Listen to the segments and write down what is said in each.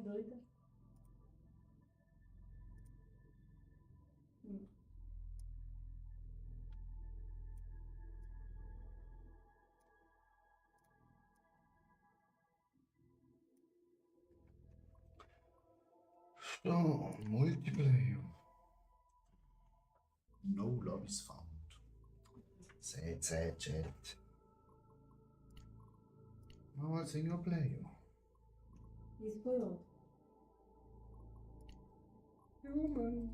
doida. So, Multiplayer. No lobbies found. Sad chat. Mal Singleplayer. Isso foi outro. Human.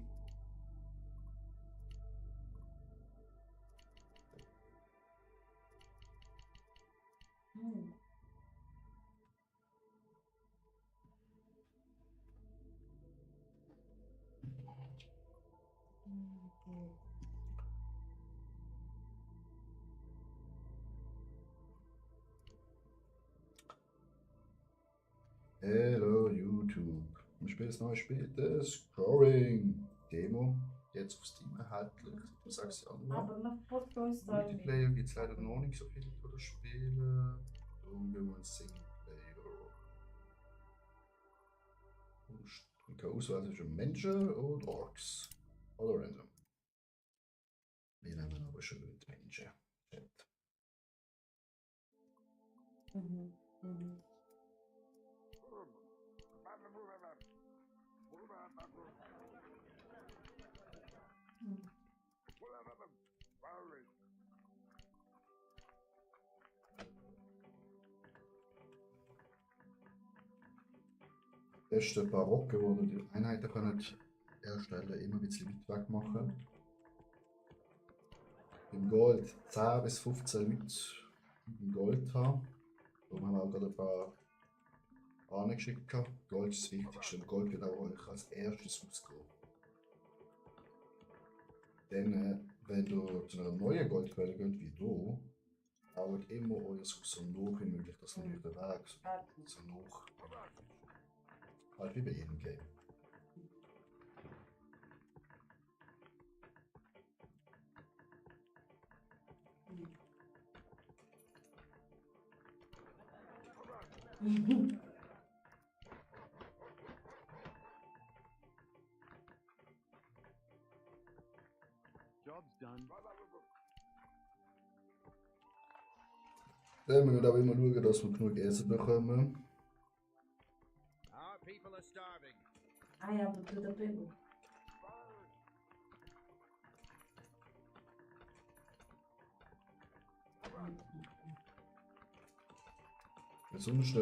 Hello YouTube. Wir spielen das neue Spiel, das Scoring Demo. Jetzt auf Steam erhältlich. Du sagst ja andere. Aber man pode uns dar. Multiplayer gibt es leider noch nicht so viele, die das spielen. Darum gehen wir ins Singleplayer. Ich kann auswählen zwischen Menschen und Orks. Oder random. Wir nehmen aber schon die Menschen. Chat. Beste Barocke, wo du die Einheiten können erstellen, immer ein bisschen weit weg machen. Im Gold 10 bis 15 Leute im Gold haben. Darum haben wir auch gerade ein paar angeschickt. Gold ist das Wichtigste und Gold wird auch euch als erstes ausgehen. Dann, wenn du zu einer neuen Goldquelle geht, wie du, dauert immer euer Haus so hoch wie möglich, dass man nicht den Weg so hoch. Halt wie bei jedem Game. Job's done. Dann müssen wir aber immer schauen, dass wir genug Essen bekommen. Our people are starving. Ah, ja, aber tudo pegou. Sonst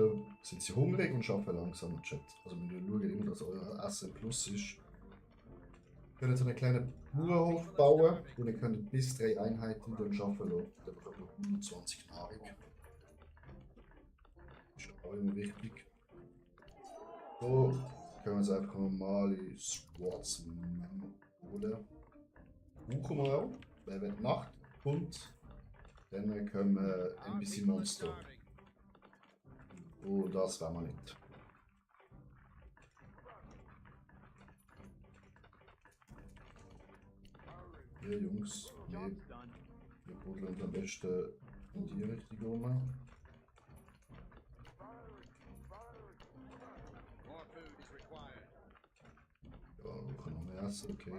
sind sie hungrig und arbeiten langsam im Chat. Also wir schauen immer, dass euer Essen plus ist. Ihr könnt so einen kleinen Bauernhof bauen, wo ihr könnt bis 3 Einheiten dann arbeiten lassen. Dann bekommt ihr 120 Nahrung. Das ist auch immer wichtig. So können wir uns einfach normale Schwarzmänner holen. Brauchen wir auch, weil wenn die Nacht kommt, dann kommen Our NPC people are Monster. starving. Oh, das wollen wir nicht. Ja, Jungs, Job's done. wir buddeln uns am besten in die Richtung rum. More food is required. Ja, wir können noch mehr essen, okay.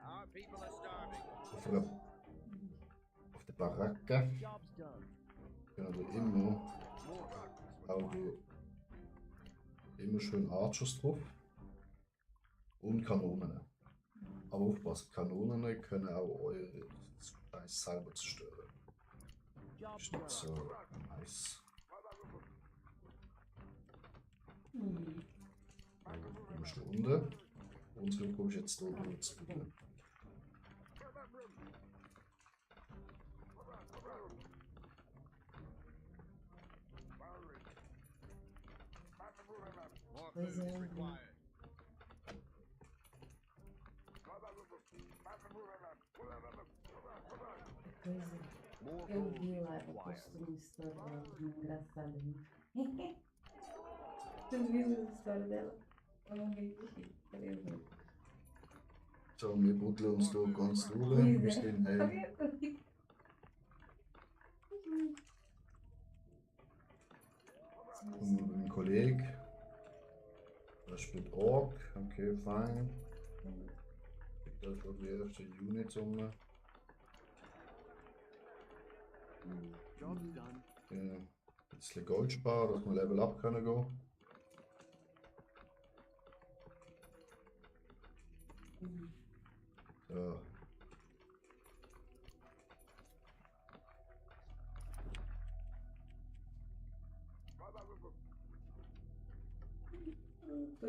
Our people are starving. Auf der Baracke Job's done. können wir immer, More auch immer schön Archers drauf und Kanonen. Aber aufpassen, Kanonen können auch eure Scheiß selber zerstören. Job's Ist nicht so done. nice. Hum. Du bist da unten. Unsere Gruppe ist jetzt da oben zu buddeln. More Pois food is é. required. Pois é. More Eu food vi is lá, eu required. posto no Instagram, engraçado. Vocês viram a história dela? Eu não vi aqui. Cadê o jogo? So, wir buddeln uns hier ganz durch. Pois Wir é. stehen, hey, ein Kollege. Das spielt Ork. Okay, fein. Da schon die erste Units um. Job's done. Ein bisschen Gold sparen, dass wir Level up können gehen. So.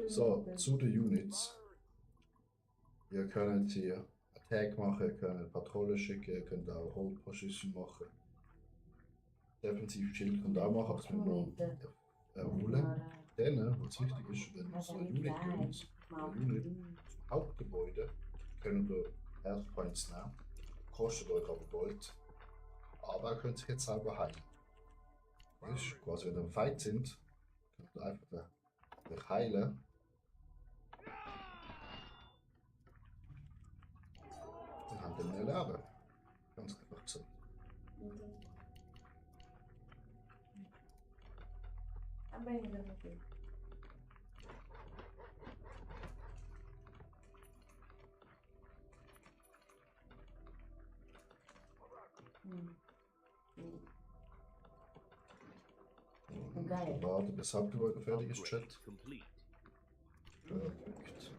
So, zu den Units. Ihr könnt hier Attack machen, ihr könnt Patrouille schicken, ihr könnt auch Hold Position machen. Defensiv Schild könnt ihr auch machen, aber das müssen wir noch erholen. Dann, was wichtig ist, wenn ihr so eine Unit geht, Hauptgebäude, könnt ihr Health Points nehmen. Kostet euch aber Gold. Aber ihr könnt sich jetzt selber heilen. Das ist quasi, wenn ihr im Fight sind, könnt ihr einfach euch heilen. Und habt dann mehr Leben. Ganz einfach gesagt. Tá bem, já voltei. Geil. Warte, bis Hauptgebäude fertig ist, Chat. Upgrade complete. Perfekt.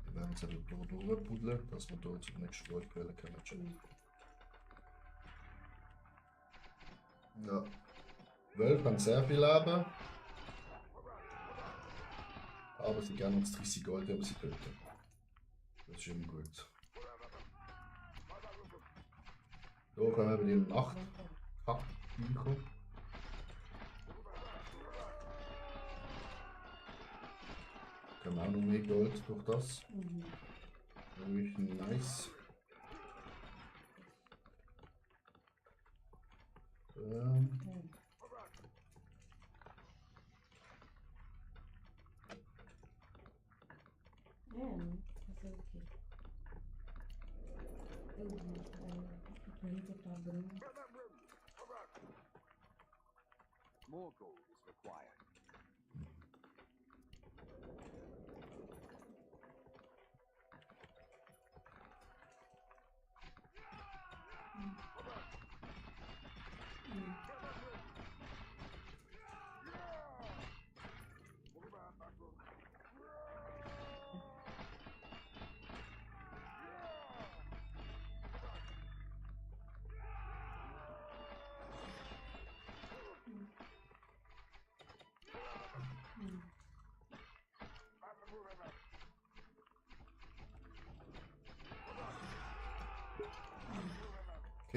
Wir werden jetzt ein bisschen durchbuddeln, dass wir dort zur nächsten Goldquelle können. Chat. Ja. Wölfe haben sehr viel Leben. Aber sie geben uns 30 Gold, wenn wir sie töten. Das ist immer gut. Da kommen wir die Nacht. Kackbücher. Können wir auch noch mehr Gold durch das. Wirklich nice. Fazer o quê? Eu vi, o Rita tá abrindo. More gold is required.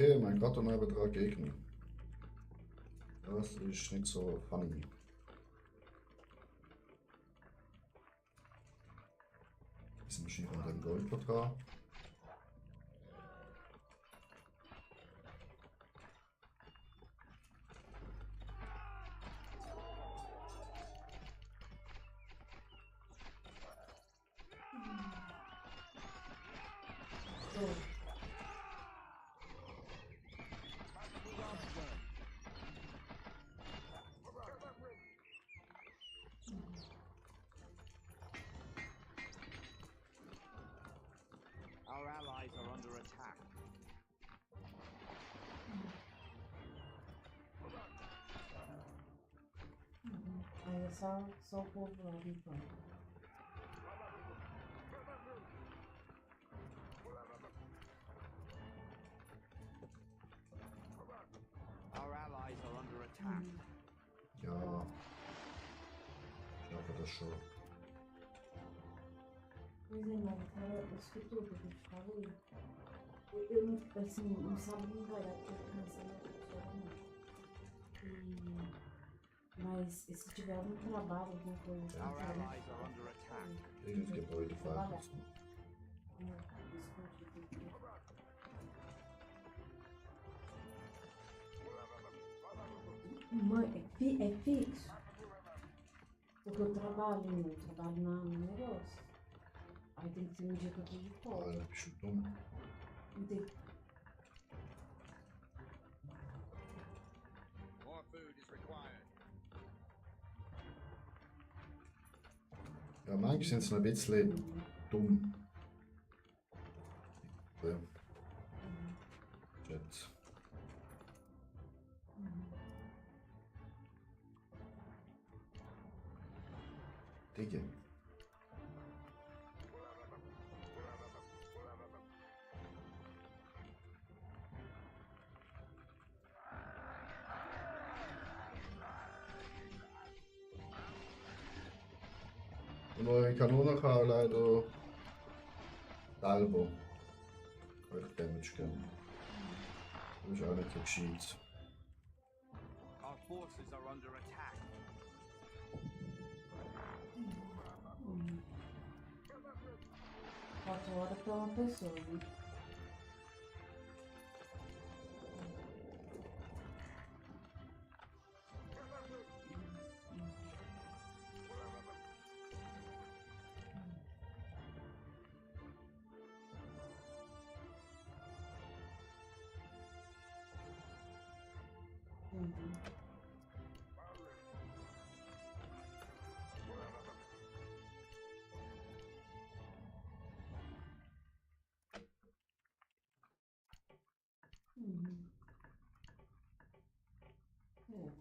Okay, mein gerade daneben 3 Gegner. Das ist nicht so funny. Die sind wahrscheinlich an dem Goldportal. So. Our allies are under attack. Aí é só o povo lá então. Our allies are under attack. Ja. Ich hoffe das schon. Pois é, mano, cara, escutou o que eu te falei? Eu não, assim, não sabe nem vai dar, porque eu tô começando a chorar. Mas se tiver algum trabalho, alguma coisa assim, Our sabe? allies are under attack. Irgendwas Gebäude fallen lassen. Escute, Mãe, é fixo. Porque eu trabalho no negócio. Aí tem que ser um dia que eu tô de folga. Olha, bicho dumm. Não tem. More food is required. Ja, manchmal sind sie noch ein bisschen dumm. Ja. Chat. Digga. Und eure Kanone kann leider selber euch Damage geben. Das ist auch nicht so gescheit. Our forces are under attack. Falta hora pra uma pessoa, né? É.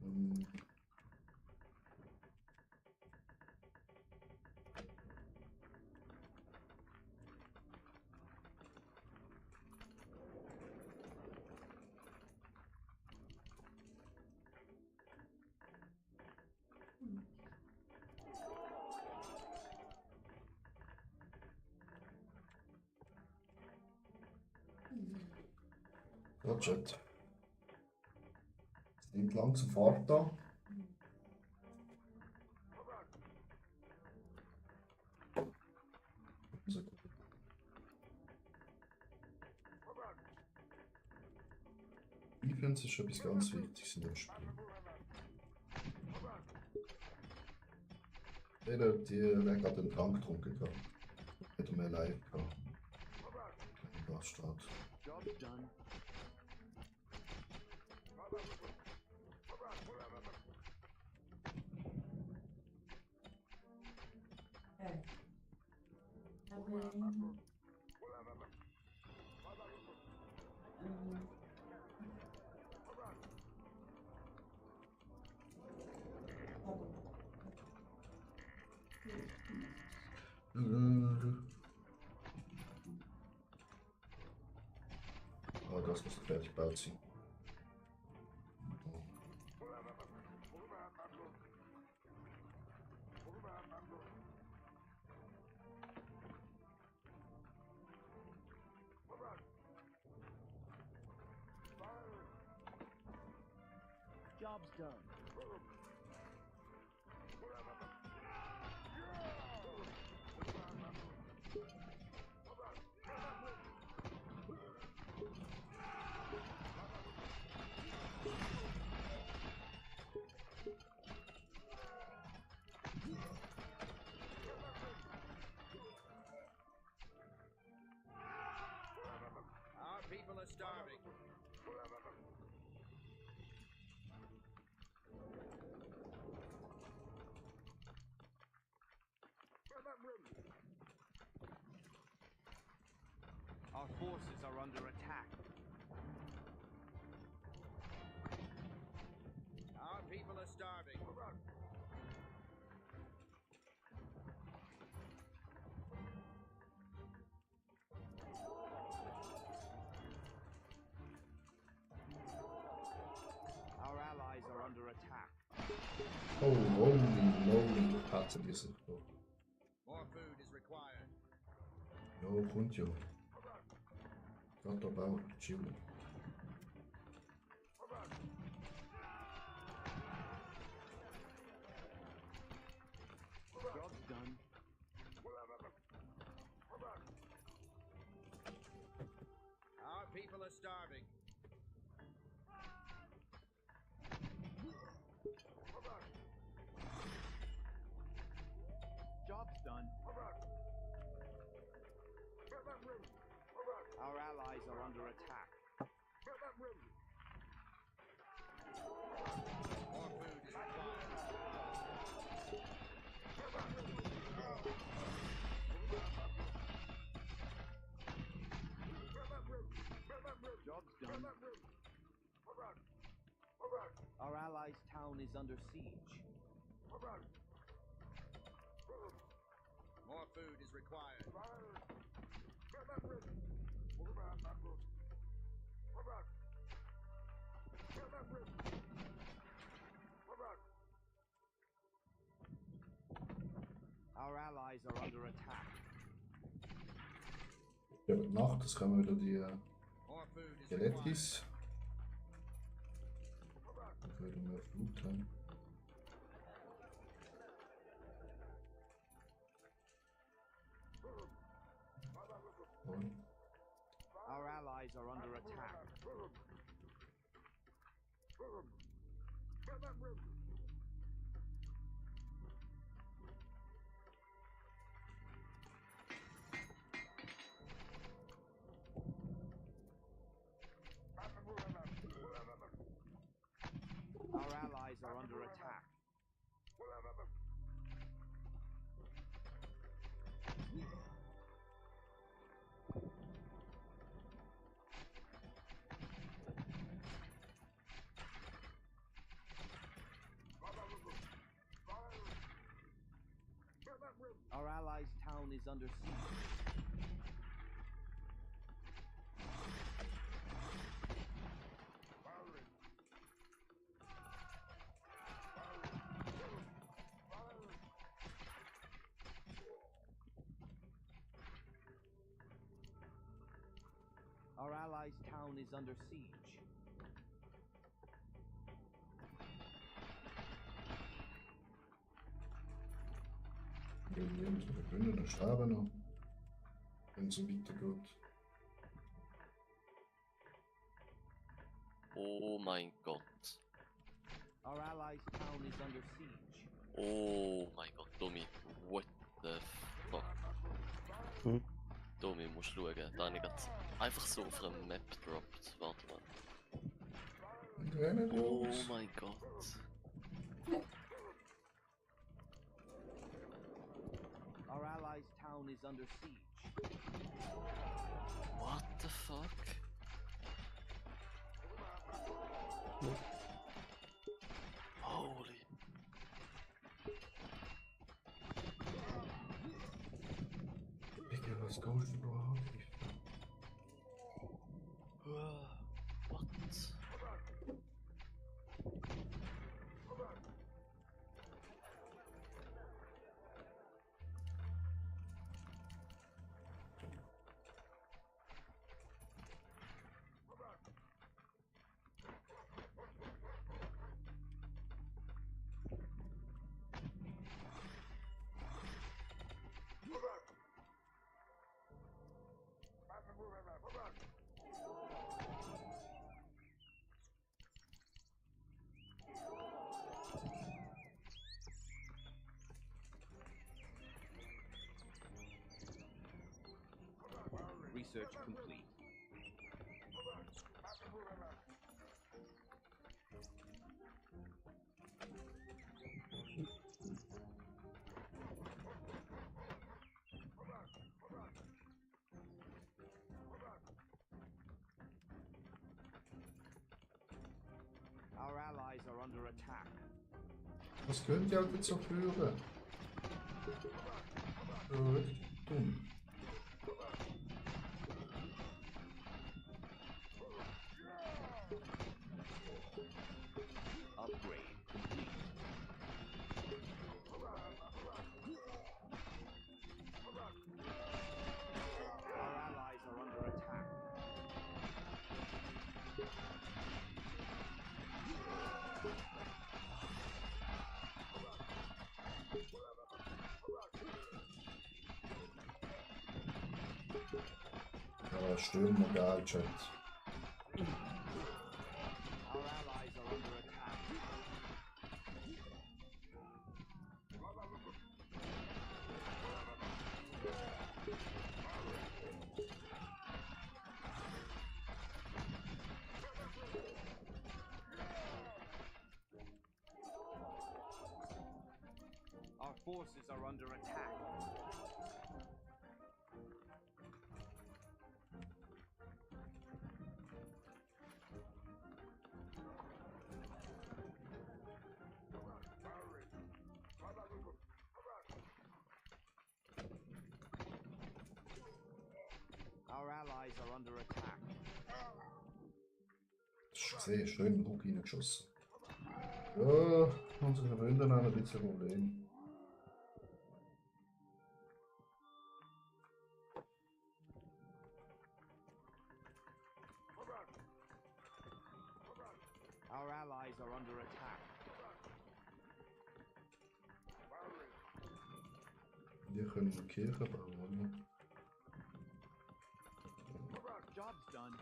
Hm. Ja, Chat. Es nimmt langsam Fahrt an. Also, Defense ist etwas ganz Wichtiges in dem Spiel. Der hat gerade den Trank getrunken gehabt. Hätte mehr live gehabt. Kleiner Bastard. Job done. É. Tá bem. Tá bom. Oh, das muss fertig gebaut sein. Job's done. Our people are starving. Our forces are under attack. Our people are starving. Our allies are under attack. Oh, holy moly, Katze, die sind so. More food is required. Jo, kommt ja. Not about chill. Job's done. starving. Job's done. Our allies are under attack. More food is required. Job's done. Our allies' town is under siege. More food is required. Our allies are under attack. Ja, gute Nacht, das kommen wieder die More food is Skelettis. Da würde mehr Flut haben. Und Our allies are under attack. Our allies are under attack. Our allies' town is under siege. Our allies' town is under siege. wir müssen Verbündeten sterben noch, wenn es so weitergeht. Oh mein Gott. Our allies' town is under siege. Oh mein Gott, Domi. What the fuck? Domi, musst schauen. Da habe ich grad einfach so auf einer Map gedroppt. Warte mal. Und rennen Oh los. mein Gott. Our allies' town is under siege. What the fuck? Holy. Digga, was goes überhaupt nicht? What? Research complete. Our allies are under attack. Was könnt ihr halt jetzt so führen? So richtig dumm. Upgrade complete. Our allies are under attack. Ja, Stürmer geil, Chat. Our allies are under attack. Our forces are under attack. Our allies are under attack. Das ist gesehen, schön in den Hook reingeschossen. Ja, unsere Freunde haben ein bisschen Problem. Our allies are under attack. Wir können eine Kirche bauen. Job's done.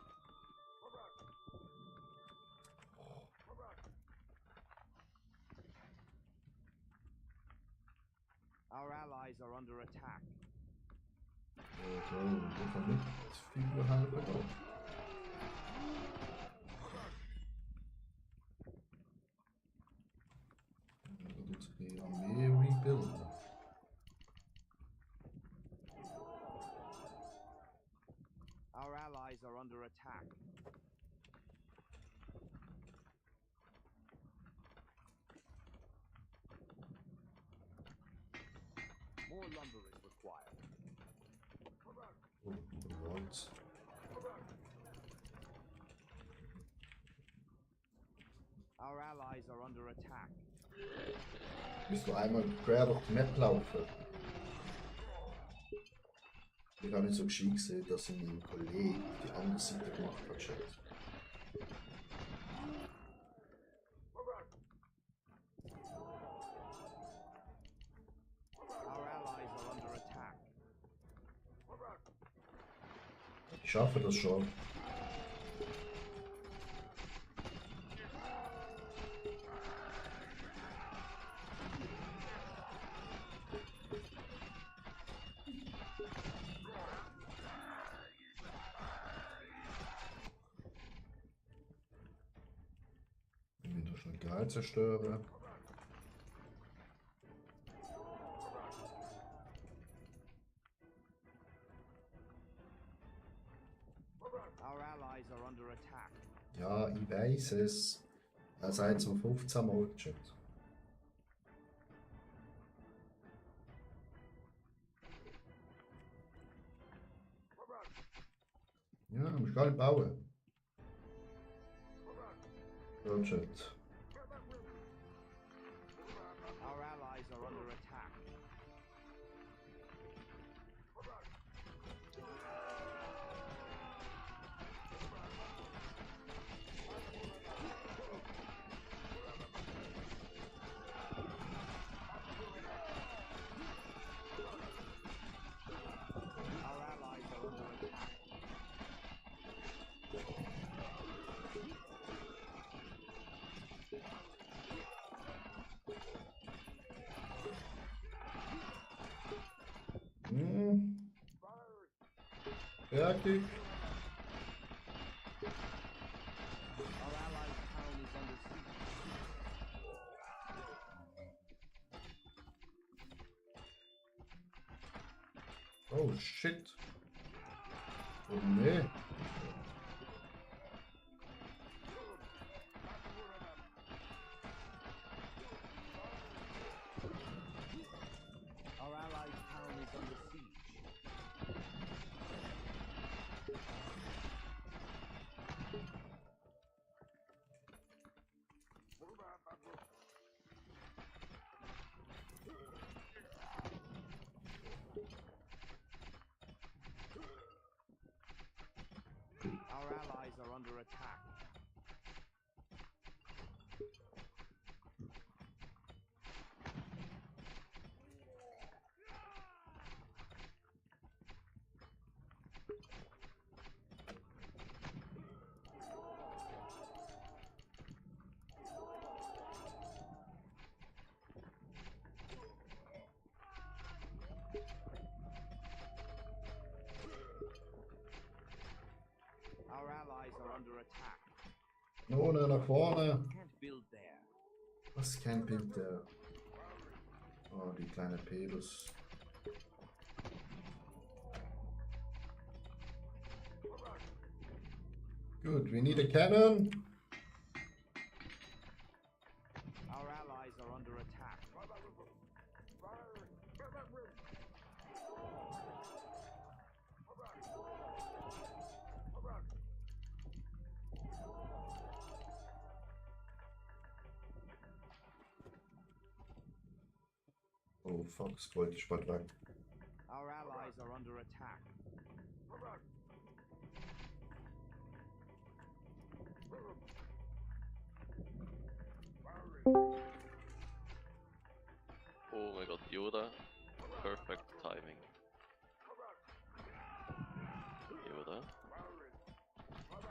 Our allies are under attack. So, wir können nicht viel helfen. Da. Da tut sich die Armee rebuilden. Our allies are under attack. More lumber is required. Oh, Holz. Our allies are under attack. Müsst du einmal quer durch die Map laufen. Ich habe nicht so gescheit gesehen, dass ein Kollege die andere Seite gemacht hat. Chat. Our allies are under attack. Ich schaffe das schon. Ich will durch den Geil zerstören. Our allies are under attack. Ja, ich weiß es. Er sagt es 15 Mal Chat. Ja, musst gar nicht bauen. Ja, Chat. Our allies are under attack. Our allies are under attack. Fertig. Our allies' town is under siege. Oh shit. Oh nee. Our allies' town is under siege. Our allies are under attack. under attack. Ohne nach vorne. Can't build there. Das ist kein Bild der. Oh, die kleine Pedus. Good, we need a cannon. Our allies are under attack. Oh fuck, scrollt die Spalt weg. Our allies are under attack. Oh mein Gott, Yoda. Perfect timing. Yoda.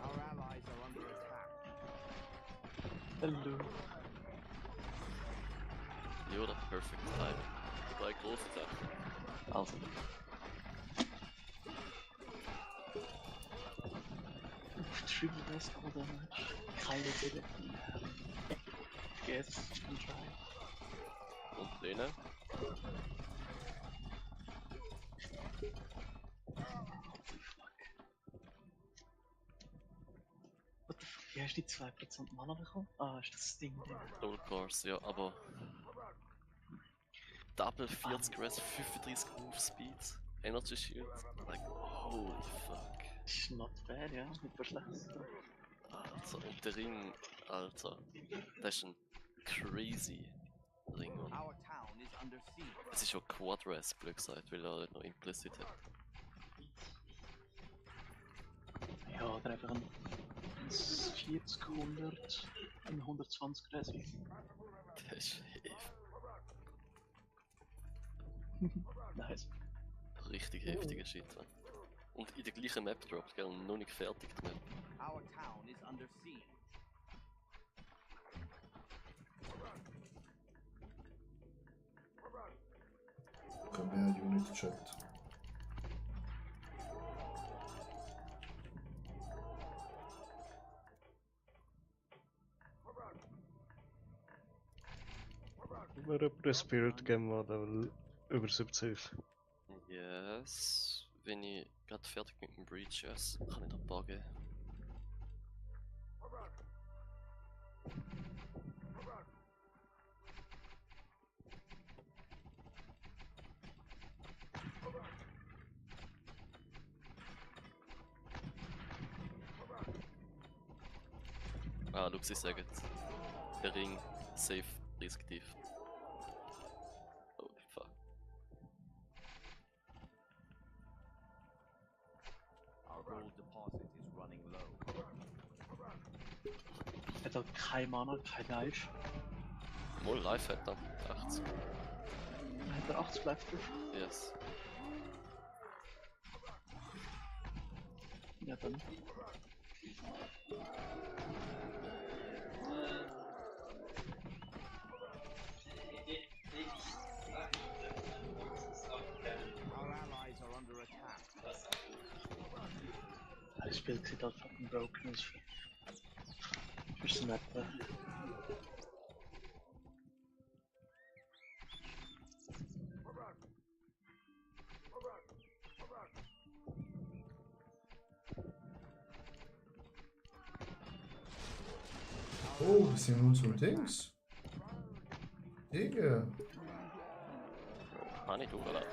Our allies are under attack. Hallo. Yoda, perfect timing. Drei große Sachen. Also. Triple oder keine Therapie. Guess can try. Und Lene. What the fuck? Wie hast du die 2% Mana bekommen? Ah, ist das Ding da? Double Course, ja, aber. Double 40 Res, 35 Move Speed, Energy Shield. Like, holy fuck. Ist not bad, ja. Nicht so schlecht. Alter, und der Ring, Alter. Das ist ein crazy Ring. Und Our town is under siege. es ist schon Quad Res, blöd gesagt, weil er noch Implicit hat. Ja, oder einfach ein 40, 100, ein 120 Resi. Das ist heftig. Nice. Richtig heftiger Shit. Man. Und in der gleichen Map droppt, gell? Noch nicht fertig die Map. Our town is under siege. Mehr Unit checkt. Wir über den Spirit Game Level über 70. Yes. Wenn ich gerade fertig mit dem Breach ist, kann ich da ein paar geben. Ah, Luxi sagt, der Ring, safe, risktief. Oh, fuck. Our gold deposit is running low. Hat halt kein Mana, kein Life. Moll live hat dann 80. Hat er 80 Life drauf? Yes. Ja, dann. Our allies are under attack. Das Spiel sieht halt fucking broken aus. Für Snapper. Oh, das sind unsere Dings. Digga. Habe ich durchgeladen.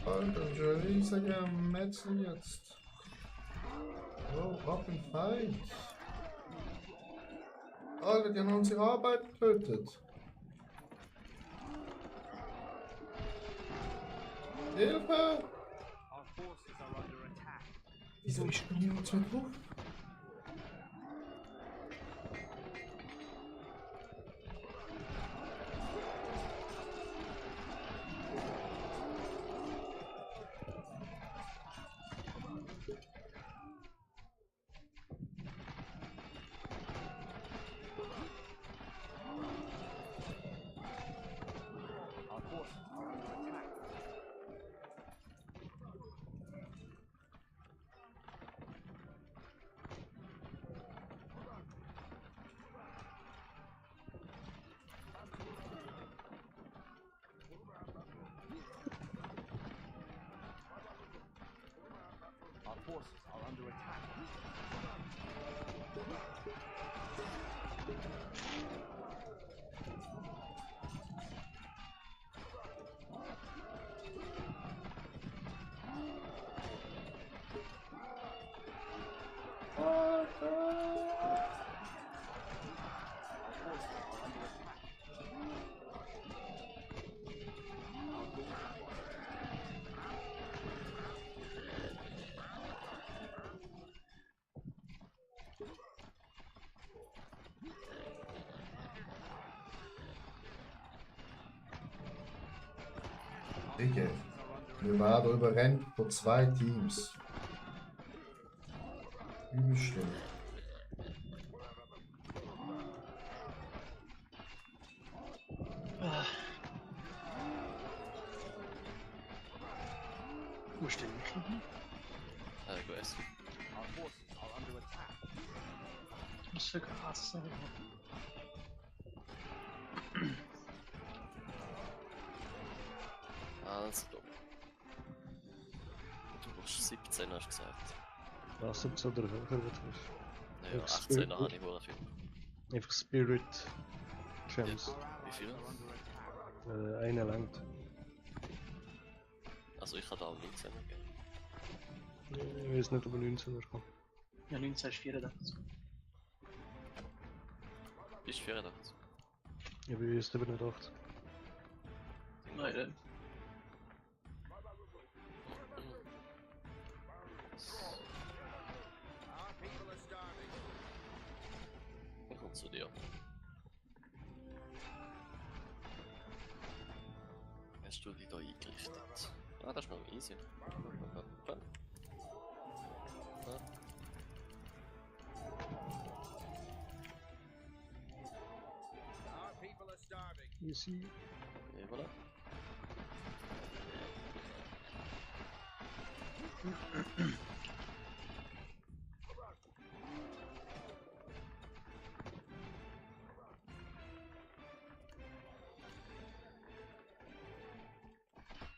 Alter, Jolie ist ja am Metzeln jetzt. Oh, up and fight. Alter, die haben unsere Arbeit getötet. Hilfe! Our forces are under attack. Wieso ist denn niemand so drauf? forces are under attack. Digga, wir werden überrennt von 2 Teams. Übel schlimm. Wo ist der Michel hin? Go essen. Our forces are under attack. Das muss sogar Arzt sein. Also, du musst 17 hast du gesagt. Ja, 17 oder höher wird es. Ja, 18 habe ich wohl viel. Einfach Spirit Gems. Wie viel? Eine langt. Also ich habe da auch 19 gegeben. Ich weiß nicht, ob er 19 er kommt. Ja, 19 ist 84. Bist du 84? Ich weiß aber nicht 8. Nein, dann. Our people are starving. Ich komme zu dir. Hast du dich da eingerichtet? Ah, das ist noch easy. Our people are starving. Easy. Et voilà.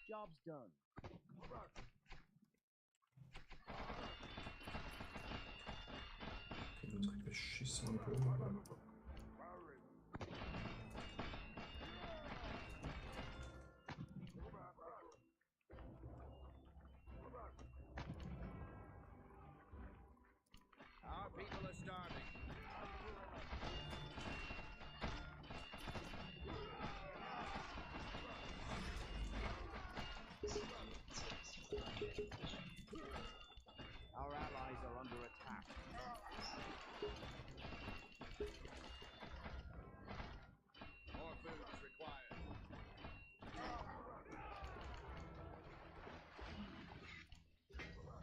Job's done. Unsere beschissenen Bürger. Our people are starving. Our allies are under attack. More food is required.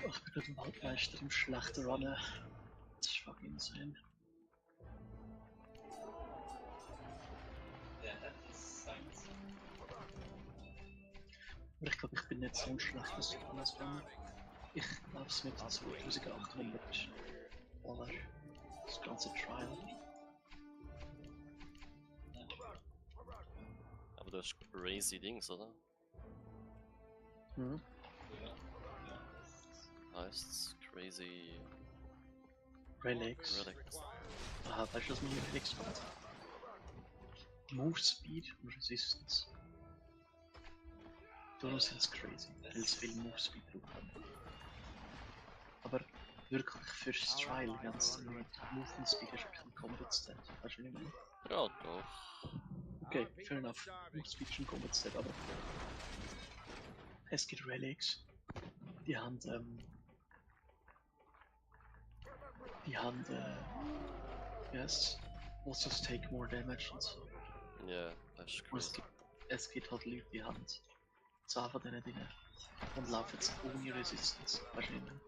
Ach, ich bin der Waldmeister im schlechten Runner. Das ist fucking insane. Aber ich glaube, ich bin nicht so ein schlechtes Runner. Ich glaube es mit 2800 Dollar. Das ganze Trial. Aber du hast crazy Dings, oder? Mhm. Heißt's crazy Relics. Relics. Aha, weißt du, was meine Relics hat? Move Speed und Resistance. Darum sind es crazy, weil es viel Move Speed drauf haben. Aber wirklich fürs Trial ganz mit Movement Speed ist wirklich ein Combat Stat. Weißt du, wie ich meine? Ja, doch. Okay, fair enough. Move Speed ist ein Combat Stat, aber es gibt Relics, die haben yes, also take more damage und so. Ja, das ist Und crazy. es gibt halt Leute, die haben 10 von diesen Dingen und laufen jetzt ohne Resistance. Weißt du, wie ich meine?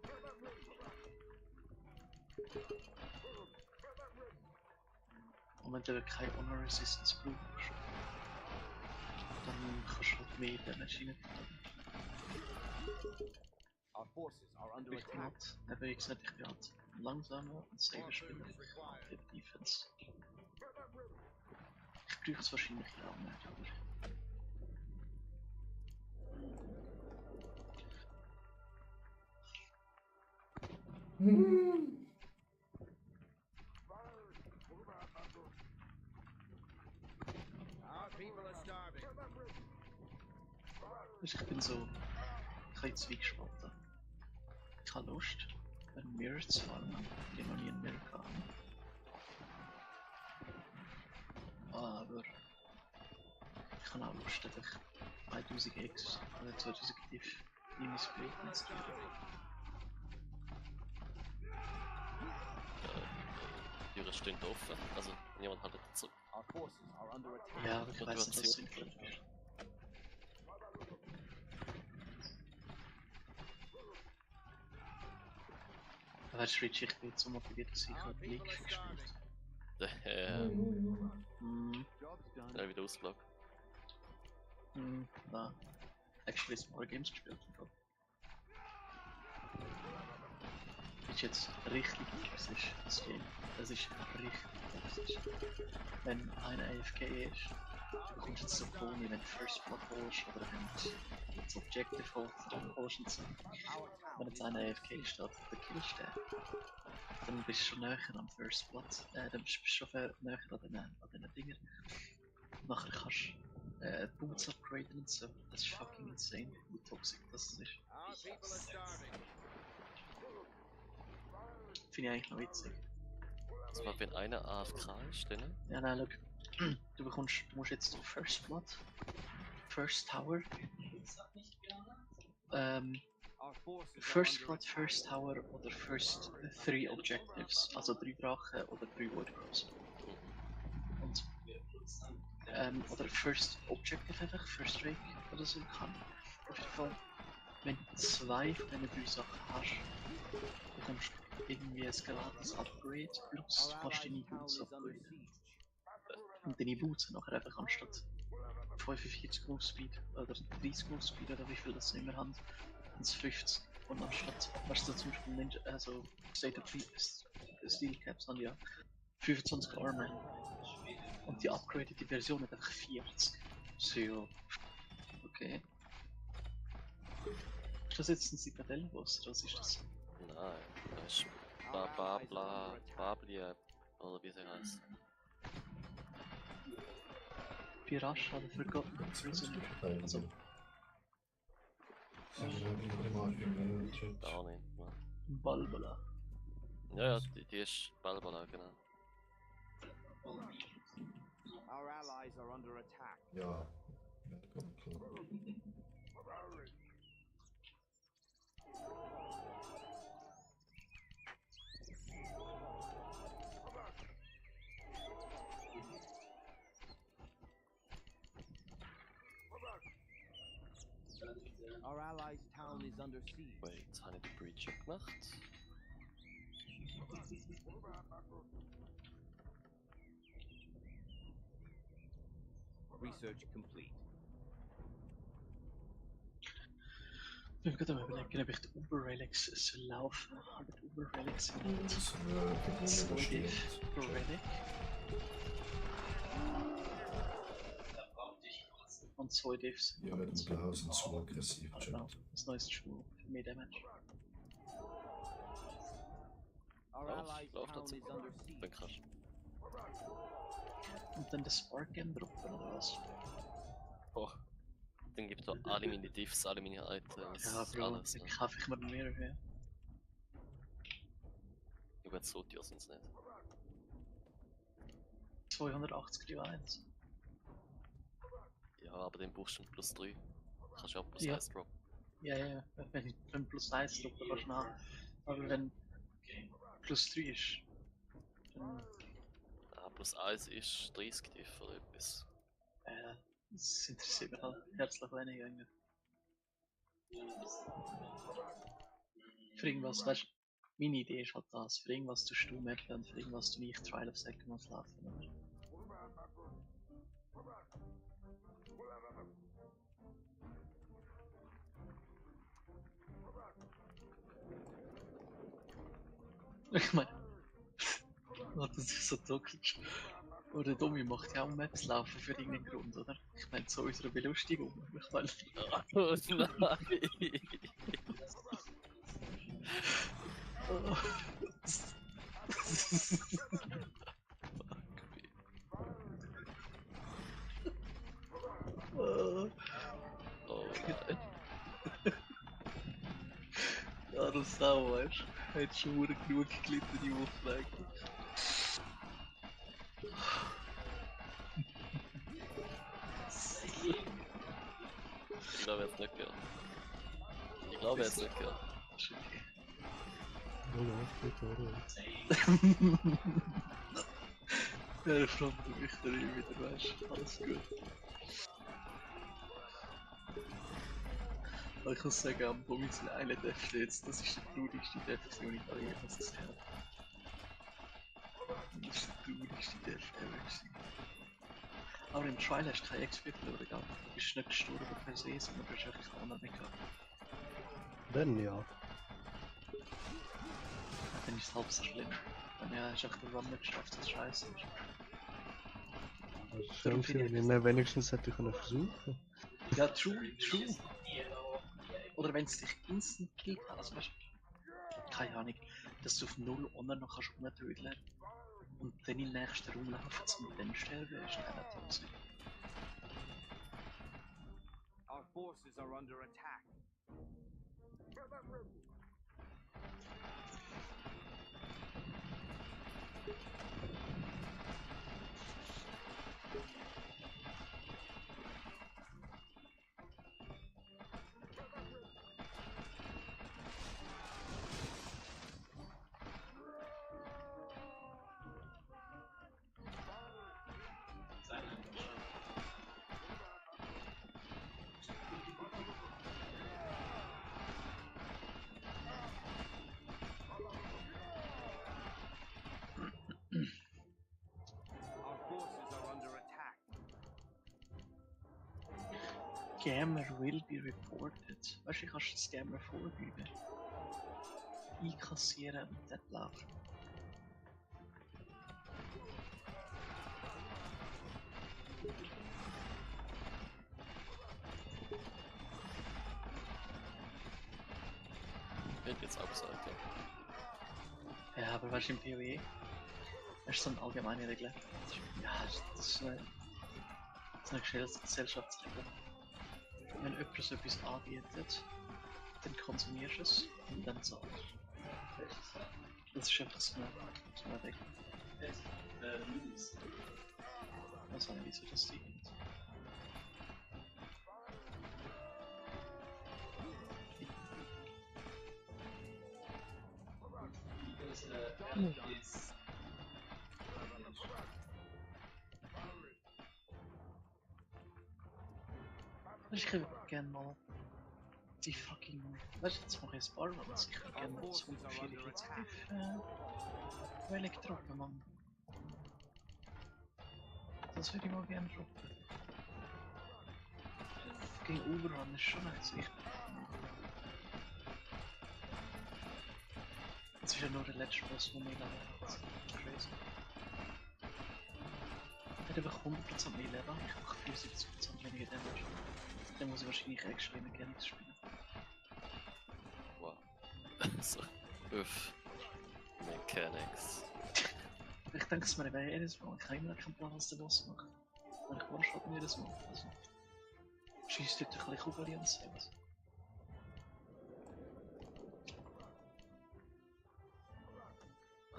Und wenn du keine Honor Resistance brauchst, dann kannst du halt mehr Damage rein. Our forces are under Ich bin attack. halt, wie gesagt, ich bin halt langsamer und safer More Spieler food is required. für die Defense. Ich brauche es wahrscheinlich auch nicht, aber Our people are starving. Also ich bin so ein bisschen zwiegespalten. Ich habe Lust, einen Mirror zu farmen, den noch nie einen Mirror gehabt habe. Aber ich habe auch Lust, einfach 1000 X oder 2000 Diff in mein Plate zu tun. Türen stehen offen, also niemand hat zurück. Our forces are under attack. Ja, aber ich weiß nicht, was sinnvoll ist. Aber Switch, ich bin so motiviert, dass ich heute League gespielt. Job's done. Schnell wieder ausgelockt. Nein. Actually Small Games gespielt. Ist jetzt richtig toxisch, das Game. Das ist richtig toxisch. Wenn einer AFK ist, du bekommst jetzt so Boni, wenn du First Blood holst oder wenn du das Objective holst und so. Wenn jetzt einer AFK steht, dann killst du den. Dann bist du schon näher am First Blood, dann bist du schon näher an den Dingen. Nachher kannst du Boots upgraden und so. Das ist fucking insane, wie toxisch das ist. Our people are starving. Finde ich eigentlich noch witzig. Das war, wenn einer AFK ist, dann? Ja, nein, look. Du musst jetzt First Blood, First Tower, Our forces are First under Blood, First Tower oder First 3 Objectives, also 3 Drachen oder 3 Void Crows. Und, oder First Objective einfach, First Drake oder so kann. Auf jeden Fall, wenn du 2 von diesen 3 Sachen hast, bekommst du irgendwie ein gratis Upgrade, plus du Our kannst deine allied town Boots is under upgraden. siege. Und deine Boots nachher einfach anstatt 45 Move Speed oder 30 Move Speed oder wie viel das immer haben, ins 50. Und anstatt, weißt du, zum Beispiel Ninja, also State of Steel Caps haben ja 25 Armor. Und die upgradete Version hat einfach 40. So, ja. Okay. Ist das jetzt ein Citadel-Boss oder was ist das? Nein, das ist Our allies are under attack. Bablia, oder wie sie heißt. Pirasha oder Forgotten Prisoner. Also, Gar nicht, ne? Balbala. Ja, die ist Balbala, genau. Our allies are under attack. Ja. Ja, kommt klar. Our allies town is under siege. Wait, habe ich die Breach gemacht? Research complete. Ich bin gerade am überlegen, ob ich die Uber-Relics soll laufen. Aber die Uber-Relics sind nicht Das so steht. diff pro Relic. Und 2 Diffs. Ja, mit dem Glas sind zu aggressiv. Genau, das neueste Spiel für mehr Damage. Our Lauf, allies lauf town dazu. is under Bin siege. krass. Und dann das Spark Game droppen oder was? Oh. Dann gibt er alle meine Diffs, alle meine Items, Ja, Bro, alles. dann Ne? kaufe ich mir mehr. Ja. Ich werde so teuer sind es nicht. 280 Divines. Ja, aber den brauchst du plus 3. Kannst du auch plus Ja. 1 droppen. Ja, ja, wenn plus 1 droppen kannst du nach. Aber wenn plus 3 ist, dann Ah, plus 1 ist 30 Diff oder etwas. das interessiert mich halt herzlich wenig eigentlich. Für irgendwas, weißt du, meine Idee ist halt das, für irgendwas tust du mappen und für irgendwas tu ich Trial of Seconds laufen. Oder? Ich meine, das ist so toxisch. Oder Domi macht ja auch Maps laufen für irgendeinen Grund, oder? Ich meine, zu unserer Belustigung. Ich meine, Oh nein! Oh. Oh. Oh nein. Ja, das Sau, weißt du? Hat schon verdammt genug gelitten, die Woche eigentlich. Ich glaube, er hat's nicht gehört. Ich glaube, er hat's nicht gehört. Ist okay. Ja, der fragt mich da wieder, weißt du? Alles gut. Aber ich muss sagen, am Pommes in einer Death jetzt, das ist der traurigste Death, den ich da jemals gesehen habe. Das ist der traurigste Death ever gewesen. Aber im Trial hast du kein XP verloren, gell? Du bist nicht gestorben per se, sondern du hast einfach keine Honor mehr gehabt. Dann ja. Dann ist es halb so schlimm. Dann ja, hast du einfach den Run nicht geschafft, das scheiße ist. Das ist Darum schön, finde ich wenn ich das- ihn wenigstens hätte können versuchen. Ja, true. Oder wenn es dich instant killt, also weißt du, keine Ahnung, dass du auf 0 Honor noch kannst rumtödeln und dann in den nächsten Raum laufen und dann sterben, ist relativ easy. Our forces are under attack. Our forces are under attack. Scammer will be reported. Weißt du, ich kannst den Scammer vorüben. Einkassieren und dann laufen. Ich hätte jetzt auch gesagt, ja. Ja, aber weißt du, im PoE hast du so eine allgemeine Regel. Ja, das ist eine Gesellschaftsregel. Wenn jemand so etwas anbietet, dann konsumierst du es und dann zahlst du. Das ist einfach so eine Regel. Was habe ich, wieso das Ding gibt? Ich würde gerne mal die fucking. Weißt du, jetzt mache ich ein paar Runs. Ich würde gerne mal 240 Hits auf Elektroden, Mann. Das würde ich mal gerne droppen. Gegen Overrun ist schon nice. Das ist ja nur der letzte Boss, der mir lebt. Das ist crazy. Er hat einfach 100% mehr Leben. Ich mache 75% weniger Damage. Dann muss ich wahrscheinlich extra in Mechanics spielen. Wow. So. Uff. Mechanics. Ich denke es mir bei jedes Mal. Ich habe immer noch keinen Plan, was der Boss macht. Und ich one-shot mir jedes Mal. Also. Schießt dort ein bisschen Kugel und sowas.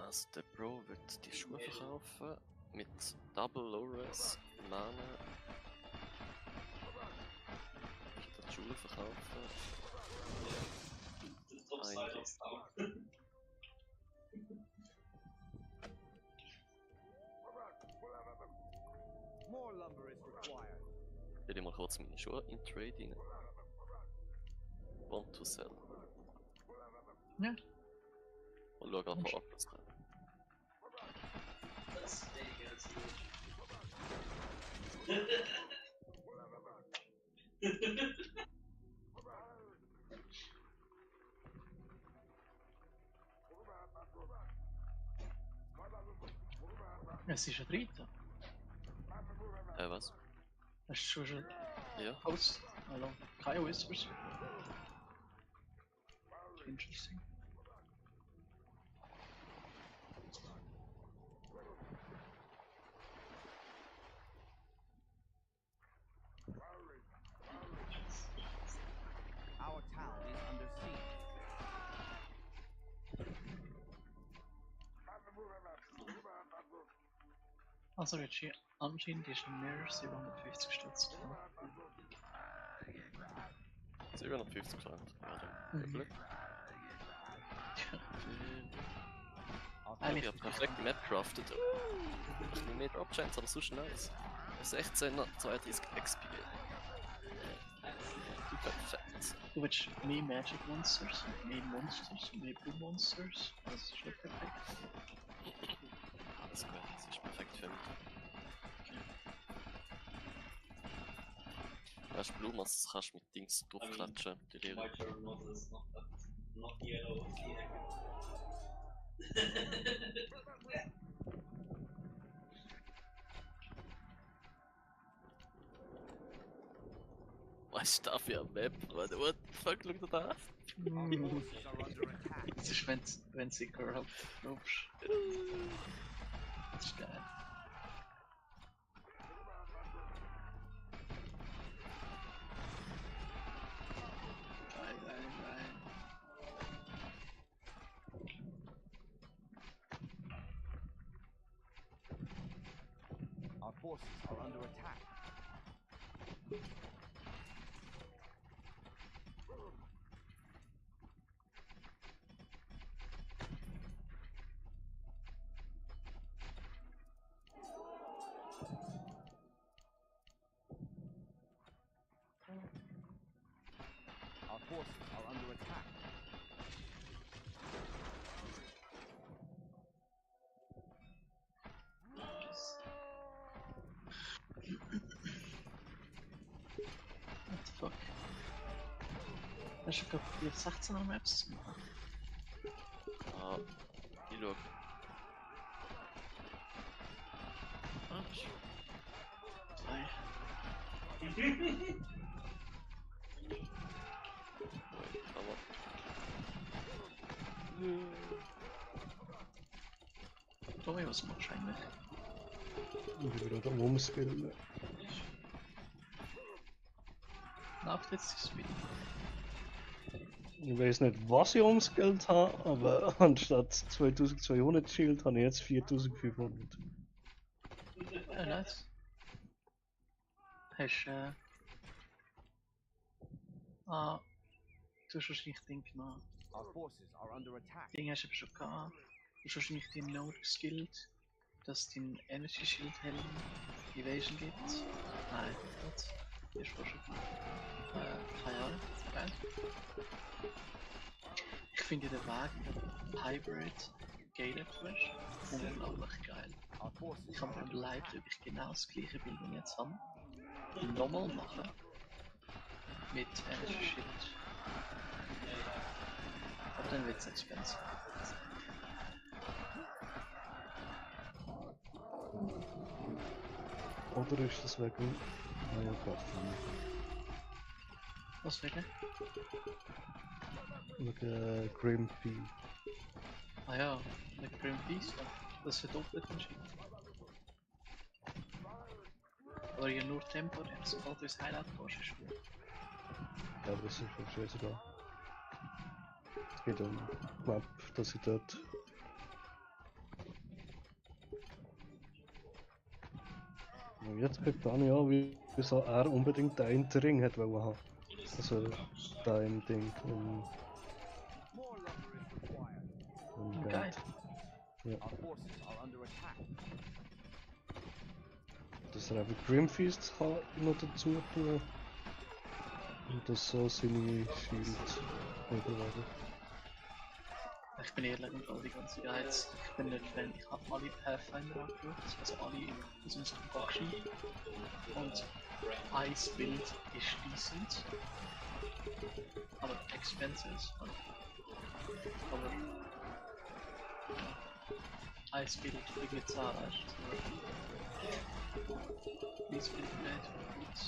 Also der Bro wird die Schuhe verkaufen mit Double Low-Res, Mana. Wird die Schuhe verkaufen. Eigentlich. More lumber is required. Ich will mal kurz meine Schuhe in Trade rein. Want to sell. Ja. Und schau gerade mal ab, was kommt. Es ist ein Dritter. Was? Hast du schon Ja. Post? Hallo. Keine Whispers. Interesting. Also Richie, anscheinend ist ein Mirror 750 Stutz gefahren. 750 Franken. Ja, dann Mhm. Glück. Tja, Ich eigentlich habe perfekt Map crafted. Ein bisschen mehr Drop Chance, aber sonst nice. 16er, 32 XP. Perfekt. du willst mehr Magic Monsters, mehr Monsters, mehr Blue Monsters. Das ist schon perfekt. Alles gut, das ist perfekt für mich. Weißt du, Blumen, das kannst du mit Dings draufklatschen. Die Lehre. My turn was not yellow. Was ist da für eine Map? What the fuck, schau dir da an. Our forces are under attack. Das ist, wenn sie corrupt glaubst. Das ist geil. Geil, geil, geil. Our forces are under attack. Our forces are under attack. What the fuck? Hast du gerade probiert 16er Maps zu machen? Ah, ich schau. Ah, Zwei. aber. Tommy, was machst du eigentlich? Ich bin gerade am Umskillen. Läuft jetzt das Spiel? Ich weiß nicht, was ich umskillt habe, aber anstatt 2200 Shield habe ich jetzt 4500. Ja, nice. Hast ah, du hast wahrscheinlich Ding gemacht. Our forces are under attack. Ding hast du aber schon gehabt. Du hast wahrscheinlich den Node geskillt, dass dein Energy Shield Helm Evasion gibt. Nein, gut. Die ist schon gut. Keine Ahnung. Geil. Ich finde den Weg mit Hybrid Gated Flash unglaublich geil. Our forces Ich habe are mir under überlegt, attack. ob ich genau das gleiche Bild wie jetzt habe. Nochmal machen. Mit Energy Shield. Aber dann wird es expensive. Oder ist das wegen Waffen? Was wegen? Wegen Grimpy. Ah ja, mit Grim Beast, das verdoppelt den Shit. Oder ja nur temporär, sobald du ins Highlight gehst, ist gut. Ja, aber das ist schon scheißegal. Es geht um die Map, dass ich dort. Und jetzt guckt Dani an, wieso er unbedingt den Ring hat wollen haben. Also da im Ding, More lumber is required. im Geil. Band. Our forces are under attack. Dass er eben Grimfeast noch dazu tun. Und dass so seine Shield höher werden. Ich bin ehrlich und all die ganze Guides. Ich bin nicht Fan, ich habe alle Pathfinder angeschaut, also alle aus unserer Faction. Und ein Bild ist decent. Aber expensive. Aber ein Bild fliegt mit Zahl, weißt du? Dieses Bild geht gut.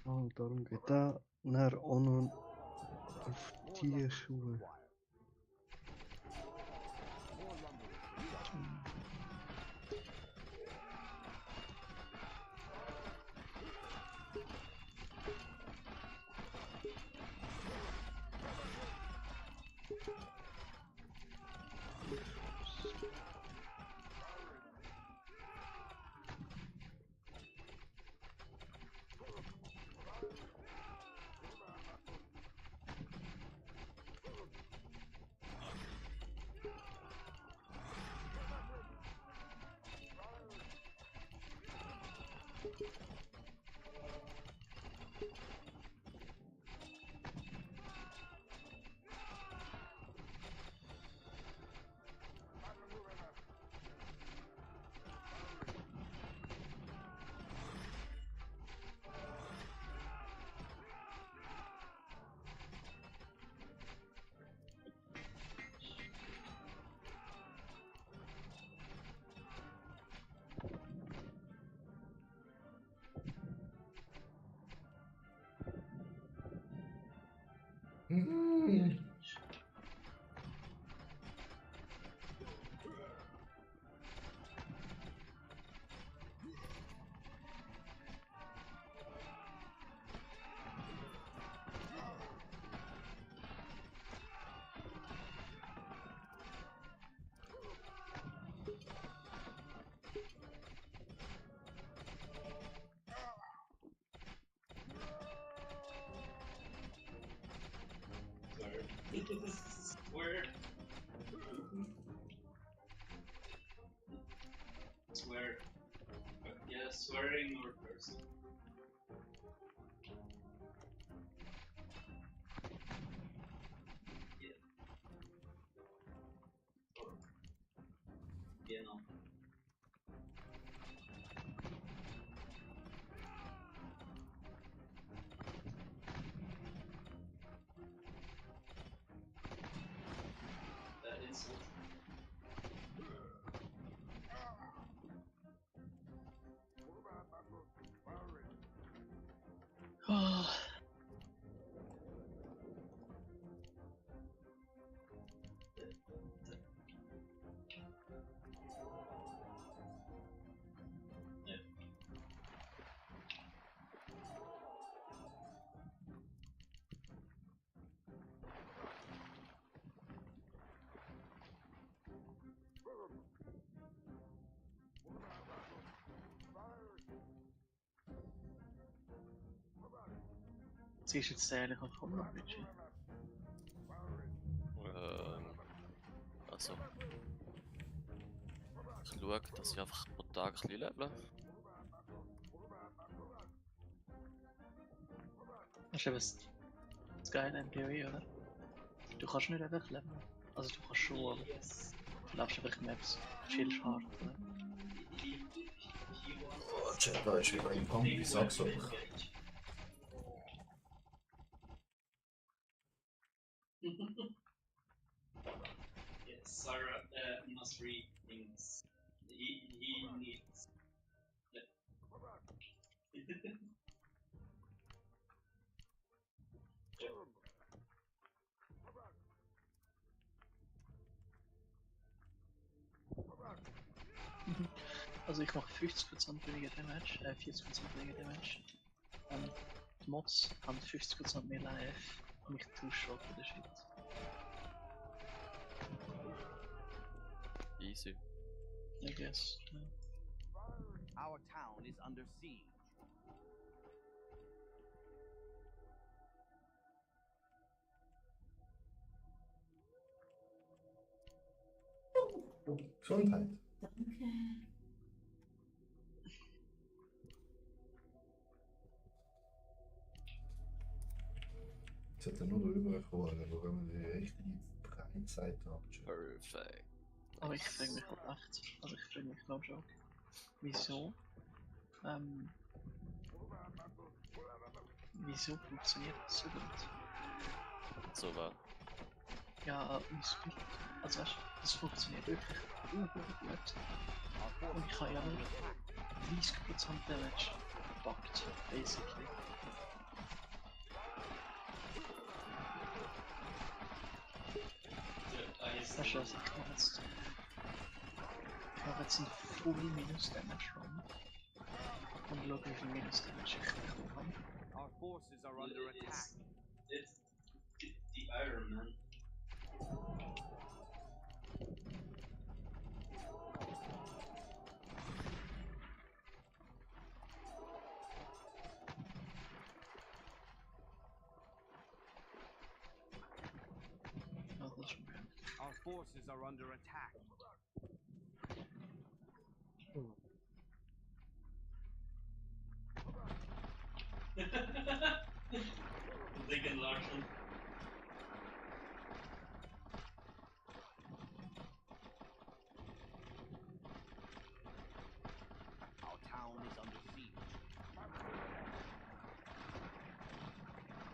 Und darum geht er nachher auch noch auf Tierschuhe. Mhm. Swear. Swear. Yeah, swearing or cursing. Yeah. Or, yeah, no. That insult. Ah, Yeah. siehst du jetzt den eigentlich auf Hunger, Richie? Also. Ich schaue, dass ich einfach pro Tag ein bisschen lebe. Das ist eben das Geile in PoE, oder? Du kannst nicht einfach leben. Also du kannst schon, aber Yes. du lebst einfach Maps. Chillst hart, oder? Oh, Chat, da ist wieder ein Pump, ich sag's euch. Yes, Sarah must read things. He needs. Yeah. Also ich mache 50% weniger Damage, 40% weniger Damage. Die Mods haben 50% mehr Life und ich two-shot den Shit. Easy. I guess. Ja. Our town is under siege. Gesundheit. Danke. Jetzt hat er nur drüber gekommen, aber wenn wir die richtige Breitseite haben. Perfekt. Aber ich frage mich halt echt, also ich frage mich no joke, wieso, wieso funktioniert das so gut? So war. Ja, mein Spiel, also weißt du, das funktioniert wirklich gut. Und ich habe ja nur 30% Damage gepackt, basically. Weißt du, also ich mache jetzt einen Full Minus Damage Run. Und schau, wie viel Minus Damage ich bekommen habe. Our forces are under attack. It's the Iron Man. Ja, das ist schon geil. Our forces are under attack. Dicken Larsen. Our town is under siege.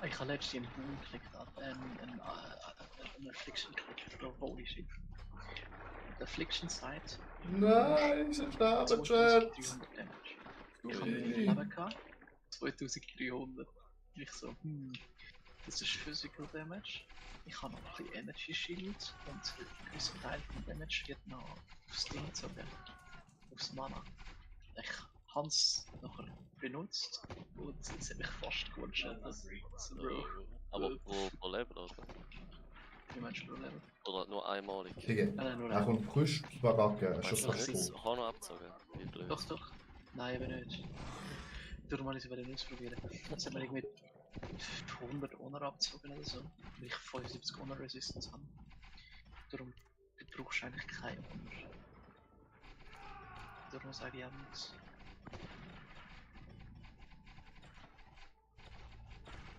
Ich habe letztens einen Boom geklickt, einen Affliction-Klick, Bro, holy shit. Der Affliction-Site, Nein, ich sterbe, Chat! 2300 Damage. Ich habe mit Ui. Leben gehabt, 2300. Ich so, das ist Physical Damage. Ich habe noch ein bisschen Energy Shield und ein gewisser Teil vom Damage wird noch aufs Ding gezogen, aufs Mana. Ich habe es nachher benutzt und jetzt habe ich fast gewünscht. So, Bro, Aber pro Level, oder? wie meinst du Pro Level? Oder nur einmalig? Digga, Nein, nur er ein. kommt frisch Baracke, er ist Meinst schon du, das fast ist tot. Hano abgezogen? Wie blöd. Doch, doch. Nein, eben nicht. Darum habe ich es wieder ausprobieren. Jetzt haben wir irgendwie 100 Honor abgezogen oder so, weil ich 75 Honor Resistance habe. Darum du brauchst du eigentlich keine Honor. Darum sage ich auch nichts.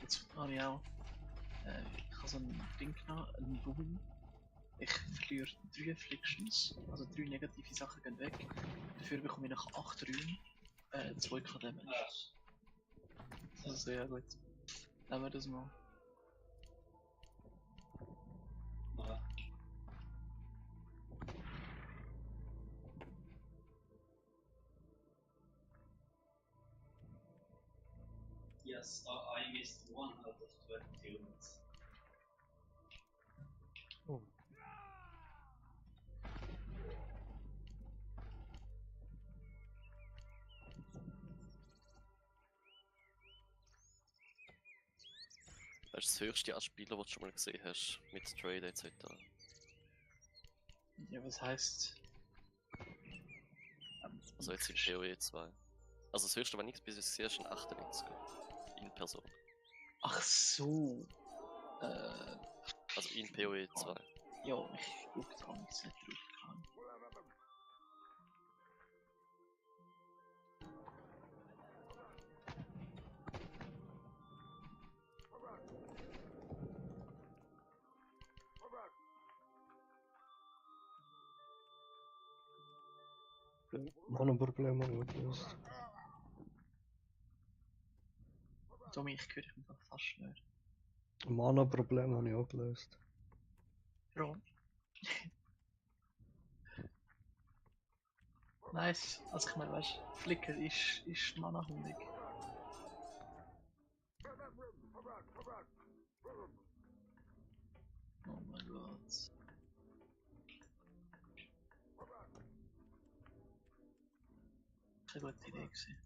Jetzt habe ich auch ich habe so ein Ding genommen, einen Boom. Ich verliere 3 Afflictions, also 3 negative Sachen gehen weg. Dafür bekomme ich nach 8 Räumen 2k Damage. Das ist sehr gut. Nehmen wir das mal. Yes, I missed 1 out of 20 units. Oh. Das ist das höchste an Spieler, das du schon mal gesehen hast, mit Trade etc. Ja, was heißt? Also jetzt in PoE 2. Also das höchste, wenn nichts bis jetzt gesehen hast, ist ein 98 in Person. Ach so. Also in PoE 2. Ja, ich gucke da nichts nicht drauf. Mana-Problem habe ich gelöst. Tommy, ich höre dich einfach fast nicht. Mana-Problem habe ich auch gelöst. Bro. Nice. Also ich meine, weißt du, Flicker ist Mana-hundig. Oh mein Gott. Keine gute Idee gewesen.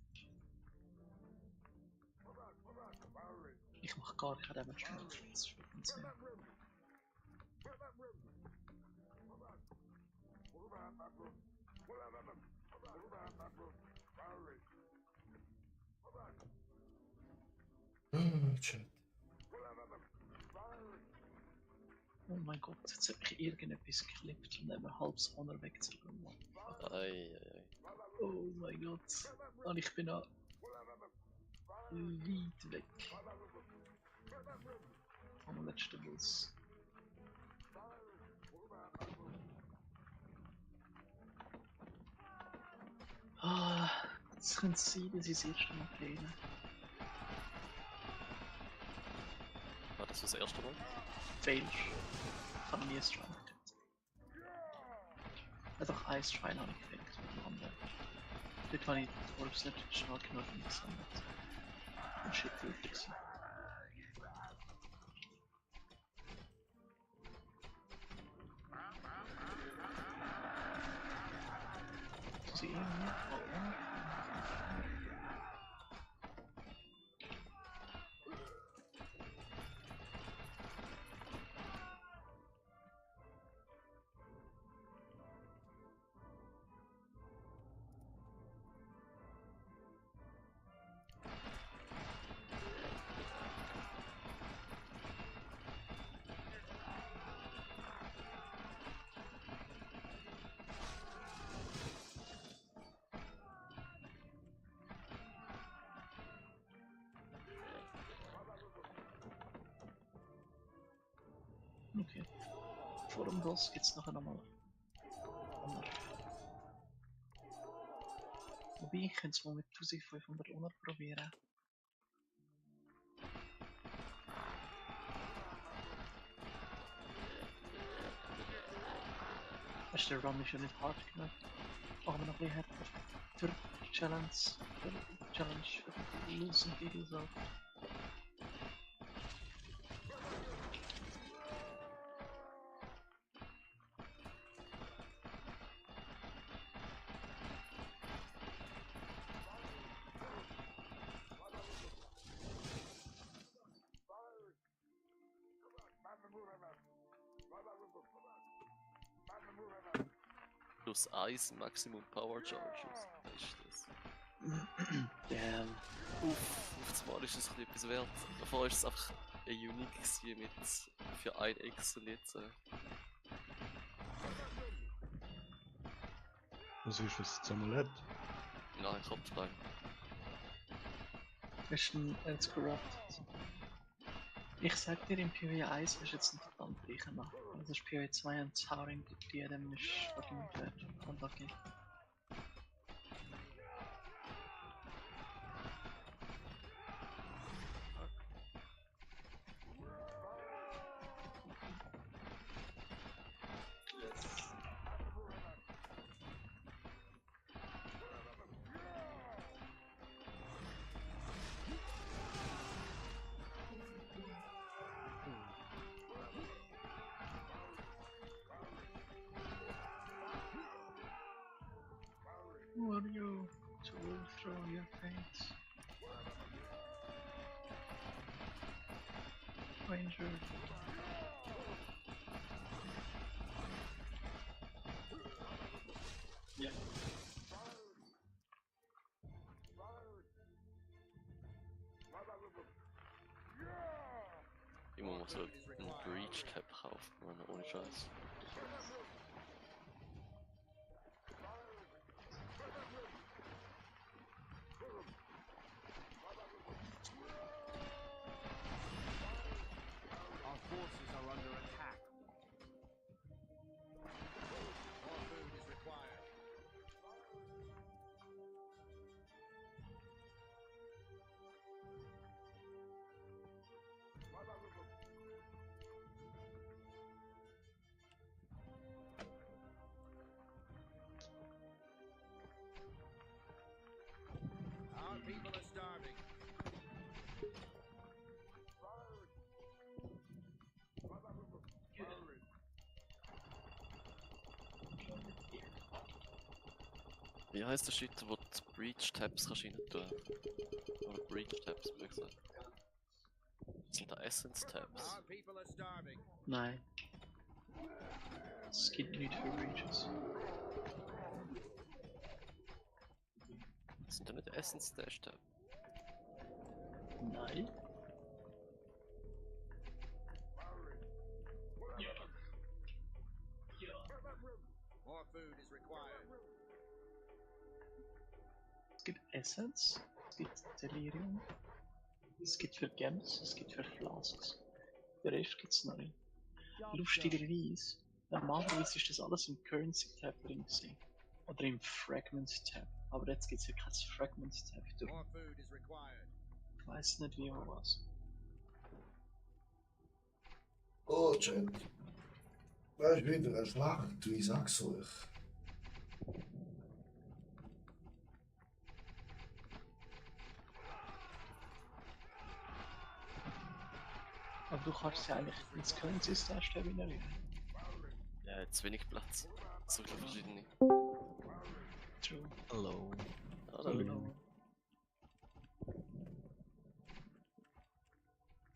Ich mache gar keine Damage mehr. Das ist wirklich insane. Chat. Oh mein Gott, jetzt hat mich irgendetwas geklippt und eben halbes Honor weggezogen. Ei. Oh mein Gott. Und ich bin auch weit weg. Vom letzten Boss. Ah, es könnte sein, dass ich das erste Mal fehle. War das das erste Mal? Failst. Ich habe nie ein Strike gehabt. Einfach ein Strike habe ich gefailt mit dem anderen. Dort habe ich die Orbs nicht stark genug gesammelt. Und shit hilft gewesen. sie irgendwie. Okay. Vor dem Boss geht's nachher nochmal. Wobei, ich könnte es mal mit 1500 Honor probieren. Der Run ist ja nicht hart genug. Machen wir noch ein bisschen härter. Für die Challenge. Für die Challenge. Für die Lose und Videos auch. Plus 1 Maximum Power Charges. Was ist das? Damn. Auf Mal ist es etwas wert. Davor war es einfach ein Unique gewesen mit für 1x und jetzt. Was ist das Amulett? Nein, Kopfbein. Ist ein als corrupted. Ich sag dir, im PvE 1 ist jetzt nicht verdammt gleiche nach. Also ist PvE 2 und Towering die jedem ist wahrscheinlich wert. Und okay. Who are you to overthrow your fates? Ranger. Ja. Ich muss mal so einen Breach Tab kaufen, Mann, ohne Scheiß. Our forces are under attack. More food is required. Our people are starving. Wie heisst der Shit, wo du Breach Tabs kannst rein tun? Oder Breach Tabs, wie gesagt. Sind da Essence Tabs? Our people are starving. Nein. Es gibt nicht für Breaches. Sind da nicht Essence Dash Tab? Nein. More food is required. Es gibt Essence, es gibt Delirium, es gibt für Gems, es gibt für Flasks. Der Rest gibt's noch nicht. Lustigerweise, normalerweise ist das alles im Currency Tab drin gewesen. Oder im Fragment Tab. Aber jetzt gibt's ja kein Fragment Tab durch. More food is required. Ich weiß nicht wie oder was. Oh, Chat. Da ist wieder eine Schlacht, du, ich sag's euch. Aber du kannst ja eigentlich ins Currency Stash Tab reinrühren. Ja, zu wenig Platz. So viele verschiedene. True. Hallo. Hallo.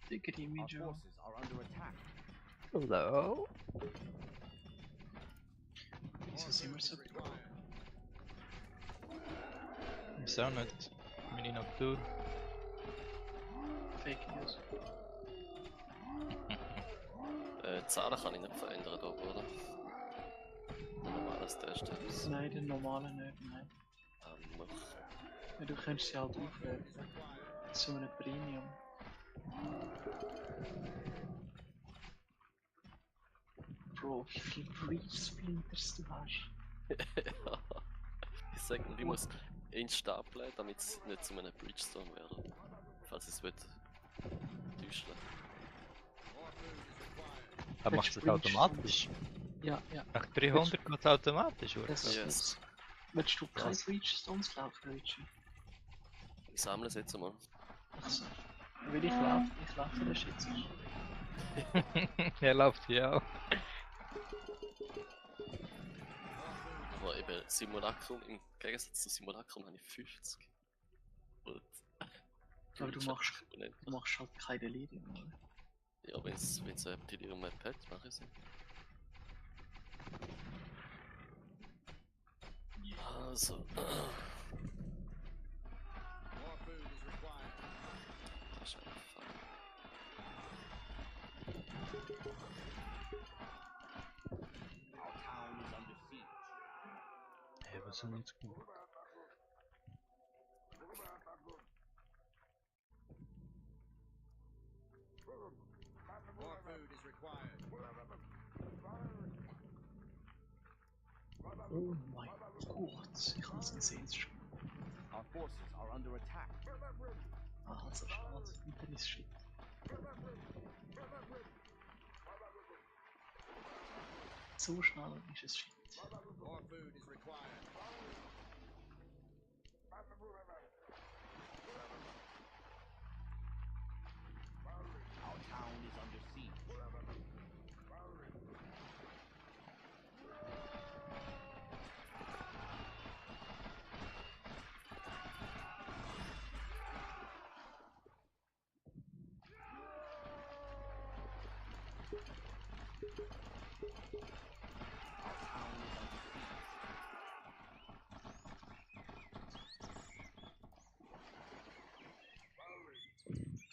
Diggity me, Our Joe. forces are under attack. Hallo. Wieso sind wir so pro? Is auch nicht. Meine Natur. Fake News. Die Zahlen kann ich nicht verändern, da, oder? Der normale Stash-Tabs. Nein, den normalen nicht, nein. Noch. Ja, du kannst sie halt aufladen. Zu einem Premium. Bro, wie viele Breach Splinters du hast. Ich sag, ich muss ihn stapeln, damit es nicht zu einem Bridgestone werden. Falls es wird täuschen. Er macht es automatisch. Ja, ja. Nach 300 geht es automatisch, oder? Das Yes. Willst du keine Was? Breachstones laufen, Richie? Ich sammle es jetzt einmal. Achso. Weil ich laufe das jetzt nicht. Er läuft hier auch. Aber eben Simulacrum, im Gegensatz zu Simulacrum habe ich 50. Und Aber du Breach machst- habe ich nicht. Du machst halt keine Delirium, oder? Ja, wenn es ein Delirium Map hat, mache ich es. Also. More food is required. Das ist einfach fein. Our town is under siege. Hey, was sind jetzt gut? More food is required. Oh mein Gott, ich habe es gesehen schon. Our forces are under attack. Ah, so schade. Wieder ist Shit. So schnell ist es Shit. More food is required. Our town is under siege. Our town is under siege.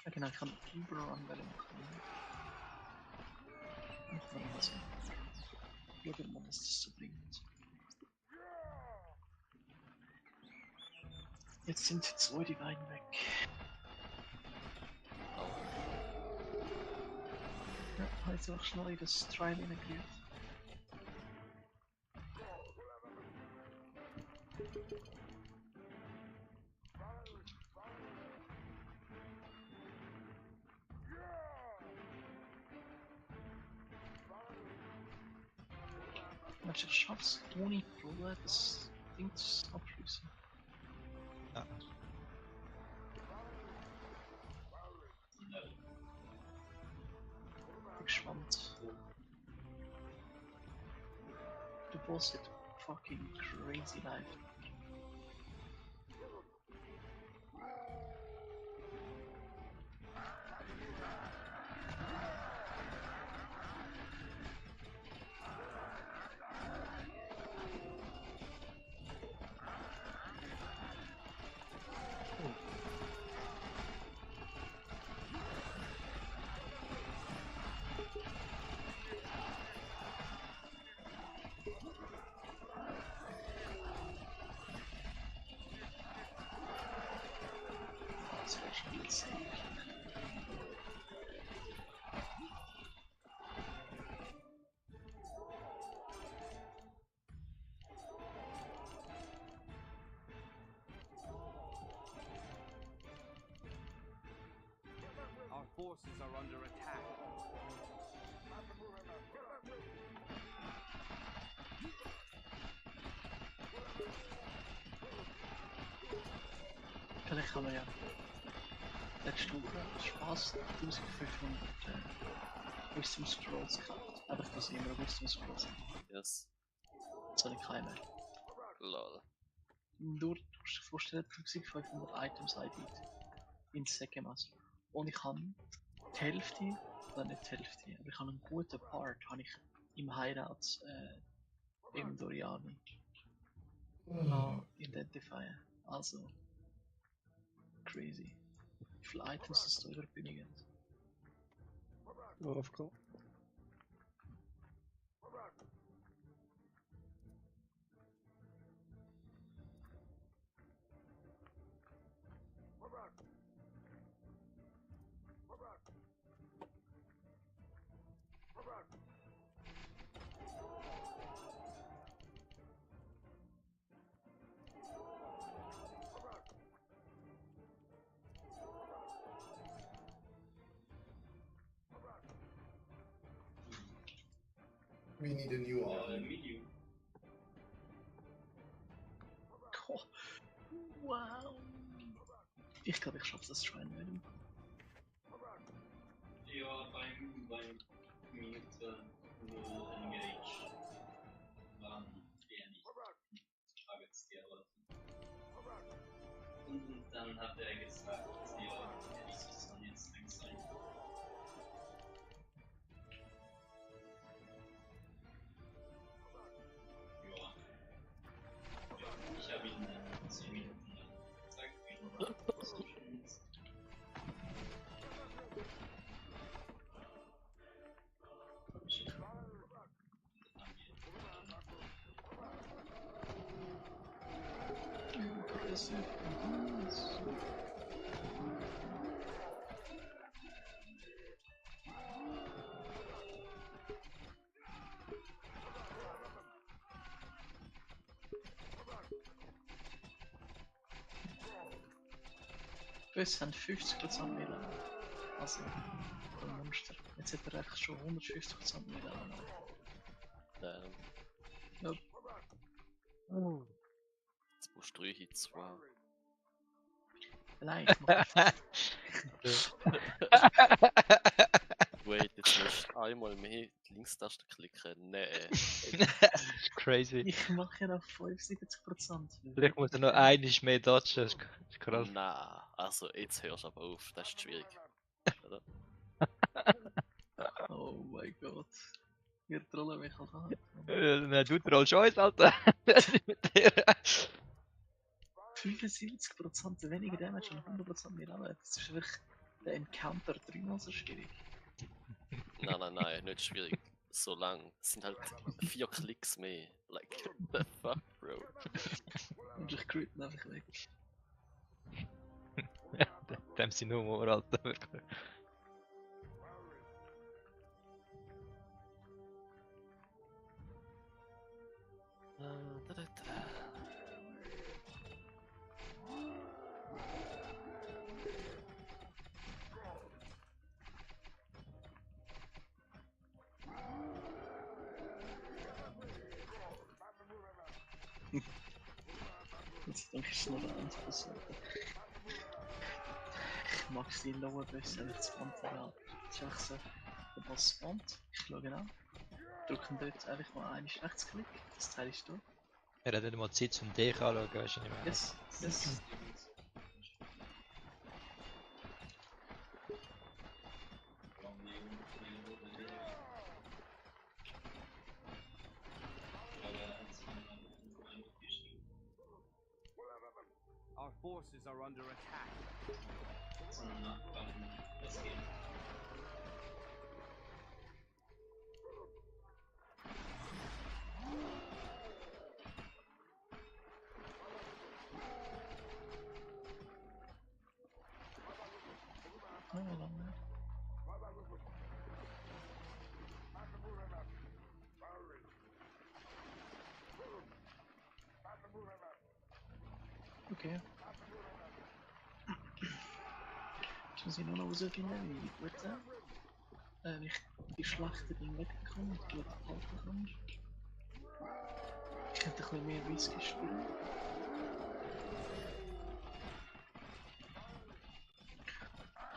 Ja genau, ich kann Überrun machen. Macht man was. Schauen wir mal, was das so bringt. Jetzt sind zwei die beiden weg. Ja, jetzt auch schnell in das Trial integriert. Wenn du es schaffst, ohne Probe das Ding zu abschließen. Ja. Bin gespannt. Der Boss hat fucking crazy life. Das wäre schon insane. Our forces are under attack. Vielleicht haben wir ja letzte Woche Spaß 1500 Wisdom Scrolls gehabt. Einfach, dass ich immer Wisdom Scrolls habe. Yes. Das habe ich keine. Lol. du musst dir vorstellen, 1500 Items eingeht in Sekemas. Und ich habe die Hälfte, oder nicht die Hälfte, aber ich habe einen guten Part habe ich im Hideout im Doriani identifizieren. Also, crazy. Wie viele Items das da überbündigen. AFK. We need a new army. Medium. Oh, wow. Ich glaube, ich schaffe das Shrine Venom. Ja, beim Mute nur engage. Waren eher nicht. Targets die erwarten. Und dann hat er gesagt, ja, dieses soll jetzt lang sein. Ja. Ich habe ihn 10 Minuten lang gezeigt, wie man das so schön ist. Es haben 50% mehr Leben. Also, ein Monster. Jetzt hat er echt schon 150% mehr Leben. Ähm, Ja. jetzt brauchst du 3 Hits, wow. Nein, ich mach Wait, jetzt musst du einmal mehr die Linkstaste klicken. Nee. Crazy. Ich mache ja noch 75%. Vielleicht muss er noch einiges mehr dodgen. Das ist krass. Nein, also jetzt hörst du aber auf, das ist schwierig. Oder? Oh mein Gott. Wir trollen mich halt an. Nein, du trollst uns, Alter. 75% weniger Damage und 100% mehr Leben. Das ist wirklich der Encounter 3-mal so schwierig. Nein, nicht schwierig. So lang. Es sind halt 4 Klicks mehr. Like, the fuck, bro. Und ich critten einfach weg. Dem sind Humor, Alter. Wirklich. Jetzt denke ich noch an das. Ich mag sie lower besser als Spawnt. Das ist einfach so, der Boss spawnt, ich schaue genau. Drücken dort einfach mal einen Rechtsklick, das Teil ist da. Er hat nicht mal Zeit zum dich anschauen, weißt du nicht mehr. Yes, yes. Our forces are under attack. So ein Nachbarn, das geht. Oh, lang. Okay. Jetzt muss ich nur noch herausfinden, wie gut ich die schlechten Dinge wegbekomme und gut behalten kann. Ich könnte ein bisschen mehr Whisky spielen.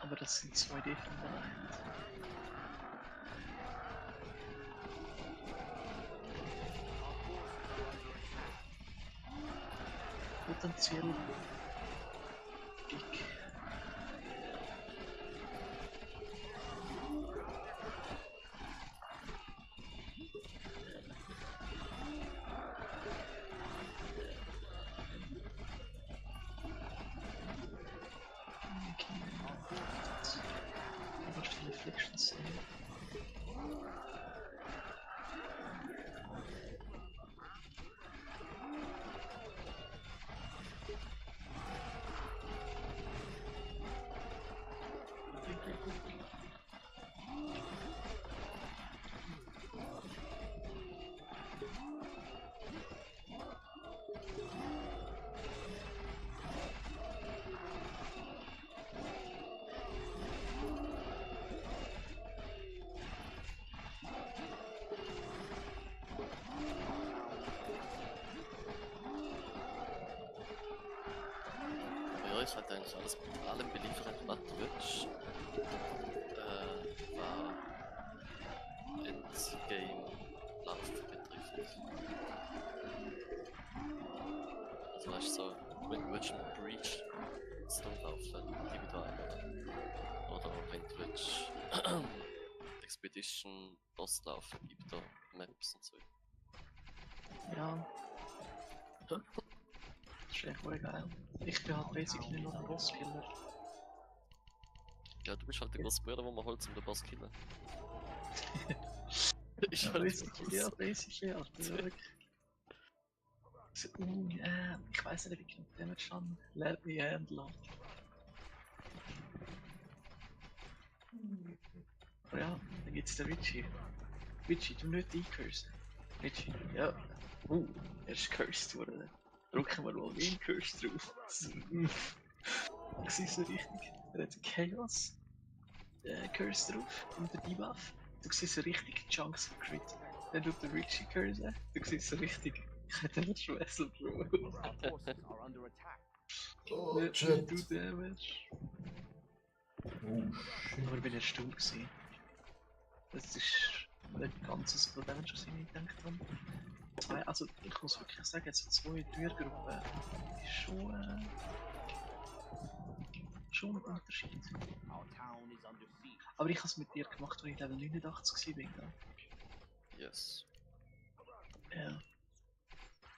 Aber das sind 2 Defender Island. potenziell Gig. Was für Reflections sehen. Ja, ich hatte eigentlich alles mit allem beliefert, was Twitch war Endgame-Lauf betrifft. Also weißt du, so, wenn Twitch einen Breach laufen, individuell oder wenn Twitch Expedition Boss laufen, gibt da Maps und so. Ja. Das ist echt voll geil. Ich bin halt basically nur ein Bosskiller. Ja, du bist halt der große Bruder, den man holt, um den Boss zu killen. Ich Ja, halt basically, ja, basically, Alter, ja, wirklich. So, ich weiss nicht, wie ich noch damit schon let me handle. Aber ja, dann gibt's den Richie. Richie, du nicht eincursen. Richie, ja. Er ist cursed worden. Drücken wir mal den Curse drauf. Ich sehe so richtig. Er hat Chaos Curse drauf und der Debuff. Du siehst so richtig Chunks of Crit. Dann tut der Richie Curse. Du siehst so richtig. Ich hätte nicht Schwessel, Bro. Our forces are under attack. Oh, Let me shit. do damage. Oh, shit. Aber ich bin erstaunt gewesen. Das ist nicht ganz so viel Damage, was ich nicht gedacht habe. Also ich muss wirklich sagen, jetzt 2 Türgruppen ist schon ein Unterschied. Our town is under siege. Aber ich habe es mit dir gemacht, als ich Level 89 war. Gell? Yes. Ja.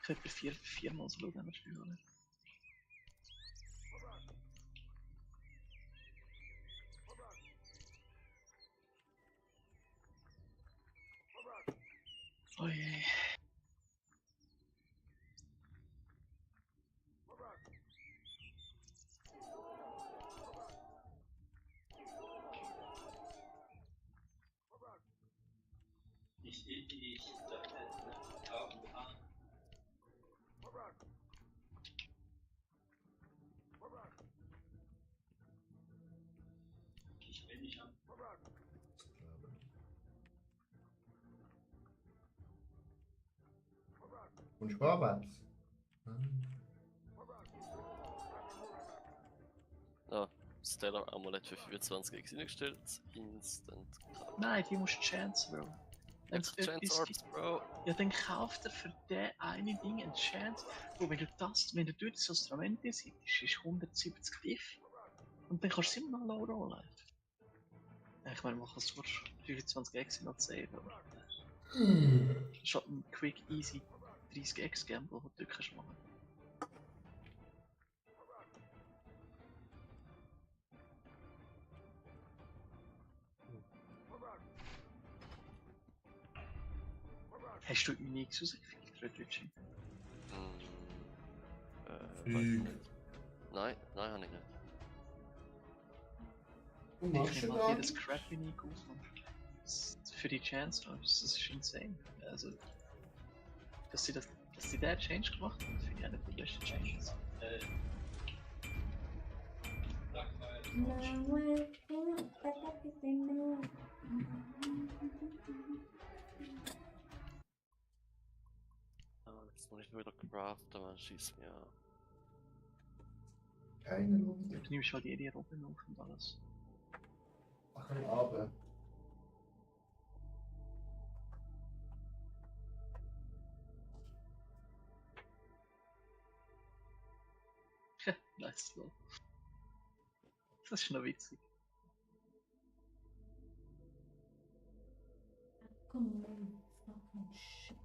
Ich hätte 4 mal so viel Damage bekommen. Oh je. Ich dachte, KUA. Ich will nicht an. Und vorwärts. Ja, Stellar Amulett für 25 X eingestellt. Instant Card. Nein, die musst du Chance, Bro. Wenn's Chance etwas Orbs, gibt, Bro. ja, dann kauf dir für den eine Ding eine Chance. Bro, wenn du dort so Stramenti siehst, ist 170 Diff. Und dann kannst du immer noch low rollen. Ja, ich meine, mach es für 25 X noch 10. Das ist halt ein quick, easy 30 X Gamble, den du kannst machen. Hast du Unix rausgefiltert, Richie? Weiß Fick. nicht. Nein, habe ich nicht. Du Ich machst nehme ja halt da. jedes Crap Unique auf, Mann. Für die Chance, das ist insane. Also, dass sie den Change gemacht haben, finde ich einer der besten Changes. Jetzt muss ich wieder craften, man schießt mir an. Keine Lunte. Du nimmst halt jede Robben auf und alles. Ach, ein Aber. Nice, lol. Das ist noch witzig. Come on, fucking shit.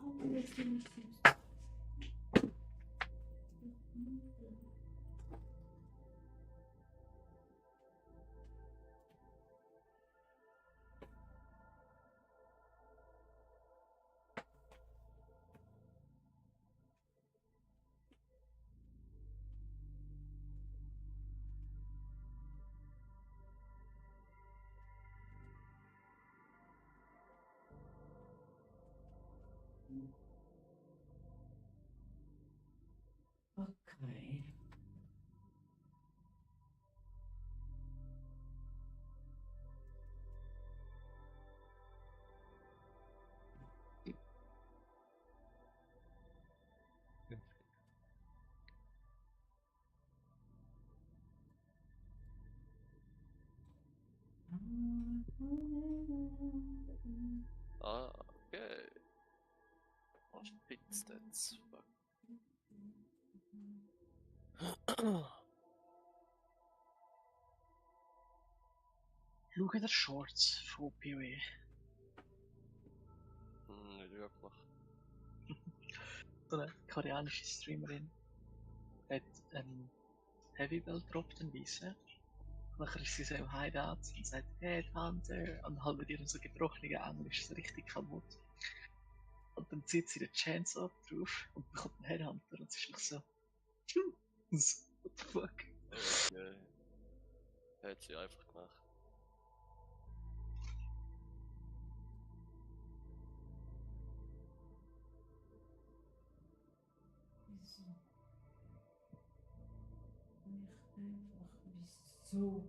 Oh, this thing is okay. Ah, okay. Was spitzt jetzt? Fuck. Schau in den Shorts von PoE. Nicht wirklich. So eine koreanische Streamerin hat einen Heavy Bell gedroppt, einen weißen. Nachher ist sie so im Hideout und sagt Headhunter und halt mit ihrem so gebrochenen Englisch so richtig kaputt. Und dann zieht sie den Chainsaw drauf und bekommt einen Headhunter und sie ist noch so what the fuck? Okay. Hat sie einfach gemacht. Wieso? Nicht einfach. Wieso?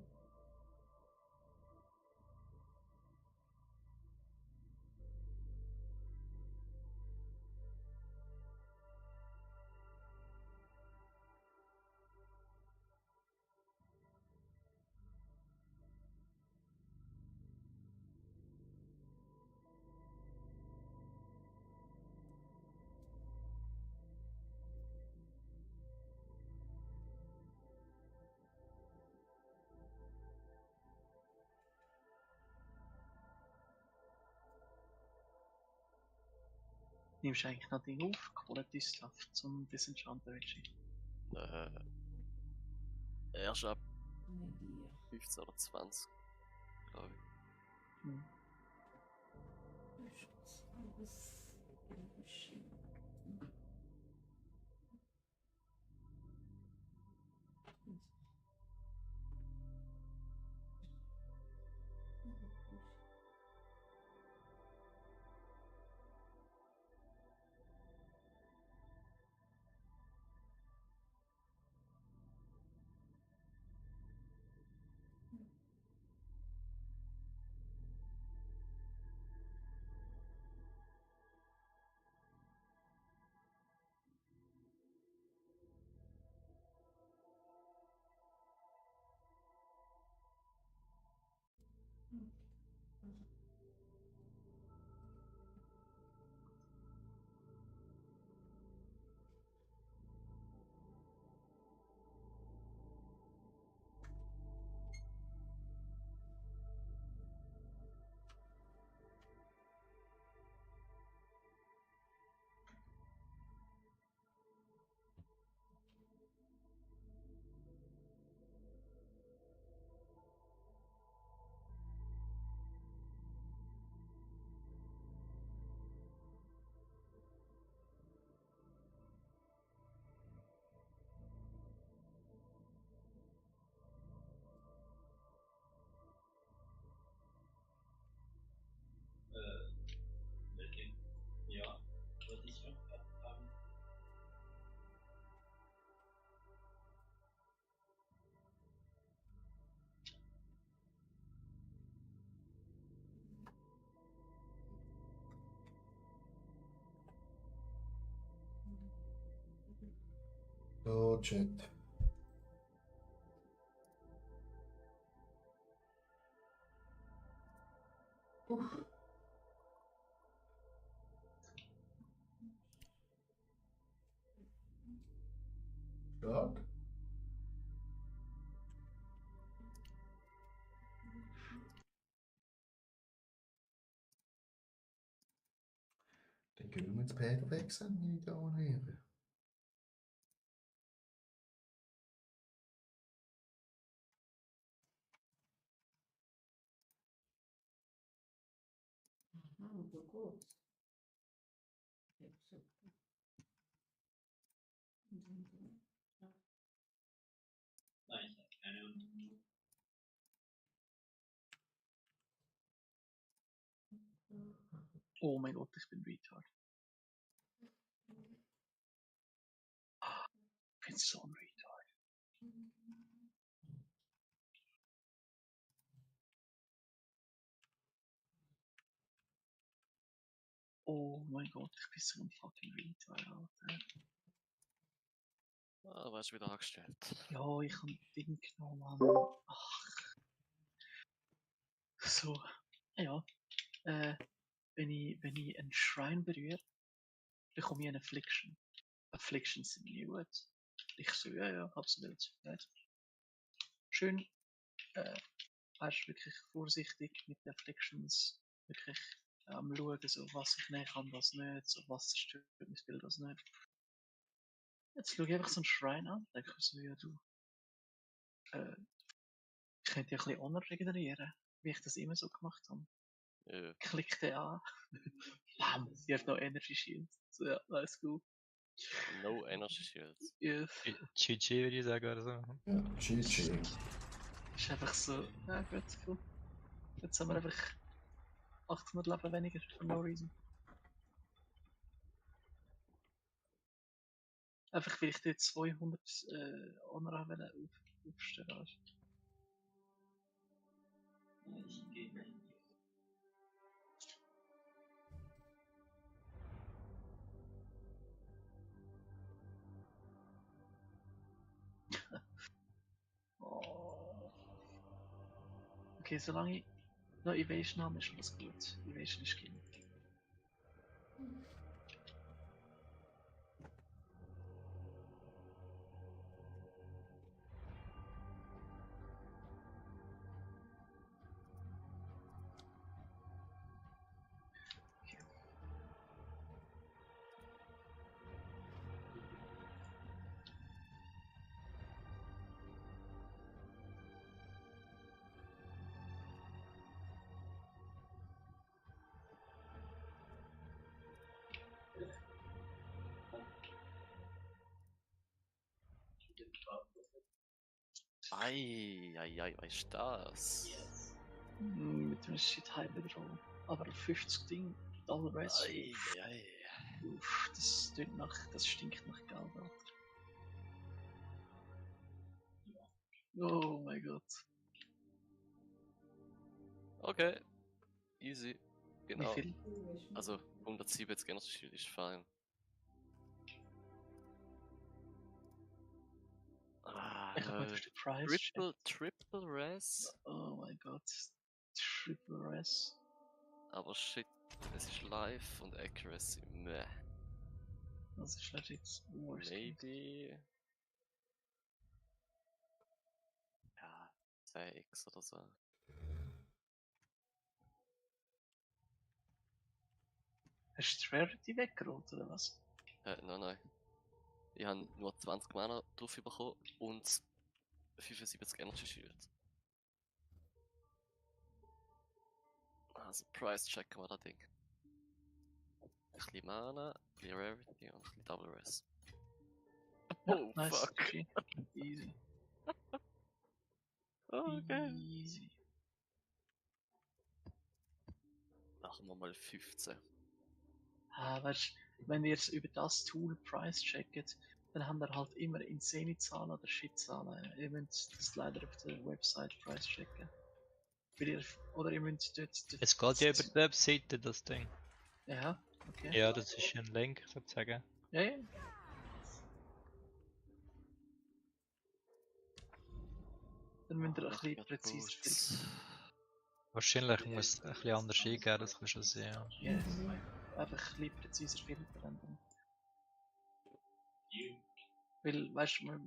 Nimmst du eigentlich noch Ding auf? Quality Stuff zum Disenchanter Reggie? Erst ab Energie. 15 oder 20, glaube ich. Hm. Ist alles schön. So, Chat. Uff. Stark. Dann können wir jetzt Peter wechseln, meine Damen und Herren. Ah, so gut. Ja, super. Ja. Nein, ich habe keine Ahnung. Oh mein Gott, ich bin retard. Ich bin so ein retard. Oh mein Gott, ich bin so ein fucking retard, Alter. Ah, warst wieder angestellt. Ja, ich habe Ding genommen, Mann. Ach. So, ja. Wenn ich einen Shrine berühre, bekomme ich eine Affliction. Afflictions sind nie gut. Ich so, ja, absolut. Nicht. Schön, weißt wirklich vorsichtig mit den Afflictions. Wirklich am schauen, so, was ich nehmen kann, was nicht, so, was zerstört mein Bild, was nicht. Jetzt schaue ich einfach so einen Shrine an, denke ich so, ja du, ich könnte ja ein bisschen Honor regenerieren, wie ich das immer so gemacht habe. Ja. Klick den an. Bam, sie hat noch Energy Shield. So, ja, let's go. No Energy Shields. Yes. GG würde ich sagen oder so. Ja, GG. Ist einfach so, ja gut, cool. Jetzt haben wir einfach 800 Leben weniger, for no reason. Einfach weil ich dort 200 Honor aufstellen wollte. Ich gehe mal. Oh. Okay, solange ich noch Evasion habe, ist alles gut. Evasion ist genug. Ei, was ist das? Mit dem Shit Hybrid Roll. Aber 50 Ding, Dollar Rest. Ei. Uff, das stinkt nach Geld, Alter. Oh mein Gott. Okay. Easy. Genau. Wie viel? Also 170 Energy Shield ist fein. Ich habe einfach den Price. Triple Res? Oh mein Gott. Triple Res. Aber shit, es ist live und Accuracy. Meh. Das ist legit worst. Maybe. Ja, 6 oder so. Hast du die Rarity weggerollt oder was? Nein. Ich habe nur 20 Mana drauf bekommen und 75 Energy Shield. Also Price checken wir das Ding. Ein bisschen Mana, ein bisschen Rarity und ein bisschen Double Res. Oh Nice. fuck. GG. Easy. Okay. Easy. Machen wir mal 15. Weißt du, wenn ihr jetzt über das Tool Price checkt, dann haben wir halt immer insane Zahlen oder Shit-Zahlen. Ihr müsst das leider auf der Website Price checken. Oder ihr müsst dort. Es geht ja über die Webseite, das Ding. Ja, okay. Ja, das ist ein Link sozusagen. Ja. Dann müsst ihr ein bisschen Gut. präziser filtern. Wahrscheinlich muss es ein bisschen anders eingehen, das kannst du sehen. Ja, einfach ein bisschen präziser filtern. Dann. Weil, weißt du,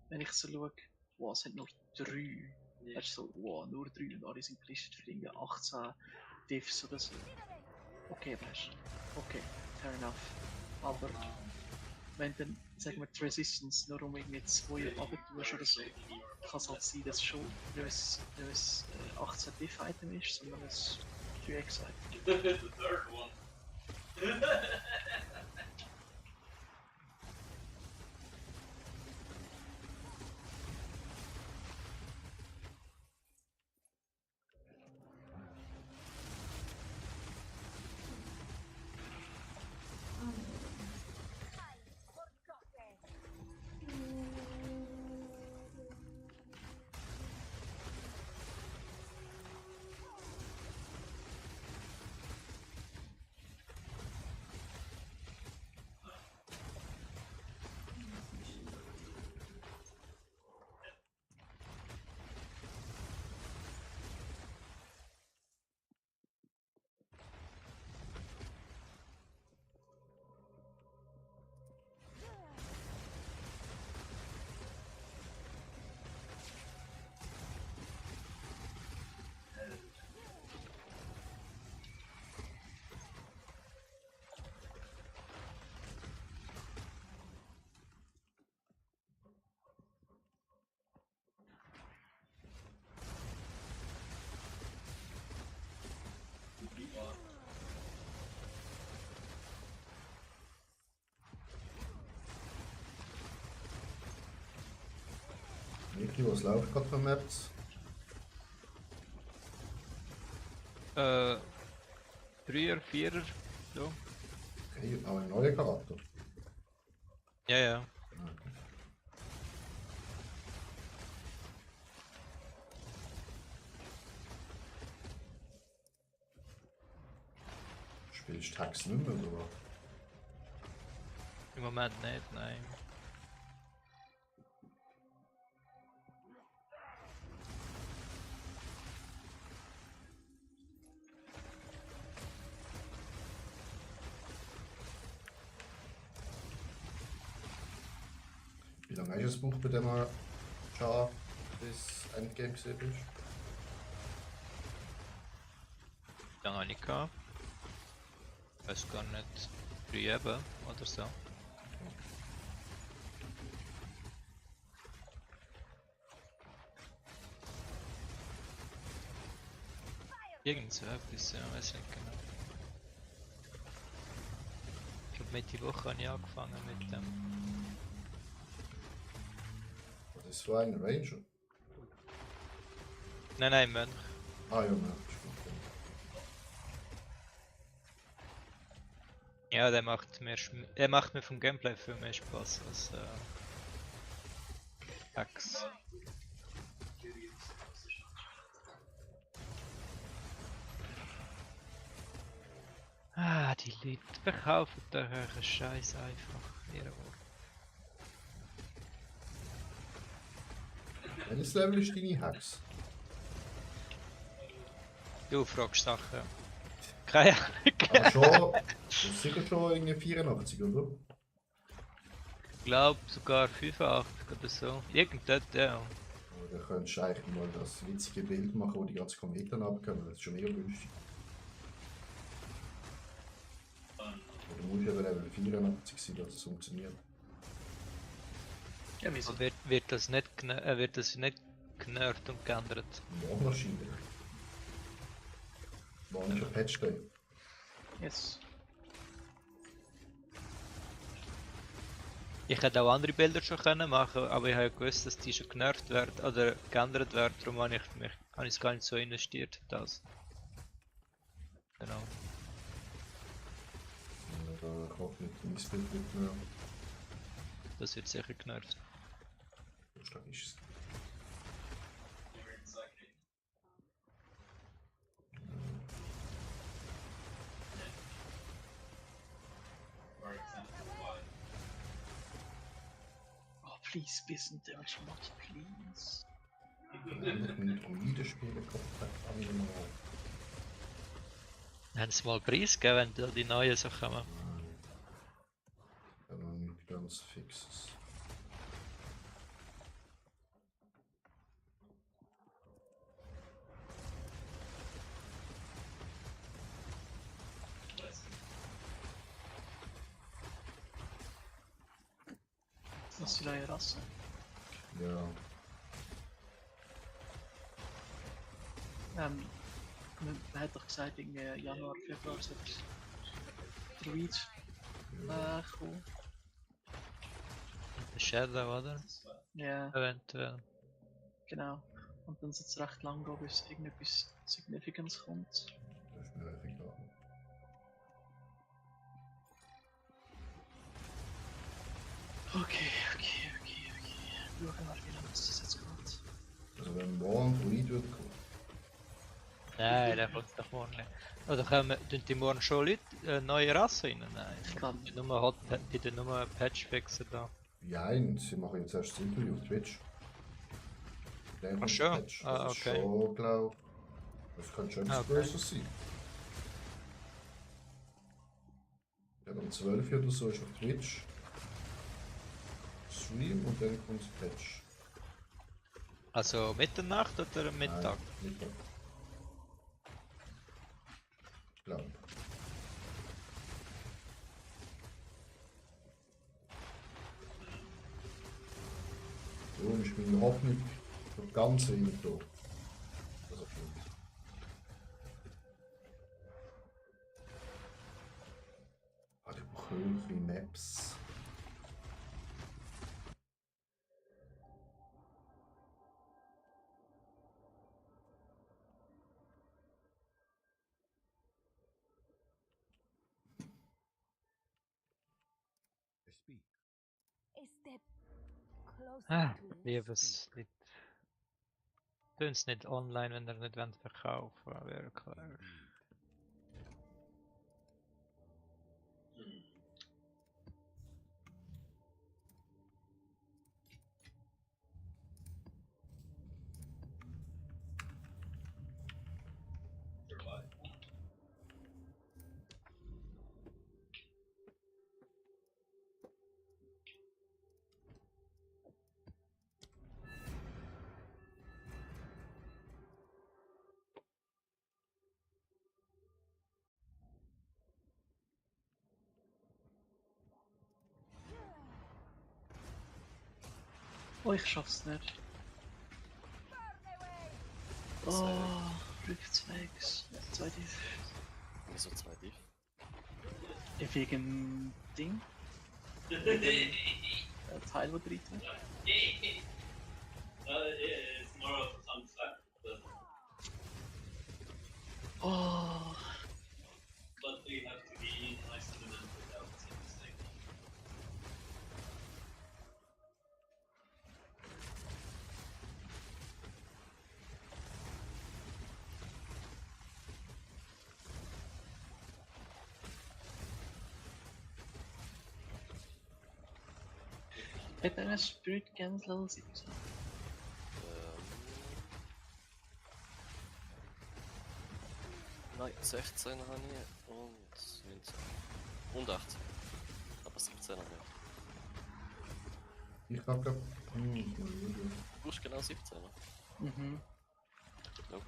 wenn ich so schaue, wow, es sind nur 3. Weißt du, so, wow, nur 3 und alle sind gelistet für irgendwie 18 Diffs oder so. Okay, weißt du. Okay, fair enough. Aber wenn dann, sagen wir, die Resistance nur um irgendwie 2 runtertust oder so, kann es halt sein, dass es schon nicht ein 18 Diff-Item ist, sondern ein 3x-Item. The third one. Niki, was läuft gerade für Maps? 3er, 4er, so. Okay, aber ein neuer Charakter. Ja, ja. Ah, okay. Spielst du Tax nicht mehr, oder? Im Moment nicht, nein. Wie lange hast du es gebraucht, bei dem Char bis Endgame gesehen bist? Wie lange habe ich gehabt? Weiß gar nicht. 3 eben oder so. Irgend so etwas, ja, weiß nicht genau. Ich glaube, Mitte Woche habe ich angefangen mit dem. Das war ein Ranger. Nein, nein, Mönch. Ah ja, nein, ist gut. Ja, der macht mir vom Gameplay viel mehr Spaß als Axe. Ah, die Leute verkaufen doch euren Scheiß einfach. Ihre Wort. Welches Level ist deine Hex? Du fragst Sachen. Keine Ahnung. Aber schon, das ist sicher schon irgendwie 84, oder? Ich glaube sogar 85 oder so. Irgend dort, ja. Oder könntest du eigentlich mal das witzige Bild machen, wo die ganzen Kometen abkommen. Das ist schon mega günstig. Oder muss ja Level 84 sein, dass es funktioniert. Ja, wieso? Aber wird das nicht genervt und geändert? Ja, wahrscheinlich. War nicht ein Patch Day. Yes. Ich hätte auch andere Bilder schon können machen, aber ich habe gewusst, dass die schon genervt werden oder geändert werden, darum habe ich es gar nicht so investiert in das. Genau. Da kommt nicht ein Eisbild mit mehr. Das wird sicher genervt. So stark ist es. Oh, please, bisschen damage mod, please. Endlich mein Druidenspieler komplett angenommen. Haben sie mal Preis gegeben, wenn da die neuen Sachen kommen? Ja, noch nicht ganz fixes. Das ist die neue Rasse. Ja, Man hat doch gesagt, irgendwie Januar, Februar sollte Druid kommen. Der Shadow, oder? Ja, Eventuell. genau. Und dann soll es recht lang gehen, bis irgendetwas Significants kommt. das ist mir echt egal. Okay. Schauen wir mal, wie lange das jetzt geht. Also wenn morgen Druid wird kommen, Nein, der kommt doch morgen nicht. Oder kommen die morgen schon Leute neue Rasse rein? Nein. Ich glaube, Die Nummer hat die den nur Patchfixer da. jein, sie machen jetzt erst das Interview auf Twitch. Dann kommt schon? der Patch. Ah, Das ist okay. schon, glaub. Das könnte schon etwas Okay. Größeres sein. Ja, am 12 oder so ist auf Twitch Stream und dann kommt das Patch. Also Mitternacht oder Mittag? Nein, Mittag. Ich glaube. Darum ist meine Hoffnung für ganz wenig da. Also stimmt. Ah, die brauchen ein Maps. Lieber es nicht. Tun es nicht online, wenn ihr nicht wollt verkaufen wollt, wirklich. oh, ich schaff's nicht. Oh, Rückwärts. Zwei Diff. Wieso 2 Div? Wegen dem Ding. Wegen dem Teil, wo drin ist. It's more of a fun fact, Oh, but we have to be nice to them without mistake. hat einer Spirit Games Level 17? Nein, 16 habe ich und 19. Und 18. Aber 17 habe ich. Ich glaube, Du hast genau 17, ne? Mhm. Nope.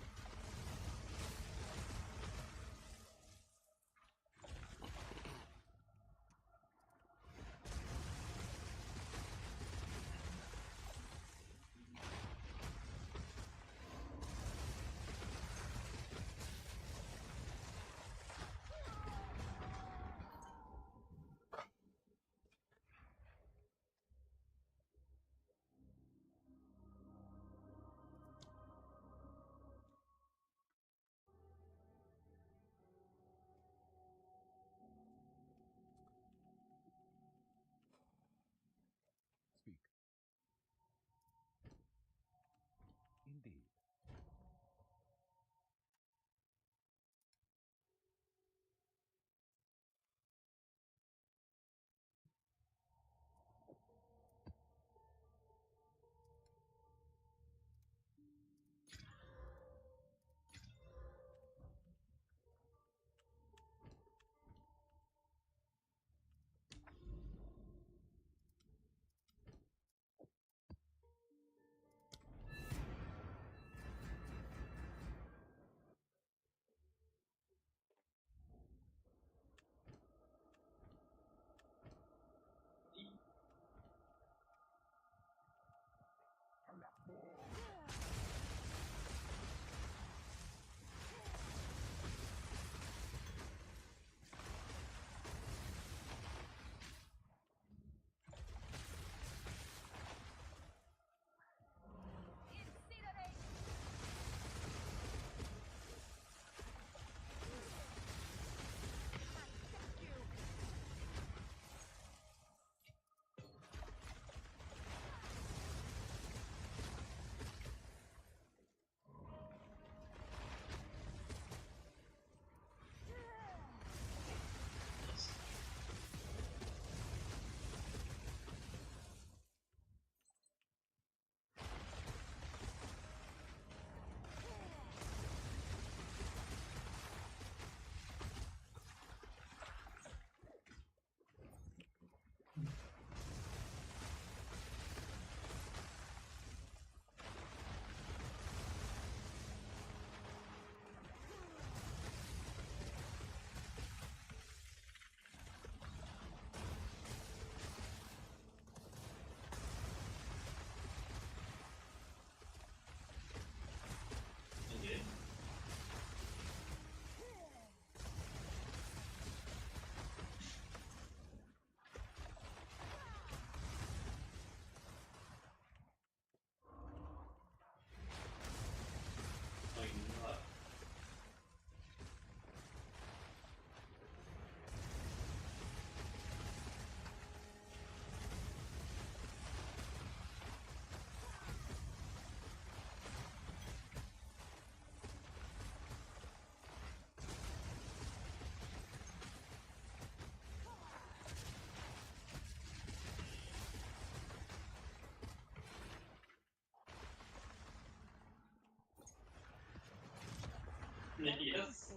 Yes.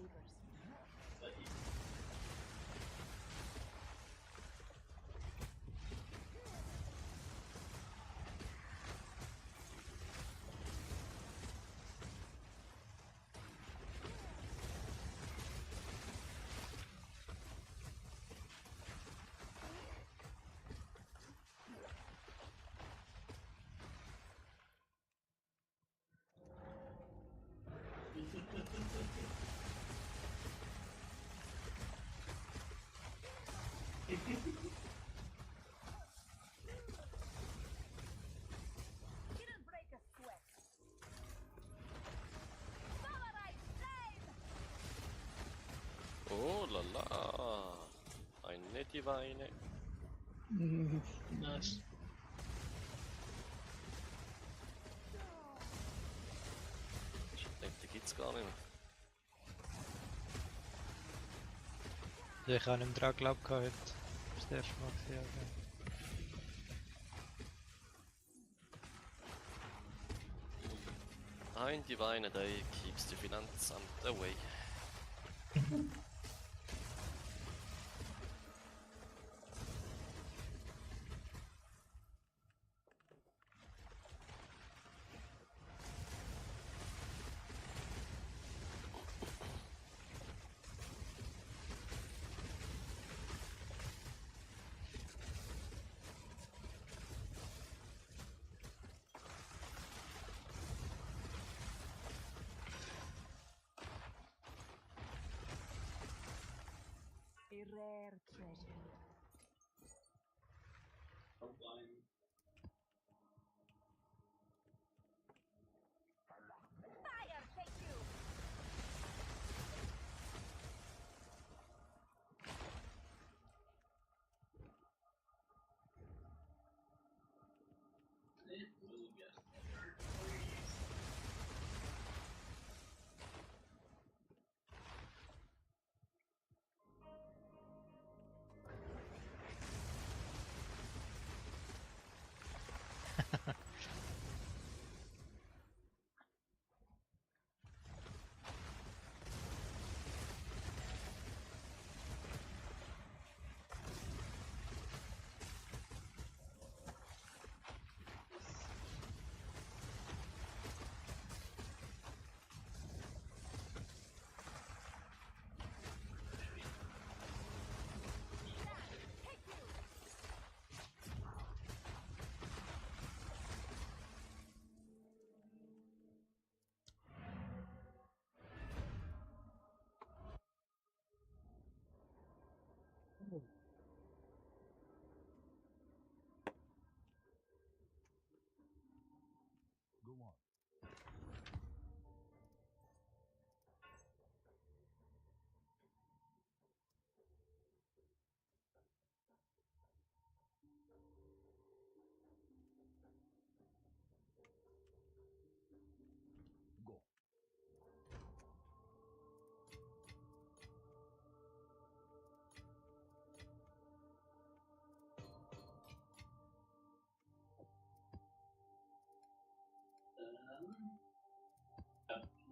Oh la la. Eine Divine. Nice. Ich denke, die gibt's gar nicht mehr. Also ich habe nicht dran geglaubt heute. Das erste Mal gesehen. Ein Divine Day keeps the Finanzamt away. A rare treasure. Frontline. Fire, take you! It will get better. Please.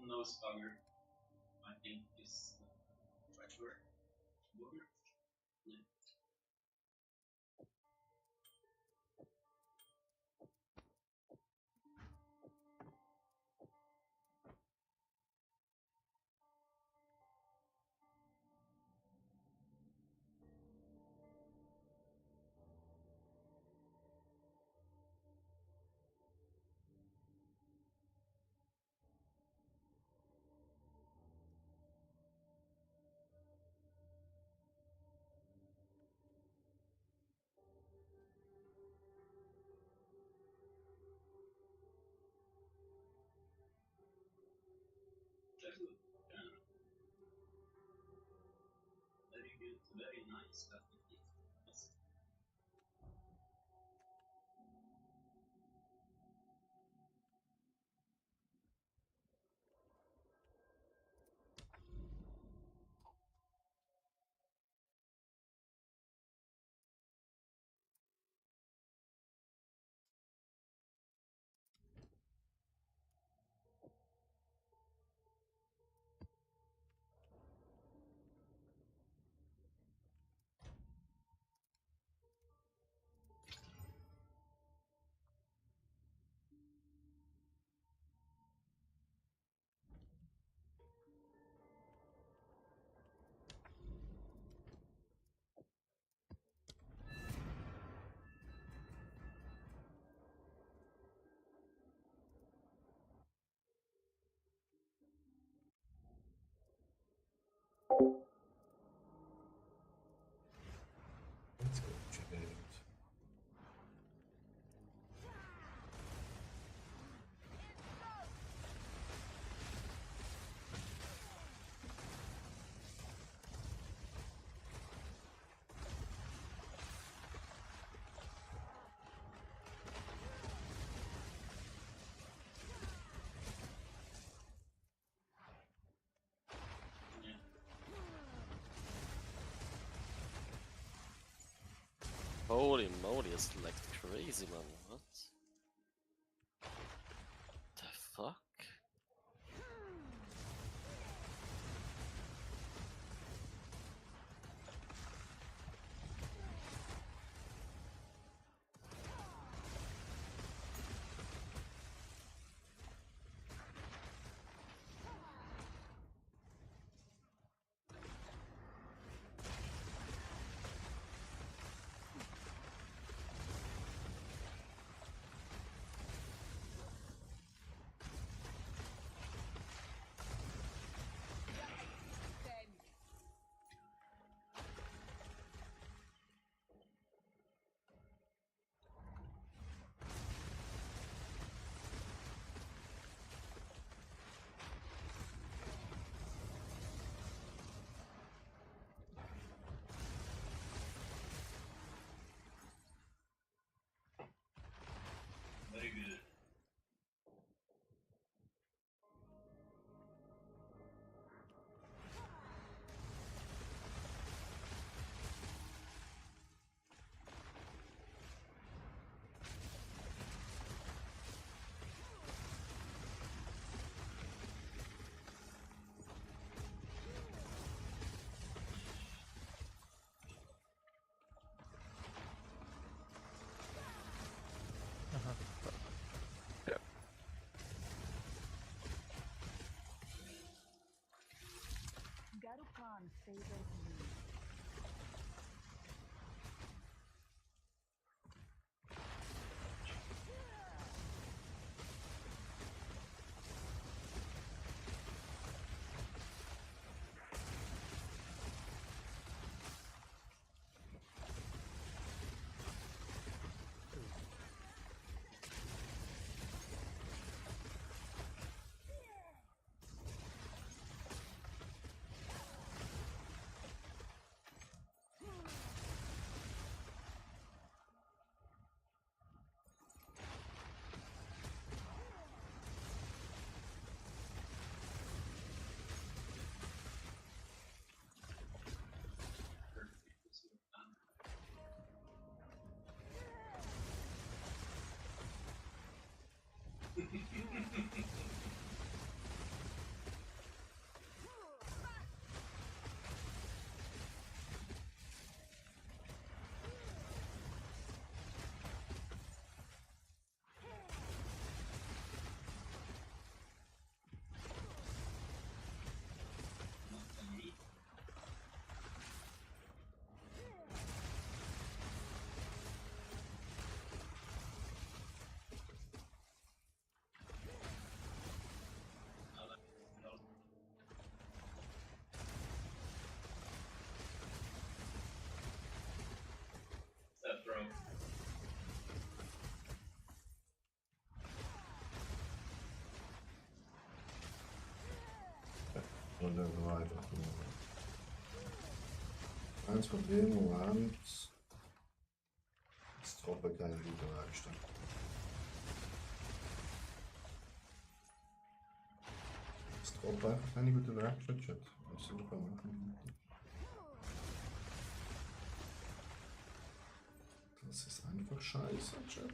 No Spugger. I think is treasure. Booger. Yeah. Very good. Yeah. Very good. Very nice. Yes. Holy moly, it's like crazy, man. What? The fuck? Very good. Garu Khan favors me. Step bro. Und dann weiter. Eins Problem, Moment. Das Troppe keine gute Werkstatt. Das Troppe einfach keine gute Werkstatt, Chat. Das ist super machen. Das ist einfach scheiße, Chat.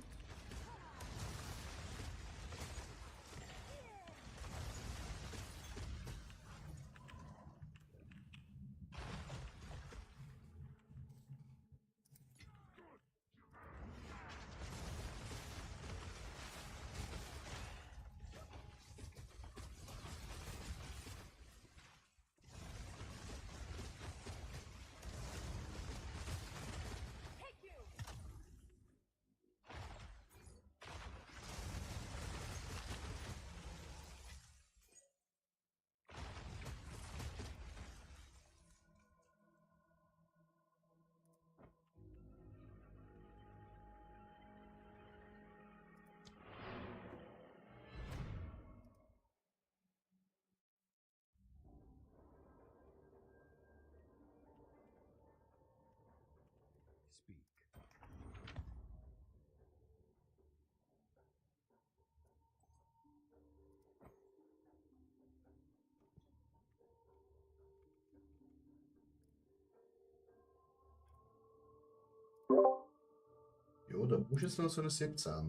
Oder musst du jetzt noch so eine 17er?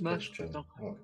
Match, Fertigkeitscheck. danke.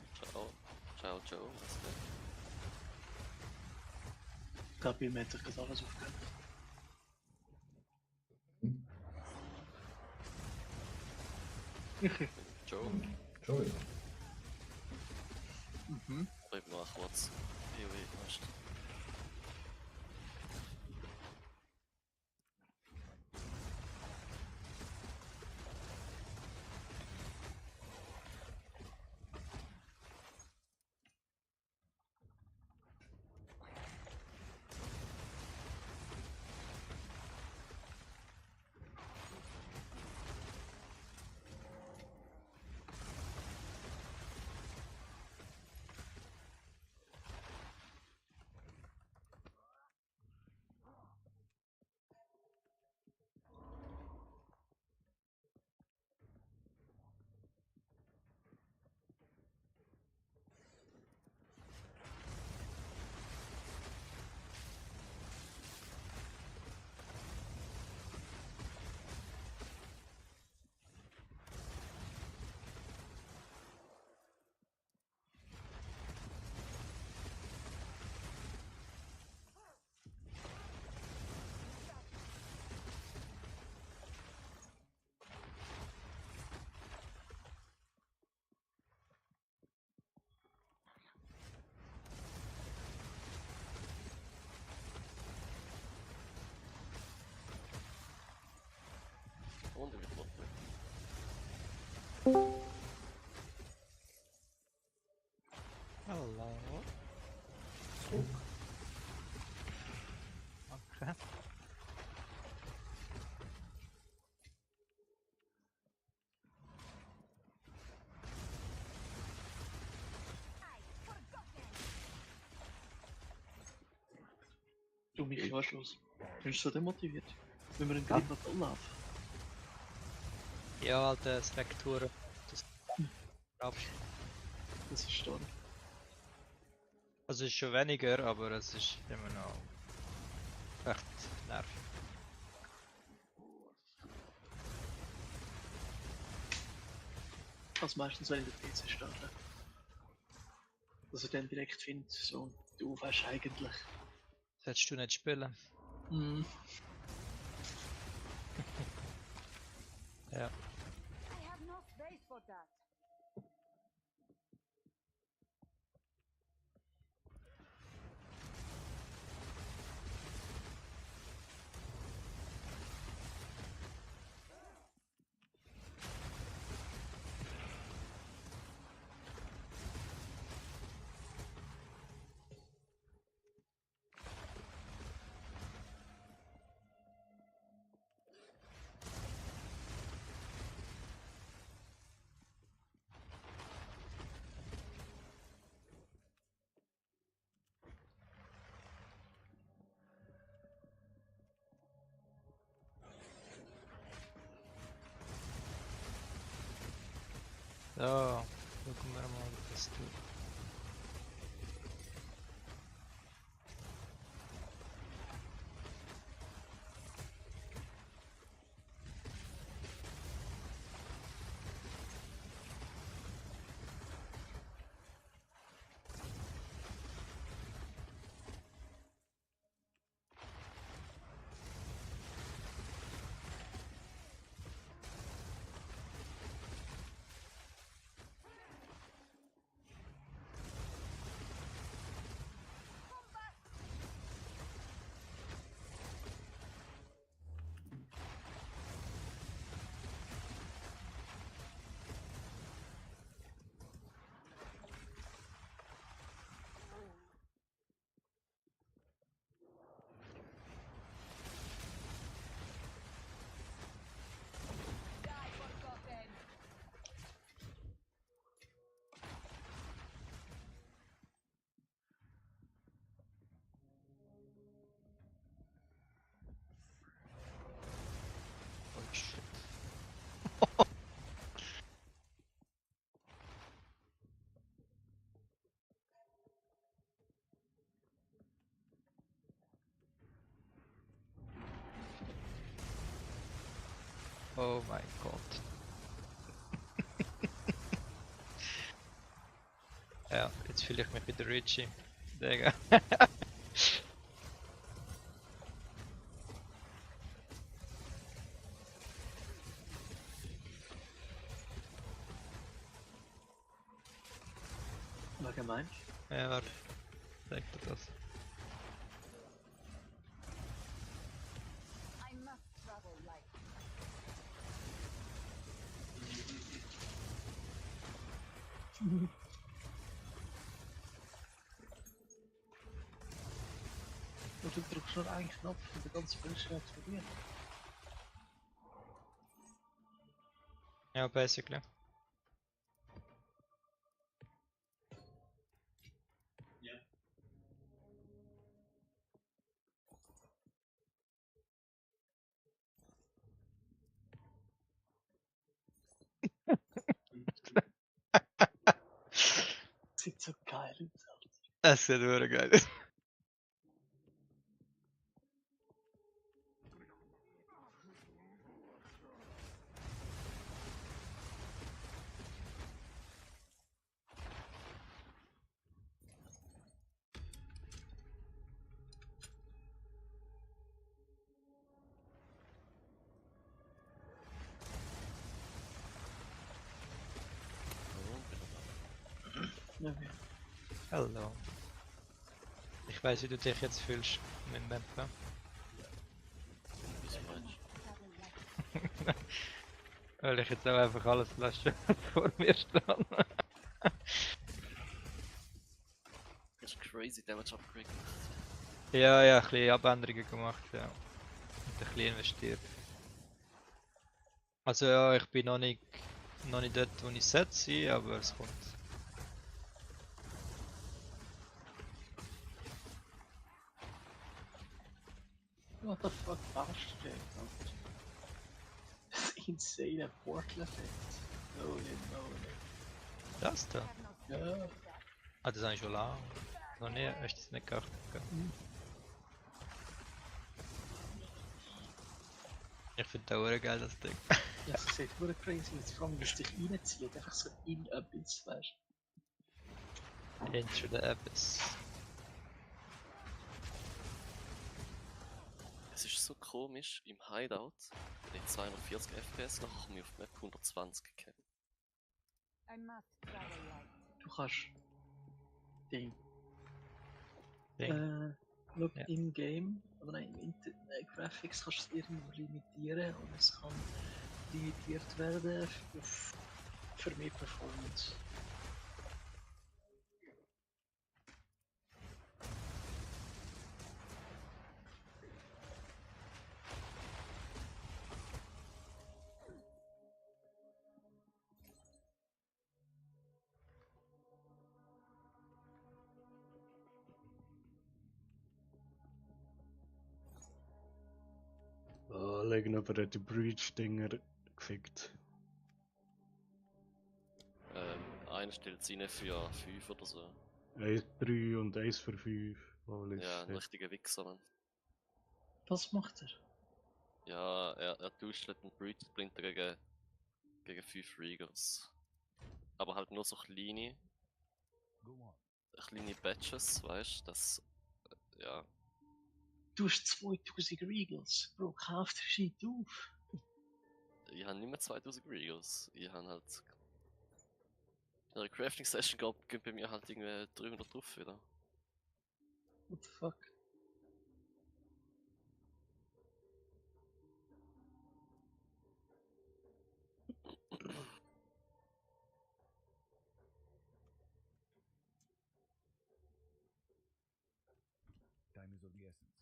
Ah, Ciao. Ciao, Joe. Was denn? Ich glaube, mir hat sich gerade alles aufgehört. Joe? schon wieder. Mhm. Bleib mal kurz. PoE, weißt du. Und wieder runter. Hallo. Druck. Okay. Du, Michi, was ist los? Du bist so demotiviert. Wenn wir einen Griff laufen. Ja, Alter, das Vektoren. Das Absch- Das ist stark. Also es ist schon weniger, aber es ist immer noch echt nervig. Also meistens, wenn ich den PC starte. Dass er dann direkt findet, so, du weißt eigentlich. Solltest du nicht spielen? Mhm. Ja. So, schauen wir mal, was das tut. Oh shit. Oh mein Gott. Ja, jetzt fühle ich mich wieder Richie. Digga. Wegen meinst Ja, warte. Zeig dir das. I must travel light. du? Du drückst nur einen Knopf und der ganze Bildschirm explodiert. Ja, basically. Ja. Sieht so geil aus. Das sieht wirklich geil aus. Ja, ja. Hallo. Ich weiß, wie du dich jetzt fühlst mit dem Mapper. Wieso meinst Travel light. Weil ich jetzt auch einfach alles lasse vor mir stehen. du? Hast du crazy Damage Upgrade gemacht? Ja, ja, ein bisschen Abänderungen gemacht, ja. Und ein bisschen investiert. Also ja, ich bin noch nicht dort, wo ich setze, aber es kommt. What the fuck bashed du? Das insane Portal Effekt. Holy moly. Das da? Have not Ja. seen that. Ah, das habe ich schon lange. Noch nie, hast du das nicht geachtet? gell? Ich finde das auch geil, das Ding. Ja, es sieht wirklich crazy aus. Vor allem, wie es dich reinzieht. Einfach so in etwas, weißt Enter the Abyss. Es ist so komisch, im Hideout, wenn ich 240 FPS mache, komme ich auf Map 120 kennen. I must travel light. du? kannst. Ding. Ding. Schau, Ja. im Game, oder nein, im Graphics kannst du es irgendwo limitieren und es kann limitiert werden auf für mehr Performance. Oh, legen aber die Breach-Dinger gefickt. Einer stellt rein für 5 oder so. 1-3 und 1 für 5. Ja, ein richtiger Wichser, Mann. Was macht er? Ja, er tauscht halt einen Breach Splinter gegen 5 Regals. Aber halt nur so kleine Batches, weißt du, das. Ja. Du hast 2000 Regals. Bro, kauf den Shit auf. Ich habe nicht mehr 2000 Regals. Ich habe halt. In der Crafting Session geht bei mir halt irgendwie 300 drauf wieder. What the fuck? Time is of the essence.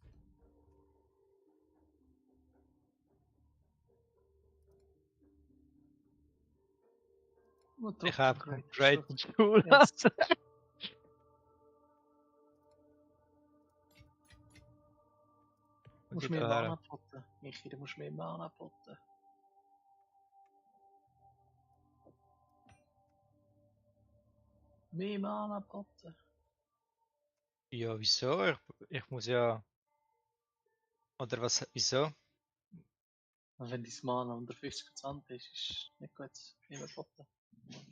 What Ich the habe fuck? einen Trade Yes. zulassen. Du musst mehr Mana potten. Michi, du musst mehr Mana potten. Mehr Mana potten. Ja, wieso? Ich muss ja. Oder was? Wieso? Und wenn dein Mana unter 50% ist, ist nicht gut. Nicht mehr potten.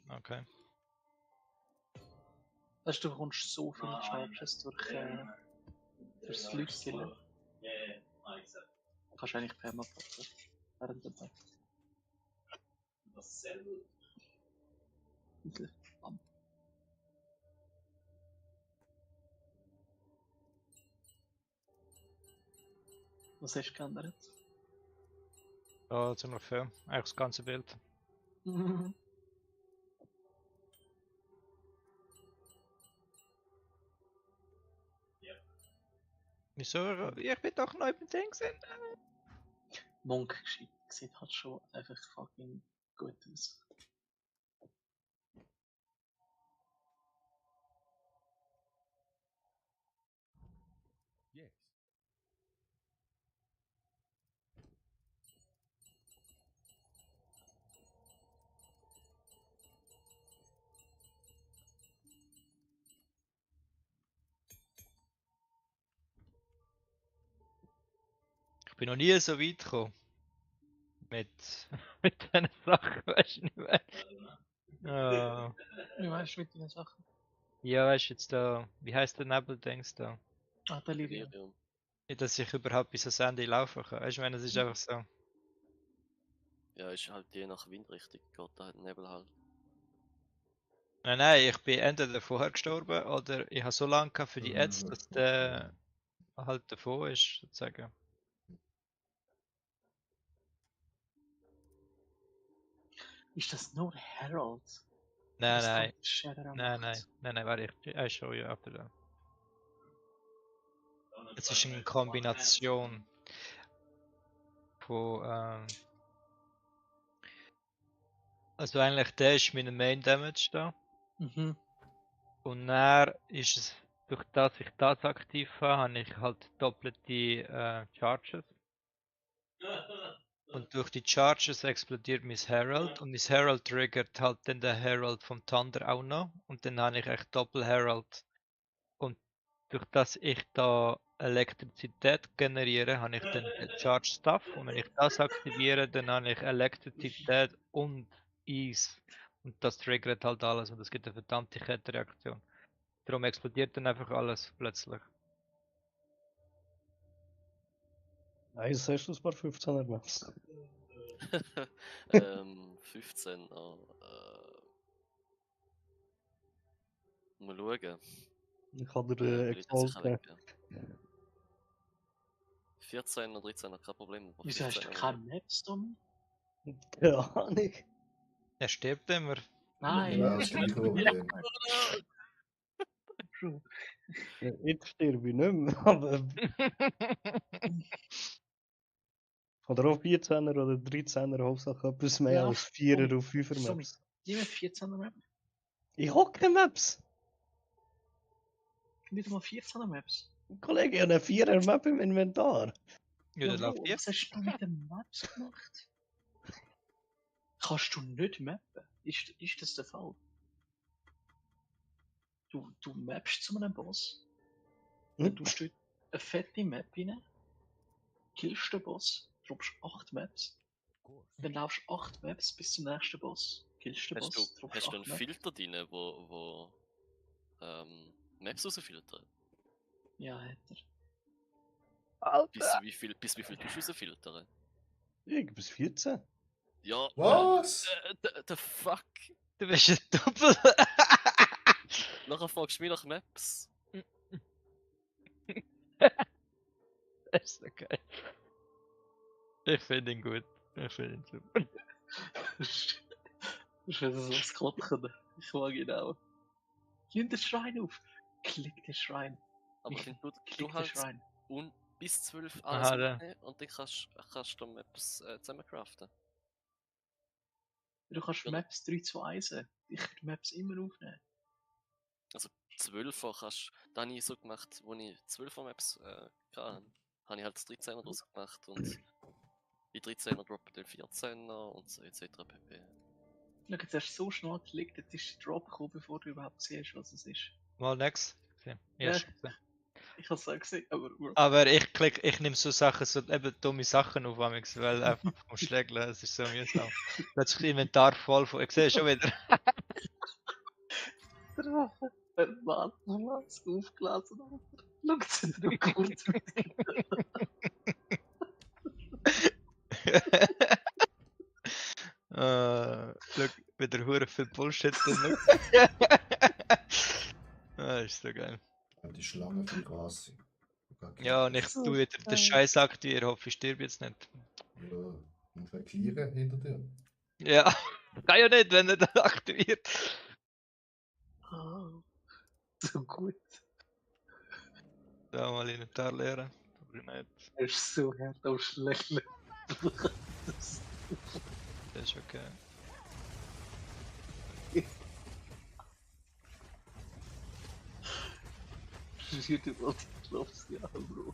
Okay. Weißt du, du bekommst so viele Charges durch das Lüskillen. Yeah, I accept. Kannst du eigentlich perma potten. Während der Zeit. Dasselbe. Bam. Was hast du geändert? Ja, jetzt ungefähr. Eigentlich das ganze Bild. Wieso? Ich bin doch neu beim Ding gewesen. Monk sieht halt schon einfach fucking gut aus. Yes. Ich bin noch nie so weit gekommen. Mit diesen Sachen, weißt du nicht mehr. Ja. Wie weißt du mit den Sachen? Ja, weißt du jetzt da. Wie heißt der Nebeldings da? Ah, Delirium. Delirium. Nicht, dass ich überhaupt bis ans Ende laufen kann. Weißt du, wenn es ist einfach so. Ja, ist halt je nach Windrichtung, geht da halt Nebel halt. Nein, ich bin entweder vorher gestorben oder ich habe so lange gehabt für die Ads, dass der halt davon ist, sozusagen. Ist das nur Herald? Nein, Das nein. kommt Shadow Nein, macht. nein, warte, I show you after that. Es ist eine Kombination von, also eigentlich der ist mit dem Main Damage da. Mhm. Und dann ist es, durch das ich das aktiv habe, habe ich halt doppelte Charges. Und durch die Charges explodiert mein Herald und mein Herald triggert halt dann den Herald vom Thunder auch noch. Und dann habe ich echt Doppel-Herald. Und durch das ich da Elektrizität generiere, habe ich dann den Charge Stuff. Und wenn ich das aktiviere, dann habe ich Elektrizität und Eis. Und das triggert halt alles und es gibt eine verdammte Kettenreaktion. Darum explodiert dann einfach alles plötzlich. Eins hast du ein paar 15er Maps. 15 mal schauen. Ich habe dir Will ich das sicher Exalt. weggeben. 14 oder 13 kein Problem. aber Wieso hast du 15 keine Maps, Tommy? Keine Ahnung. Er stirbt immer. Nein, Ja, das gleiche Problem. Bro. Ja, jetzt sterbe ich nicht mehr, aber oder auch 14er oder 13er, Hauptsache etwas mehr Ja, als 4er Tommy, und 5er Tommy. Maps. Die mit 14er Map. Ich habe keine Maps! Nicht mal 14er Maps. Kollege, ich habe eine 4er Map im Inventar. Ja, der Jawohl, läuft was hast du mit den Maps gemacht? Kannst du nicht mappen? Ist das der Fall? du mappst zu einem Boss, dann tust du eine fette Map rein, killst den Boss, droppst 8 Maps, dann laufst 8 Maps bis zum nächsten Boss, killst den Hast Boss, du, droppst hast du 8 einen Maps. Filter drin, wo Maps rausfiltert? Ja, hat er. Bis wie viel tust du rausfiltern? Bis 14. Ja. Was? The fuck? Du bist ein Doppel. Nachher fragst du mich nach Maps. Das ist so geil. Ich finde ihn gut. Ich finde ihn super. Das ist wieder so das Kloppen. Ich mag ihn auch. Nimm den Schrein auf. Klick den Schrein. Aber ich finde, Klick du den halt Schrein. bis 12 alles Aha, da. aufnehmen und dann kannst du Maps zusammencraften. Du kannst Ja. Maps 3 zu 1. Ich würde Maps immer aufnehmen. 12er kannst da habe ich so gemacht, wo ich 12er Maps hatte. Habe ich halt das 13er draus gemacht und die 13er droppen den 14er und so etc. pp. Schau, jetzt hast du so schnell geklickt, jetzt ist der Drop gekommen, bevor du überhaupt siehst, was es ist. Mal next. Okay. Ja. Ja, schon. Ich habe es auch gesehen, aber... Aber ich nehme so Sachen, so eben dumme Sachen auf, amigs, weil einfach vom Schlägeln, es ist so mühsam. Plötzlich das Inventar voll von. Ich sehe schon wieder. Was aufgelassen, Alter. Schau zu dir kurz. Schau, wieder hure viel Bullshit drin. Ist so geil. Die Schlange viel quasi. Ja, und ich tue wieder den Scheiß aktivieren, hoffe ich stirb jetzt nicht. Ja, und verklieren hinter dir. Ja, kann ja nicht, wenn er das aktiviert. So gut. Da mal Inventar leeren. Aber nicht. Er ist so hart am Schlägeln. Das ist okay. Jede Woche klopft ja, Bro.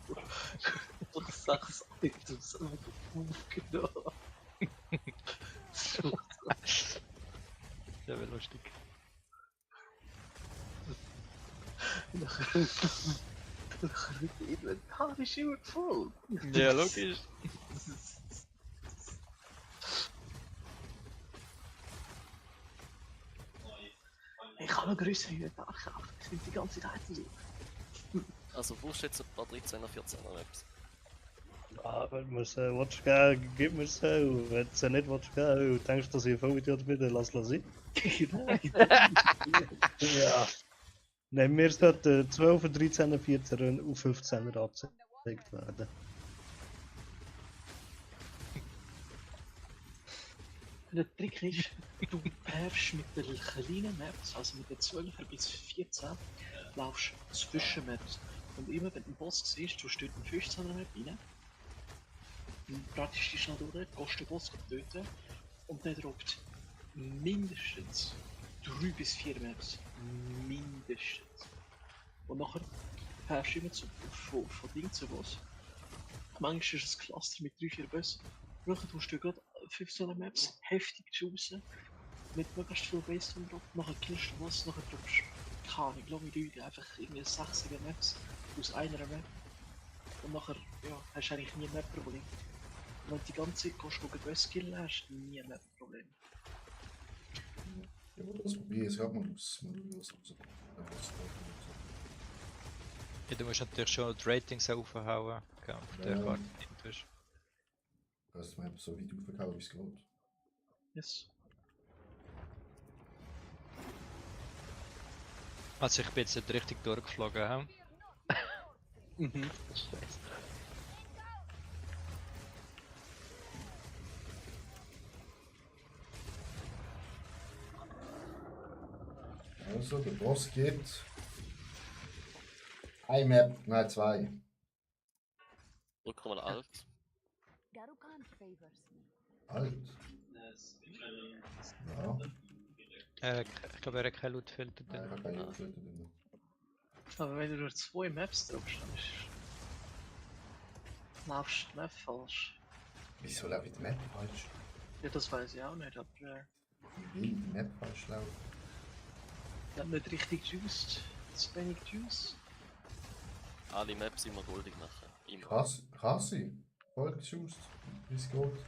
Doch 6 Items einfach aufgenommen. Das wäre lustig. Nachher wird der Inventar ist immer voll. Ja, logisch. Ich habe einen größeren Inventar gekauft. Ich nehme die ganze Zeit so. Also wo jetzt ein paar 13er, 14er Maps? Ah, wenn man es geben, gib mir es auch. Wenn du es nicht geben und denkst, dass ich ein Vollidiot bin, dann lass sein. Ja. Nein, mir sollten 12, 13, 14 und 15 angezeigt werden. Der Trick ist, du darfst mit den kleinen Maps, also mit den 12er bis 14, laufst zwischen Maps. Und immer wenn du einen Boss siehst, tust du dort einen 15er Map rein. Und praktisch die schnell durch, gehst den Boss töten und der droppt mindestens 3 bis 4 Maps. Mindestens. Und nachher fährst du immer von Ding zu Boss. Manchmal ist es ein Cluster mit 3, 4 Bossen. Nachher tust du gerade 15 Maps heftig choosen. Mit möglichst viel Base drauf. Nachher killst du Boss, nachher droppst du keine Ahnung, Lüge, einfach irgendwie 6 Maps aus einer Map. Und nachher ja, hast du eigentlich nie ein Map-Problem. Und wenn du die ganze Zeit gehst, gegen Boss killen, hast du nie ein Map-Problem. Ja, das probiere ich gerade mal aus. Ja, du musst natürlich schon die Ratings aufhauen. Okay, auf der Ja. Karte nicht tust. Dass man so weit aufgehauen, wie es geht. Yes. Also ich bin jetzt nicht richtig durchgeflogen, hä? Mhm. Scheiße. Also, der Boss gibt. Eine Map, nein, 2. Drück mal Alt. Garukan favors me. Alt. Ja, Ich glaube, er hat keinen Lootfilter nein, ich drin. habe keine Filter drin. Aber wenn du nur 2 Maps droppst, dann laufst du die Map falsch. Wieso laufe ich die Map falsch? Ja, das weiß ich auch nicht, aber Wie will die Map falsch laufen? wenn du nicht richtig juiced, zu wenig Juice? Alle Maps immer goldig nachher. Immer. Kann sein. Voll gejust. Bis geht.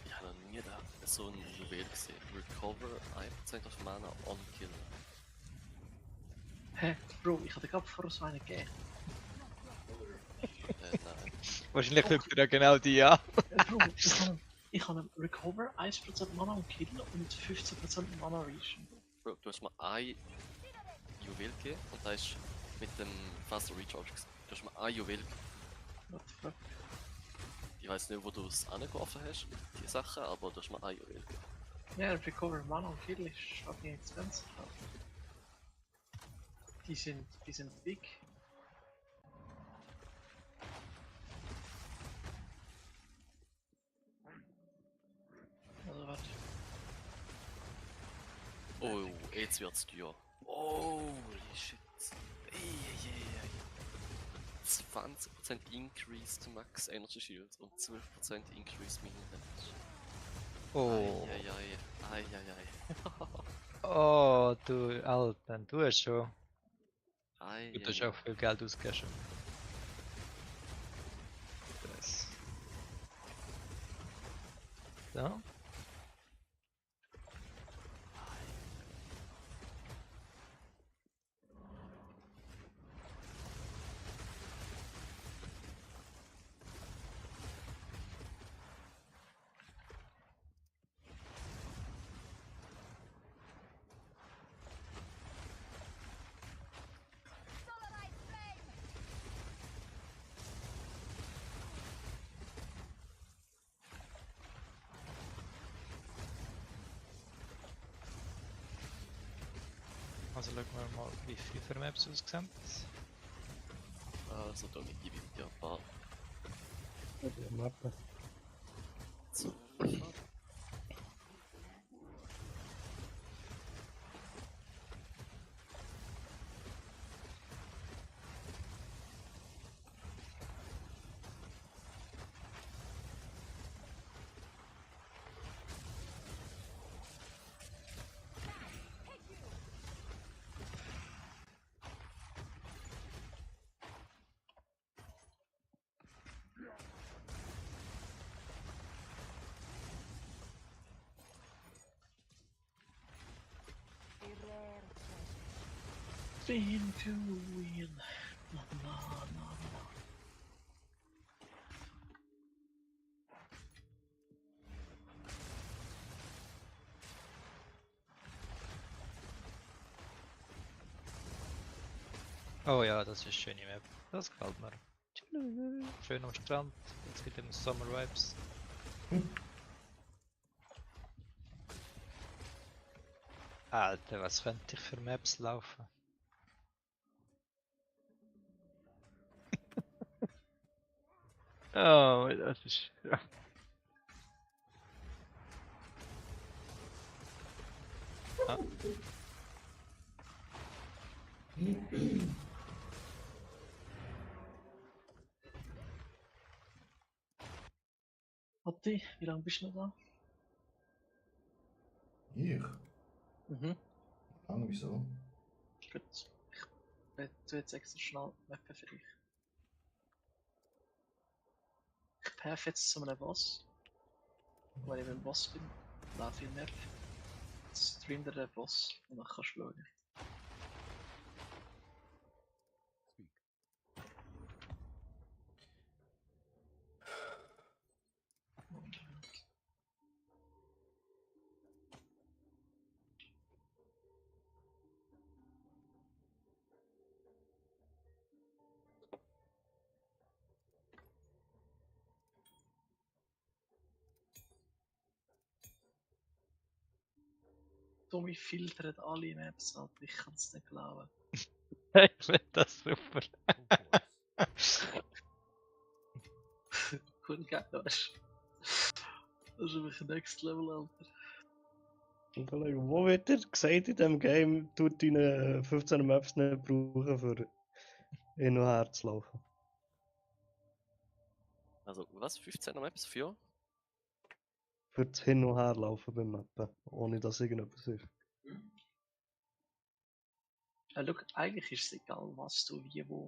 Ich habe noch nie so ein Juwel gesehen. Recover 1% of Mana on Kill. Hä? Bro, ich hatte gerade vorher so einen gegeben. Nein. Wahrscheinlich nimmt er genau die an. Bro, ich habe einen Recover 1% Mana und Kill und 15% Mana Region. Bro, du hast mir ein Juwel gegeben und da ist mit dem Faster Recharge gewesen. Du hast mir ein Juwel gegeben. What the fuck? Ich weiß nicht, wo du es angeworfen hast, die Sachen, aber du hast mir ein Juwel gegeben. Ja, Recover Mana und Kill ist fucking expensive. Die sind big. Also warte. Oh, jetzt wird's teuer. Holy shit. Eieiei. 20% Increase to Max Energy Shield und 12% Increase Minion Damage. Oh. Eieiei. Oh, du Alter, du hast schon. Eieiei. Du hast auch viel Geld ausgegeben. Das. So. Also schauen wir mal, wie viele für Maps aussehen. Also da gebe ich dir ein paar. Die Mappe. So. Spin to win. Na, na, na, na. Oh ja, das ist eine schöne Map. Das gefällt mir. Schön am Strand. Jetzt gibt es Summer Vibes. Alter, was könnte ich für Maps laufen? Oh, das ist. Ah. Otti, wie lange bist du noch da? Ich? Mhm. Lang, wieso? Gut. Ich tue jetzt extra schnell mappen für dich. Ich perf jetzt zu einem Boss. Wenn ich beim Boss bin, laufe ich mehr. Jetzt streamt er den Boss und dann kannst du schauen. Tommy filtert alle Maps ab, ich kann es nicht glauben. Ich finde das super. Cool, geil, weißt du? Das ist wirklich Next Level, Alter. Und dann, wo wird er gesagt in diesem Game, tut deine 15 Maps nicht brauchen, für hin und her zu laufen? Also, was? 15 Maps für? für das Hin- und Herlaufen beim Mappen, ohne dass irgendetwas ist. Ja, schau, eigentlich ist es egal, was du wie wo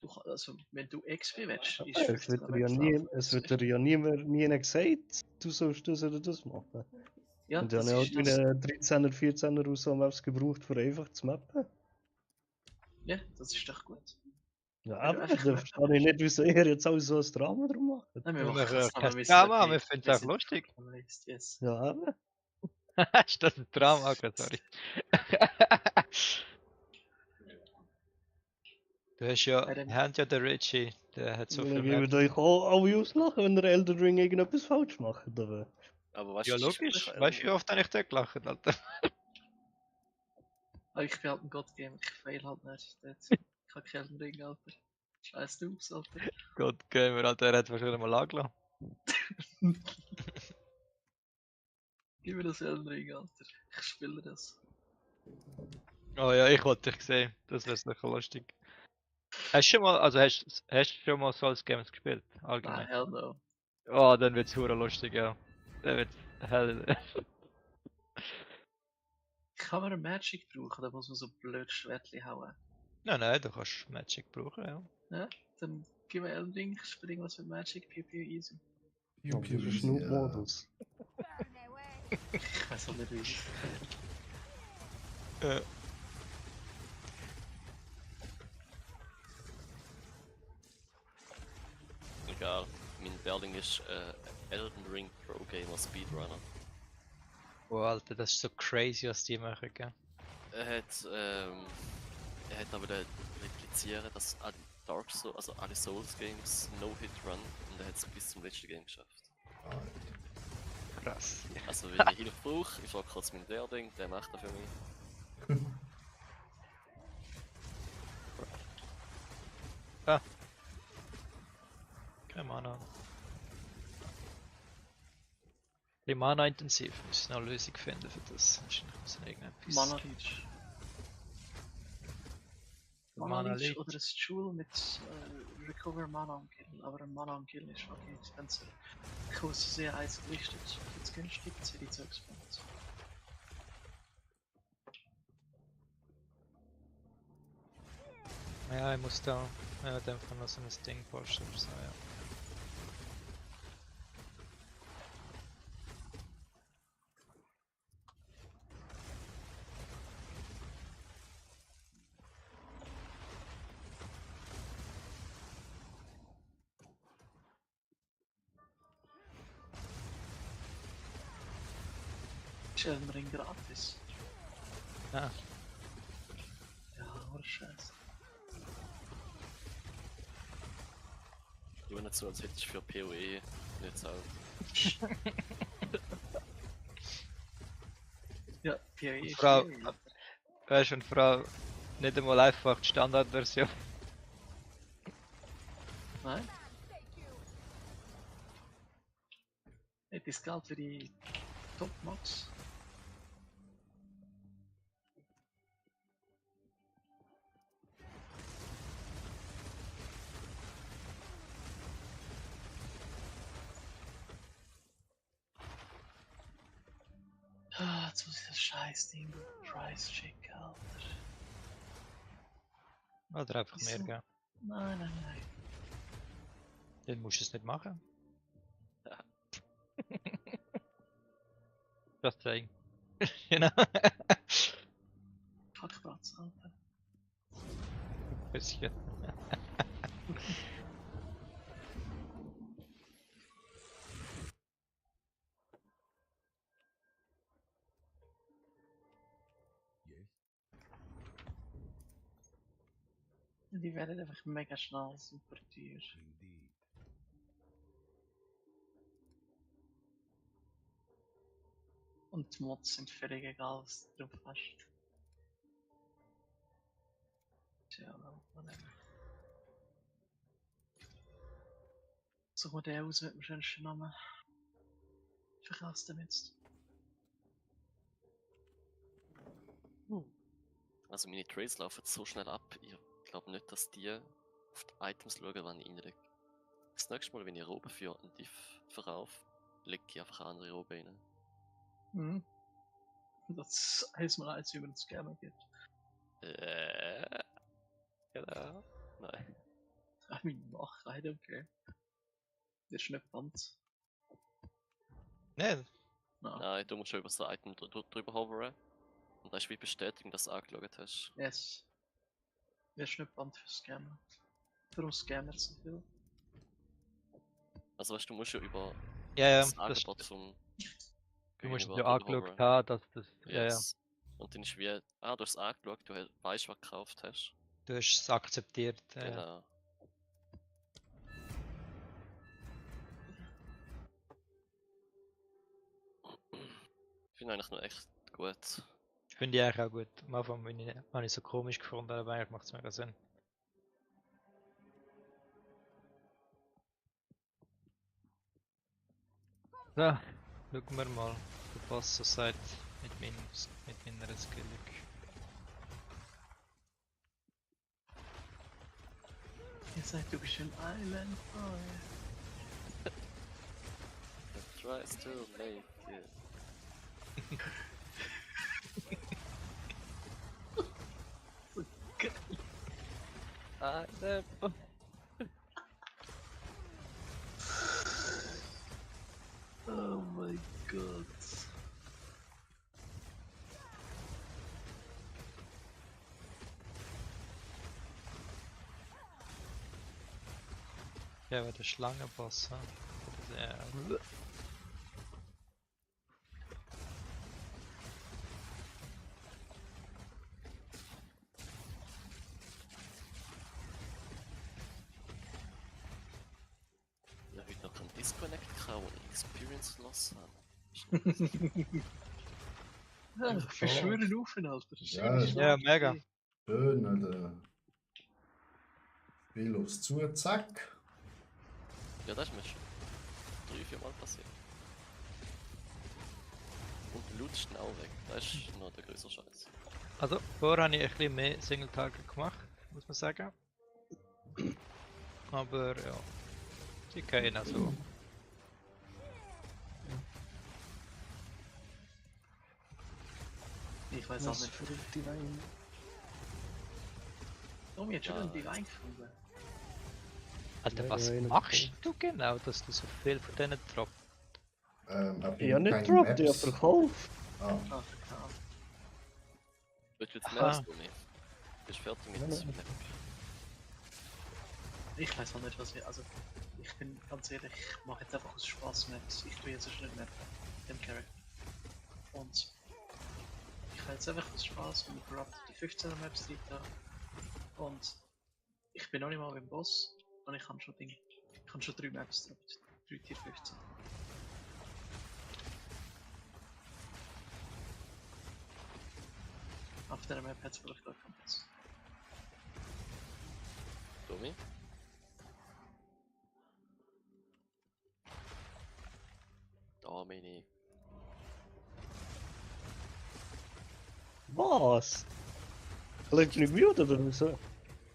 machst. Also, wenn du XP willst, ist Es wird 15 dir ja Maps nie, laufen. es wird dir ja nie gesagt, du sollst das oder das machen. Ja, Und ich das habe ist halt das. meine 13er, 14er und so Maps gebraucht, für einfach zu mappen. Ja, das ist doch gut. Ja, Wenn du aber einfach da mappen verstehe ich nicht, wieso ihr jetzt alles so ein Drama drum macht. Nein, wir Ja, machen wir es kein aber, wir sind Drama, wir okay. finden Wir es auch sind lustig. am List, yes. Ja, aber. Ist das ein Drama? Okay, sorry. Du hast ja, Bei dem- wir haben ja den Richie, der hat so Ich viel würde Maps. euch auch alle auslachen, wenn ihr Elden Ring irgendetwas falsch macht. Aber Aber weißt Ja, du, logisch. Weißt du, wie oft habe ich dort gelacht, Alter? Aber ich bin halt ein God-Gamer, ich fail halt nicht. Ich habe keinen Ring, Alter. Scheiß du aufs, Alter. Gott, Gamer, Alter, er hat wahrscheinlich mal angelassen. Gib mir das Elden Ring, Alter. Ich spiele das. Oh ja, ich wollte dich sehen. Das wäre sicher lustig. Hast du schon mal, also hast du schon mal Souls Games gespielt? Nein, Allgemein. hell no. Oh, dann wird's hure lustig, ja. Dann wird's hell. Kann man ein Magic brauchen, da muss man so blöd Schwertli hauen. Nein, du kannst Magic brauchen, ja. Ja, dann gib mir Elden Ring, ich spiele irgendwas mit Magic, Pew Pew easy. Piu, das piu, ist easy, Snoop-Modus. Ich weiß auch nicht wie. Egal. Mein Berling ist Elden Ring Pro Gamer Speedrunner. Oh, Alter, das ist so crazy, was die machen, gell? Er hat aber den replizieren, dass alle Dark Souls, also alle Souls Games No-Hit Run und er hat es bis zum letzten Game geschafft. Alter. Krass. Also wenn ich Hilfe brauche, ich frage kurz meinen Berling, der macht das für mich. Kein Mana. Die Mana intensiv, müssen eine Lösung finden für das. Wahrscheinlich müssen wir irgendetwas. Mana Leech. Mana Mana Leech Leech. oder ein Jewel mit Recover Mana am Kill. Aber ein Mana am Kill ist fucking expensive. Ich habe es sehr heiß gelistet. Jetzt günstig, jetzt hätte ich zu expensive. Ja, ich muss da in dem Fall noch so ein Ding posten oder so, ja. Ist Elden Ring gratis? Ja. Ja, aber scheiße. Du nicht so, als hättest du für PoE nicht zahlt. Ja, PoE ist Frau- PoE. Weißt du, und Frau, nicht einmal einfach die Standardversion. Nein? Hey, das Geld für die Top-Mods. Ah, jetzt muss ich das Scheiß-Ding Price checken, Alter. Oder einfach mehr, Wieso? gell? Nein. Dann musst du es nicht machen. Just saying. Genau. Fuckbratz, Alter. Bisschen. Die werden einfach mega schnell super teuer. Und die Mods sind völlig egal, was du drauf hast. Tja, whatever. Such mal den aus mit dem schönsten Namen. Verkaufst du jetzt? Also meine Trades laufen so schnell ab, ich glaube nicht, dass die auf die Items schauen, wann ich reinlege. Das nächste Mal, wenn ich oben für einen Diff verkaufe, leg ich einfach andere oben rein. Mhm. Das heißt mal eins, wie man es gerne gibt. Genau. Nein. I mean, mach, I don't care. Das ist nicht ganz. Nein, No. Nein, du musst schon über das Item drüber hovern. Und das ist wie Bestätigung, dass du angeschaut hast. Yes. Das ist nicht Band für Scammer. Warum Scammer so viel? Also weißt du, musst ja über ja, das das, Angebot zum du musst Gegenüber ja drüber angeschaut hovern. haben, dass das, ja, ja, Yes. Und dann ist wie, du hast es angeschaut, du weißt, was du gekauft hast. du hast es akzeptiert. Genau. Ich finde eigentlich nur echt gut. Finde ich eigentlich auch gut. Am Anfang habe ich so komisch gefunden, aber eigentlich macht es mega Sinn. So, schauen wir mal, was so sagt mit meiner Skillung. Ihr seid du bist ein Island Boy. It tries to make it. So geil. I never. Oh my god. Ja, aber der Schlangenboss, ja. Ja, heute noch einen Disconnect gehabt, und Experience Loss haben. Ja, ich verschwöre auf, Alter. Ja, Ja, mega. Schön, Alter. Spiel aufs zu, zack. Ja, das ist mir schon 3-4 Mal passiert. Und der Loot ist dann auch weg. Das ist noch der größere Scheiß. Also, vorher habe ich ein bisschen mehr Single-Target gemacht, muss man sagen. Aber ja, die gehen also. Ich weiß auch nicht. Tommy hat schon einen Divine gefunden. Alter, Ja, was ja, machst du genau, dass du so viel von denen droppt? Ich habe nicht gedroppt, ich habe verkauft. Ah, Ah, verkauft. Willst du jetzt Aha. mehr als du nicht? Bist du fertig mit Nein, dem nein. Map? Ich weiß auch nicht, was wir. Also, ich bin ganz ehrlich, ich mache jetzt einfach aus Spaß Maps. Ich tue jetzt so schnell Map. Den Charakter. Und ich fahre jetzt einfach aus Spaß und Corrupt die 15er Maps die da. Und ich bin noch nicht mal beim Boss. Und ich kann schon Dinge. Ich kann schon 3 Maps drauf. 3 Tier 15. Auf der Map hat es vielleicht gar keinen Boss. Tommy? Dominik. Was? Lebt nicht mute oder so?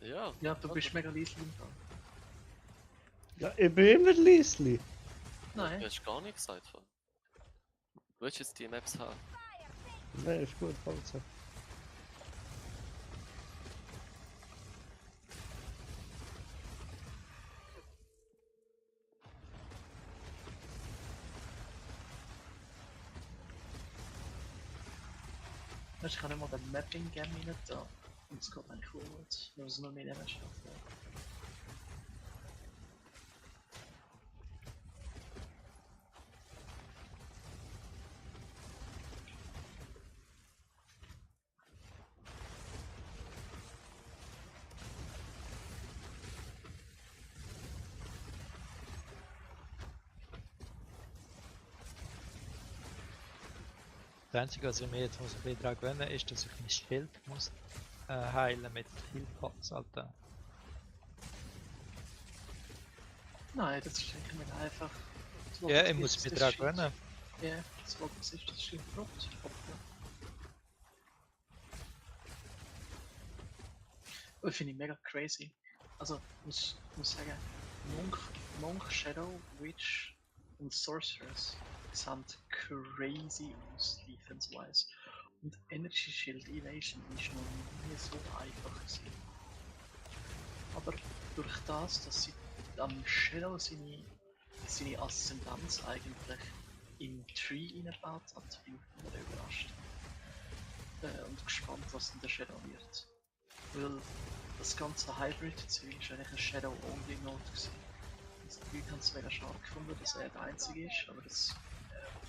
Ja, Ja, du bist mega leise im Fall. Ja, ich bin immer Liesli. Nein. du hast gar nichts gesagt. Von. Willst du jetzt die Maps haben? Nein, ist gut, also. Ich kann nicht mal den Mapping Game rein da. Und es geht eigentlich gut. Nur es noch mehr Damage hat. Das Einzige, was ich mir jetzt muss ein bisschen daran gewöhnen ist, dass ich mein Schild muss heilen mit Healpots, Alter. Nein, das ist eigentlich nicht einfach. Das Ja, was ich muss ist, mich das daran Shit. gewöhnen. Ja, das was ist, das Schild droppt. Oh, finde ich mega crazy. Also, muss sagen, Monk, Shadow, Witch, und Sorceress sind crazy aus Defense-wise. Und Energy Shield Evasion ist noch nie so einfach gewesen. Aber durch das, dass sie am Shadow seine Aszendenz eigentlich im Tree eingebaut hat, bin ich immer überrascht. Und gespannt, was denn der Shadow wird. Weil das ganze Hybrid-Zeug ist eigentlich ein Shadow-Only-Mode gewesen. Und die Leute haben es mega schade gefunden, dass er der Einzige ist, aber das,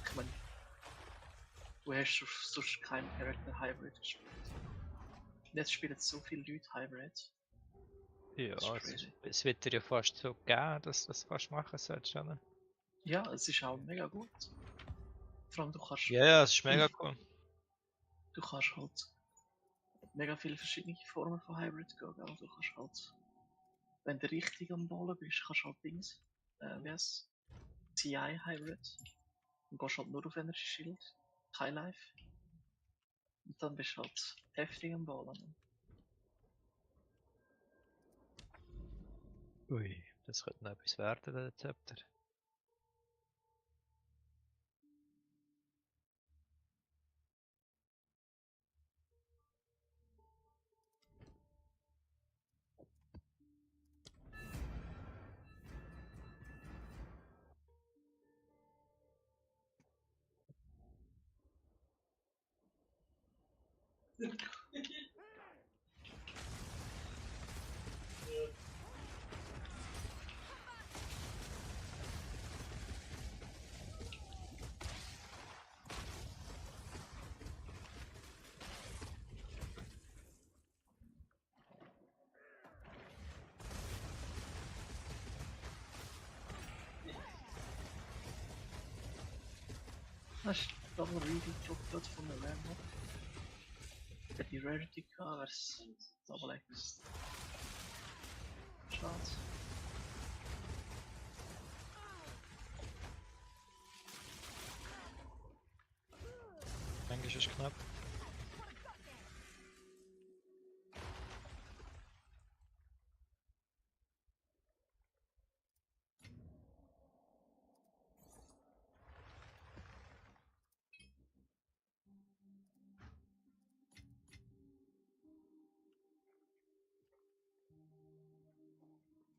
ich meine, du hast sonst keinen Character Hybrid gespielt. Und jetzt spielen so viele Leute Hybrid. Ja, Das ist crazy. es wird dir ja fast so geben, dass du das fast machen solltest, oder? Ja, es ist auch mega gut. Vor allem Ja, ja, es ist mega cool. du kannst halt mega viele verschiedene Formen von Hybrid gehen. Also du kannst halt, wenn du richtig am Ballen bist, kannst du halt Dings, wie heißt CI Hybrid. Dann gehst du halt nur auf Energy Shield, High Life. Und dann bist du halt heftig am Ballen. Ui, das könnte noch etwas werden, der Zepter. Das ist Double Reading gedroppt von der Random. Für die Rarity gehabt, wäre es Double X. Schade. Manchmal ist es knapp.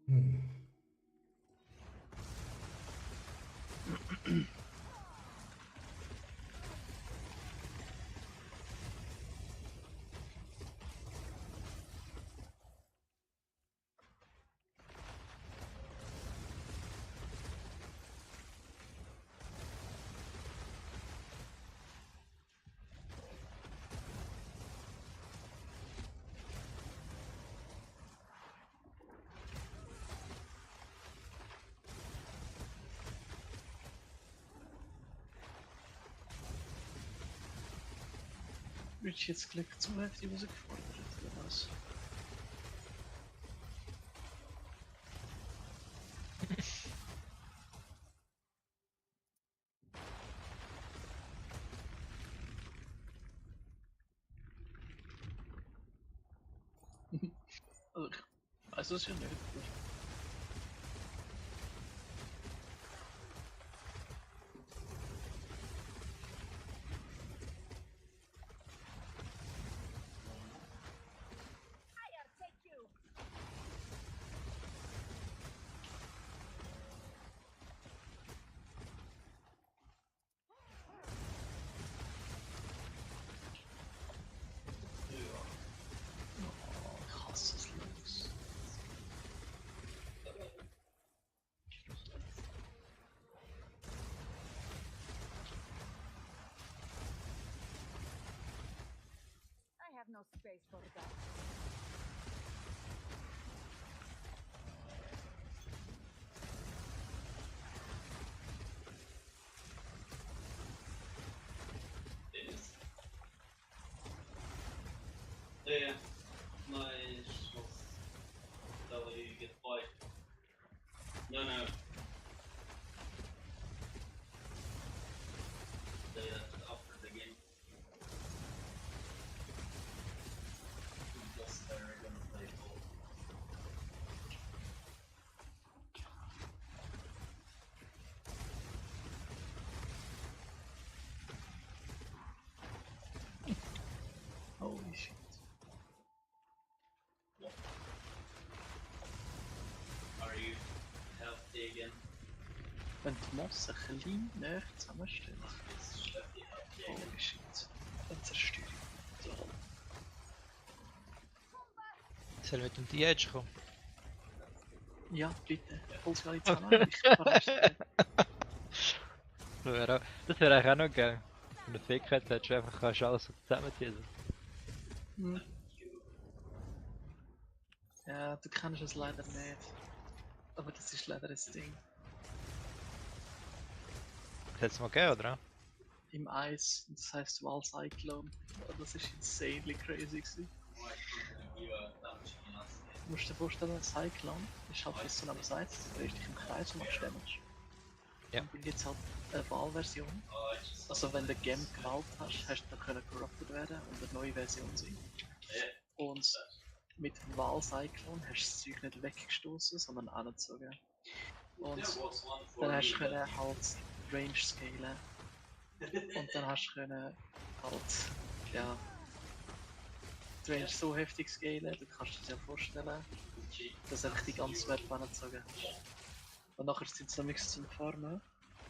Hm. Wird jetzt gleich zu heftig rausgefordert, oder was? Also, ich weiß es ja nicht. Oh, ich hasse es, Jungs. I have no space for that. Yes. Yeah, mas ela ia get by. No, no. They offered again. Holy shit. Are you healthy again? Wenn die Mosse ein klein näher zusammenstehen. Jetzt schläft ihr healthy again. Holy shit. Dann zerstöre ich. So. Soll mit dem DH kommen? Ja, bitte. Hol sie alle zusammen. Ich verrate. Das wäre eigentlich auch noch geil. Wenn du eine Fähigkeit hättest, du einfach kannst alles so zusammenziehen. Hm. Ja, du kennst es leider nicht. Aber das ist leider das Ding. Das hätte es mal gegeben, oder? Im Eis, das heißt Wall Cyclone. Oh, das ist insanely crazy gewesen. Du musst dir vorstellen, ein Cyclone ist halt bis zu einem Seite, du drehst dich im Kreis und machst Damage. Ja. Und dann gibt es halt eine Wahlversion. Also wenn du Gem gewählt hast, hast du dann können corrupted werden und eine neue Version sein. Und mit dem Wahl-Cyclone hast du das Zeug nicht weggestoßen, sondern angezogen. Und dann hast du können halt Range scalen. Und dann hast du können halt, ja, die Range so heftig scalen, du kannst dir ja vorstellen, dass einfach die ganze Welt angezogen hast. Und nachher sind sie nämlich zum Farmen,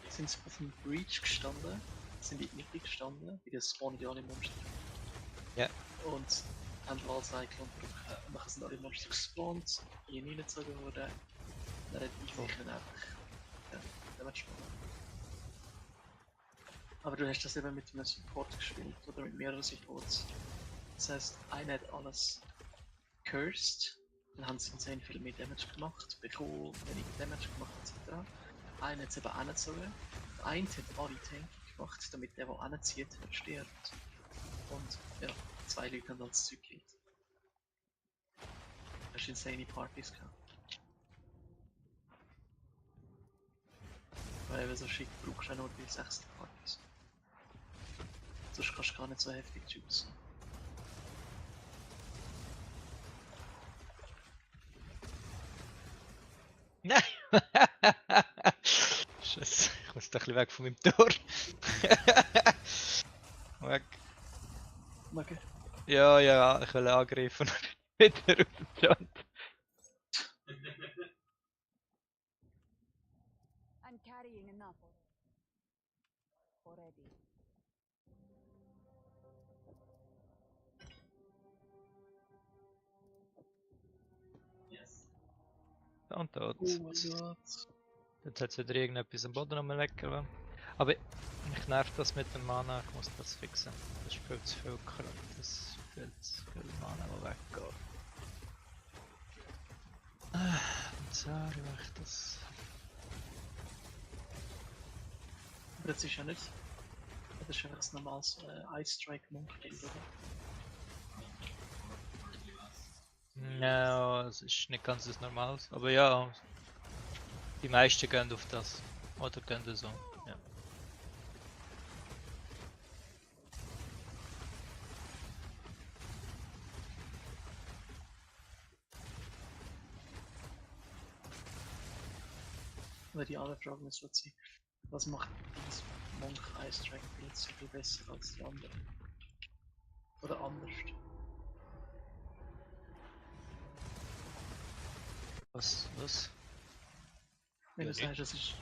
sind sie auf dem Breach gestanden, sind in die Mitte gestanden, bei den Spawn-Monster. Ja. Und haben Wall Cyclone gedrückt. Und dann sind alle Monster gespawnt, hier reingezogen worden. Dann hat die sich dann einfach, ja, Damage gemacht. Aber du hast das eben mit einem Support gespielt, oder mit mehreren Supports. Das heisst, einer hat alles cursed, dann haben sie insane viel mehr Damage gemacht, bekommen weniger Damage gemacht etc. Einer hat es eben angezogen, einer hat alle Tank gemacht, damit der anzieht, stirbt. Und ja, 2 Leute haben dann das Zeug gekillt. Du hast insane Partys gehabt. Weil eben so schick brauchst du auch nur die 6. Partys. Sonst kannst du gar nicht so heftig juicen. Nein! Scheiße, ich muss da ein bisschen weg von meinem Tor. Weg. Okay. Ja, ja, ich will angreifen und wieder auf den Jump. I'm carrying enough already. Und tot. Oh mein Gott. Jetzt hat es wieder irgendetwas am Boden rumlecken. Aber mich nervt das mit dem Mana, ich muss das fixen. Das ist viel zu viel Kraft, das ist viel zu viel Mana, der weggeht. Und sorry, mach ich das. Aber das ist ja nicht. Das ist einfach ein normales Ice Strike Monk Build, oder? No, es ist nicht ganz das Normales. Aber ja, die meisten gehen auf das. Oder gehen das so. Ja. Oder die andere Frage muss so sein, was macht dieses Monk Ice Strike Build so viel besser als die anderen? Oder anders? Was? Wenn Ja, du sagst, es ist.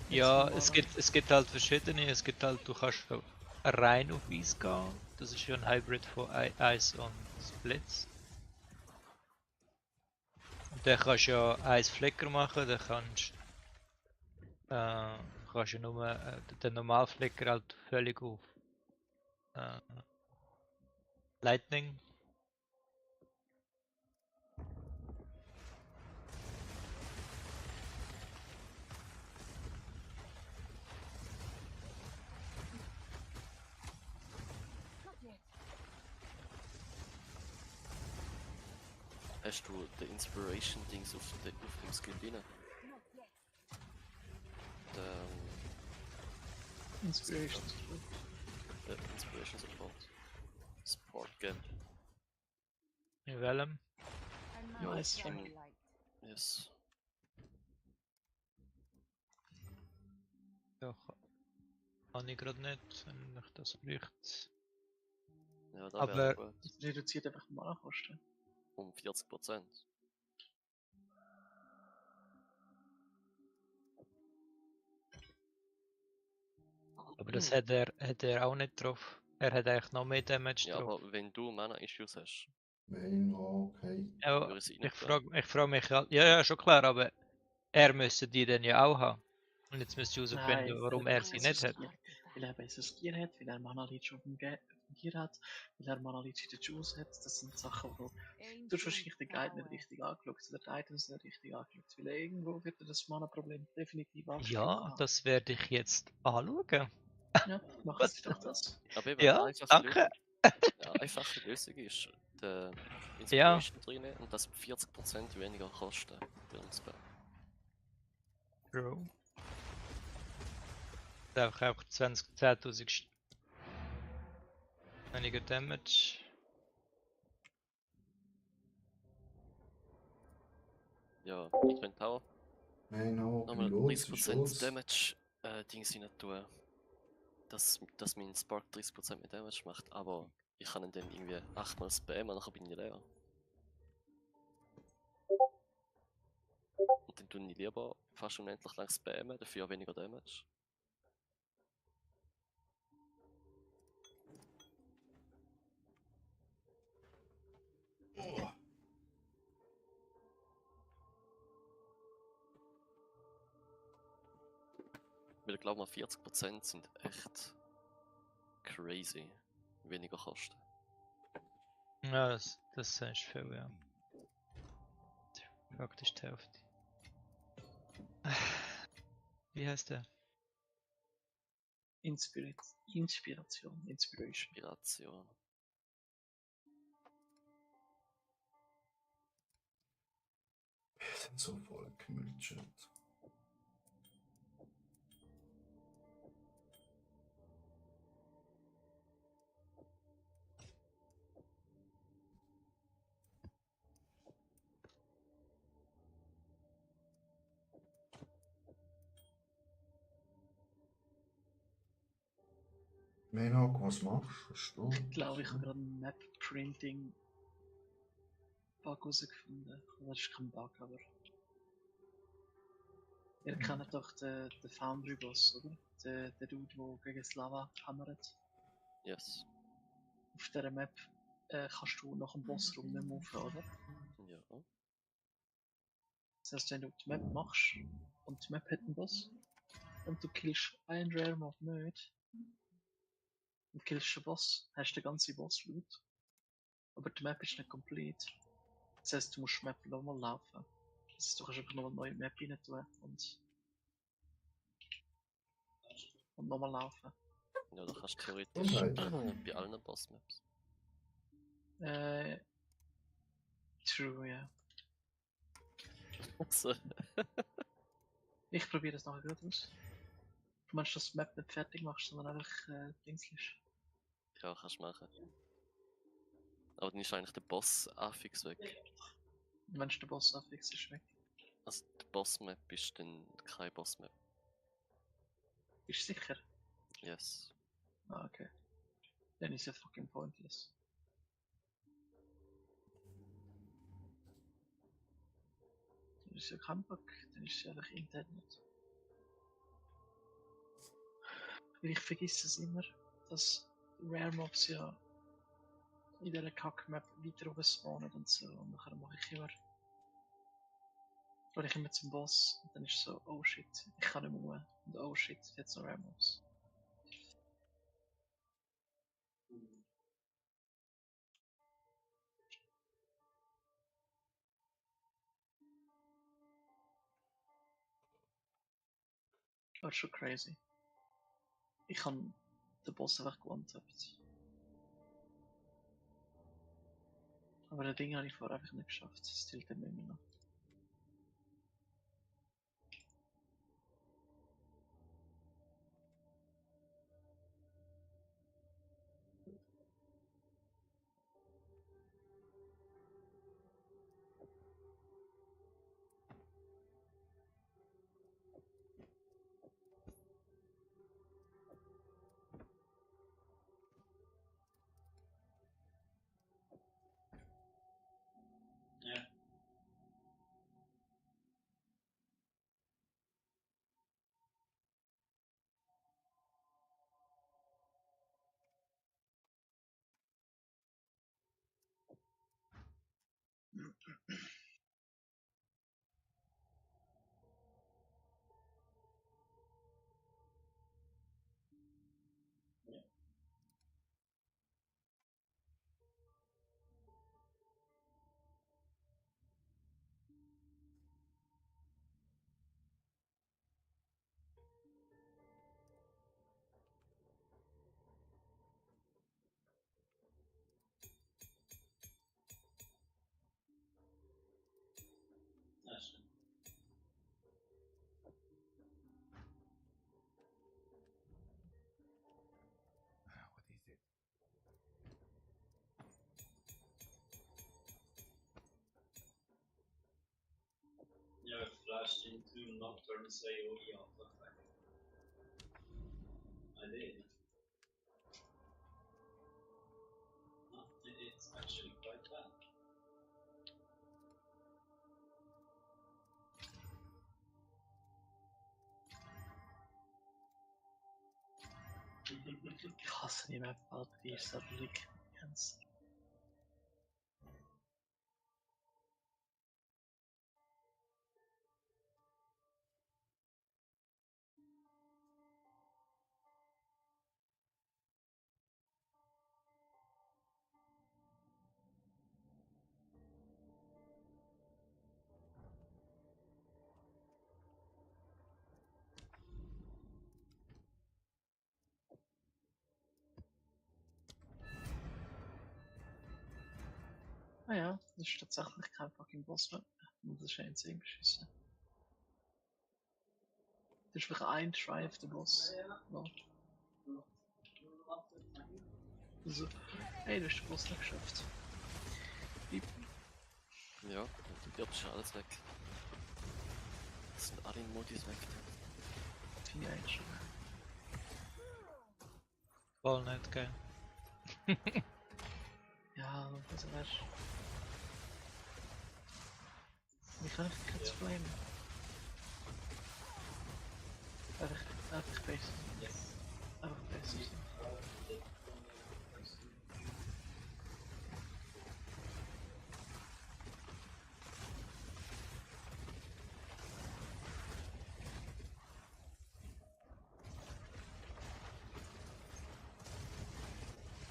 Ja, Jetzt es gibt halt verschiedene. Es gibt halt, du kannst rein auf Eis gehen. Das ist ja ein Hybrid von Eis und Blitz. Und dann kannst du ja Eisflicker machen, dann kannst du nur den Normalflicker halt völlig auf Lightning. Not yet. Hast du die Inspiration-Dings auf dem Skin drin? Not yet. Inspiration. Inspiration Support. Support Game. In welchem? I'm No, not it's very fine. light. Yes. Ja, kann ich gerade nicht, wenn ich das bräuchte. Ja, da Aber- wäre gut. Es reduziert einfach Mana-Kosten. Um 40%. Aber das hat er auch nicht drauf. Er hat eigentlich noch mehr Damage Ja, drauf. aber wenn du Mana-Issues hast, Main, okay. Ja, würde ich es ich rein frag mich halt. Ja, ja, schon klar, aber er müsste die dann ja auch haben. Und jetzt müsst ihr Nein, herausfinden, warum weil er sie nicht hat. Weil er besseres Gear hat, weil er Mana-Leech auf dem Gear hat, weil er Mana-Leech in den Juice hat. Das sind Sachen, wo du hast wahrscheinlich den Guide nicht richtig angeschaut oder die Items nicht richtig angeschaut. Weil irgendwo wird er das Mana-Problem definitiv angesprochen Ja, haben. das werde ich jetzt anschauen. Ja, machen Sie doch das. Aber eben, Ja, danke. Ja, einfache Lösung ist, die Ja. Inspiration drin und das 40% weniger kosten für uns Spell. Bro. Einfach 10.000 weniger Damage. Ja, ich könnte auch Main, okay, nochmal los, ist 30% los. Damage Dings rein tun. Dass mein Spark 30% mehr Damage macht, aber ich kann ihn dann irgendwie 8-mal spammen und dann bin ich leer. Und dann tue ich lieber fast unendlich lang spammen, dafür weniger Damage. Oh. Weil ich glaube mal 40% sind echt crazy weniger Kosten. Ja, das ist viel, ja. Praktisch die Hälfte. Wie heißt der? Inspiration. Inspiration. Wir sind so voll Chat. Mainhawk, was machst du? Ich glaube, ich habe gerade einen Map-Printing-Bug herausgefunden. Das ist kein Bug, aber. Ihr kennt doch den Foundry-Boss, oder? Der Dude, der gegen das Lava hammert. Yes. Auf dieser Map kannst du nach dem Bossraum nicht moven, oder? Ja. Das heißt, wenn du die Map machst und die Map hat einen Boss und du killst einen Rare Mob nicht und killst den Boss, hast du den ganzen Boss-Loot. Aber die Map ist nicht komplett. Das heißt, du musst die Map nochmal laufen. Das heißt, du kannst einfach nochmal eine neue Map rein tun und nochmal laufen. Ja, da kannst du theoretisch bei allen Boss-Maps. True, ja. So. Ich probiere das nachher gerade aus. Du meinst, dass du die Map nicht fertig machst, sondern einfach Dingslisch. Ja, kannst du machen. Aber dann ist eigentlich der Boss-Affix weg. Wenn der Boss affix ist weg. Also die Boss-Map ist dann keine Boss-Map. Bist du sicher? Yes. Ah, okay. Dann ist ja fucking pointless. Dann ist ja kein Bug, dann ist ja einfach Internet. Weil ich vergesse es immer, dass Rare Mobs ja in dieser Kack-Map weiter oben spawnen und so. Und nachher mache ich immer. Fahre ich immer zum Boss und dann ist so, oh shit, ich kann nicht mehr. Und oh shit, jetzt noch Rare Mobs. Das ist schon crazy. Ich habe den Boss einfach gewandt. Aber das Ding habe ich vorher einfach nicht geschafft. Das tiltet mich immer noch. to Nocturne say AoE auto attack? I did. No, it's actually quite bad. Ich hasse die Map, Alter, die ist so blick. Ganz. Ah ja, das ist tatsächlich kein fucking Boss mehr. Nur das ist ein 10 beschissen. Das ist wirklich ein Try auf den Boss. Ja. Also, hey, du hast den Boss nicht geschafft. Lieb. Ja, ich glaube, das ist alles weg. Das sind alle Modis weg. Finde ich eigentlich schon. Voll nicht geil. Ja, also weißt du. Wie kann ich kein Flame? Einfach besser. Einfach besser.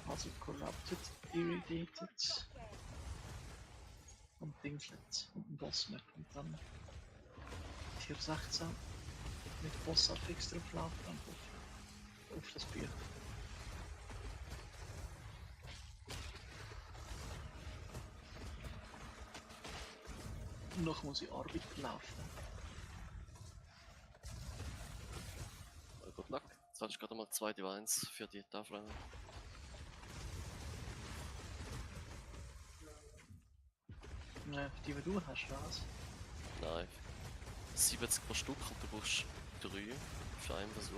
Also corrupted, irrigated und Dinglet und ein Boss-Map und dann Tier 16 mit Boss-Affix drauflaufen und auf das Bier. Und noch muss ich Arbeit laufen. Good luck. Jetzt hatte ich gerade mal 2 Divines für die Tafel. Die du hast, was? Nein. 70 pro Stück und du brauchst 3 für einen Versuch.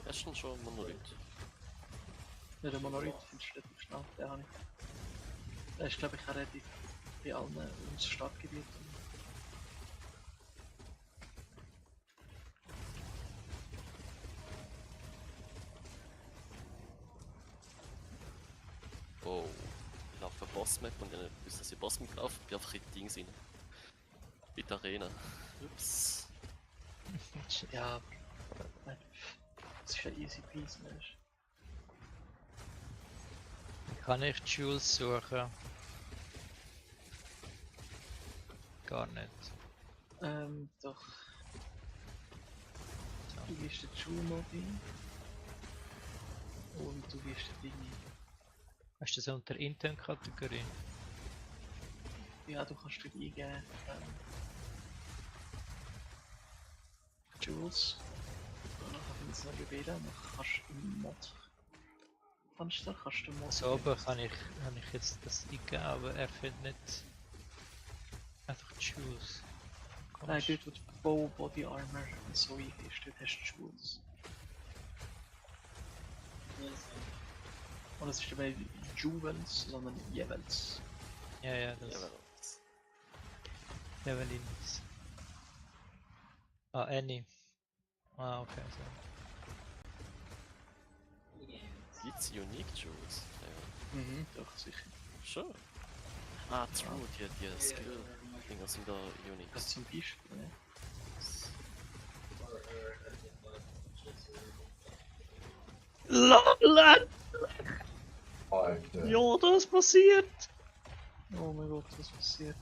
Hast du schon Monolith? Ja, der Monolith findest du relativ schnell, den habe ich. Der ist glaube ich auch relativ bei allen ums Stadtgebiet. Oh, ich laufe eine Bossmap und dann bis dass ich Bossmap laufe, bin einfach in die Dings rein. In die Arena. Ups. Ja, das ist ja easy peasy, weißt Kann ich Jules suchen? Gar nicht. Doch. Du gehst den Schulmodi und du gehst den Ding. Hast du das unter Intern-Kategorie? Ja, du kannst dort eingeben. Jules. Und dann kannst du es noch wählen, dann kannst du im Mod. Kannst du Mod. So oben kann ich jetzt das eingeben, aber er findet nicht einfach Jules. Nein, dort wo du Bow, Body Armor und so eingibst, dort hast du Jules. Und das ist dabei Juvels, sondern Jevels. Ja, das Ja, Javelins. Ah, Annie. Ah, okay, so. gibt's Unique Jewels? Ja. Mhm, doch, sicher. Schon. Ah, true, die Skill-Dinger sind da unique. Das zum Beispiel, ne? LOL! Alter. Ja, das passiert! Oh mein Gott, was passiert?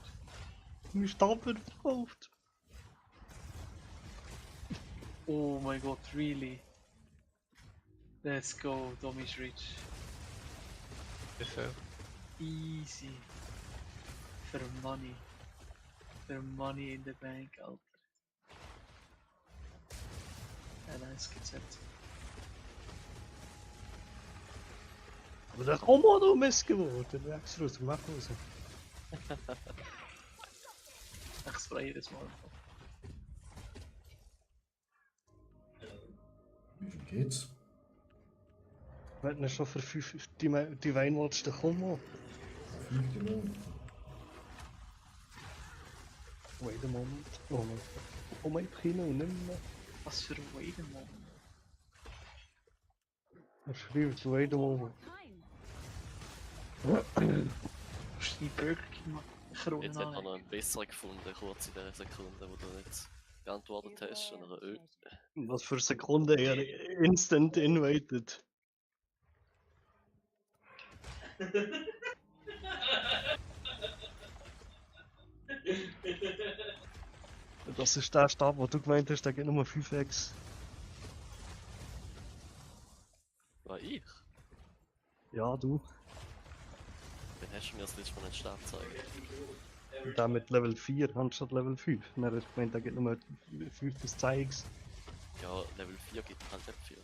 Mein Stab wird verkauft. Oh mein Gott, really? Let's go, Dommy's Reach. Wie viel? Easy. Für Money. Für Money in der Bank, Alter. Ja, nice Konzept. Aber der Komodo ist geworden, der extra aus dem Weg raus. Ich spray jedes Mal. Wie viel geht's? Wir hatten schon für 5 die Weinwaldste Komo. 5 genau. Wait a moment. Oh nein. Oh mein Kino, nicht mehr. Was für ein Wait a Moment. Er schreibt wait a moment. Time. Musst du die Burger King machen? Kronen Jetzt hat er noch anlegen. einen besseren gefunden, kurz in der Sekunde, wo du nicht geantwortet hast. Und dann, Was für Sekunde, er instant invited. Das ist der Stab, wo du gemeint hast, der geht nur 5x. war ich? Ja, du. Dann hast du mir das letzte Mal nicht Start gezeigt. Und der mit Level 4 anstatt Level 5. Dann hat er gemeint, der geht nur 5 bis 10x. Ja, Level 4 gibt halt nicht viel.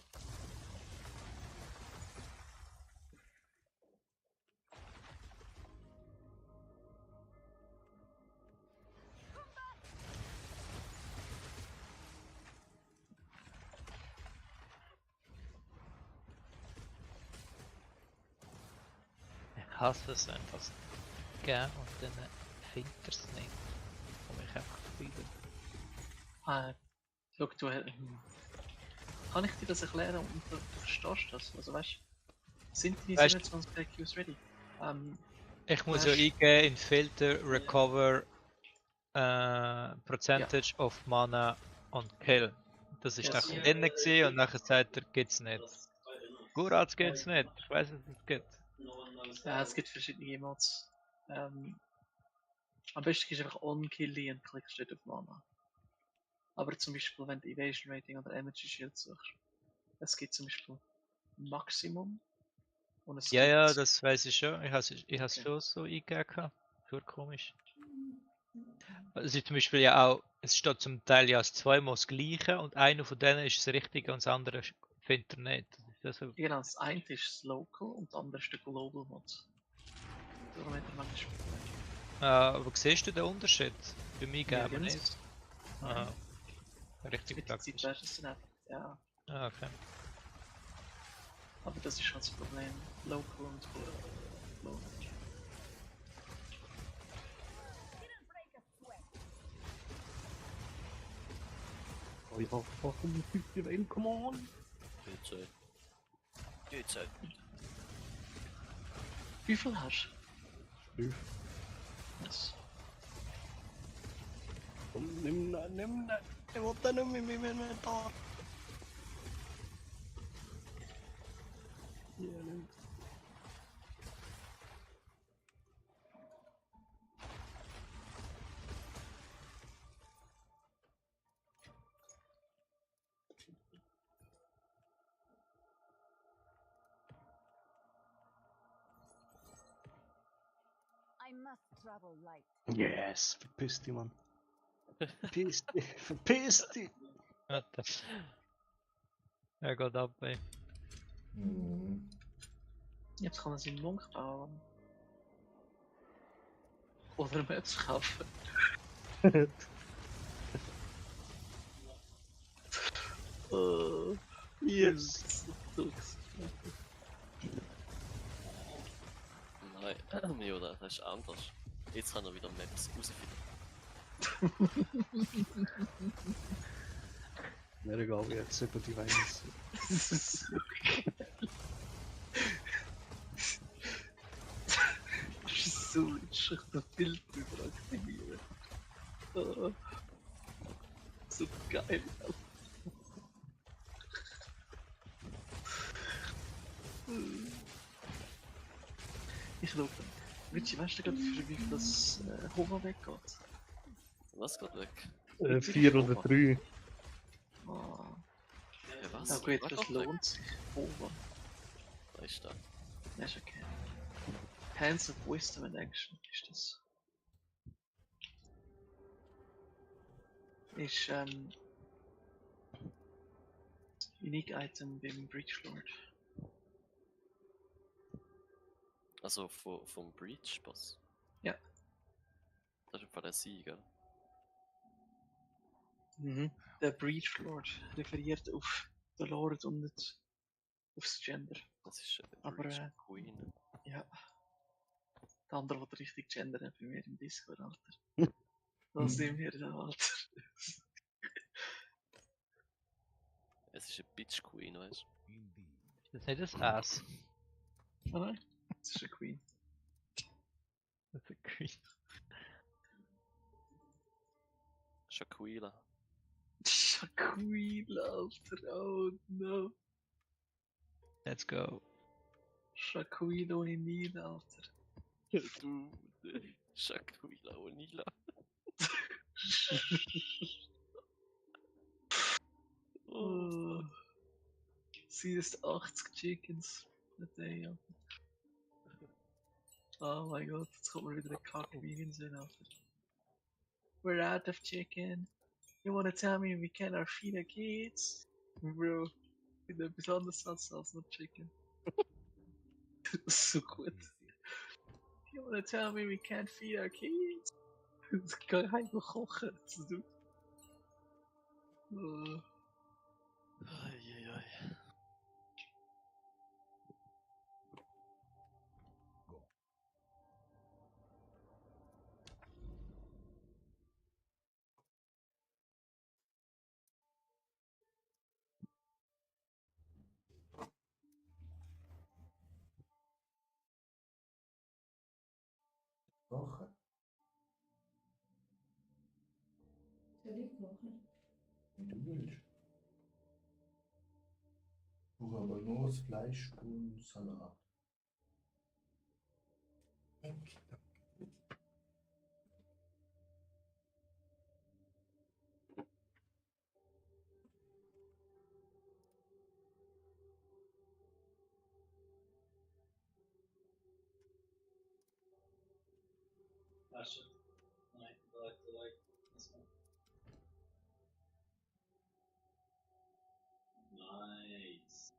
Ich hasse es einfach. Gell, und dann findet er es nicht. Und ich einfach wieder. Schau, du, kann ich dir das erklären und du verstehst das? Also weißt du, sind die Weißt- 27 IQs ready? Ich muss ja Hast- eingeben in Filter Recover Percentage of Mana on Kill. Das ist Yes. nach innen gewesen und nachher sagt er, geht's nicht. Gurat geht's nicht, ich weiß nicht, was es gibt. Ja, es gibt verschiedene Emotes. Am besten gehst du einfach on-killy und klickst dort auf Mana. Aber zum Beispiel, wenn du Evasion Rating oder Energy Shield suchst, es gibt zum Beispiel Maximum und es Ja, ja, gibt das weiß ich schon. Ich has Okay. schon so eingegeben. gehabt. Schon komisch. Es ist zum Beispiel ja auch, es steht zum Teil ja als zweimal das gleiche und einer von denen ist das Richtige und das andere findet er nicht. Das ist so. genau, das eine ist das Local und das andere ist der Global Mod. Darum hat er manchmal Aber siehst du den Unterschied? Bei mir geben Nirgends. nicht. Aha. Richtig Mit der Zeit praktisch. weißt du es dann einfach. Ja, Ah, okay. aber das ist schon das Problem. Local und Global. Didn't break a sweat. Oh ja, warum 5 die Wein, come on! Geht so. Geht so. Wie viel hast 5. du? Yes. Komm, nimm ihn! Ich will den nicht mehr in meinem Inventar! Ja, nimm. I must travel light. Yes, verpiss dich, Mann. Verpiss dich, verpiss dich! Warte. Er geht ab, ey. Mhm. Jetzt kann er seinen Monk bauen. Oder Metz kaufen. Yes! Nein, Mioda, das ist anders. Jetzt kann er wieder Maps rausfinden. Mir egal, wie jetzt über die Weine ist. So, ich kann das Bild drüber aktivieren. Oh. So geil. Ich glaube, Richie, weißt du gerade, für wie viel das Homer weggeht? Was geht weg? 4 oder 3. Oh. Ja, was? Ja gut, Was das geht weg? lohnt sich. Homer. Da ist da. Ja, ist okay. Hands of Wisdom in Action ist das. Ist Unique Item beim Breach Lord. Also vom Breach Boss. Ja. Das ist im Fall der Sieger. Der Breach Lord referiert auf den Lord und nicht aufs Gender. Das ist Aber, Breach Queen. Ja. Der andere will richtig gendern bei mir im Discord, Alter. Da sind wir da, Alter. Es ist eine Bitch Queen, weißt du? Ist das nicht das Ass? Ah nein, das ist eine Queen. Das ist eine Queen. Shaquila. Shaquille, Alter, oh no. Let's go. Shaquille ohne Nil, Alter. Du, Shaquila O'Neal. Oh. Sie ist 80 Chickens a day, Alter. Oh mein Gott, jetzt kommt mir wieder ein Kack-Meme in den Sinn, Alter. We're out of chicken. You wanna tell me we can't feed our kids? Bro, ich bin etwas anderes als nur Chicken. So gut. You wanna tell me we can't feed our kids? Das kann ich einfach kochen. Das tut. Oh. Eieiei. Kochen. Soll ich kochen? Wie du willst. Ich brauche aber nur das Fleisch und Salat. Okay. Flasche. Nein, like. Das war. Nice.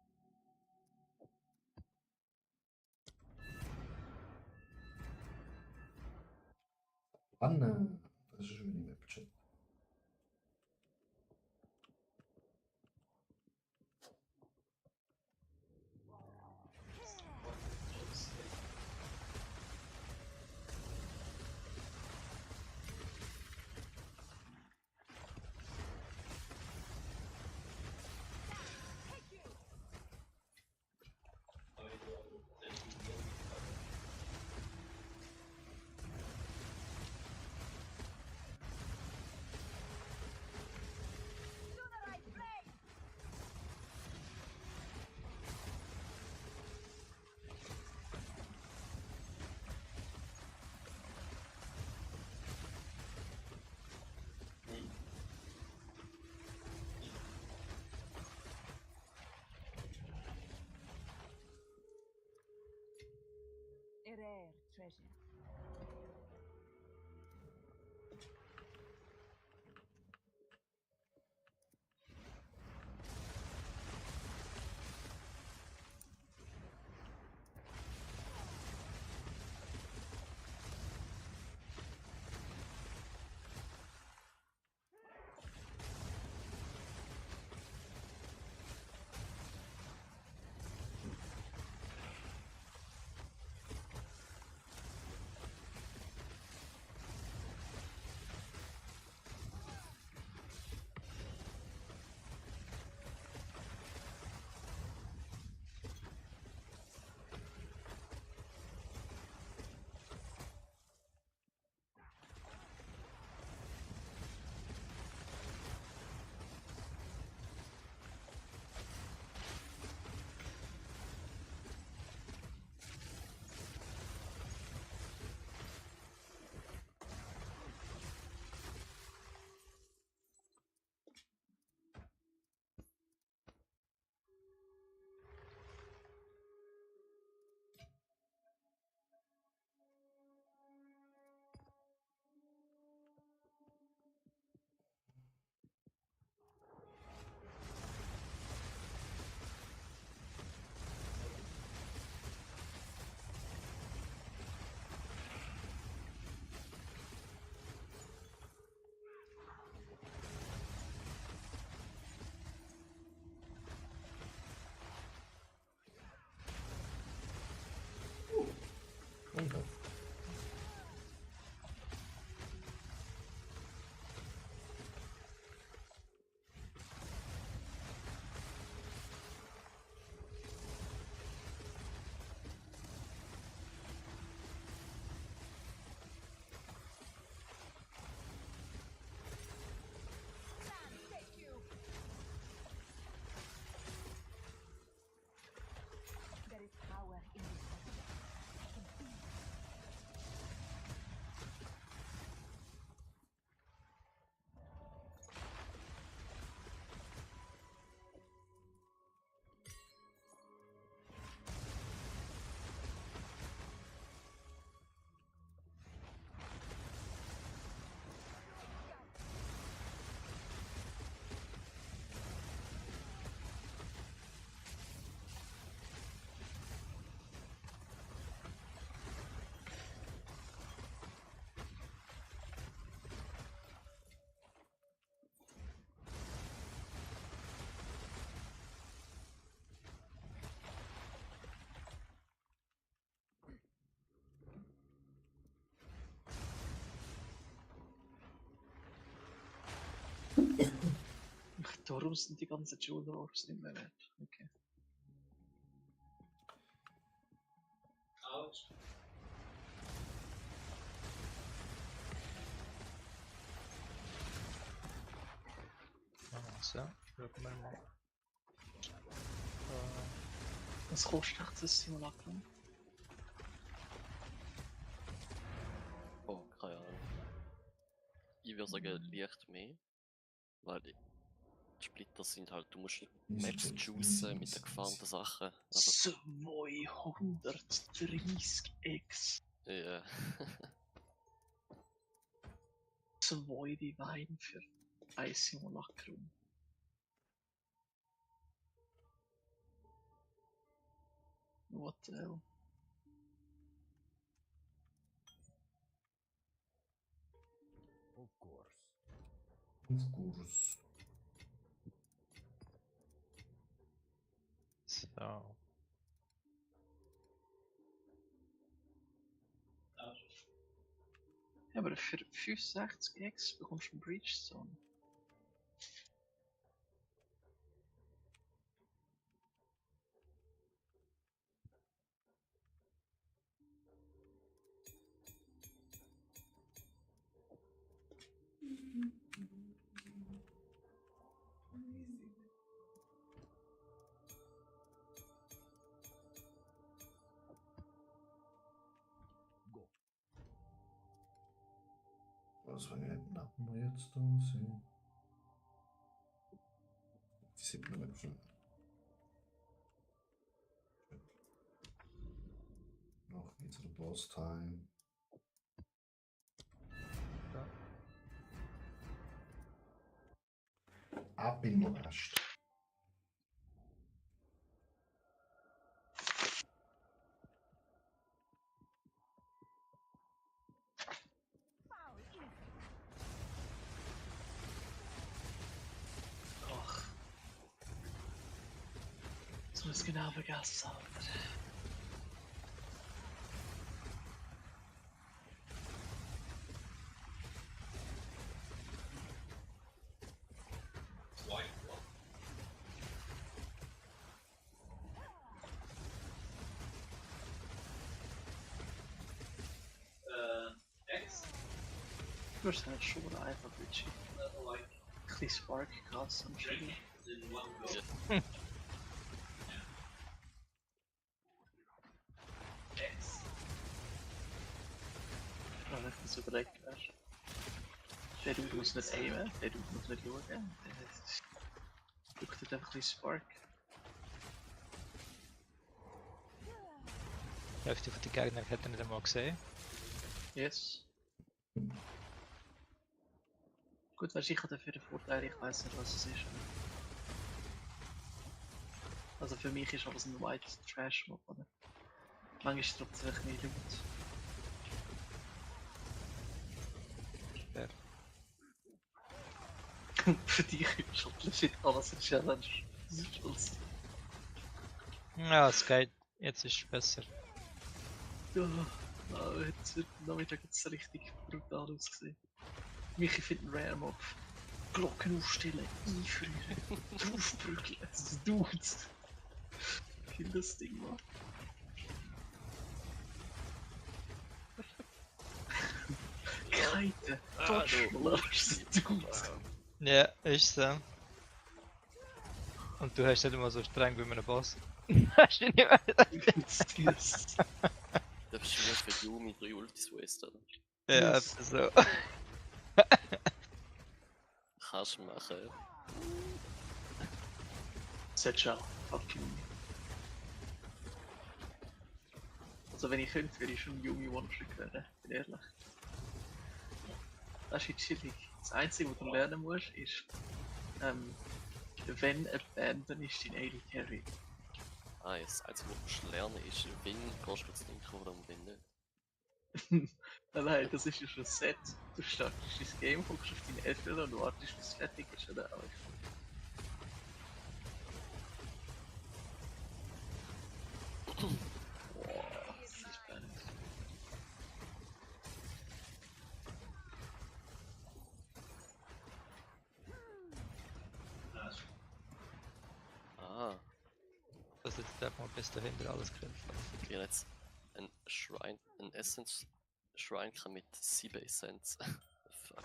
Anne. Das ist schon wieder im Chat. Sooner I flame! A rare treasure. Darum sind die ganzen Jewel Orbs nicht mehr wert. Okay. Autsch. So, schauen wir mal. Was kostet echt das Simulacrum? Oh, keine Ahnung. Ich würde sagen, leicht mehr. Weil die Splitter sind halt, du musst Maps juicen mit den gefarmten Sachen. Also, 230x. ja. 2 Divine für ein Simulacrum. What the hell? Of course. So. Autsch. Ja, aber für 65x bekommst du einen Breachstone. Was für eine Nappen wir jetzt da sind? Die 7 Mapschen. Noch geht's der Boss Time. Ab in den Rest. Ach. Das muss genau vergessen haben. X. Du hast halt schon einfach Richie. Like Ein bisschen Spark Gas und Chili. in one go. Ja. X. Wenn ich das überlegt wärst. Der Dude muss nicht aimen, der Dude muss nicht schauen. Der drückt halt einfach ein bisschen Spark. Die Hälfte von den Gegnern hätte er nicht einmal gesehen. Yes. Gut, weißt du, ich habe dafür den Vorteil, ich weiß nicht, was es ist. Also für mich ist alles ein White Trash Mob, oder? Manchmal ist es trotzdem ein bisschen laut. Fair. Für dich ist schon legit alles eine Challenge. Das ist schon so. Ja, es geht. Jetzt ist es besser. Ja, heute Nachmittag hat es richtig brutal ausgesehen. Michi findet einen Rare Mob. Glocken aufstellen, einfrieren, draufprügeln. Das tut. Kill das Ding, Mann. Kite, Dodgeball, das tut. Ja, ist so. Und du hast nicht immer so streng wie mit einem Boss. Hast du nicht mehr? Yes. Du darfst nur für Yumi 3 Ultis wasten, oder? Ja, Yes. so. Kannst du machen. Set schon, fucking. Also wenn ich könnte, würde ich schon Yumi One-Trick werden, bin ehrlich. Das ist chillig. Das Einzige, was du lernen musst, ist, wenn Abandon ist dein AD Carry. Ah, das Einzige, was du lernen ist, wenn kannst du das Ding oder wenn nicht. Nein, das ist ja schon ein Set. Du startest das Game, guckst auf deine Elfen und wartest, bis es fertig ist oder auch. Boah, das ist spannend. Also jetzt darf man bis dahinter alles kämpfen. Ich kriege jetzt ein Shrine, ein Essence Shrine mit 7 Essenz. Fuck.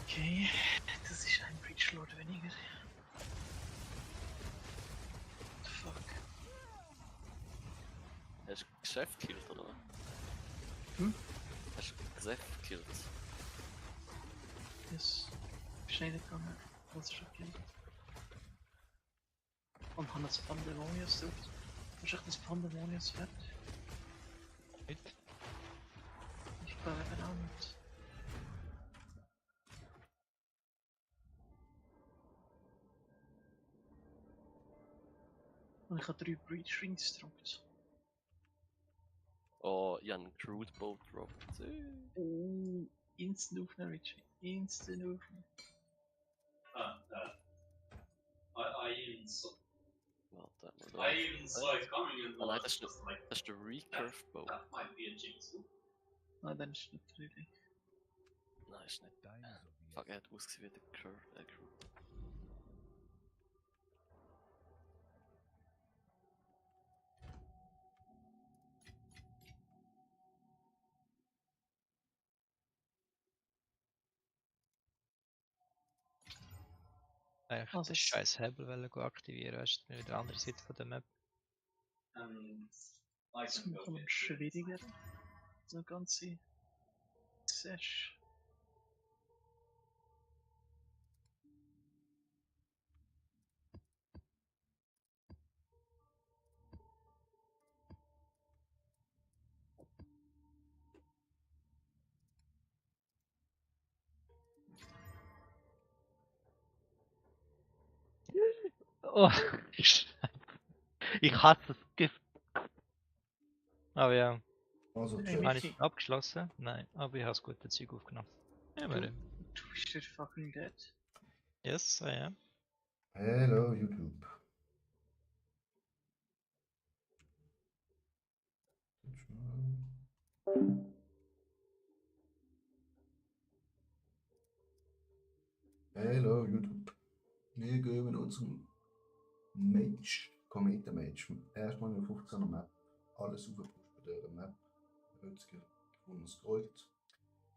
Okay, das ist ein Breach Lord weniger. What the fuck? Hast du Geschäft gekillt, oder? Hm? Hast du Geschäft gekillt? Yes. Bist du nicht gegangen? Was ist gekillt? Und haben das Pandemonius dort? Was ist echt das Pandemonius wert? Nicht? Ich glaube eben auch nicht. Und ich habe 3 Breach Rings gedruckt. Oh, ich habe einen Crude Boat gedroppt. Oh, instant aufnehmen, Richie. Instant aufnehmen. I even saw Warte, mal it coming and Ah nein, was das ist just like, das ist der Recurve Boat. that might be a jinx. Ah, dann ist es nicht richtig. Nein, ist nicht. Fuck, er hat ausgesehen wie der Crude. Eigentlich Also den es- scheiß Hebel wollen aktivieren, weißt du, mit der anderen Seite von der Map. And I Das can macht go es get schwieriger. So ganze Sesh. Oh, ich hasse das Gift. Aber ja, Also, Hey, Chat. habe ich Michi. abgeschlossen? Nein, aber ich habe das gute Zeug aufgenommen. Ja, Du, wir du bist der fucking dead. Yes, I am. Hello, YouTube. Hello, YouTube. Wir gehen mit unserem Mage, Kometen Mage. Erstmal eine 15er Map. Alles aufgepusht bei dieser Map. Heutiger gewonnenes Gold.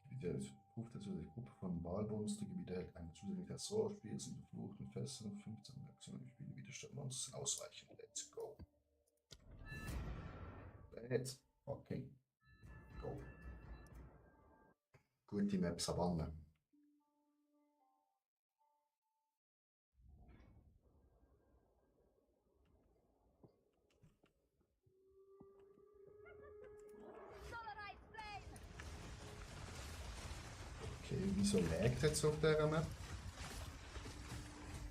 Wieder ruft dazu die Gruppe von Wahlmonster. Gebiete hält eine zusätzliche Ressortspiel, sind geflucht mit Fesseln. 15 Aktionen im Spiel. Widerstandmonster sind ausweichen. Let's go. Let's fucking go. Gute Map Savanne. Solarite flame! Okay, wieso laggt jetzt auf dieser Map?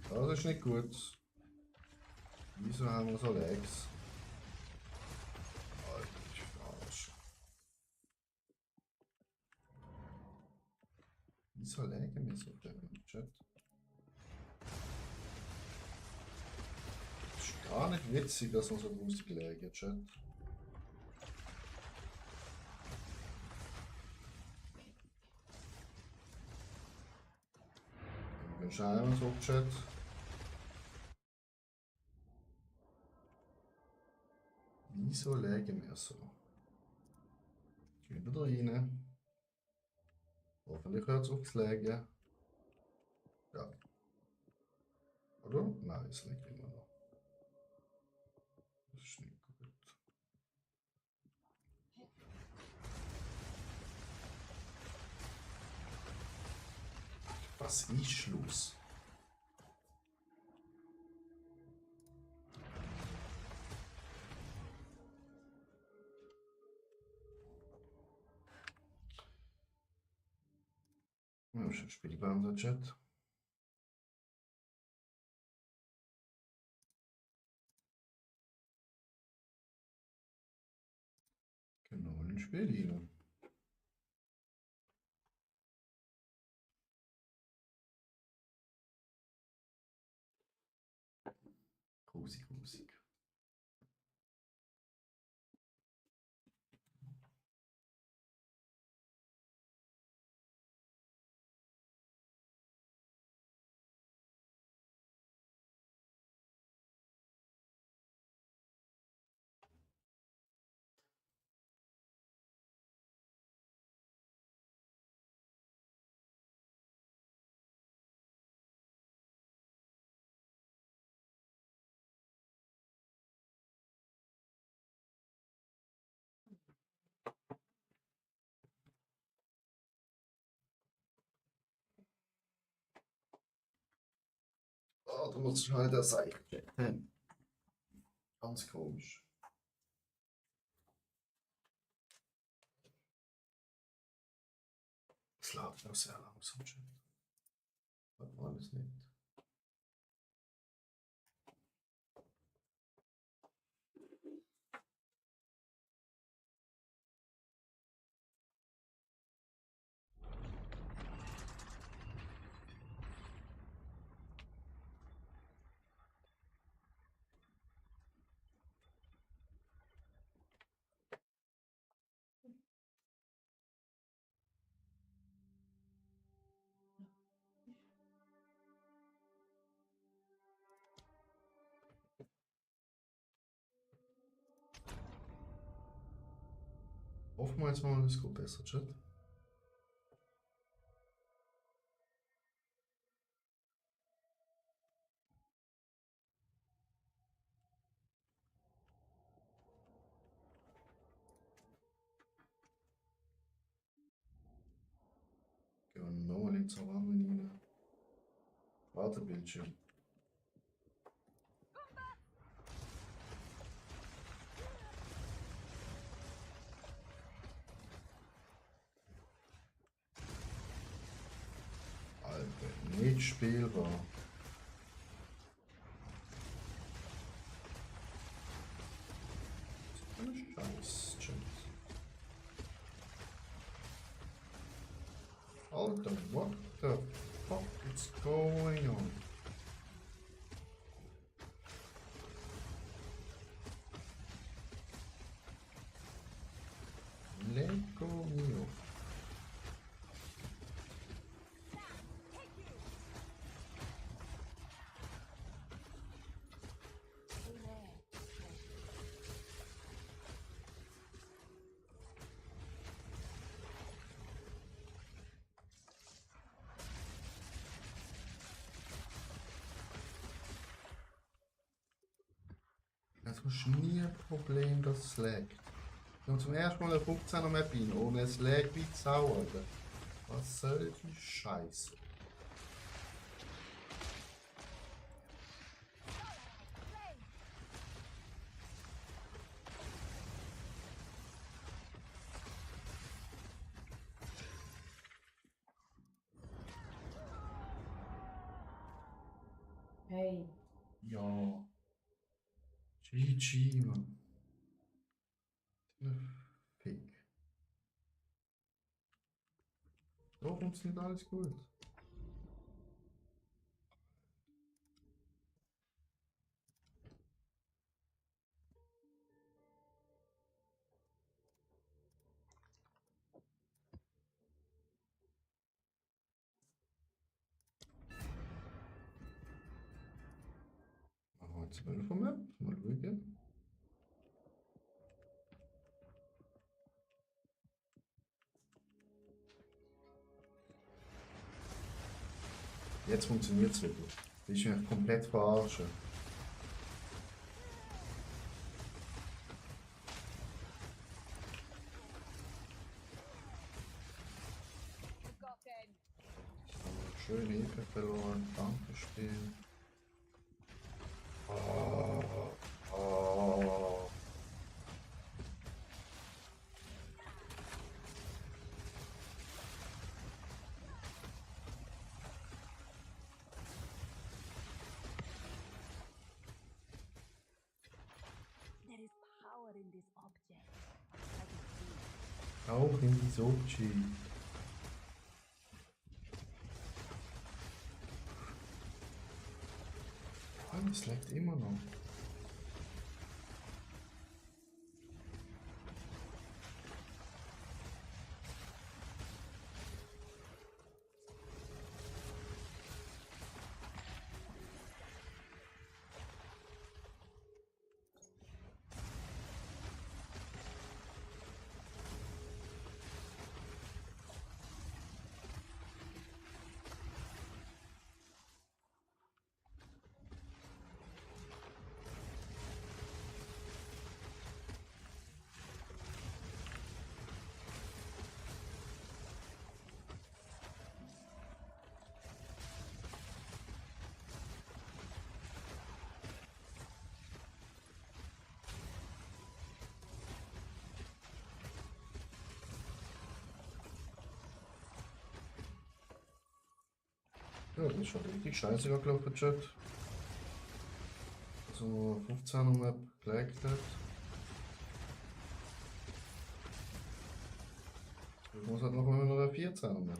Das ist nicht gut. Wieso haben wir so Lags? Alter, ich verarsch. Wieso laggen wir so auf der Chat? Das ist gar nicht witzig, dass wir so lustig laggen, Chat. Wir schauen uns auf Chat. Wieso laggen wir so? Gehen wir da rein. Hoffentlich hört es auf zu laggen. Ja. Oder? Nein, es liegt immer noch. Das ist nicht gut. Was ist los? schon spielbar unser Chat. Genau, ein Spiel hier. Grusig, grusig. Oh, du musst schnell das einchecken. Ganz komisch. Es läuft noch sehr langsam schon. Hat man alles nicht. Hoffen wir jetzt mal, es geht besser, Chat. Gehen wir nochmal in zur Wanne rein. Wartebildschirm. Alter, nicht spielbar. Scheiß, Chat. Alter, what the fuck is going on? Lecco mio. Das ist nie ein Problem, dass es laggt. Ich habe zum ersten Mal eine 15er Map rein, ohne es laggt wie Sau, Alter. Was soll die Scheiße? Hey, Ja. GG, Mann. Fick. So funktioniert alles gut. Machen wir 12 Map. Mal schauen. Jetzt funktioniert es wieder. Das ist mich komplett verarschen. Forgotten. Schön Hilfe verloren. Dankeschön. Oh, oh. Auch in die Sochi. Oh, es leckt immer noch. Ja, das ist schon richtig scheiße gelaufen, Chat. Also 15er Map gelegt hat. Ich muss halt noch mal noch eine 14er Map.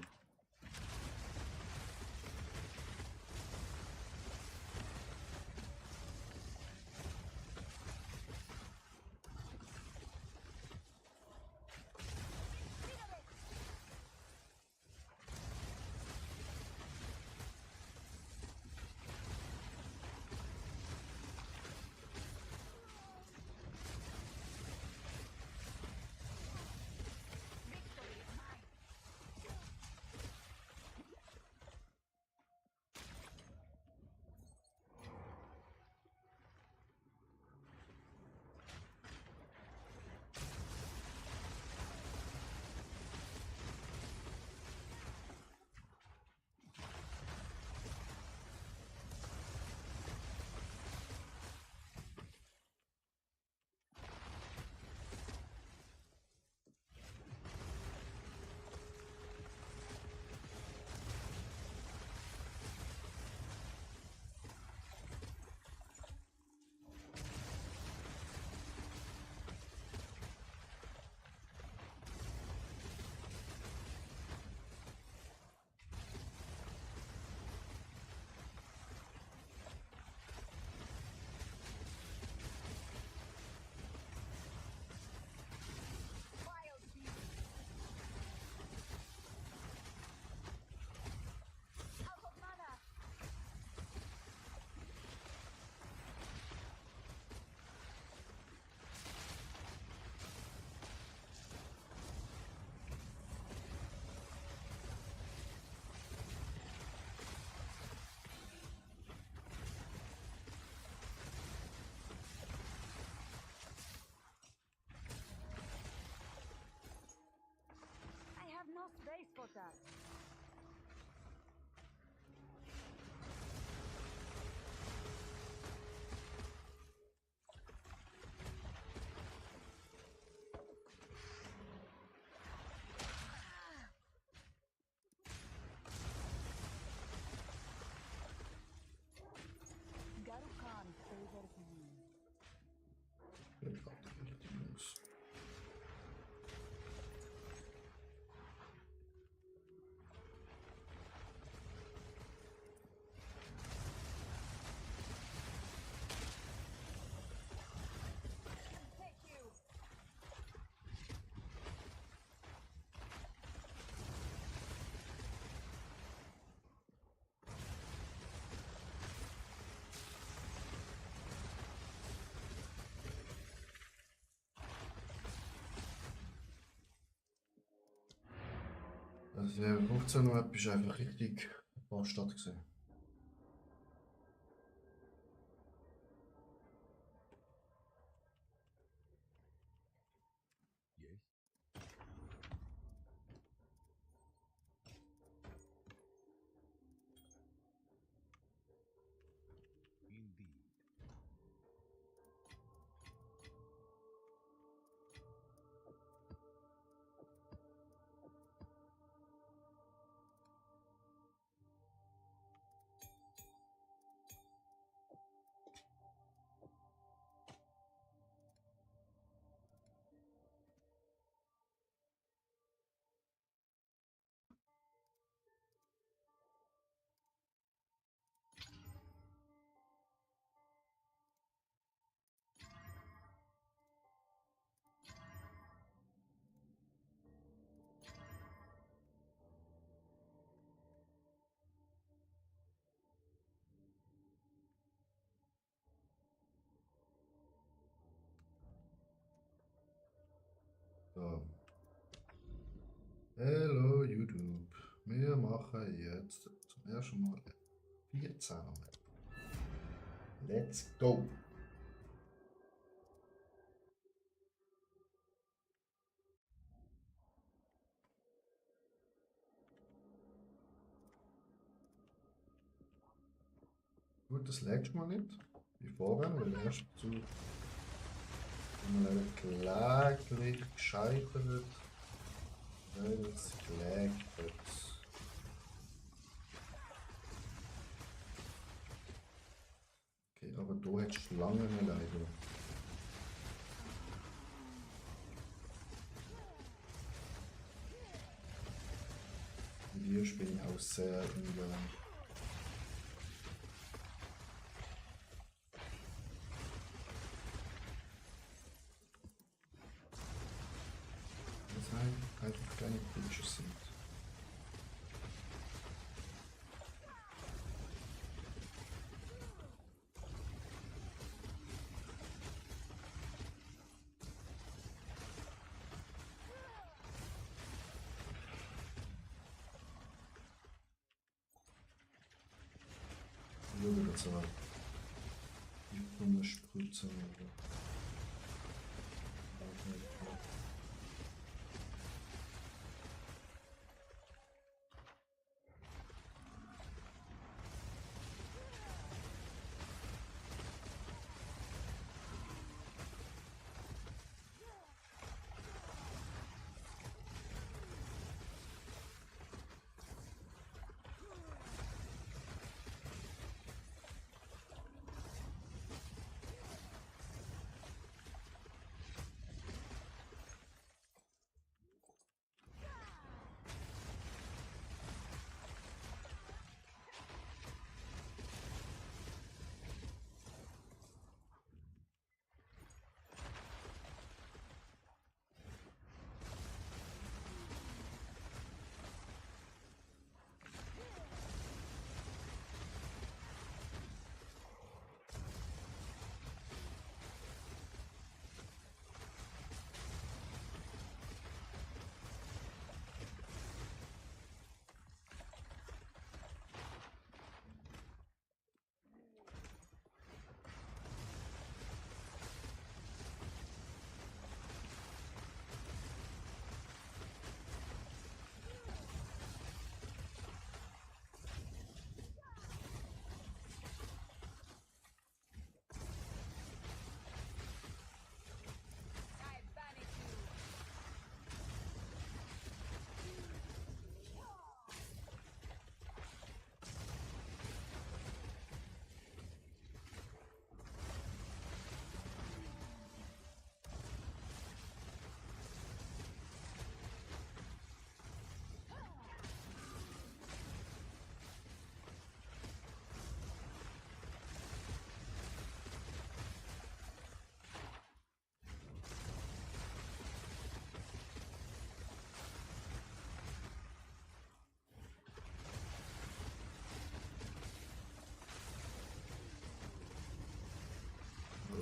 Out of mana. I have no space for that. Garukan favors me. Ich glaub, das wird die Jungs. Take you. Also der 15er Map ist einfach richtig Bastard gewesen. So. Hello YouTube. Wir machen jetzt zum ersten Mal 14 Meter. Let's go! Gut, das lagst mal nicht. Wie vorher, weil erst zu einem kläglich gescheitert, weil es gelaggt hat. Okay, aber du hättest Schlangen leider. Mit dir bin ich auch sehr ungern. Das einfach kleine Bitches sind. Ich würde das aber nicht nur Spritze oder.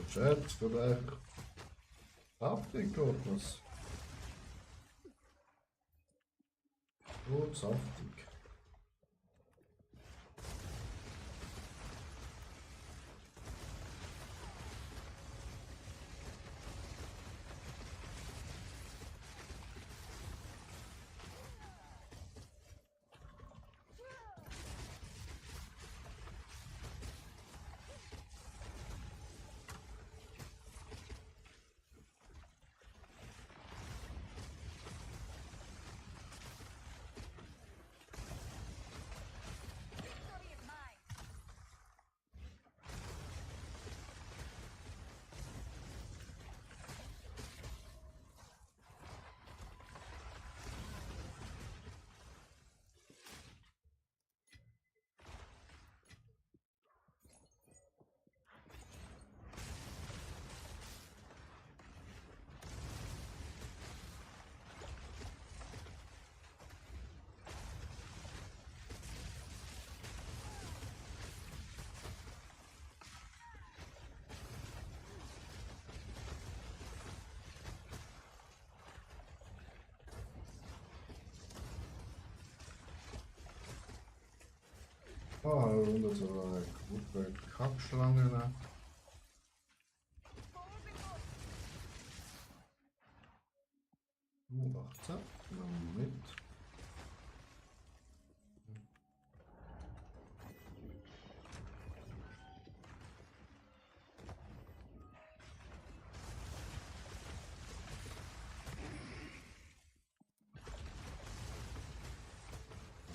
Chat, vielleicht saftig geht das. Gut saftig. und so eine Gruppe Kackschlangen. Warte, Moment.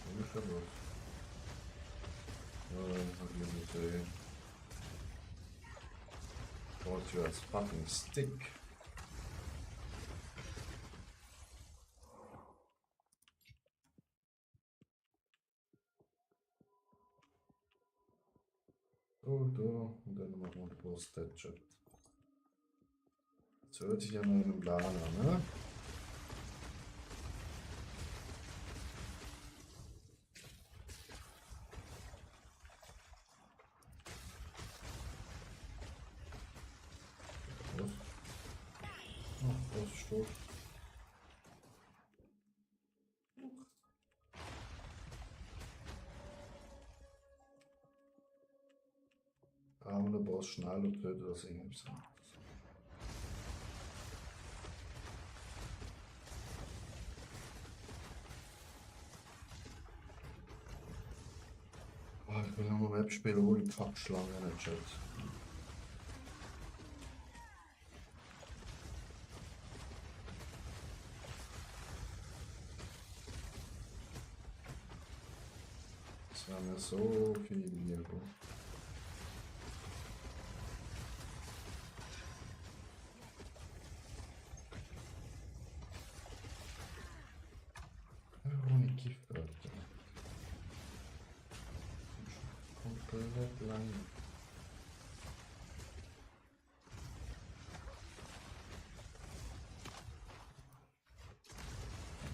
Was ist da los? Hab ich nicht gesehen. Got you as fucking stick. So, da, und dann machen wir den Post-Headshot. Jetzt hört sich ja noch in einem Plan an, ne? Was? Ach, was ist tot? Aber der Boss schnell und tötet das irgendwie so. Oh, ich will noch mal Map spielen ohne Kackschlangen in den Chat. Das wäre mir so viel lieber. Ohne Gift, Alter. Komplett lang.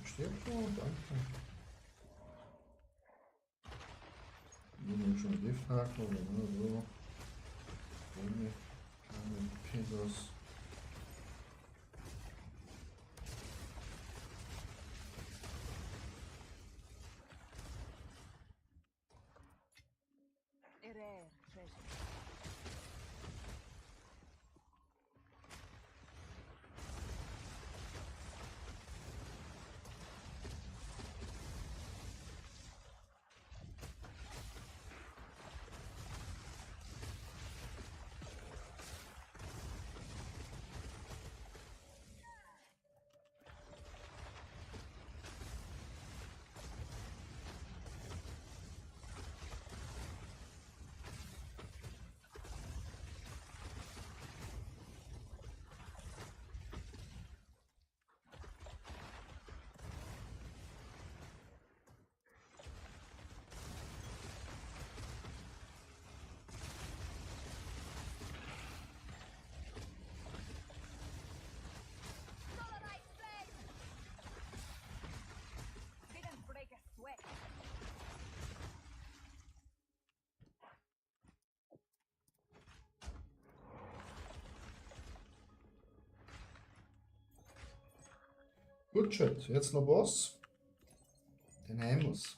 Stirb schon, danke. Ich nehme schon Gifthaken oder nur so. Ohne kleine Pizzas. A rare treasure. Solarite flame! Didn't break a sweat. Gut, Chat, jetzt noch Boss. Den haben wir's.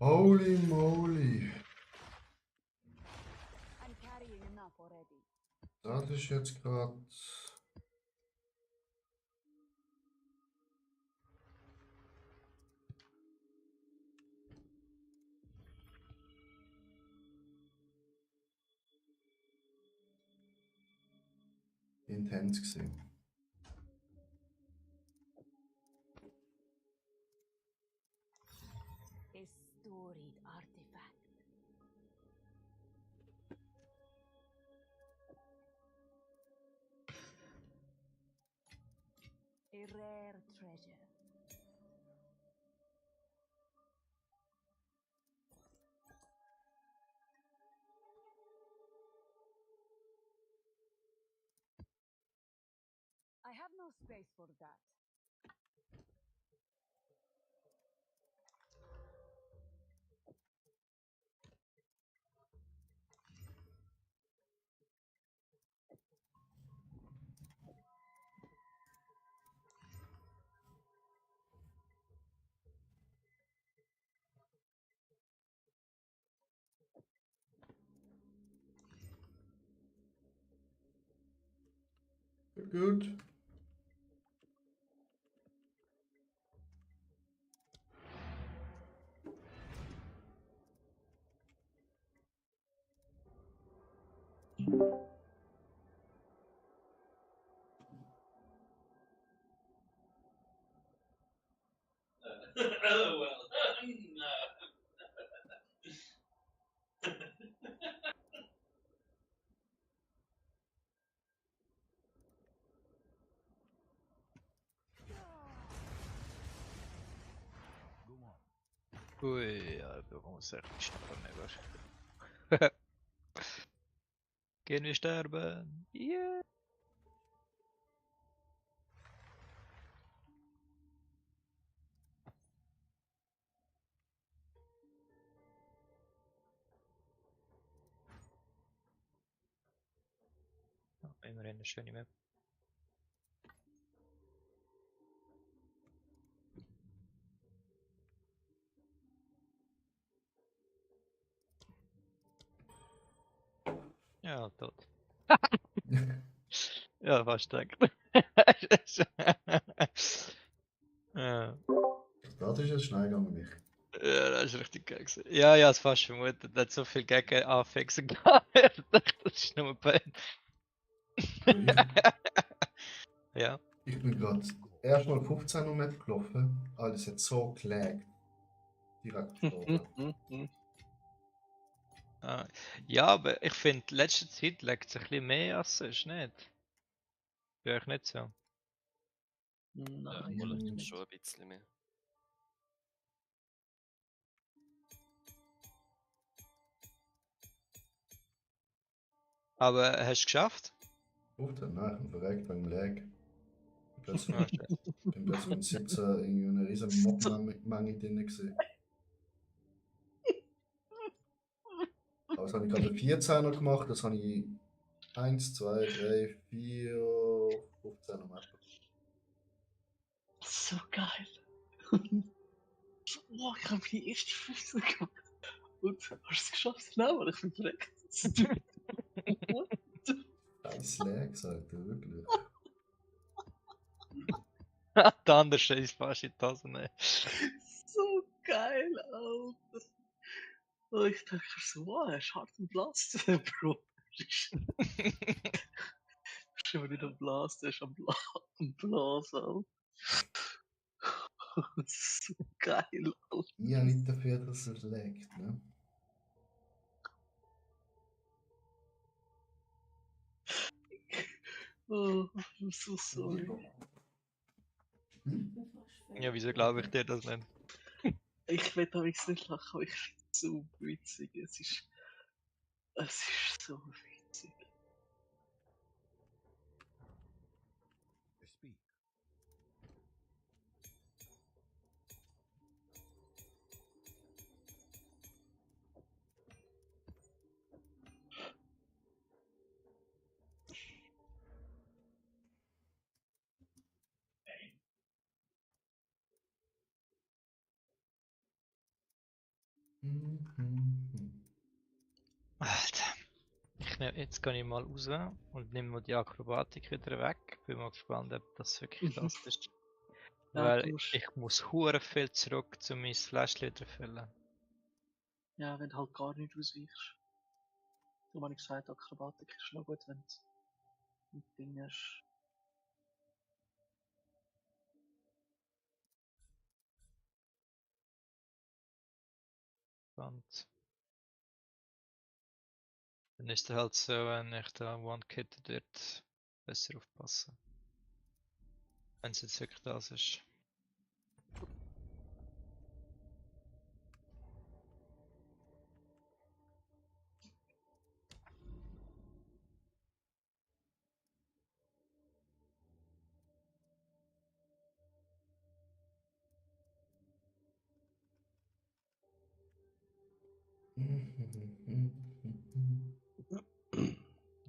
Holy moly. I'm carrying enough already. Das ist jetzt gerade. Intens gesehen. A storied artifact. A rare treasure. I have no space for that. Gut. Oh well. No. Ui, ja, wir uns echt sterben, aber. Gehen wir sterben? Yeah! Ja, immerhin eine schöne Map. Ja, tot. Ja, fast gedacht. Ja. Das ist jetzt schnell gegangen, mich. Ja, das ist richtig geil gewesen. Ja, ja, es fast vermutet. Da hat so viel gegen Anfixen gehabt. Ich dachte, das ist nur Pain. Ja. Ich bin gerade erstmal 15 um Map gelaufen. Alles hat so gelaggt. Direkt gestorben. Ah, ja, aber ich finde, in letzter Zeit legt es ein bisschen mehr als sonst, nicht? Bei euch nicht so. Ja, Nein, wohl nicht. schon ein bisschen mehr. Aber hast du es geschafft? 15, nein, ich bin verreckt wegen dem Lag. Ah, shit. Bin plötzlich mit 17 irgendwie eine riesen Mob-Menge drin gewesen. Aber das habe ich gerade 14er gemacht, das habe ich 1, 2, 3, 4, 15er gemacht. So geil. Boah, ich habe die erste 15 gemacht. Und hast du es geschafft? Nein, aber ich bin verreckt. Scheiß Lags, Alter, wirklich. Der andere scheiß fast in die Tasse nehmen. So geil, Alter. Und ich dachte so, wow, er ist hart im Blast, Bro. Ist immer nicht am Blast, er ist am Blasen, Alter. So geil, Alter. Ich habe nicht dafür, dass es laggt, ne? Oh, I'm so sorry. Ja, wieso glaube ich dir das nicht? Ich will da nicht lachen, aber ich finde es so witzig. Es ist so witzig. Alter. Jetzt gehe ich mal raus und nehme mal die Akrobatik wieder weg. Bin mal gespannt, ob das wirklich das ist. Ja, Weil du musst, ich muss hure viel zurück, um mein Flashlight zu füllen. ja, wenn du halt gar nicht ausweichst. Darum habe ich gesagt, Akrobatik ist noch gut, wenn du mit Dingen hast. Und dann ist er halt so, wenn ich da one-kitted wird, besser aufpassen. Wenn es jetzt wirklich das ist.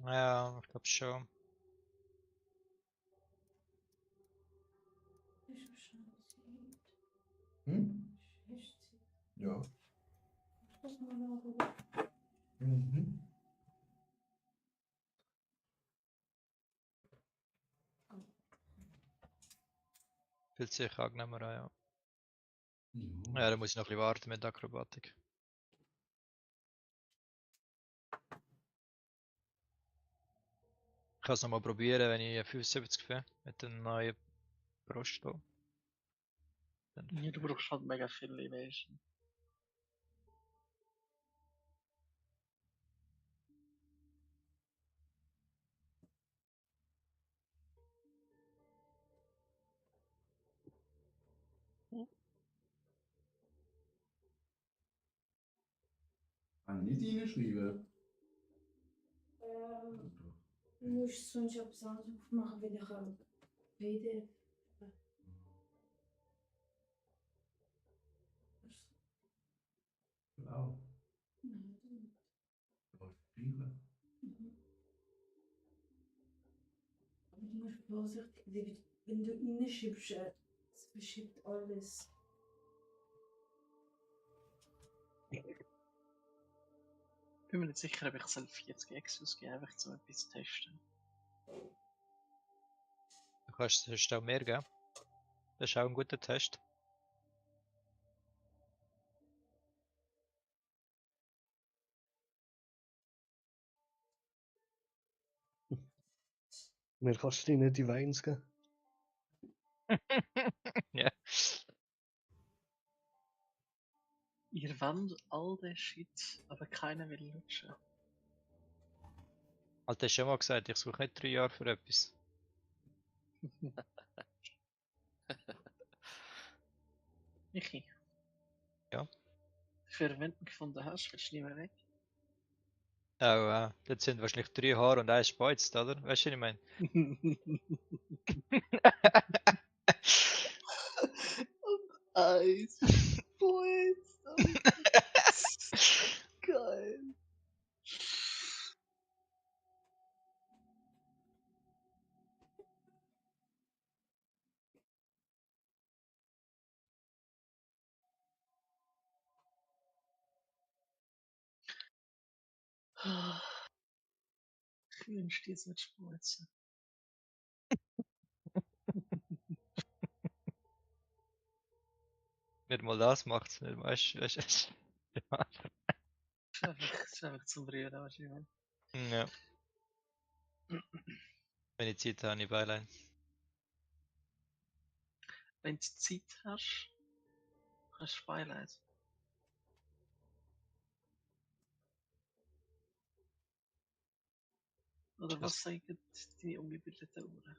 Ja, ich glaube schon. Ich bescheid. Hm? Echt? Ja. Das mal darüber. Mhm. Fühlt sich angenehmer an, ja. Ja. Ja, da muss ich noch ein bisschen warten mit der Akrobatik. Ich kann es nochmal probieren, wenn ich 75 bin, mit dem neuen Brust da. Dann Ja, du vielleicht. brauchst halt mega viel Evasion. Kann ich nicht reinschreiben? Du musst sonst etwas anderes aufmachen, weil ich auch PDF. Genau. Nein, Spielen. mhm. Aber du musst vorsichtig sein, wenn du reinschiebst, es verschiebt alles. Bin mir nicht sicher, ob ich 40 X ausgebe, einfach zum etwas zu testen. Du kannst es auch mehr geben. Das ist auch ein guter Test. Mir kannst du nicht die Weins geben. Ja. Ihr wollt all den Shit, aber keiner will lutschen. Alter, hast du schon mal gesagt, ich suche nicht 3 Jahre für etwas. Michi? Ja. Für wenn du gefunden hast, willst du nicht mehr weg? Oh, das sind wahrscheinlich 3 Haare und ein Speizt, oder? Weißt du, was ich meine? Und Eis. Boys. Geil. Ich wünschte jetzt mit Spurzen. Nicht mal das macht's nicht, weißt du? Ja. Das ist einfach zum Brühen, was ich meine. Ja. Wenn ich Zeit habe, ich Beilein. Wenn du Zeit hast, hast du Beileid. Oder was sagen deine ungebildeten Ohren?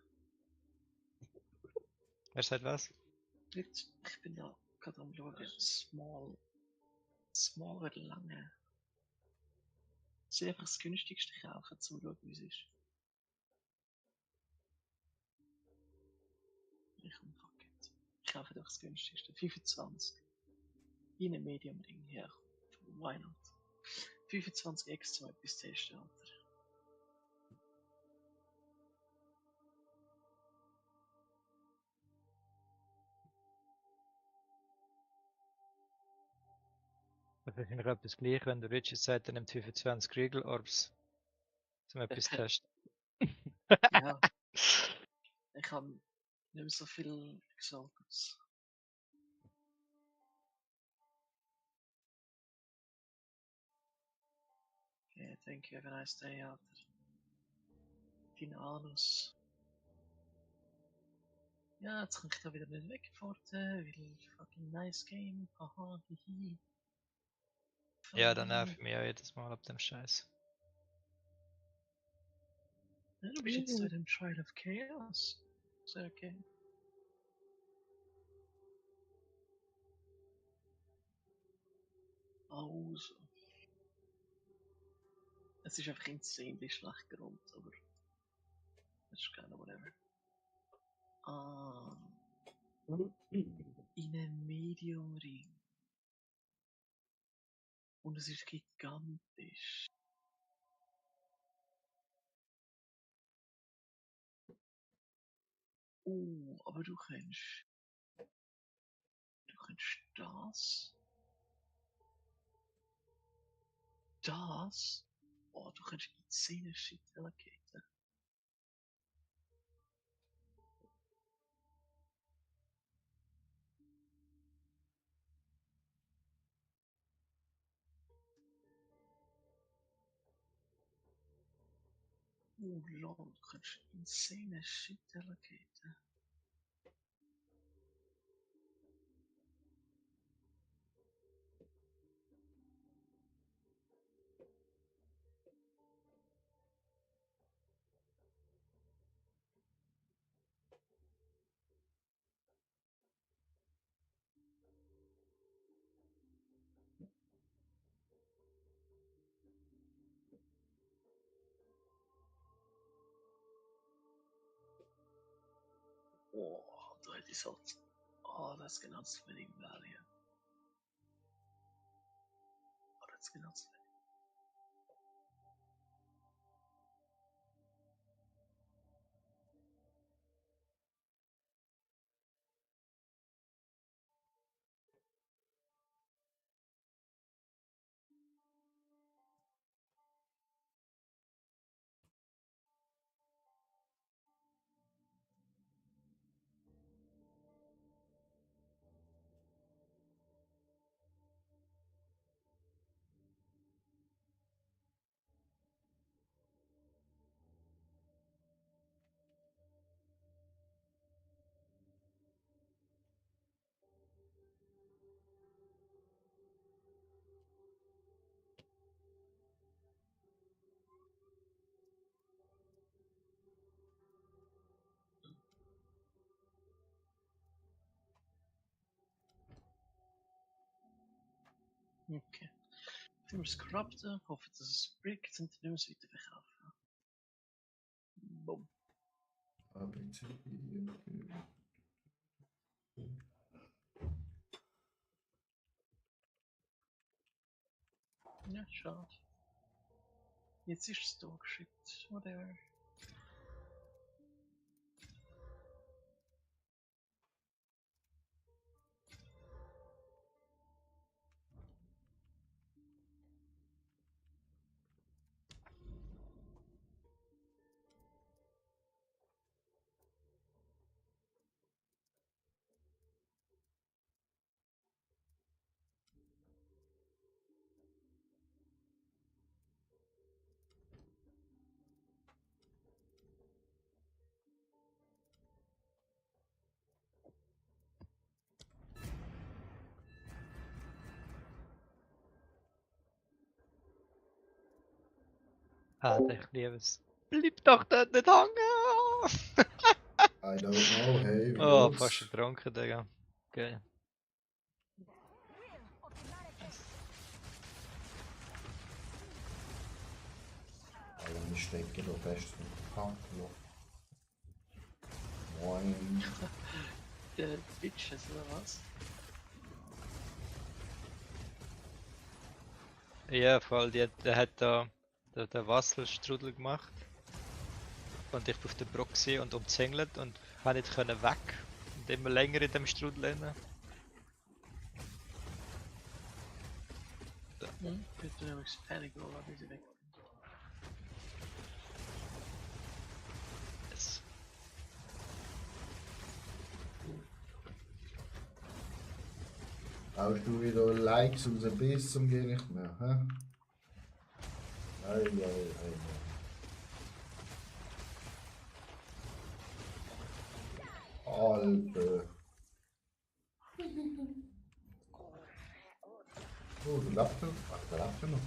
Wer sagt was? Jetzt, ich bin ja gerade am schauen, Small wird lange. Es ist einfach das günstigste kaufen, zum schauen, wie es ist. Ich komme fuck it. Ich kaufe doch das günstigste. 25. In einem Medium Ring her. Why not? 25 extra etwas testen, Alter. Das ist eigentlich etwas gleich, wenn der Richard sagt, er nimmt 25 Regal-Orbs zum etwas testen. Ja, ich habe nicht mehr so viel Exaltus. Okay, thank you, have a nice day, Alter. Dein Anus. Ja, jetzt kann ich da wieder nicht wegporten, weil fucking nice game. Haha, hihi. Ja, dann nervt mich auch jedes Mal ab dem Scheiß. Ja, du bist jetzt so in dem Trial of Chaos. Sehr okay. Also. Es ist einfach insanely schlecht gerummt, aber. Das ist keine whatever. Ah. In einem Medium Ring. Und es ist gigantisch. Aber du kannst. Du kannst das. Das. Oh, du kannst insane Shit allocaten. Lol, du kannst insane Shit allocaten. Oh, da hätte ich halt. Oh, das ist genau das Winning Value. Oh, das ist genau das Winning. Okay. Ich muss corrupten, hoffe, dass es brickt und dann müssen wir es weiter verkaufen. Boom. A, B, C, D, E, F, G. Ja, schade. Jetzt ist es da geschickt. Whatever. Ah, ich liebe es. Bleib doch dort nicht hängen! I don't know, hey, wie Oh, geht's? fast ertrunken, Digga. Geil. Alter, wir stecken da fest im Kampf. Moin. Der Bitches oder was? Ja, voll, der hat da den Wasserstrudel gemacht. Und ich bin auf der Brücke und umzingelt und habe nicht können weg. Und immer länger in dem Strudel rein. Bitte nämlich Panic Roll an diese weg. Yes. Brauchst du wieder Likes und ein bisschen geht nicht mehr, hä? Ei. Alter. Oh, der lebt noch. Ach, der lebt ja noch.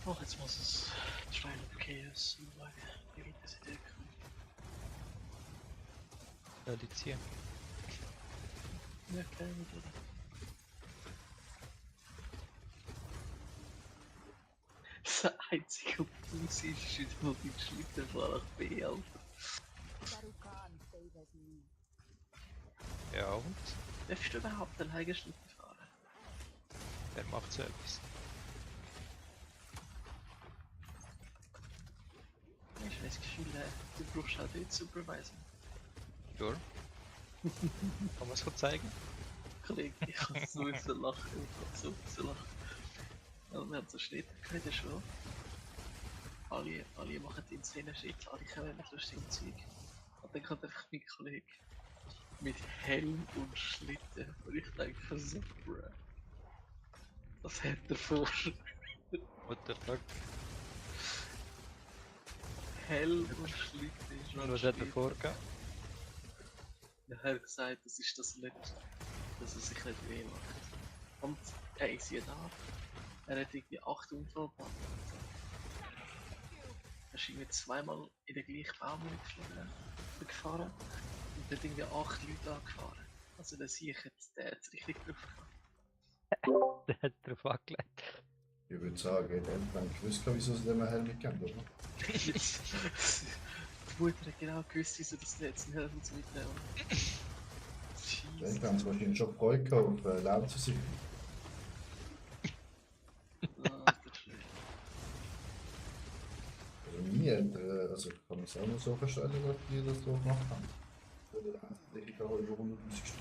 Oh, jetzt muss es Trial of Chaos weil wie geht das Idee kommen? Ja, liegt's hier. Ja, keine Idee. Das einzige Fuß ist, ist nur die Schlittenfahrer nach B, Alter. Darukan favored me. Ja, und? Darfst du überhaupt alleine Schlitten fahren? Wer macht so etwas? Ich habe das Gefühl, du brauchst auch dort Supervisor. Ja. Kann man es zeigen? Kollege, ich kann so müssen lachen, ich kann so lachen. Also, wir haben so Schritte gehört, schon. Alle machen die Szene Schritte, alle kommen mit lustigem Zeug. Und dann kommt einfach mein Kollege mit Helm und Schlitten. Und ich denke so, bruh. Was hat er vor? What the fuck? Helm und Schlitten ist Und was hat er vorgegeben? Er hat gesagt, das ist das Letzte, dass er sich nicht weh macht. Und er ist ja da. Er hat irgendwie 8 Unfall gehabt. Er ist irgendwie zweimal in den gleichen Baum gefahren und hat irgendwie 8 Leute angefahren. Also der Sieg hat der jetzt richtig drauf gehabt. Der hat drauf angelegt. Ich würde sagen, der Eltern gewusst, wieso sie dem Helm mitgeben, oder? Die Mutter hat genau gewusst, wieso das letzte Helm und so mitnehmen. Die Eltern haben wahrscheinlich schon Freude gehabt, auf Leben zu sein. Also meine Eltern, also ich kann mir es auch nur so vorstellen, dass die das so gemacht haben. Oder denke ich auch über 100'000 Stück.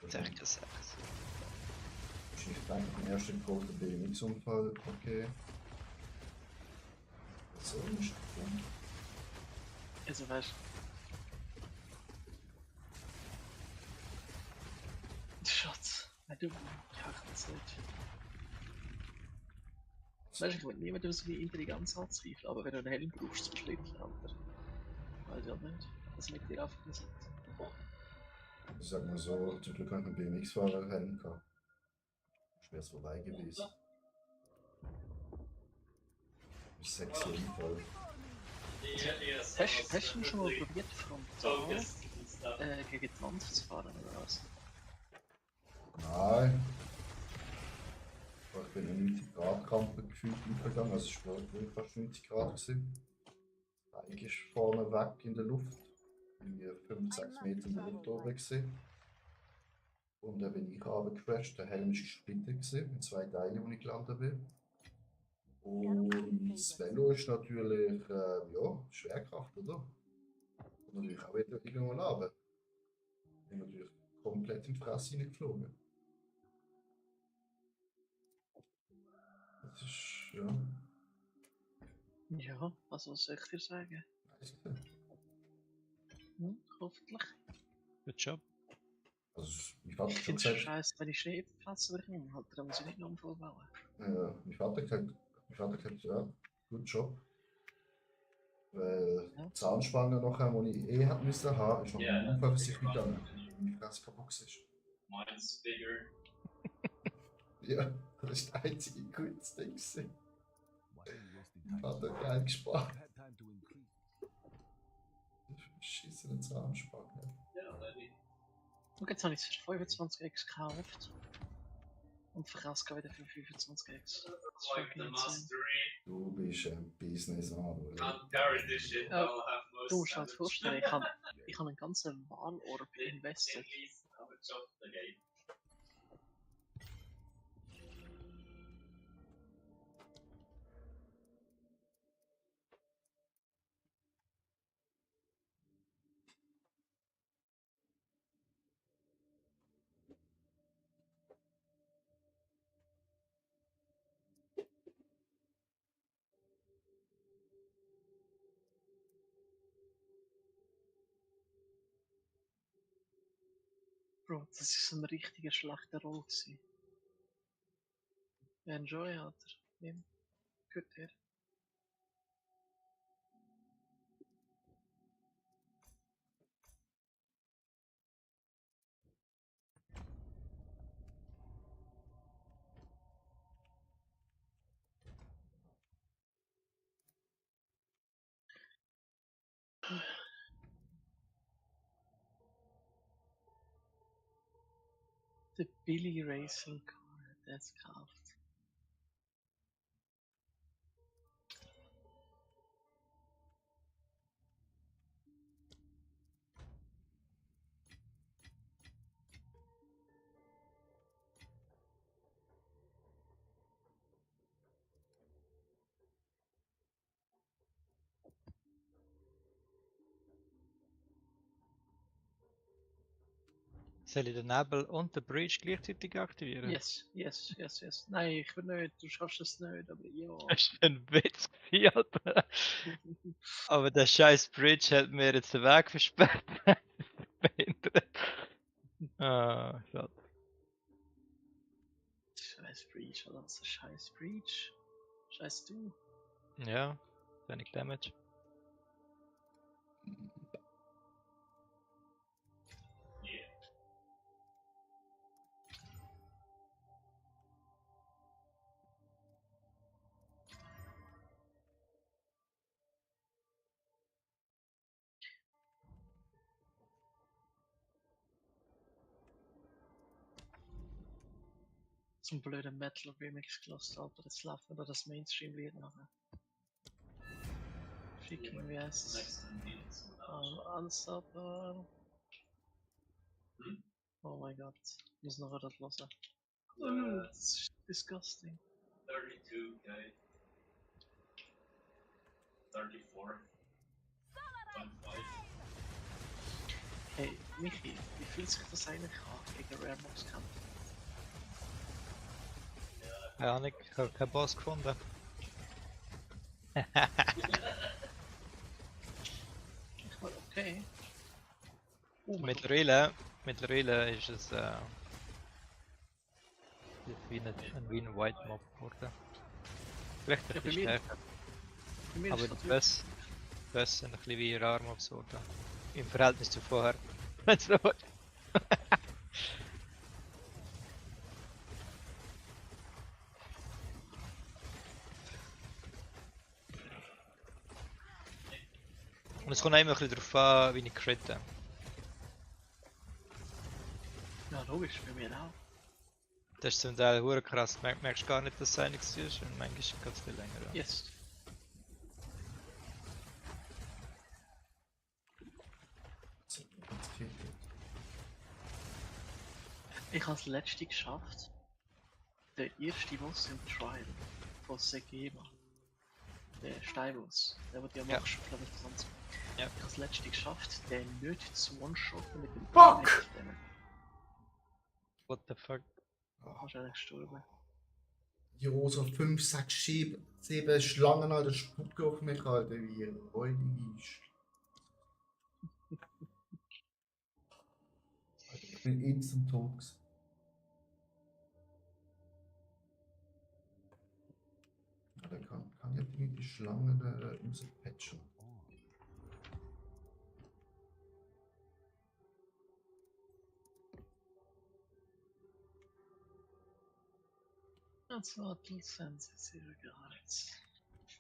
Sag gesagt. Wahrscheinlich denke ich im ersten großen BMX-Unfall, okay. So nicht dumm. Also weißt du. Schatz, wenn du. Ja, ich weiß nicht. Weißt du, ich will niemandem so die Intelligenz anzweifeln, aber wenn du einen Helm brauchst zum Schlitten, Alter. Weiß ich auch nicht, was mit dir aufgenommen sind. Ich sag mal so, zum Glück habe ich einen BMX-Fahrer Helm gehabt. Wäre es vorbei gewesen. Sexy Unfall. Hast du schon mal probiert, frontal gegen die Wand zu fahren oder was? Nein. Ich bin eine 90 Grad Rampe gefühlt übergegangen, also es war wirklich fast 90 Grad gewesen. Der Bike ist vorne weg in der Luft, irgendwie 5-6 Meter in der Luft oben gewesen. Und dann bin ich runtergecrashed, der Helm war gesplittet in 2 Teile, wo ich gelandet bin. Und das Velo ist natürlich, ja, Schwerkraft, oder? Und natürlich auch wieder irgendwo runter. Ich bin natürlich komplett in die Fresse hineingeflogen. Das ist, ja, Ja, was soll ich dir sagen? nice gewesen. Hoffentlich. Good job. Also, mein Vater Ich hat schon finde es schon gesagt, scheiße, wenn ich Schneepflanzen bekomme, halt, dann muss ich nicht noch einen Unfall bauen. mein Vater hat gesagt, ja, gut Job. Weil Ja. die Zahnspange nachher, die ich eh hätte müssen haben, ist noch Yeah, ein Unfallversicherung gegangen, weil meine Fresse kaputt ist. Mine's bigger. Ja, das ist das einzige gute Ding gewesen. Mein Vater hat Geld gespart. Das ist eine scheissene Zahnspange. Yeah, maybe. Und jetzt habe ich es für 25x gekauft. Und verkaufe es wieder für 25x. Das ist Like fucking the insane. mastery. Du bist ein Businessman. Can't guarantee this shit. Oh, I'll have most Du musst dir halt damage. vorstellen, ich habe einen ganzen Warenorb invested. At least have a job in the game. Bro, das ist ein richtiger schlechter Roll gewesen. Enjoy hat er. Nimm. Gut her. Der Billy Racing Car hat er jetzt gekauft. Soll ich den Nebel und den Breach gleichzeitig aktivieren? Yes, yes, yes, yes. Nein, ich will nicht, du schaffst es nicht, aber ja. Das ist ein Witz, gewesen, Alter. Aber der scheiß Bridge hat mir jetzt den Weg versperrt. Behindert. Ah, schade. Scheiß Breach, oder was? Scheiß Breach. Scheiß du. Ja, wenig Damage. Zum blöden Metal Remix gelost, Alter. Jetzt läuft mir da das Mainstream-Lied nachher. Ficken, wie heißt es? Next time it's Unstoppable. Hm? Oh mein Gott. Ich muss noch das hören. Oh, das ist disgusting. 32k. 34. 25. Hey, Michi, wie fühlt sich das eigentlich an, gegen Rare Mox kämpfen? Keine Ahnung, ich habe keinen Boss gefunden. Ich meine, okay. Oh mein Gott. Mittlerweile ist es wie ein White Mob geworden. Vielleicht ein Ja, bei bisschen mir- stärker. Bei mir Aber ist die natürlich- Bösse sind ein bisschen wie Rare Mobs geworden. Im Verhältnis zu vorher. Wenn's so ist. Und es kommt auch immer ein bisschen darauf an, wie ich critte. Ja, logisch, bei mir auch. Das ist zum Teil hure krass. Merkst gar nicht, dass es einiges ist und manchmal geht es viel länger. Ja. Yes. Ich habe das letzte geschafft. Der erste Boss im Trial von Segema. Der Steinboss. Der wird ja Ja. machst, glaube ich, 20. Ja. Ich habe das letzte geschafft, den nicht zu one-shotten mit dem Fuck! Damage. What the fuck? Da ist er gestorben. Jo, so 5, 6, 7 Schlangen, Alter, spucken auf mich, Alter, wie räudig ist. Alter, ich bin instant tot gewesen. Alter, kann ich die Schlangen rauspatchen? Das war die sensitive Geheiz.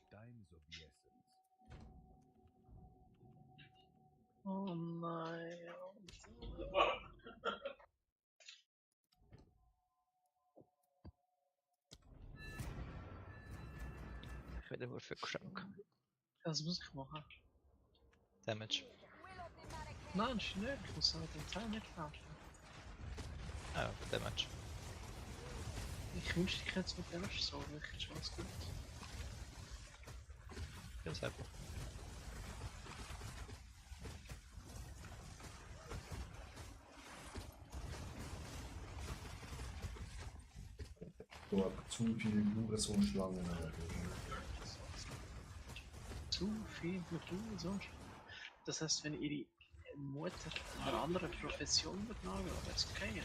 Times of the essence. Oh nein. der für Geschenk. Was muss ich machen? Damage. Nein, ist nicht. Ich muss halt den Teil nicht laufen. Ah, Damage. Ich wünschte, ich hätte es mit Damage so, weil ich schon was gut. Ganz einfach. Da hat zu viele Bluresson-Schlangen. Zu viel Blumen sonst. Das heißt, wenn ihre Mutter eine andere Profession übernommen würde, wäre es okay.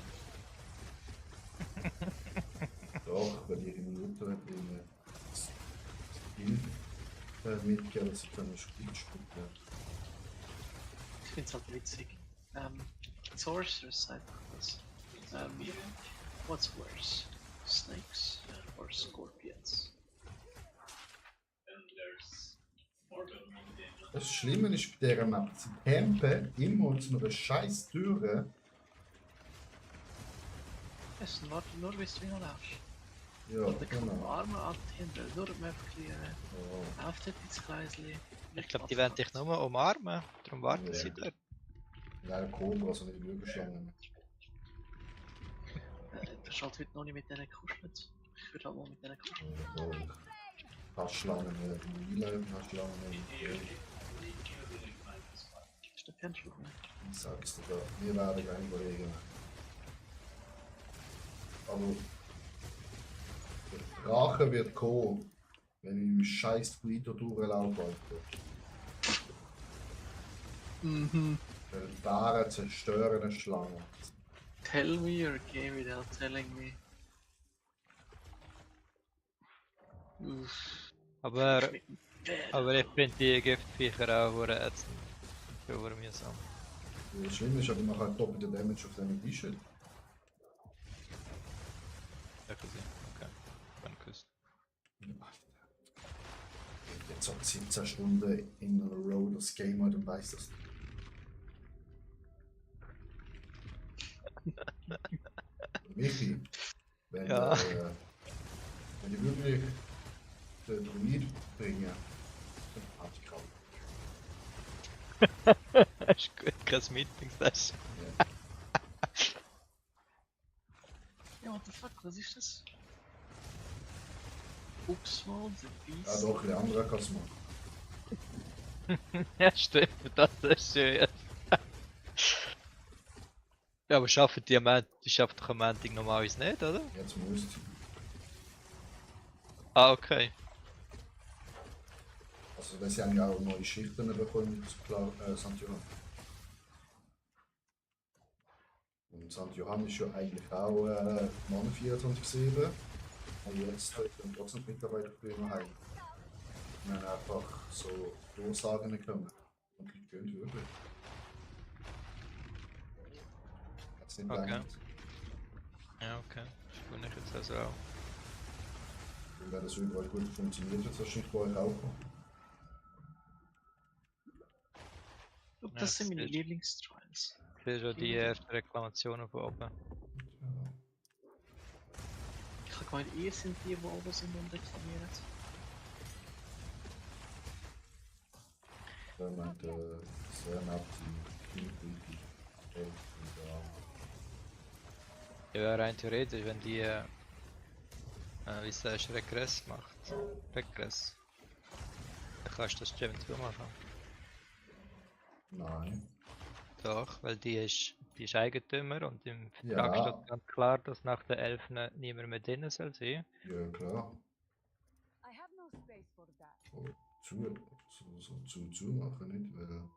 Doch, weil ihre Mutter in Skill mitgegeben, dass sie können Spiel spielen. Ich finde es halt witzig. Sorcerers sagt das. What's worse? Snakes or scorpions? And there's more to me. Das Schlimme ist bei dieser Map, sie campen immer unter einer scheiß Türe. Es ist nur bis du wieder läufst. Ja, Und dann kommen genau. Arme ab hinten, nur die Map clearen. Oh. Auf dort ins Gleisli. Ich glaube, die werden dich nur umarmen, darum warten sie dort. Nein, Cobra, also nicht Lügenschlangen. Du hast halt heute noch nicht mit denen gekuschelt. Ich würde halt mal mit denen kuscheln. Haschschlangen, Mile, Haschschlangen. Ist der Penschuh, ne? Ich sag's dir da, wir werden gleich überlegen. Aber der Drache wird kommen, wenn ich im scheiß Guido durchlaufe. Alter. Mhm. Weil Bären zerstören eine Schlange. Tell me your game without telling me. Uff. Aber Bären. ich finde die Giftviecher auch hure ätzend. Über mir so. Das Schlimme ist, aber ich mache halt doppelte Damage auf den T-Shirt. Ja, gesehen. Okay. Dann küsst. Jetzt hat 17 Stunden in a row das Game halt und weiß das. Michi, wenn, Ja. wenn ich wirklich den Druid bringe, dann hab ich gerade. Ist gut, kein Meeting, das. Ja. Ja, what the fuck, was ist das? Uxmal, the Beast. Ja, doch, der andere kann es machen. Ja, stimmt, das ist schön. Ja, aber schaffen die schafft doch am Montag normalerweise nicht, oder? Jetzt muss ich. Ah, okay. Also, das haben ja auch neue Schichten bekommen zu St. Johann. Und St. Johann ist ja eigentlich auch Mann 24/7. Und jetzt können trotzdem Mitarbeiter für immer heim. Wir haben einfach so Durchsagen bekommen. Und die gehen wirklich. Hat's nicht Okay. gelangt. Ja, okay. Das bin ich jetzt also auch. Und wenn das überall gut funktioniert, wird es wahrscheinlich bei euch auch kommen. Das Ja, sind meine das ist- Lieblingstrials. Ich sehe schon die ersten Reklamationen von oben. Ja. Ich habe gemeint, ihr sind die oben sind und reklamieren. Wenn man sehr nett die Ja, rein theoretisch, wenn die, wie sagst du, Regress macht. Regress. Dann kannst du das Gem zumachen. Nein. Doch, weil die ist Eigentümer und im Vertrag Ja. steht ganz klar, dass nach der 11. niemand mehr drin soll sein. Ja, klar. I have no space for that. Zu machen, nicht? Weil.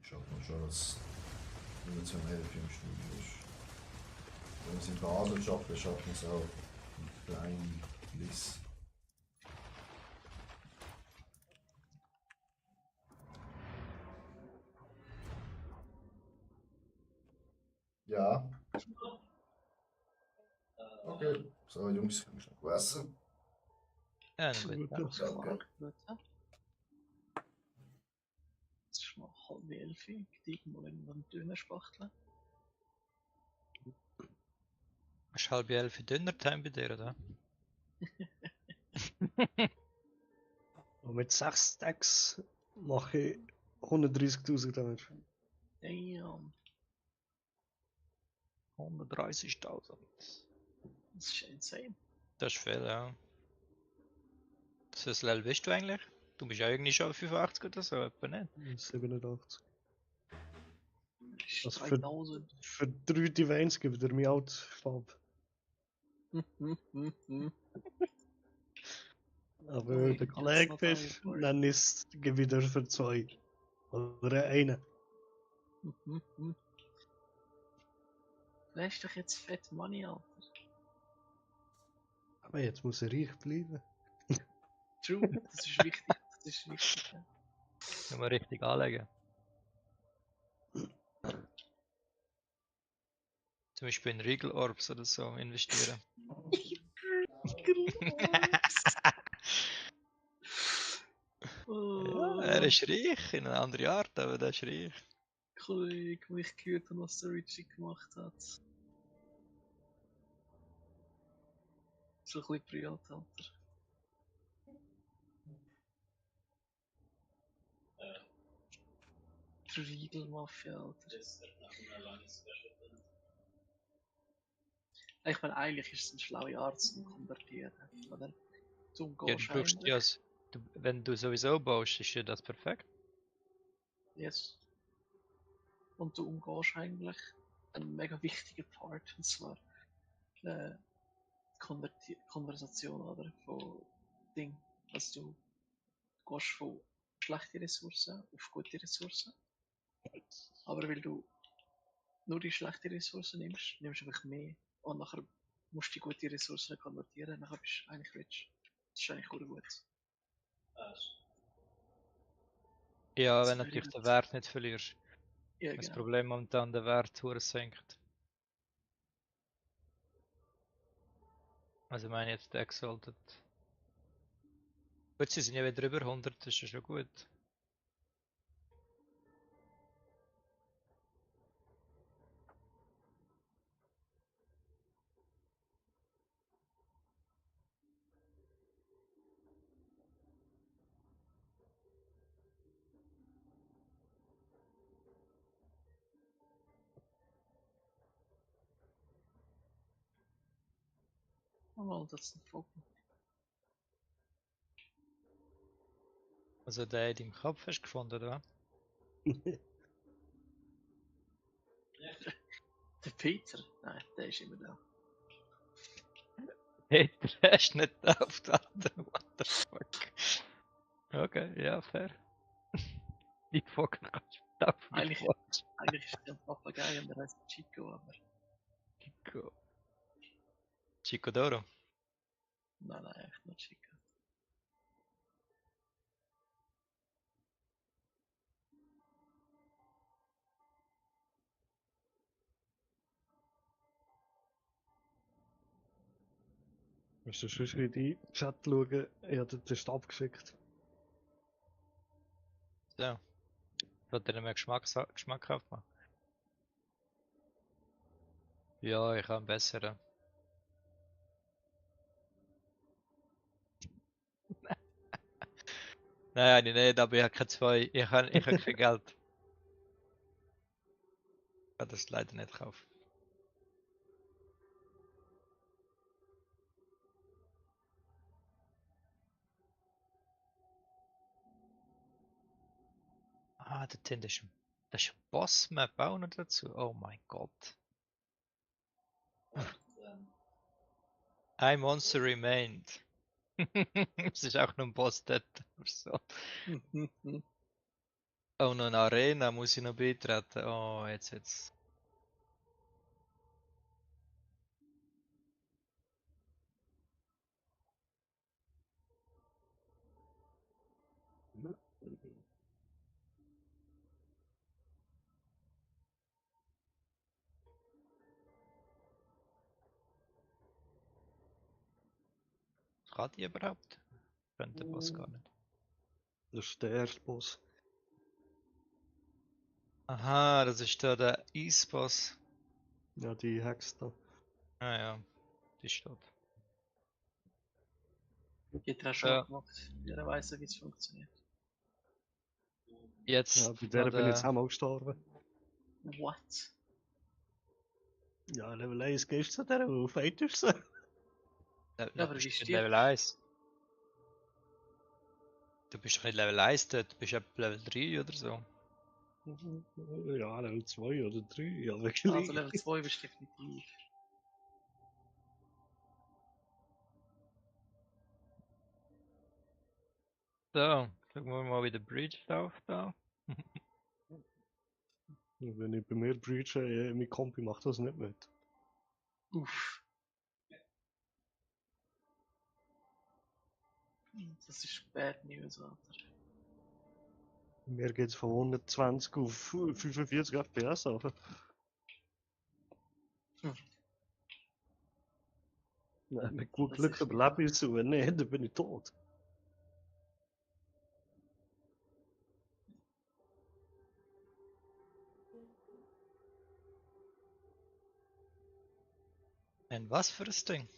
Ich hoffe mal schon, dass wir zum 11 im Studio ist. Wenn wir es in Basel schaffen, schaffen wir es auch mit kleinen Liss. Ja. Okay. So, Jungs, ich muss noch essen. Ja, dann bitte. Danke. Jetzt ist mal 10:30. Gleich mal irgendwann Döner spachteln. Hast du halb 11 Dinner Time bei dir, oder? Und mit 6 Stacks mache ich 130.000 Damage. Damn. 130.000. Das ist insane. Das ist viel, ja. Das Level bist du eigentlich? Du bist ja irgendwie schon 85 oder so, etwa nicht? 87. Das ist Also für, 3000. für 3 Divines gibt er mir Outfarbe. Aber Oh, wenn du der that's Kollege not bist, how it dann ist es wieder für 2. Oder einen. Du hast doch jetzt fett Money, Alter. Aber jetzt muss er reich bleiben. True, das ist wichtig. Das ist wichtig. Ja. Wenn wir richtig anlegen. Zum Beispiel in Regal Orbs oder so investieren. Ja, er ist reich, in eine andere Art, aber der ist reich. Kollege, wo ich gehört habe, was der Richie gemacht hat. So ein bisschen privat, Alter. Regal-Mafia, Alter. Das wird nach einer langen Special drin. Ich meine, eigentlich ist es ein schlauer Arzt zum Konvertieren, oder? Du Ja, umgehst du brauchst ja, eigentlich. wenn du sowieso baust, ist ja das perfekt. Yes. Und du umgehst eigentlich einen mega wichtigen Part, und zwar die Konversation, oder? Von Ding. Also du gehst von schlechten Ressourcen auf gute Ressourcen. Aber weil du nur die schlechten Ressourcen nimmst, nimmst du einfach mehr. Und nachher musst du die gute Ressourcen konvertieren, nachher bist du eigentlich rich. Das ist eigentlich gut. Ja, Das wenn wäre natürlich gut. den Wert nicht verlierst. Ja, Das genau. Problem momentan der Wert hure senkt. Also ich meine jetzt der Exalted. Gut, sie sind ja wieder über 100, das ist ja schon gut. Oh, das ist ein Vogel. Also der in deinem Kopf hast du gefunden, oder? Der Peter? Nein, der ist immer da. Peter, hast du nicht getauft, Alter. What the fuck? Okay, ja, fair. Die Vogel kannst du taufen, Eigentlich, wie du willst. eigentlich ist der ein Papagei und der heißt Chico, aber Chico. Chico Doro. nein, echt nur Chico. Musst du schon in die Chat schauen, ich habe den Stab geschickt. So. Sollte er mehr geschmackhaft machen? Ja, ich habe einen besseren. Nein, nicht, aber ich habe keine zwei. Ich habe kein Geld. Ich kann das leider nicht kaufen. Ah, das ist ein Boss-Map auch noch dazu. Oh mein Gott. Ein Monster remained. Es ist auch noch ein Boss dort. So. Oh, noch eine Arena muss ich noch beitreten. Oh, jetzt. Kann die überhaupt? Könnte der Boss gar nicht. Das ist der erste Boss. Aha, das ist da der Ease-Boss. Ja, die Hex da. Ah ja, die steht. Die hat er auch schon Ja. gemacht. Jeder weiß ja, wie es funktioniert. Jetzt Ja, bei der bin ich jetzt der- einmal gestorben. What? Ja, Level 1 gehst du zu der, wo fightest du? Ja, Ja, aber wie bist du stirbt? Level 1. Du bist doch nicht Level 1 dort, du bist etwa Level 3 oder so. Ja, Level 2 oder 3, ja, wirklich. Also Level 2 bist du definitiv. So, schauen wir mal, wie der Bridge läuft da. Wenn ich bei mir breache, mein Kompi macht das nicht mit. Uff. Das ist Bad News, Alter. Mir geht es von 120 auf 45 FPS auf. Mit gut Das Glück ist überlebe ich es, und wenn nicht, dann bin ich tot. Ein was für ein Ding?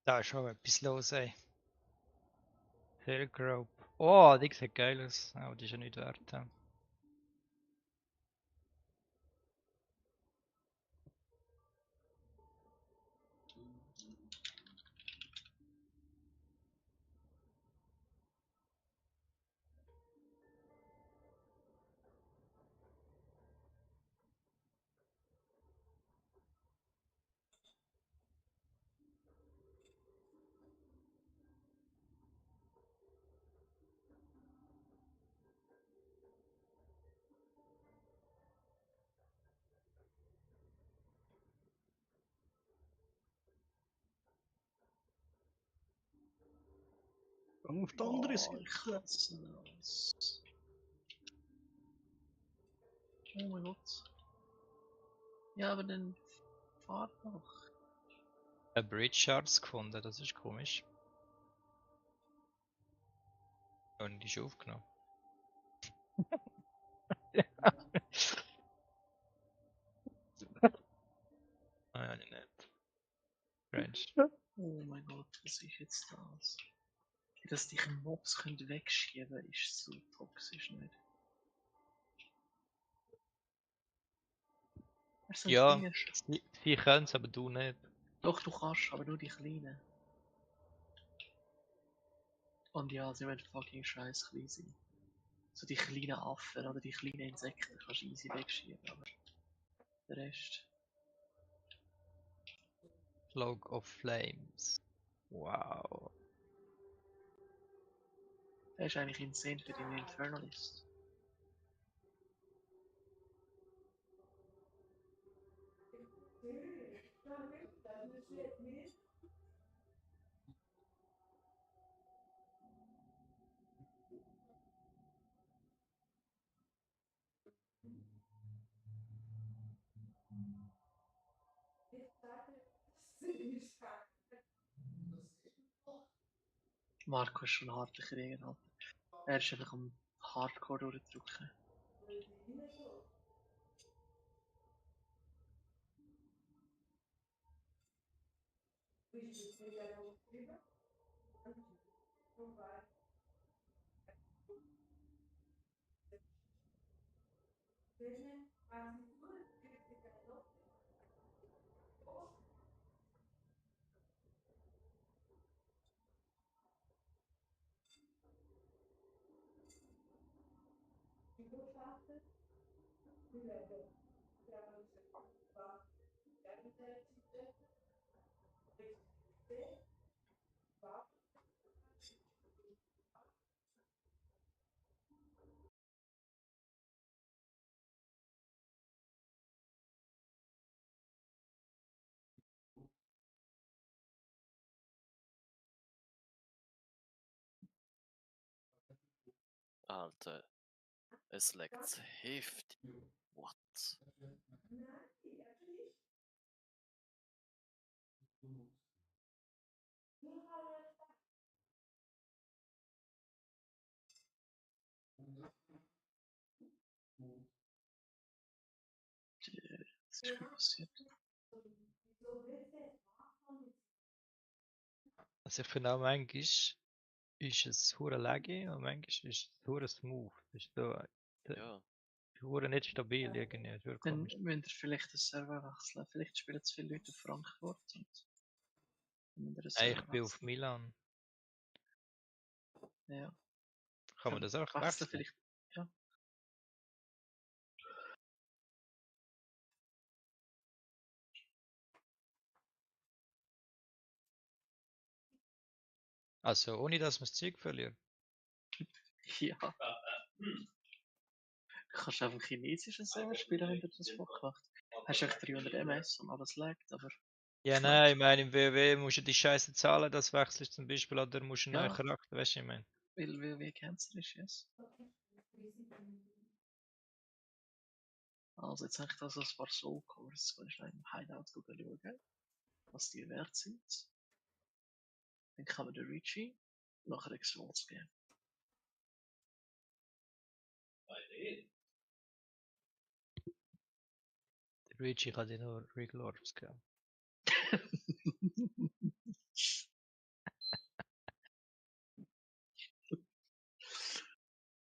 Da ist schon etwas los, ey. Hillgrove. Oh, die sieht geil aus. Aber die ist ja nicht wert. Ja. Komm auf die andere Ich Seite. hasse das. Oh mein Gott. Ja, aber dann fahr doch. Ein Bridge Shards gefunden, das ist komisch. Und die ist aufgenommen. Ah ja, nicht. Strange. Oh mein Gott, was ist jetzt das? Dass dich Mobs könnt wegschieben, ist so toxisch, nicht? Er ist so ein Ja, kleiner sie können es, aber du nicht. Doch, du kannst, aber nur die Kleinen. Und ja, sie werden fucking scheiß klein sein. So die kleinen Affen oder die kleinen Insekten kannst du easy wegschieben, aber der Rest. Log of Flames. Wow. Der ist eigentlich insane für deine Infernalist. Marco ist schon ein harter Krieger, Alter. Er ist einfach am Hardcore durchdrücken. Alter, es leckt heftig. What? Was ist mir passiert? Also ich finde auch manchmal ist es hure laggy und manchmal ist es hure smooth. Ist da Ja. hure nicht stabil irgendwie. Ist hure Dann komisch. müsst ihr vielleicht den Server wechseln. Vielleicht spielen zu viele Leute in Frankfurt und dann müsst ihr den Ey, ich Server bin auf wechseln. Milan. Ja. Kann man das auch Wechseln wechseln? vielleicht. Ja. Also ohne dass man das Zeug verliert. Ja. Du kannst einfach chinesischen Server spielen, wenn du das vorgemacht hast. Hast echt 300 MS und alles laggt, aber Ja, nein, ich meine, im WoW musst du die Scheiße zahlen, das wechselst zum Beispiel, oder musst du einen neuen ja, Charakter, weißt du, ich meine. weil WoW Cancer ist, yes. Also jetzt habe ich da so ein paar Soul Cores. Jetzt kann ich schnell im Hideout schauen, was die wert sind. Dann kann man den Richie nachher Exalts geben. Bei denen. Der Luigi kann dir nur Regal Orbs geben.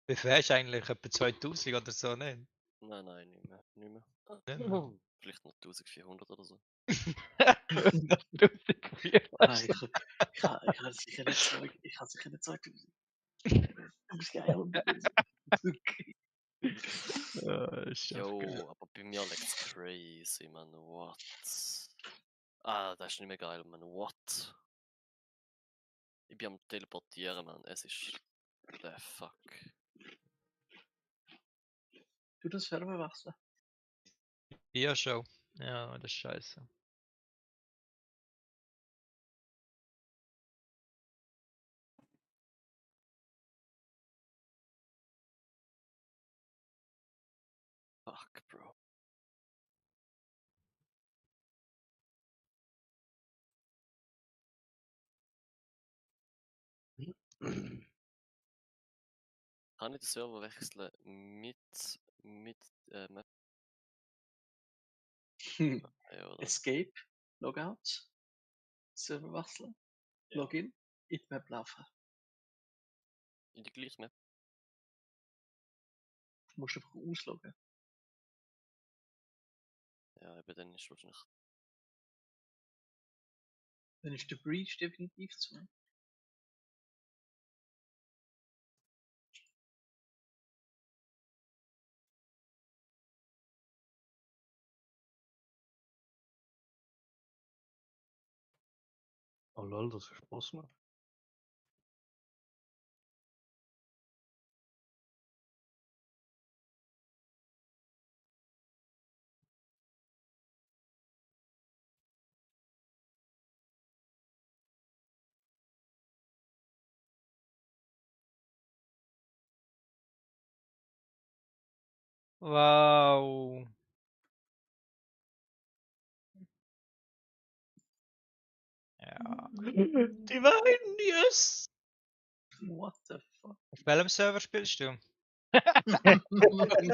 Wie viel hast du eigentlich? Etwa 2000 oder so, nicht? Nein, nicht mehr. Nicht mehr. Nicht mehr. Vielleicht noch 1400 oder so. 1400. Ah, ich kann sicher nicht sagen, ich kann sicher nicht sagen, du bist geil. Ist Jo, geil. aber bei mir leckt's crazy, man. What? Ah, das ist nicht mehr geil, man. What? Ich bin am Teleportieren, man. Es ist. The fuck. Du das Server wechseln. Ja, schon. Ja, das ist scheiße. Fuck, bro. Kann ich den Server wechseln mit Map? Ja, oder? Escape, Logout, Server wechseln, Ja. Login, in die Map laufen. In die gleiche Map? Du musst einfach ausloggen. Ja, eben dann ist wahrscheinlich. Dann ist der Breach definitiv zu. Oh lol, das ist Spaß macht. Wow. Ja. Divine, yes! What the fuck? Auf welchem Server spielst du?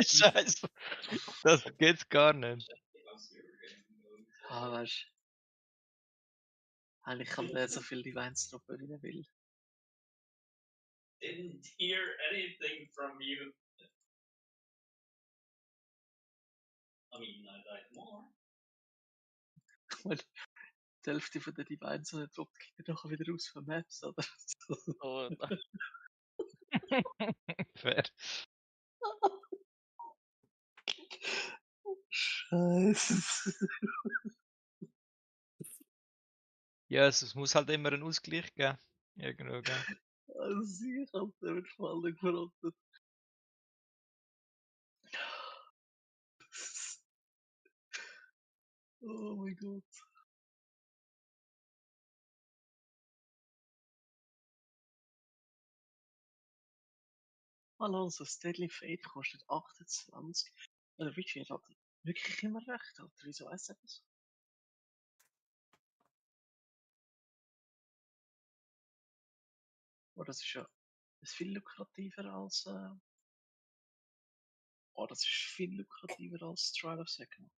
Scheiße. Das geht's gar nicht. Ah, weißt du. Eigentlich kann der so viel Divines droppen, wie er will. Didn't hear anything from you. I mean, I'd like more. Weil die Hälfte von den Divines, die er droppt, geht er nachher wieder raus von Maps, oder? Oh nein. Fair. Scheiße. Ja, es muss halt immer einen Ausgleich geben. Irgendwo, gell? Also, ich hab den mit Fallen verrottet. Oh mein Gott. Alonso, das Deadly Fate kostet 28. Der Richie hat wirklich immer recht, Alter. Wieso weiß er das? Oh, das ist ja das ist viel lukrativer als. Oh, das ist viel lukrativer als Trial of Second.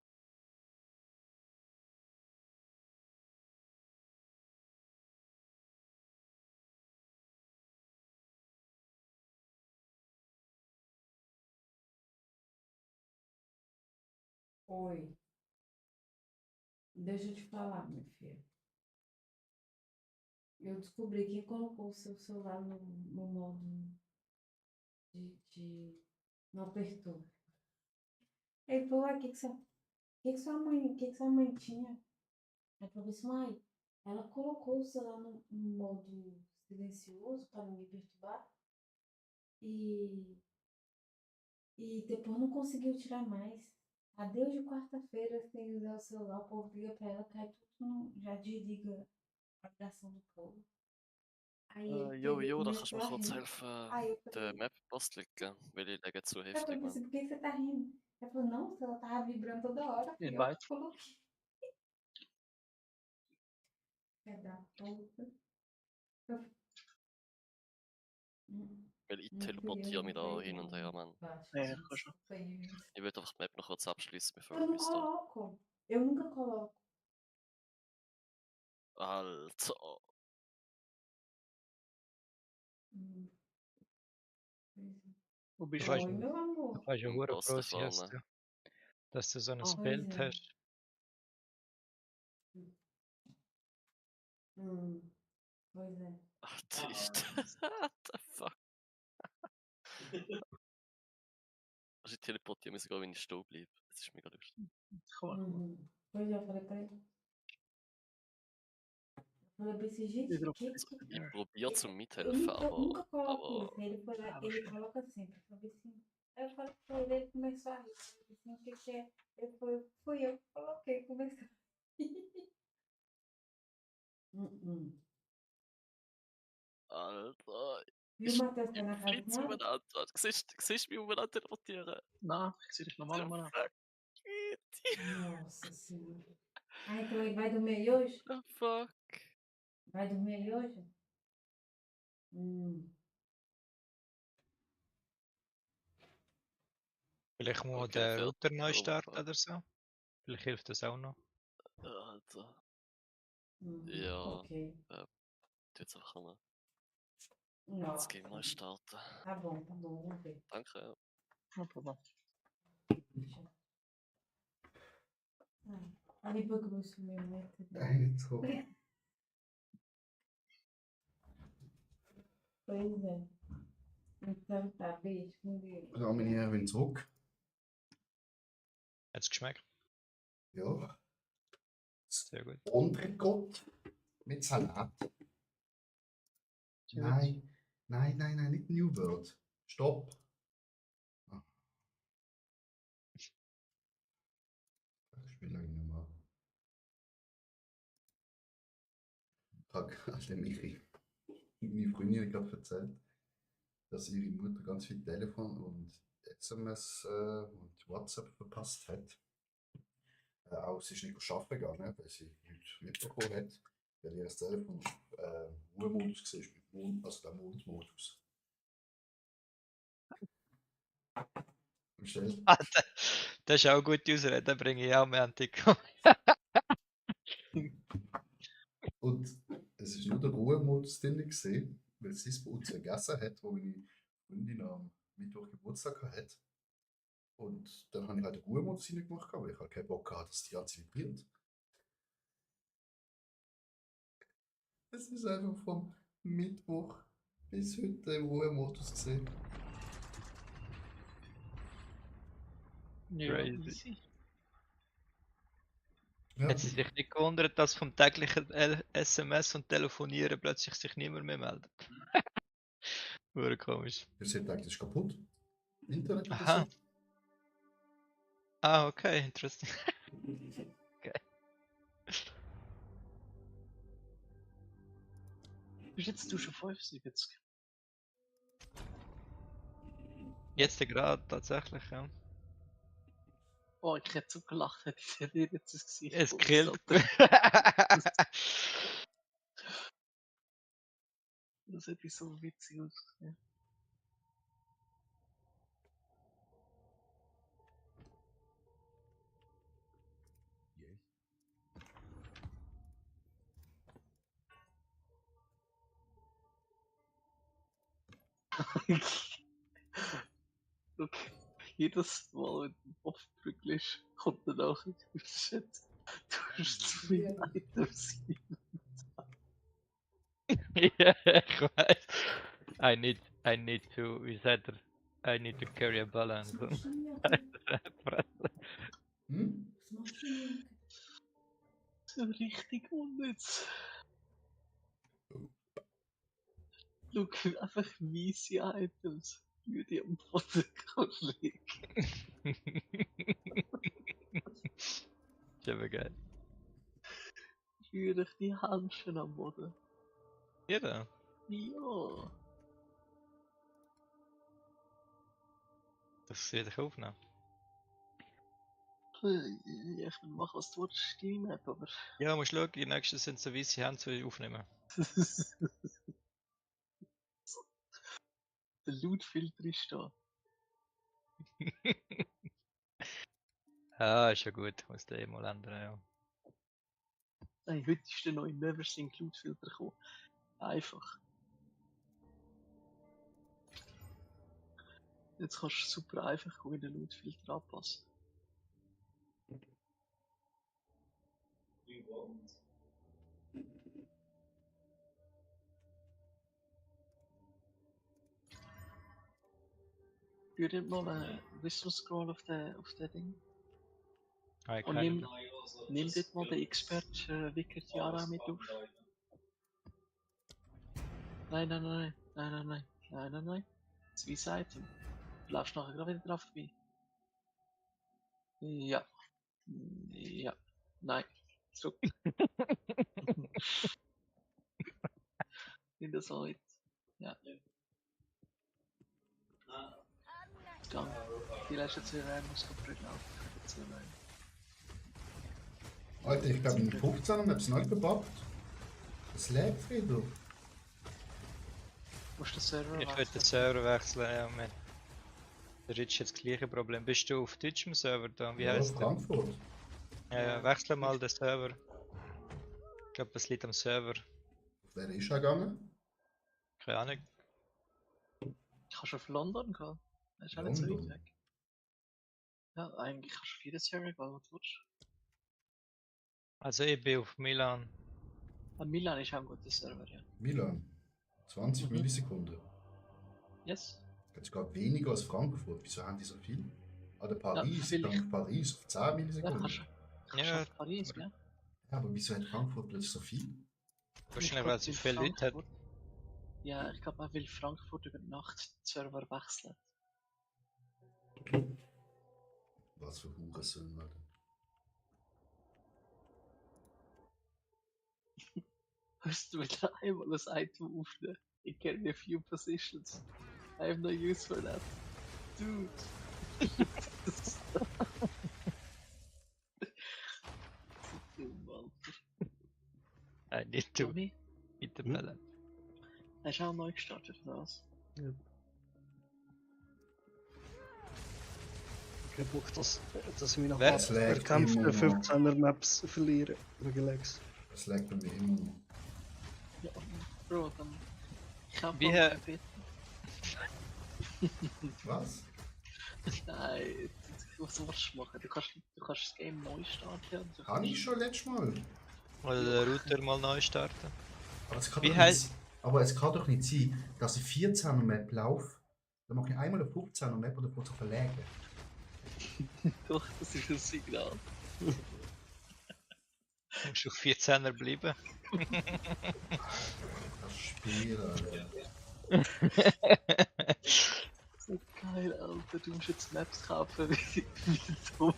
Oi. Deixa eu te falar, minha filha. Eu descobri quem colocou o seu celular no modo de... Não apertou. Ele falou, o que sua mãe tinha? Aí falou assim, mãe, ela colocou o celular no modo silencioso para não me perturbar e depois não conseguiu tirar mais. Adeus de quarta-feira sem usar o celular, o povo liga pra ela, cai tudo, já desliga a ligação do povo. Aí Jo, da kannst du começou mir a kurz rir. helfen, Aí eu die falei, Map basteln, weil ich lege zu eu heftig, falei, man. por que você tá rindo? Ela falou, não, o celular tava vibrando toda hora, filho. Eu Invite. coloquei. Filha da puta. Weil ich Minha filha, teleportiere mich da não hin und her, man. Ja, ich kann schon. Ich will einfach die Map noch kurz abschließen, bevor Eu wir não restarten. coloco. Eu nunca coloco. Alter. Wo bist Du du? weißt, Oi, meu du amor. weißt ja Im hure Post grosse vorne. Heste, dass du so ein Ah. Bild Pois é. hast. Pois é. Alter, ist what the fuck? Also ich teleportiere mich sogar, wenn ich stehen bleibe. Das ist mega lustig. Pois é, eu falei pra ele. Eu falei pra esse gente, Wieder auf que Ich probiere zum eu Mithelfen, nunca coloco aber isso. Ele foi lá, ele coloca sempre. Eu falei assim. Aí eu falei pra ele, ele começou a rir. Eu falei assim, o que que é? Ele foi, fui eu que coloquei, começou a rir. Alter, E o Matheus tá na casa flitzt com ela? umeinander. Siehst du, wie umeinander teleportieren? Nein, ich sehe dich normal The mal. fuck? Nossa senhora. Ah, então ele vai dormir aí hoje? The fuck? Vai dormir aí hoje? Vielleicht muss Okay, der fertig. Router neu Oh, starten fuck. oder so. Vielleicht hilft das auch noch. Alter. Ja, Ok. tu jetzt einfach mal Não. das Game neu starten. Tá bom, vamos ver. Danke. No problem. Ali begrüßen wir mit. Nein, nicht so. Pois é. Então tá, beijo, com Deus. Da bin ich wieder zurück. Hat es geschmeckt? Ja. Sehr gut. Entrecote mit Salat. Nein, nicht New World. Stopp. Ah. Ich spiele lange nicht mehr. Hat der Michi, meine Freundin gerade erzählt, dass ihre Mutter ganz viel Telefon und SMS und WhatsApp verpasst hat. Auch sie ist nicht arbeiten gegangen, weil sie heute mitbekommen hat, weil ihr Telefon Ruhemodus war, also der Mondmodus. Michelle? Ah, das ist auch eine gute Ausrede, den bringe ich auch mehr an Tico. Und es war nur der Ruhemodus drin, gewesen, weil sie es bei uns vergessen hat, wo meine Freundin am Mittwoch Geburtstag hatte. Und dann habe ich halt den Ruhemodus reingemacht, weil ich halt keinen Bock hatte, dass die ganze vibriert. Es ist einfach vom Mittwoch bis heute im Ruhemodus gesehen. Ja, Crazy. easy. Ja, Hat sie sich nicht gewundert, dass vom täglichen SMS und Telefonieren plötzlich sich niemand mehr meldet? Wurde komisch. ihr seht eigentlich, das ist kaputt. Internet oder Aha. so. Ah, okay, interesting. Bist jetzt du schon 75? Jetzt gerade tatsächlich, ja. Oh, ich hätte so gelacht, hätte ich dir jetzt das Gesicht Es geputzt, killt. Alter. Das hätte so witzig ausgesehen. Yes. Okay. Jedes Mal, wenn du auf drückst, kommt dann auch ein Shit. Du hast zu viele Items. Ja, ich weiß. I need to, wie sagt er? I need to carry a balance. Was machst du denn, Jacke? Hm? Was machst du denn, Jacke? So richtig unnütz. Schau, einfach miese Items. Wie die am Boden liegen. Ist aber geil. Führe ich die Handchen am Boden. Jeder. Ja. Das werde ich aufnehmen. Ich will machen, was du willst, Steam Map, aber. Ja, musst schauen, die nächsten sind so weiße Hände zu aufnehmen. Der Lootfilter ist da. Ah, ist ja gut, muss der mal ändern, ja. Hey, heute ist der neue Neversync Lootfilter gekommen. Einfach. Jetzt kannst du super einfach in den Lootfilter anpassen. Führ dir mal einen Wisdom Scroll auf den Ding. Ah, ich Und kann nimm dort mal den Expert Wicker Tiara mit auf. Nein. Zwei Seiten. Du laufst nachher gerade wieder drauf vorbei. Ja. Ja. Nein. Zurück. In der Seite. Ja. Gang. Die letzten 2 Reihen muss ich drücken laufen. Alter, ich glaube in 15 haben wir es nicht gebackt. Es lädt, Friedhof. Musst du den Server Ich will den wechseln? Server wechseln, ja, man. Der Rich hat das gleiche Problem. Bist du auf Twitch im Server da? Wie Ja, heißt der? Frankfurt. Ja, wechsle mal den Server. Ich glaube, es liegt am Server. Wer ist er gegangen? Keine Ahnung. Kannst du auf London gehen? Das ist auch nicht so weit London. weg. Ja, eigentlich kannst du auf jeden Server gehen, wo du willst. Also ich bin auf Milan. Milan ist auch ein guter Server, ja. Milan. 20 Millisekunden. Yes. Jetzt gerade weniger als Frankfurt. Wieso haben die so viel? Oder Paris, vielleicht- dank Paris auf 10 Ja, Millisekunden. kannst Ja, auf Paris, gell? Ja, aber wieso hat Frankfurt plötzlich so viel? wahrscheinlich weil sie viele Leute hat. Ja, ich glaube auch, weil Frankfurt über die Nacht den Server wechselt. Was für Hurensöhne. Hast du wieder einmal ein Item aufnehmen? I carry a few positions. I have no use for that. Dude. Dumm, Alter. I need to Tommy, eat the balance. hast du auch neu gestartet, oder was? Ich hab Bock, dass ich mich nach Wer- Es lädt erkämpften immer noch. 15er Maps verliere. Wegen Lex. Es lädt bei mir immer noch. Ja, Bro, dann. Ich hab Wie, mal gebeten. Was? Nein, was willst du machen? Du kannst das Game neu starten. Und du Kann ich schon letztes Mal. Oder den Router mal neu starten. Aber es kann, Wie doch heißt- nicht, aber es kann doch nicht sein, dass ich 14er Map laufe. Dann mache ich einmal eine 15er Map und dann wird es verlegen. Doch, das ist ein Signal. Du musst auf 14er bleiben. Das Spiel, Alter. So geil, Alter. Du musst jetzt Maps kaufen wie dumm.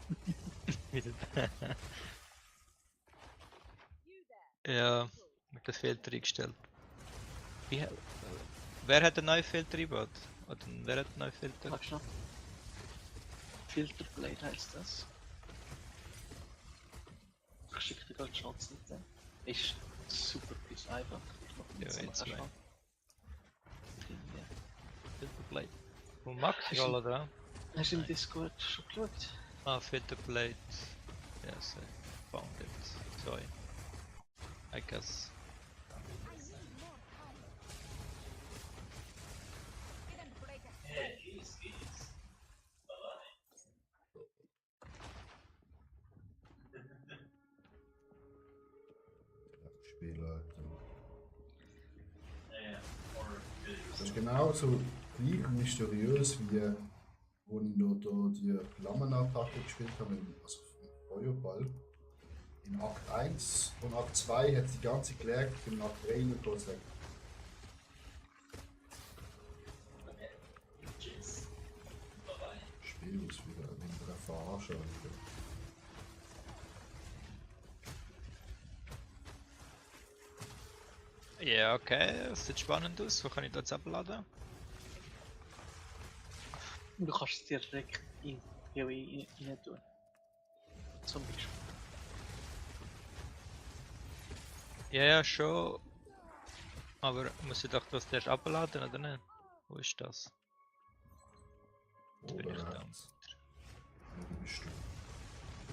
Ja, mit dem Filter eingestellt. Wer hat den neuen Filter eingebaut? Oder ein Veretneu-Filter. Warte schon. Filterblade heisst das. Ich schicke dir gerade die Schatzseite. Ist super plus einfach. Ich mach Ja, jetzt jetzt mal zwei. schon. Filterblade. Von Maximal oder? Hast du im Discord schon geschaut? Ah, Filterblade. Yes, I found it. Sorry. I guess. Spieler. Or Das ist genauso gleich mysteriös wie wo ich noch da die Flammenattacke gespielt habe, also vom Feuerball. In Akt 1 und Akt 2 hat es die ganze gelegt, in Akt 3 und kurz weg. Tschüss. Bye-bye. Spiel ist wieder eine Verarsche. Ja, okay, das sieht spannend aus. Wo kann ich das abladen? Du kannst es direkt in PoE rein tun. Zum Beispiel. Ja, ja, schon. Aber muss ich doch das erst abladen, oder nicht? Wo ist das? Jetzt bin ich Oder da. rechts. Wo bist du?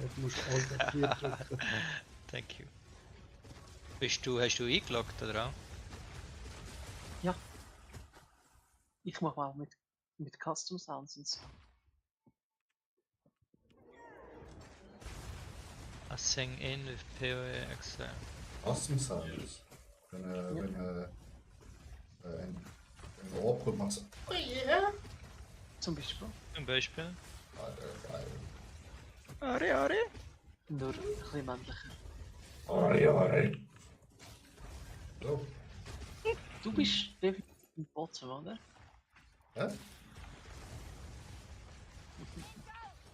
Jetzt musst du Alt F4 drücken. Thank you. Hast du eingeloggt, oder auch? Ich mach mal mit Custom Sounds und so. I sing in with PoE Excel. Custom Sounds. Wenn ein Ohr kommt, macht es. Zum Beispiel. Zum Beispiel. Alter, geil. Ari, Ari. Nur ein bisschen männlicher. Ari. So. Du bist David im Bottom, oder? Hä?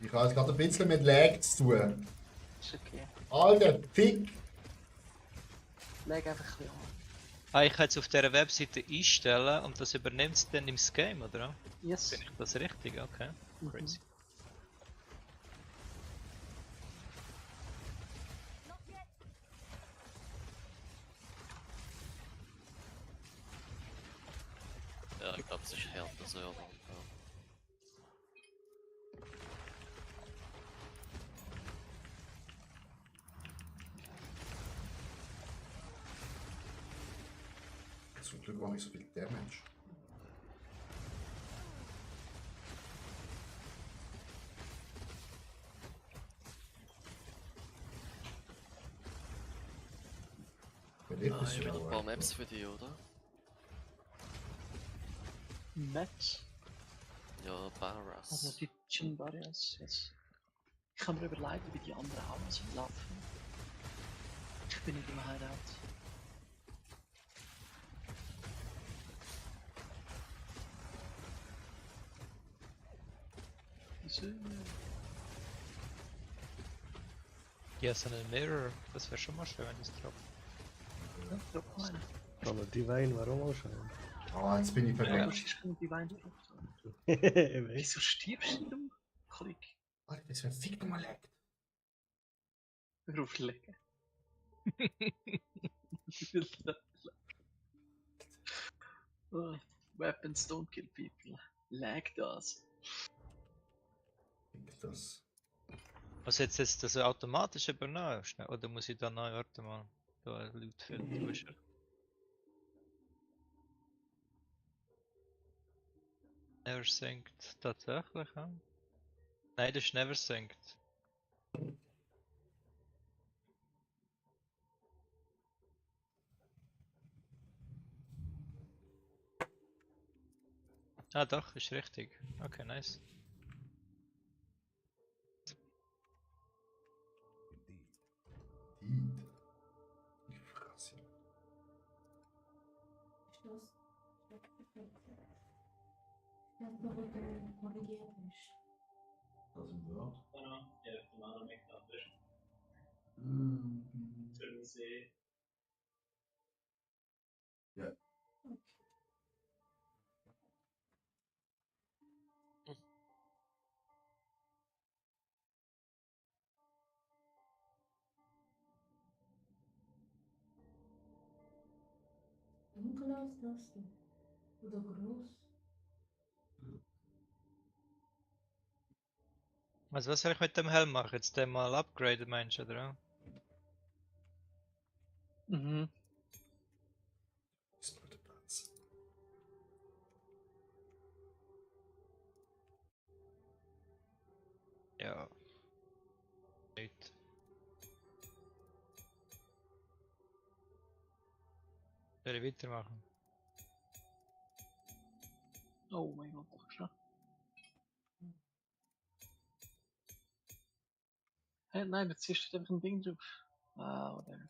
Ich habe jetzt gerade ein bisschen mit Lag zu tun. Ist okay. Alter, Fick! Leg einfach ein bisschen an. Ah, ich kann jetzt auf dieser Webseite einstellen und das übernimmt es dann im Game, oder? Yes. Finde ich das richtig? Okay. Crazy. Ja, ich glaube, es ist härter Server. Ja. Zum Glück war nicht so viel Damage. Belebt Ah, es ich habe ja ein paar auch. Maps für dich, oder? Maps. Ja, Also Barras. die Gin Barriers. Yes. Ich kann mir überlegen, wie die anderen auch so laufen. Ich bin nicht im Hideout. So. Ja, so einen Mirror, das wäre schon mal schön, wenn es droppt. Ja, drop mal einen. Aber Divine war auch mal schön. Ah, jetzt bin ich Ja, verreckt. du schießt schon die Weine drauf. Weißt Wieso stirbst du, du Klick? Alter, das wäre Fick nochmal Lag. Hör auf legen. Oh, weapons don't kill people. Lag does. Fick das. Was jetzt das automatisch übernommen? Schnell. Oder muss ich dann neu, warte mal. Da Lootfilter, wo ist er? Never synced, tatsächlich, ja? Nein, das ist never synced. Ah doch, ist richtig. Okay, nice. Indeed. Die Fresse. Ist das? Perfekt. Ich weiß noch, wo du korrigiert bist. Das im Word. Voilà, il y a tout le monde avec la bouche. Mhm. Tout le monde sait. Ja. als das da. Oder groß. Also was soll ich mit dem Helm machen? Jetzt den mal upgraden, meinst du, oder? Mhm. Das ist blöde Platz. Ja. Nicht. Soll ich weitermachen? Oh mein Gott, doch schon. Hey, nein, jetzt ziehst du einfach ein Ding drauf. Ah, whatever.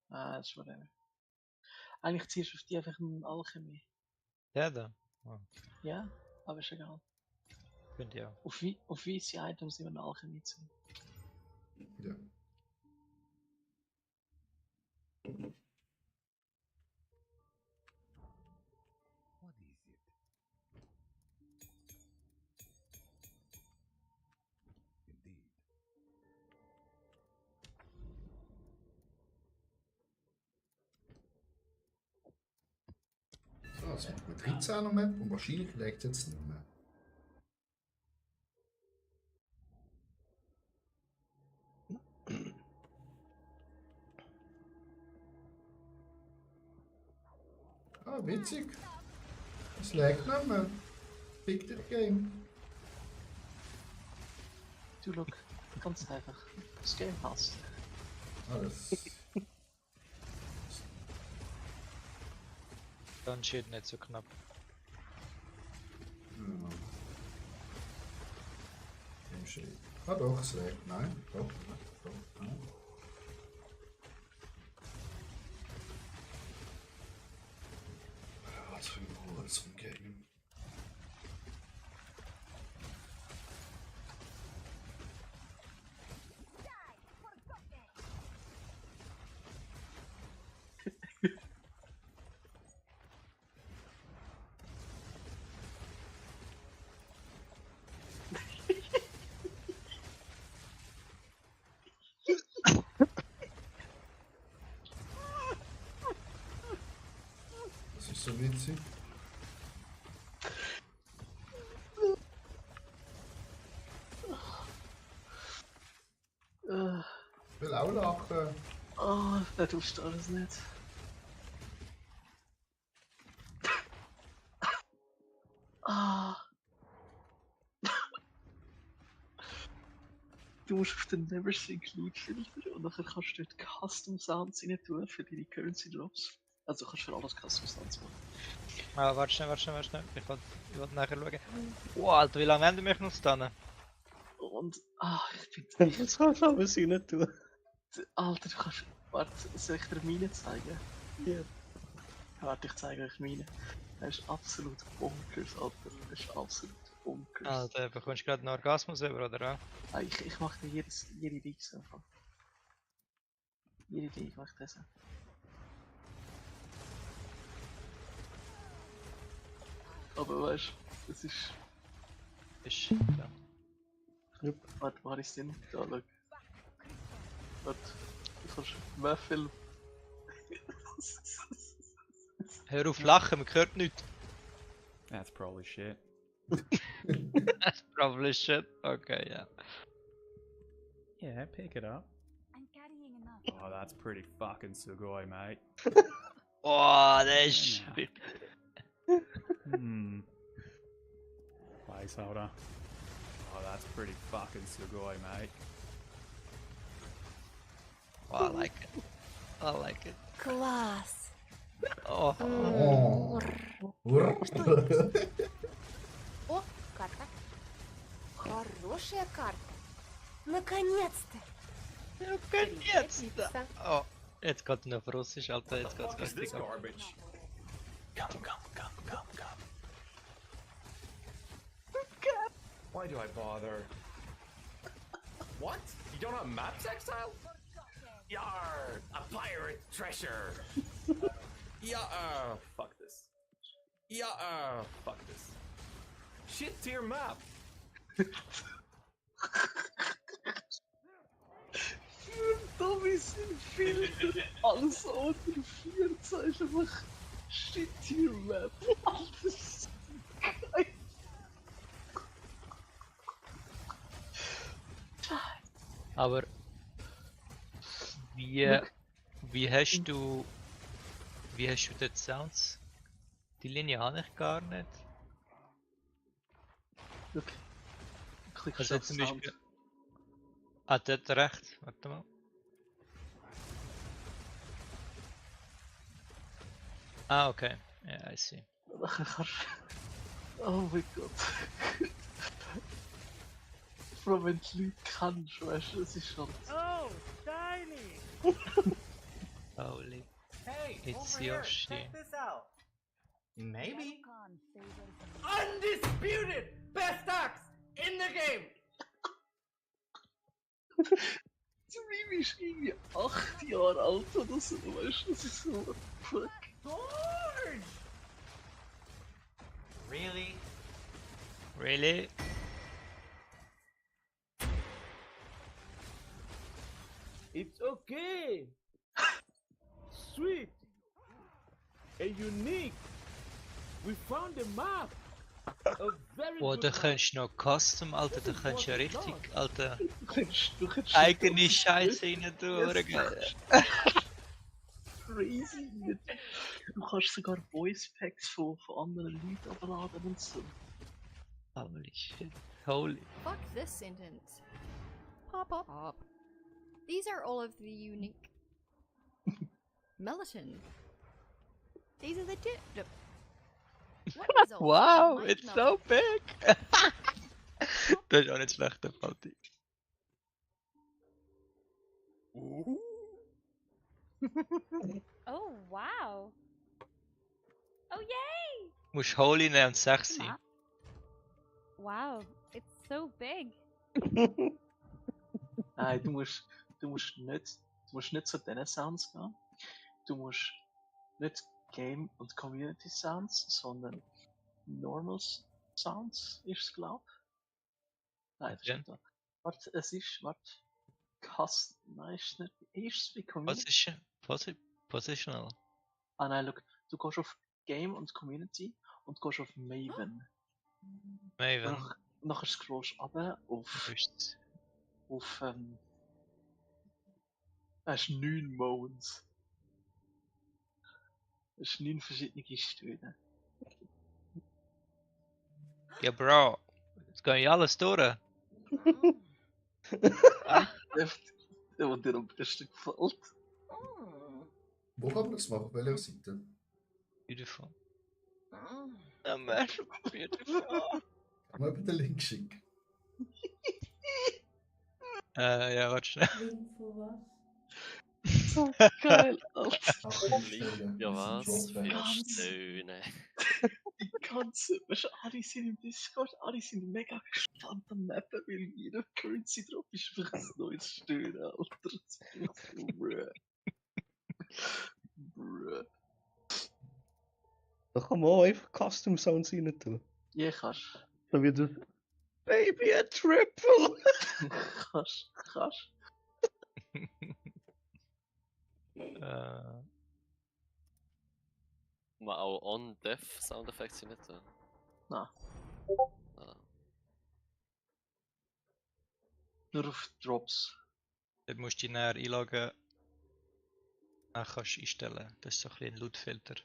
Ah, das ist whatever. Eigentlich ziehst du auf die einfach eine Alchemie. Der da? Oh, Ja, aber ist egal. finde ich auch. Auf weiße Items immer eine Alchemie ziehen. Ja. What is it? Indeed. So, jetzt machen wir 13er Map und wahrscheinlich legt es jetzt nicht mehr. Ah, witzig. Es legt nicht mehr. Big Dick Game. Du, look, ganz einfach. Das Game passt. Alles. Dann steht nicht so knapp. Ja. Game Shade. Ah doch, es legt. Nein, doch, nein. Was für ein Ruhe zum Game. Das ist so witzig. Ich will auch lachen. Oh, das tust du alles nicht. Ah. Du musst auf den Neversink Loot Filter und dann kannst du dort Custom Sounds rein tun für deine Currency Drops. Also du kannst für alles Custom Sounds machen. Ah, warte schnell. Ich wollte nachher schauen. Oh, Alter, wie lange haben die mich noch standen? Und, ich bin Das kannst du alles rein tun. Alter, du kannst. Warte, soll ich dir Mine zeigen? Ja. Warte, ich zeige euch Mine. Das ist absolut bonkers, Alter. Das ist absolut bonkers. Alter, bekommst du gerade einen Orgasmus über, oder? Ah, ich mach dir jede Dings einfach. Jede Ding macht das. Aber weißt du, das ist. Ja. Warte, wo ist denn? Da, schau. Warte, du kannst Würfel. Hör auf lachen, man hört nichts. That's probably shit. That's probably shit. Okay, yeah. Yeah, pick it up. I'm carrying enough. Oh, that's pretty fucking sugoi, mate. Oh, der ist... Hmm. Placeholder. Oh, that's pretty fucking sugoi, mate. Oh, I like it. I like it. Класс. Oh. Oh. О, карта. Хорошая карта. Наконец-то. Наконец-то. Oh. Jetzt geht er auf Russisch, Alter. Jetzt geht's richtig ab. Come. Why do I bother? What? You don't have maps exile? Yar! A pirate treasure! Fuck this. Fuck this. Shit to your map! Da sind viele alles oder 4 einfach Shit-Tier Map. Alles. Aber wie, wie hast du die Sounds? Die Linie habe ich gar nicht. Klickst Also auf zum Sound. Beispiel. Ah, dort rechts. Warte mal. Ah, okay. Ja, I see. Oh mein Gott. Vor allem wenn du Leute kennst, weißt du, es ist schon. Oh, shiny! Holy. Hey, It's over here, Yoshi. check this out. Maybe undisputed best axe in the game. Der Mimi ist irgendwie 8 Jahre alt oder so, weißt du, das ist so. Fuck. George! Really? Really? It's okay. Sweet. And unique. We found a map. A very Oh, Oh, da kannst du noch Custom, Alter, da kannst du ja richtig, Alter, Du kannst eigene Scheiße rein tun, oder geil. Crazy. Du kannst sogar Voice Packs von anderen Leuten abladen und so. Holy shit. Holy. Fuck this sentence. Pop, pop, pop. These are all of the unique. Melatonin. These are the What is all Wow, this it's so big! Das ist auch nicht schlecht, der Falti. Oh, wow. Oh, yay! Musst Holy nehmen und sexy. Wow, it's so big. Nein, du musst nicht zu diesen Sounds gehen. Du musst nicht Game- und Community Sounds, sondern Normal Sounds ist es, glaub. Nein, das ist nicht da. Warte, es ist, nein, ist nicht, ist es wie Community? Positional. Ah nein, look, du gehst auf Game und Community und gehst auf Maven. Maven. Nachher scrollst du runter auf, hast 9 Modes. Hast 9 verschiedene Stühle. Ja, Bro. Jetzt gehen ja alles durch. Der dir am besten gefällt. Wo kann man das machen? Auf welcher Seite? Beautiful. A match of beautiful. Kann man über den Link schicken? Ja, warte schnell. Link für was? So geil, Ja, was? Für Stöhne. Die ganze, weißt du, alle sind im Discord, alle sind mega gespannt am Mappen, weil jeder Currency drauf ist für ein neues Stöhnen, Alter. Das ist so, bruh. Bruh. Da kann man auch einfach Custom Sounds rein tun. Ja, kannst. So wie das Baby a Triple! kannst. Maar auch on-def Soundeffekte sind nicht da. Nein. Ah. Nur auf Drops. Dort musst du dich näher einloggen. Dann kannst du einstellen. Das ist so ein bisschen ein Lautfilter.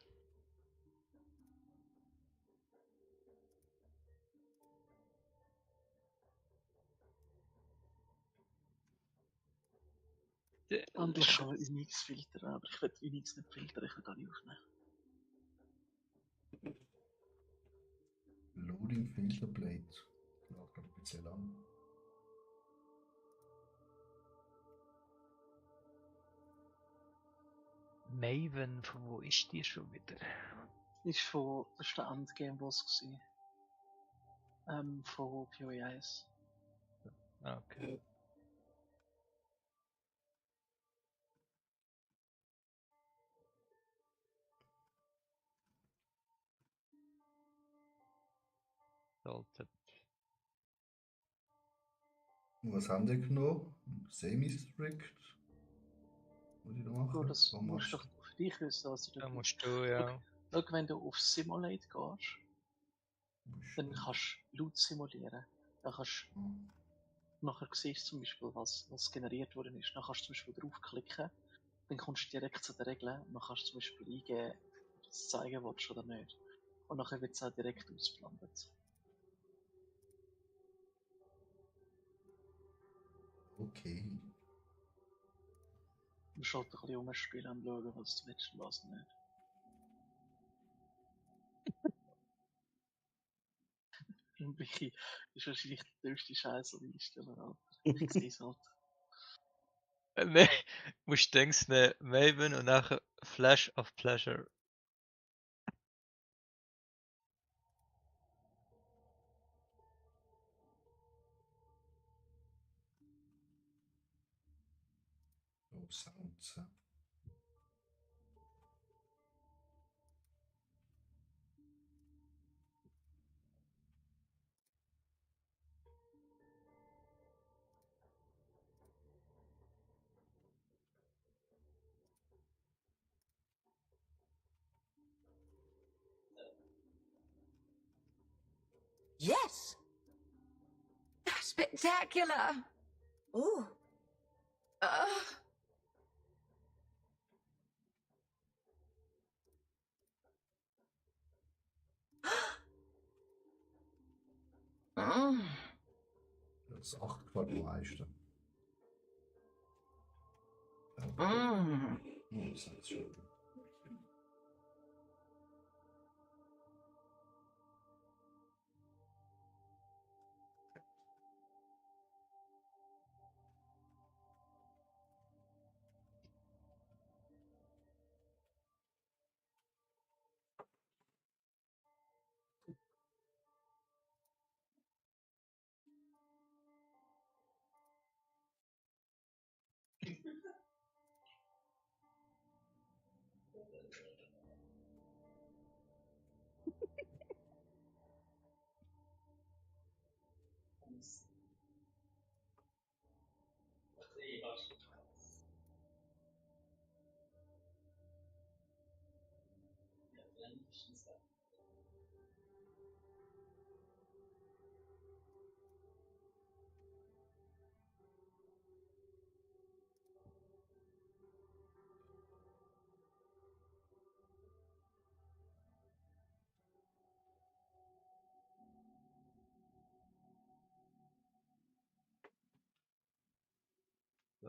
Und ich kann Unix filtern, aber ich will Unix nicht filtern, ich will gar nicht aufnehmen. Loading Filter Plate. Ja, kann ein bisschen lang. Maven, von wo ist die schon wieder? Das war der Endgame Boss von PoE 1. Okay. Sollte. Was haben die genommen? Semi-strict? Muss ich da machen? Bro, das musst doch für dich wissen, was du da musst du, ja. Schau, wenn du auf Simulate gehst, dann kannst du laut simulieren. Dann kannst nachher siehst du zum Beispiel, was generiert worden ist. Dann kannst du zum Beispiel draufklicken, dann kommst du direkt zu den Regeln und dann kannst du zum Beispiel eingeben, ob du es zeigen willst oder nicht. Und nachher wird es auch direkt ausgeblendet. Okay. Du musst halt ein bisschen rumspielen und schauen, was du willst und was nicht. Michi ist wahrscheinlich der dümmste Scheiß am Einstellen, Alter. Ich sehe es halt. Nee, musst denkst ne Maven und nachher Flash of Pleasure. Oh, Sounds. Ja. Yes! Spectacular! Ooh. Mm. Das ist 8 Quadro-Eiste. Mm. Oh, das ist schön. So.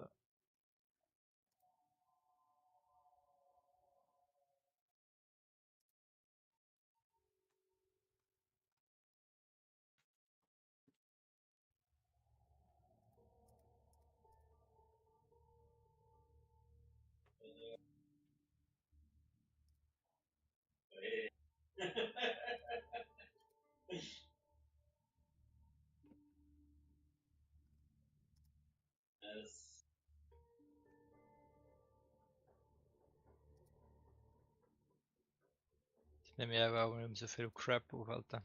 Ich nehme ja auch nicht mehr so viel Crap auf, Alter.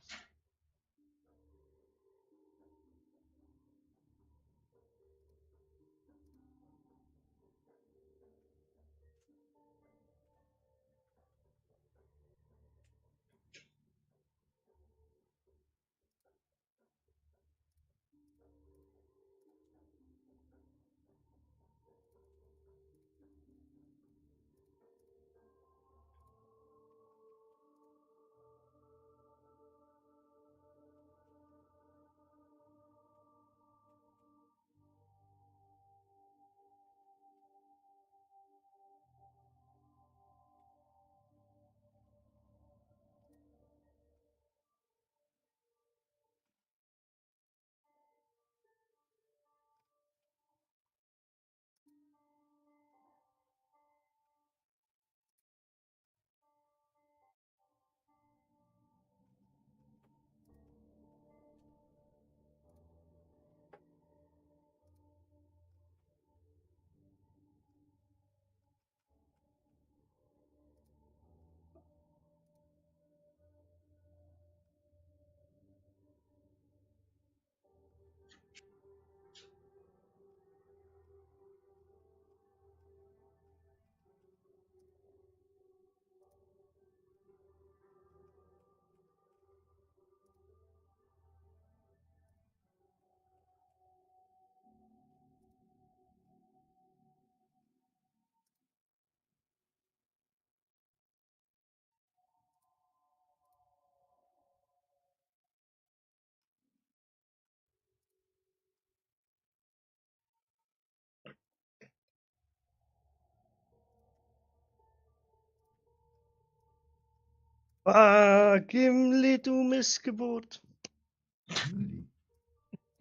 Ah, Gimli, du Missgeburt.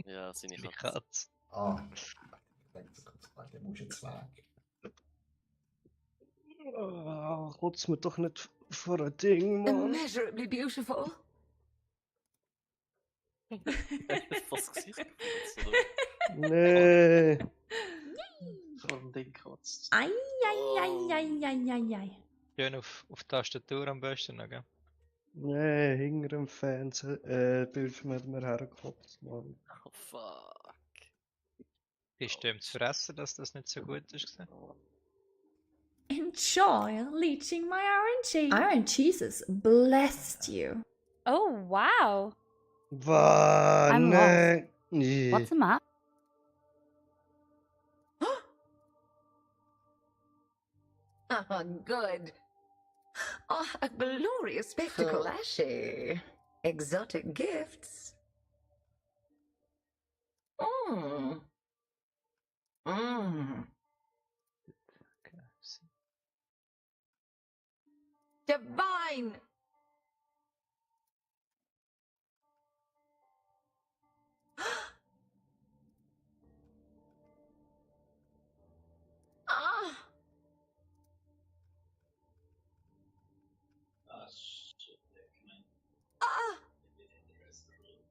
Ja, seine Die Katze. Katze. Ah, ich denke so kurz, der muss jetzt weg. Ah, rotz mir doch nicht vor ein Ding, Mann. Immeasurably beautiful. Vors Gesicht geputzt, oder? Nee. Vor dem Ding kotzt. Ei, ei, ei, ei, ei, ei, ei. Schön auf Tastatur am besten noch, gell? Nee, hinter dem Bildschirm hat mir hergekotzt, Mann. Oh fuck. Bist du ihm zu fressen, dass das nicht so gut ist? Enjoy leeching my iron cheese. Iron cheeses blessed you. Oh, wow. Bah, I'm nee. Nee. What's the map? Ah, good. Oh, a glorious spectacle. Flashy. Exotic gifts. Mmm. Mmm. Divine. Ah. Ah, shit. Can I Ah. get the rest of it?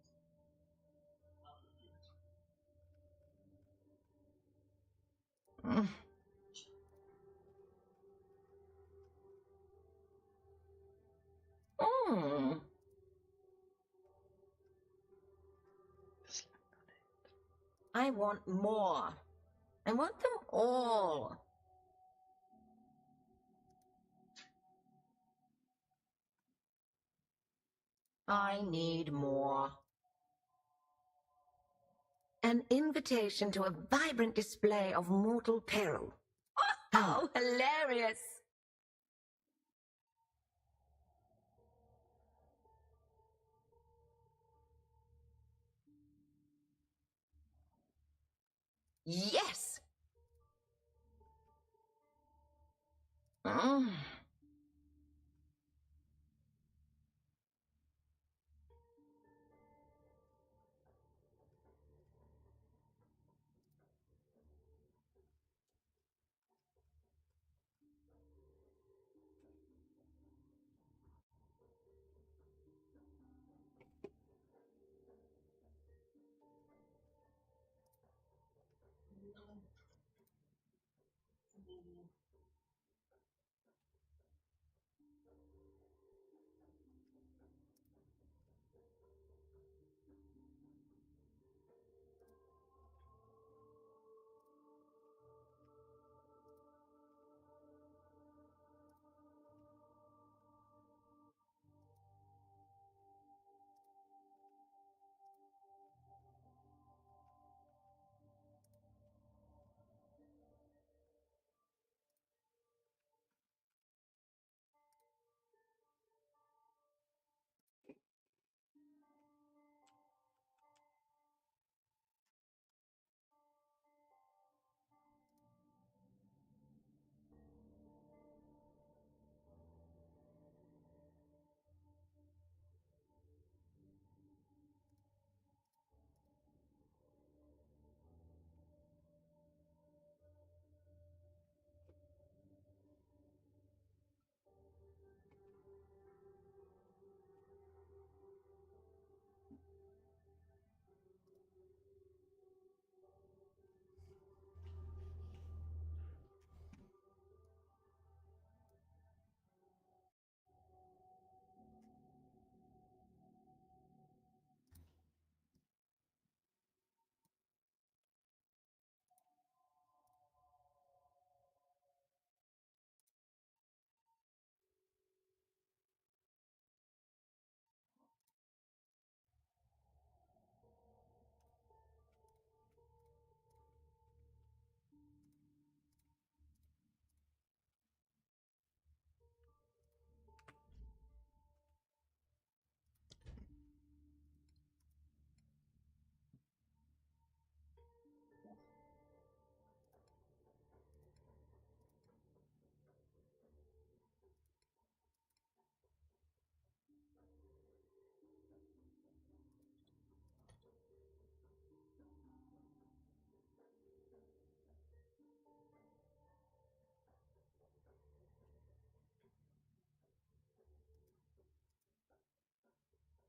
Mm. Mm. I want more. I want them all. I need more. An invitation to a vibrant display of mortal peril. Oh, hilarious! Yes! Mm.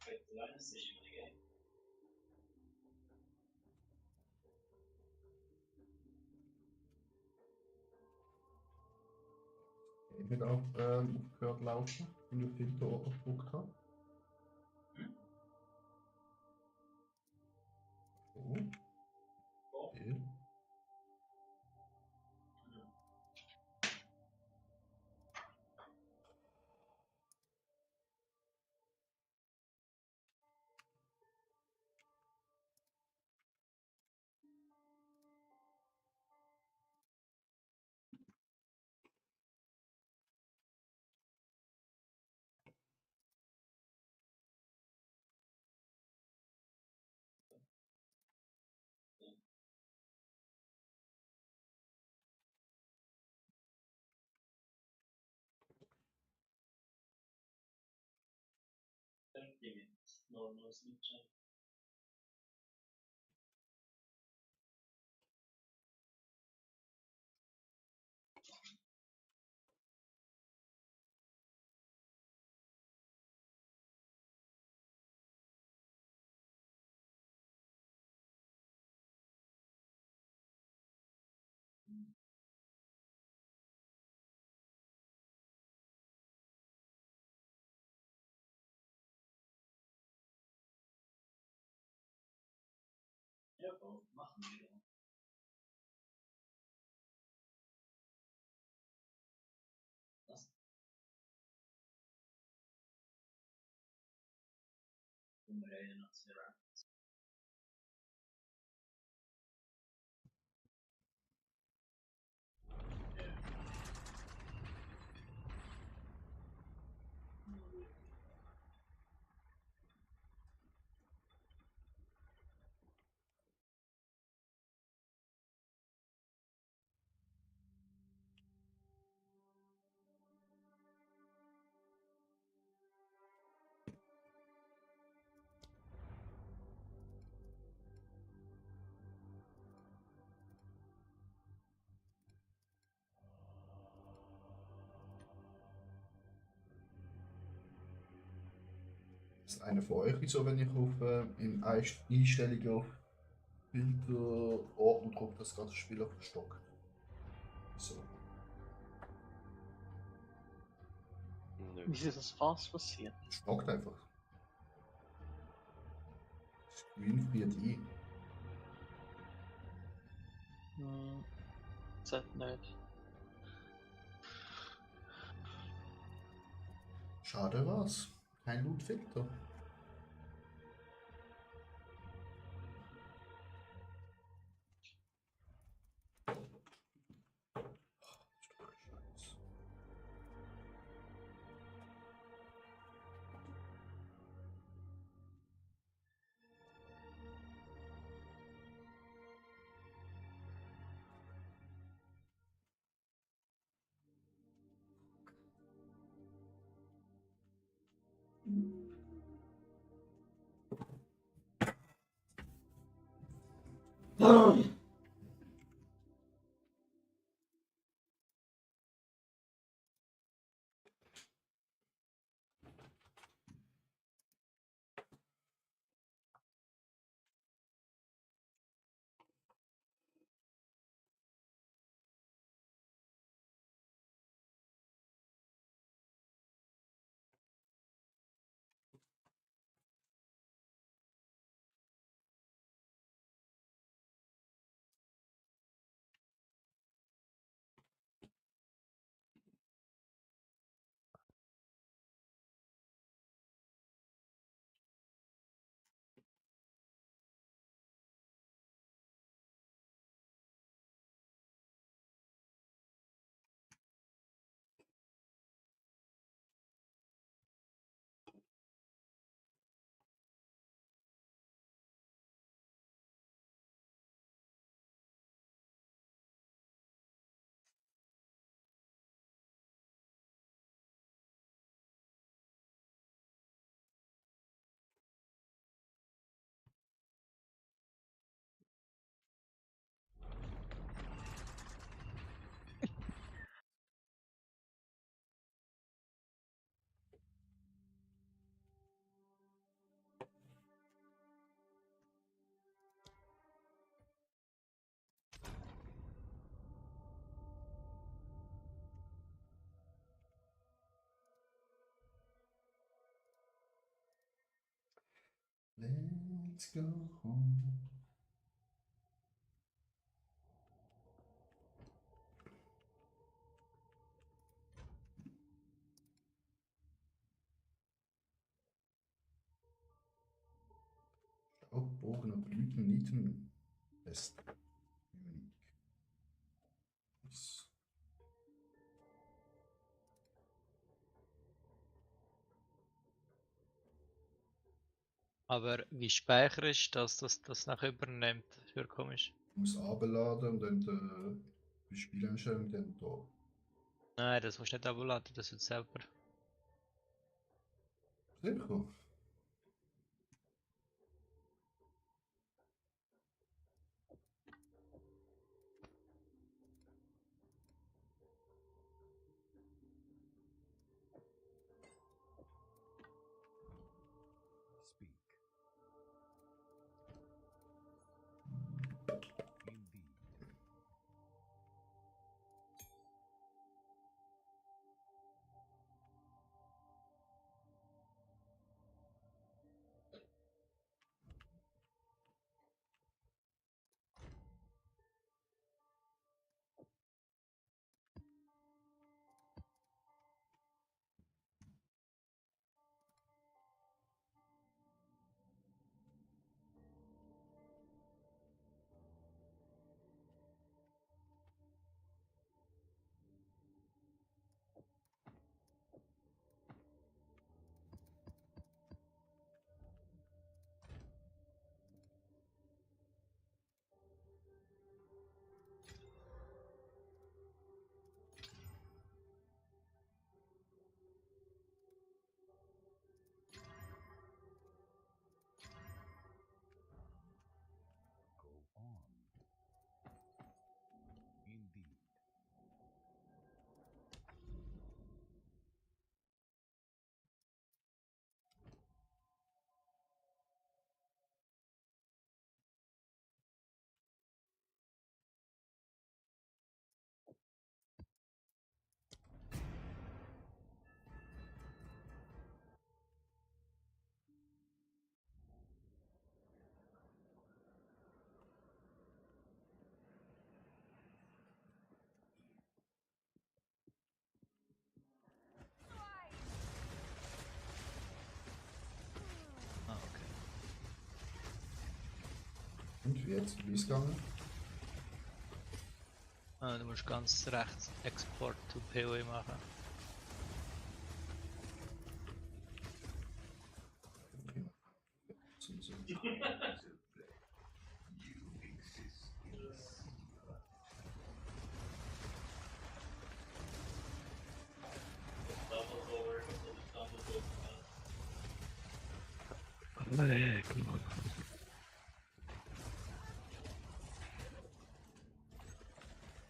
Wait, the line is station again. Ich habe auch aufgehört zu laufen, wenn ich auf Filter gedruckt habe. Oh. Okay. Give me normal switch. Ja, machen wir. Was? Nummer 81 Rank. Ist einer von euch so, wenn ich auf in Einstellungen auf Filter Ordner drücke, dass das Spiel auf den Stock? So. Nö. Wie ist das fast passiert? Stockt einfach. Screen friert ein. Sollte nicht. Schade war's. Kein Loot-Filter. Let's go home. Staubbogener Blüten Nieten ist unique. Nice. Aber wie speicherst du, dass das nachher übernimmt? Das wäre komisch. Du musst abladen und dann die Spieleinstellung dann da. Nein, das musst du nicht abladen, das wird selber. Sicher. Speak. Indeed. Go on. Indeed. Ah, okay. Und wie jetzt? Wie ist es gegangen? Ah, du musst ganz rechts Export to PoE machen.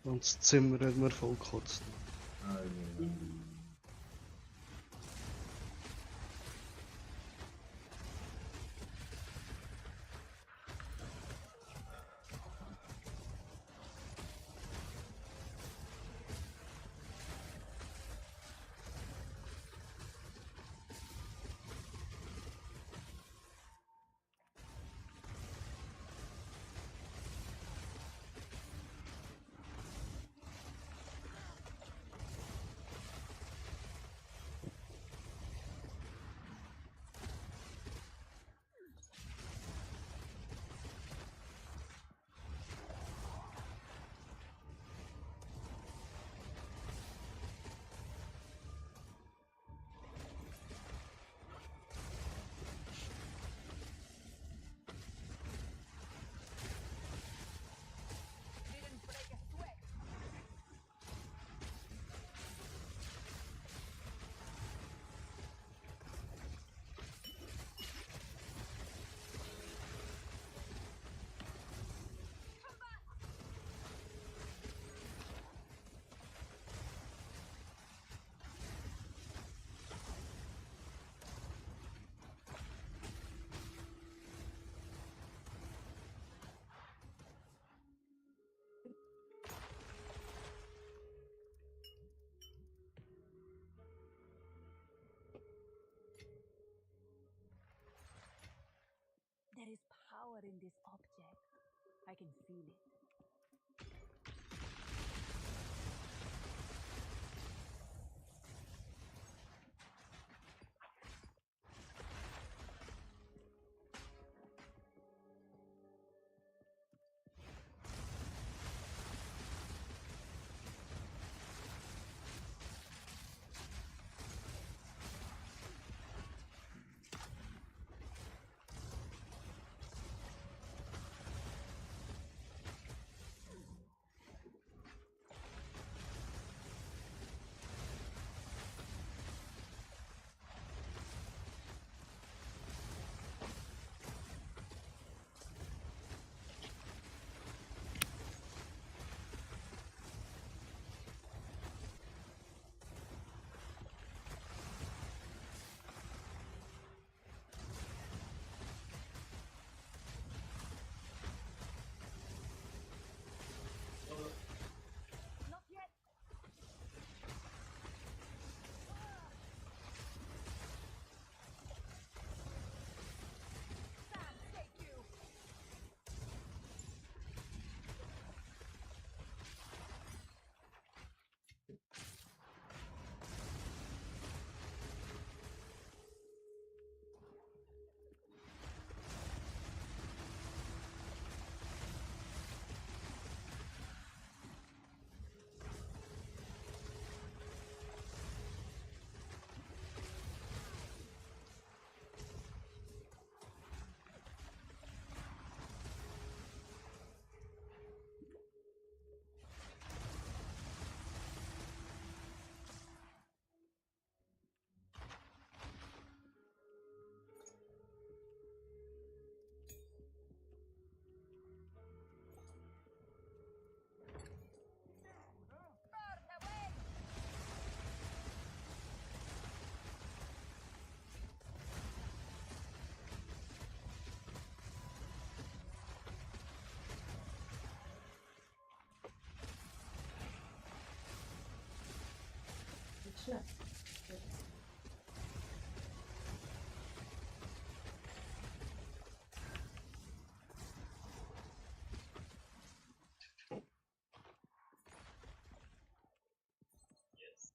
Und das Zimmer hat mir voll gekotzt. than this object. I can feel it. Not yet. Sam, take you. Nicht schlecht. Yes.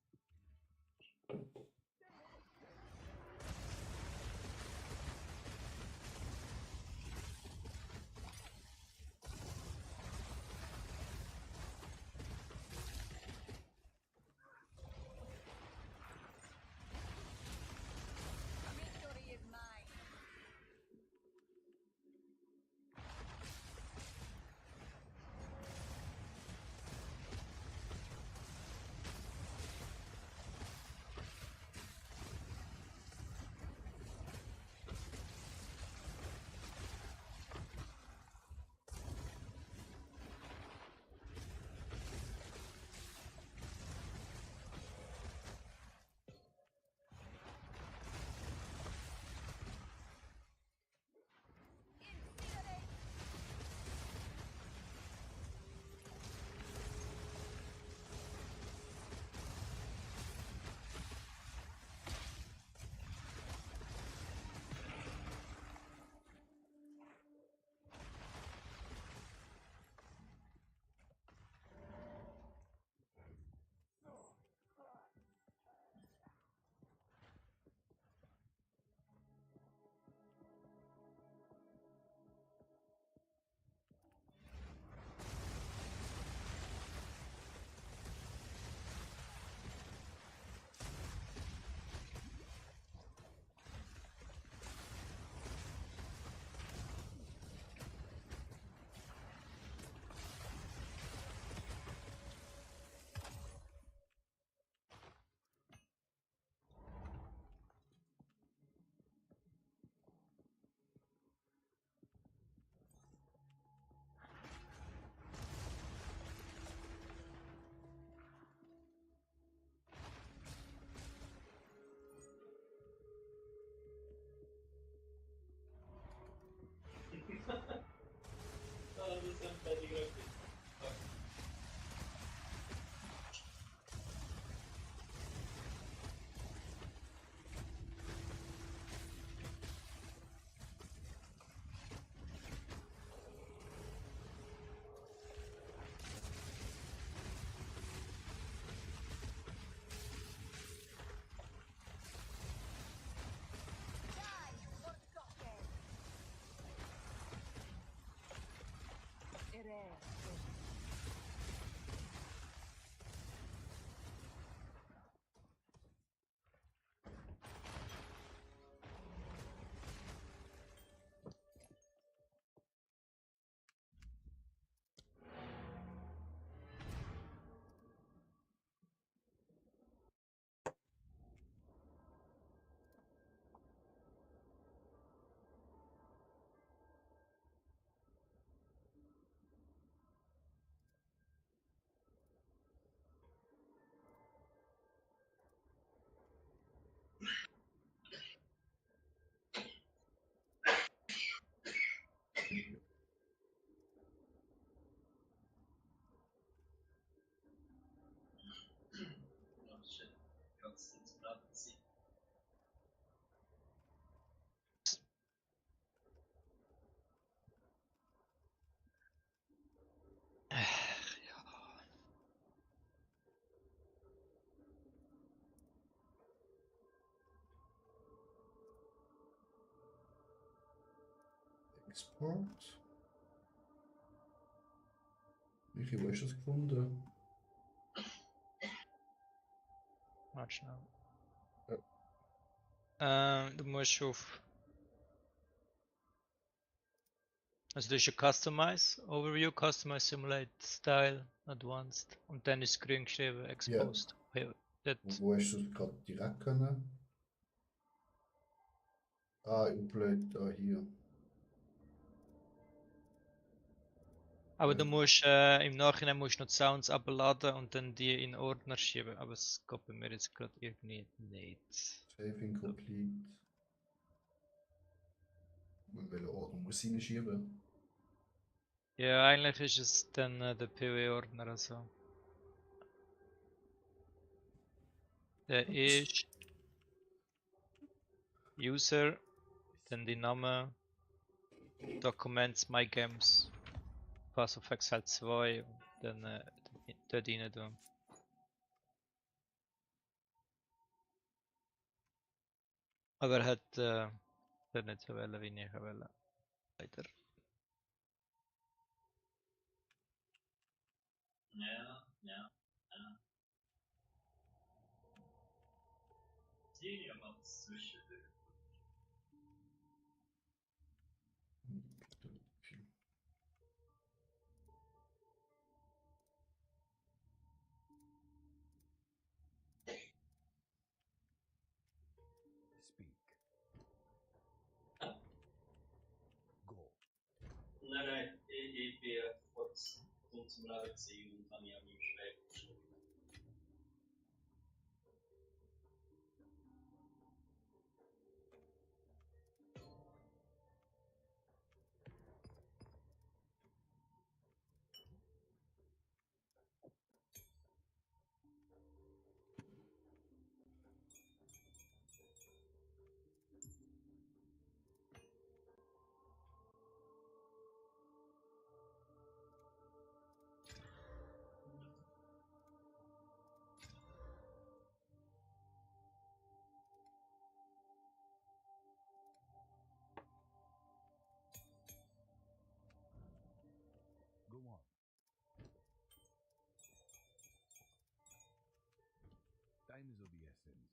Export. Michi, wo hast du das gefunden? Warte schnell. Ja. Du musst auf. Also du hast ja Customize, Overview, Customize, Simulate, Style, Advanced und dann ist grün geschrieben, Exposed. Ja. Dort. Wo hast du es gerade direkt können? Ah, Upload, da hier. Aber du musst im Nachhinein musst du noch die Sounds abladen und dann die in Ordner schieben. Aber es geht bei mir jetzt gerade irgendwie nicht. Saving complete. Und welchen Ordner muss ich reinschieben? Ja, eigentlich ist es dann der PW-Ordner. Also. Der ist User, dann die Name, Documents, My Games, Pass of Exile 2 und dann dort rein tun. Aber er hat nicht so wollen, wie ich wollte. Leider. Ja. Die aber zwischen. Speak. Go. Nein, ich bin kurz zum Leben gewesen und habe mich an meinem Schwert geschlagen. Go on. Time is of the essence.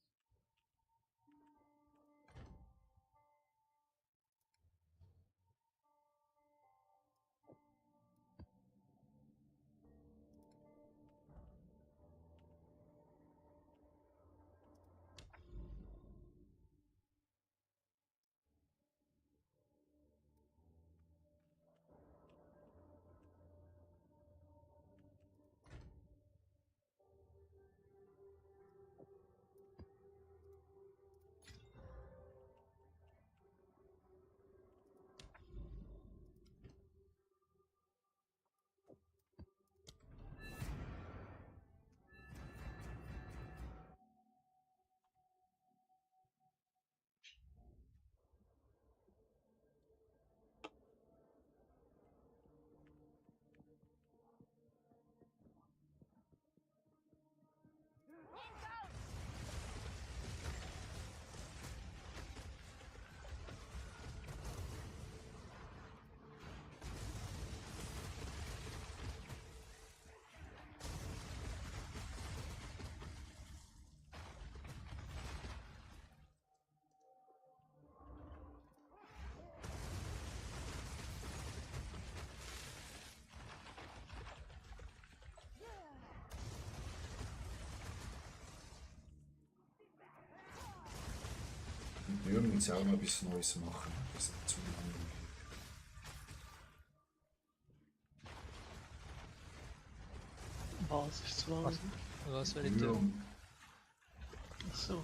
Wir würden jetzt auch noch etwas Neues machen. Das ist nicht zu langweilig. Was ist zu lang? Was will ich tun? Achso.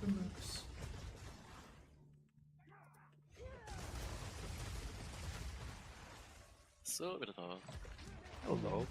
So, wieder da. Hallo.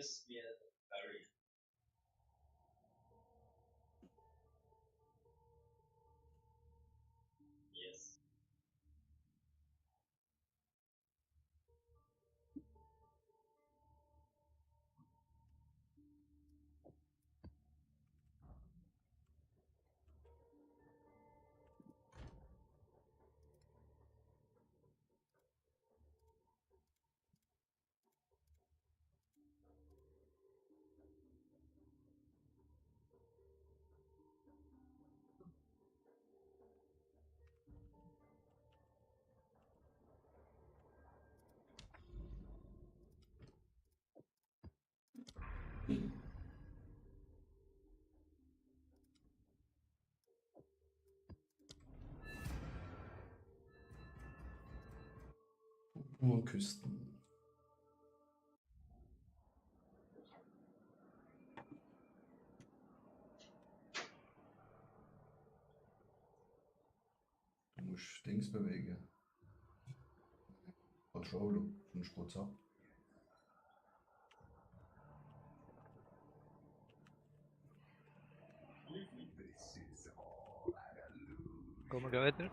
ist wie Barry. Yes. Nur Küsten. Du musst Dings bewegen. Controller, sonst geht's ab. Gehen wir weiter?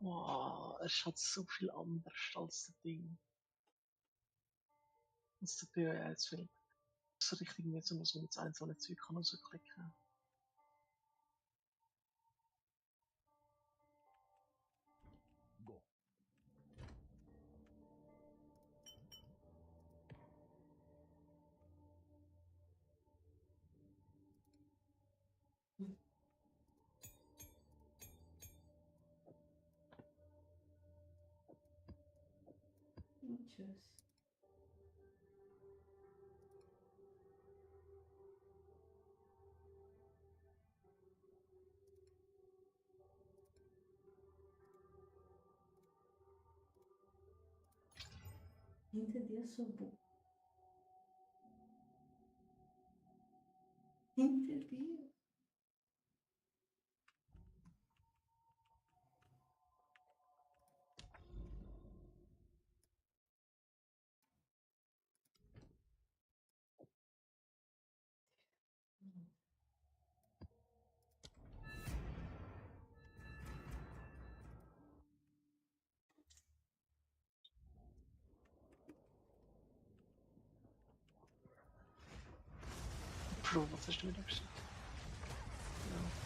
Wow, es hat so viel anders als das Ding. Das tut mir ja jetzt viel. So richtig nicht so, dass man jetzt einzelne Zeug kann rausklicken. Go. Tschüss. Hinter dir so hinter dir. Bro, was hast du wieder gesagt? Ja.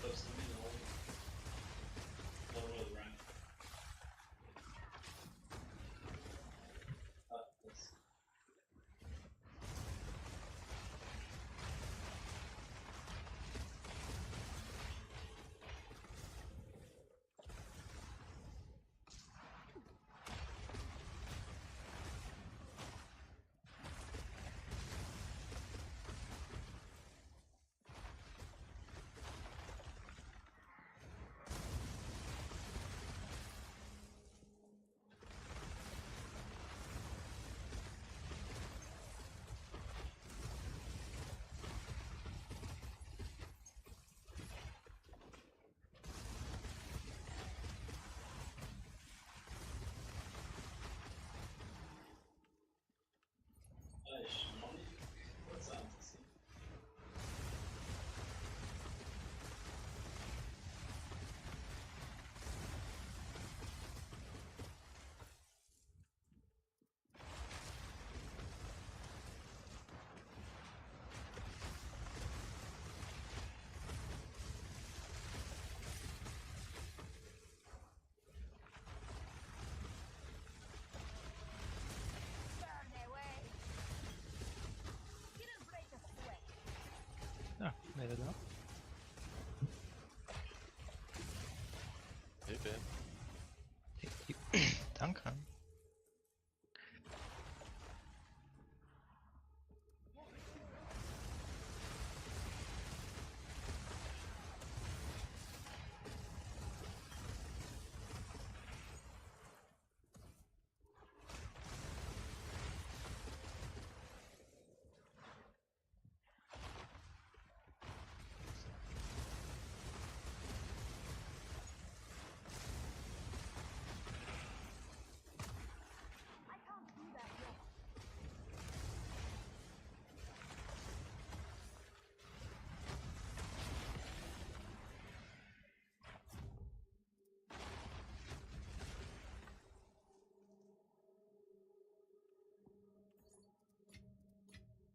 Supposed to be the rank. That's what's that? Ja, wäre da. Hilfe. Danke.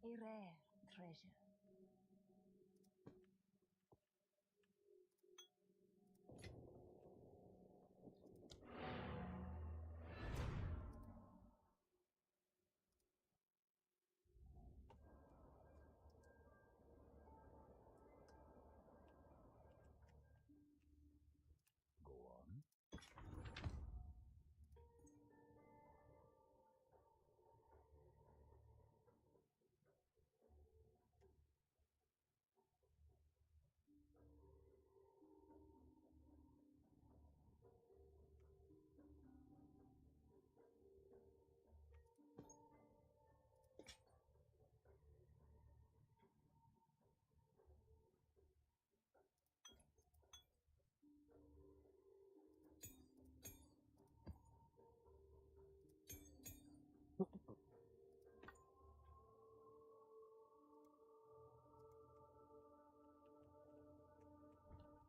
A rare treasure. Go on.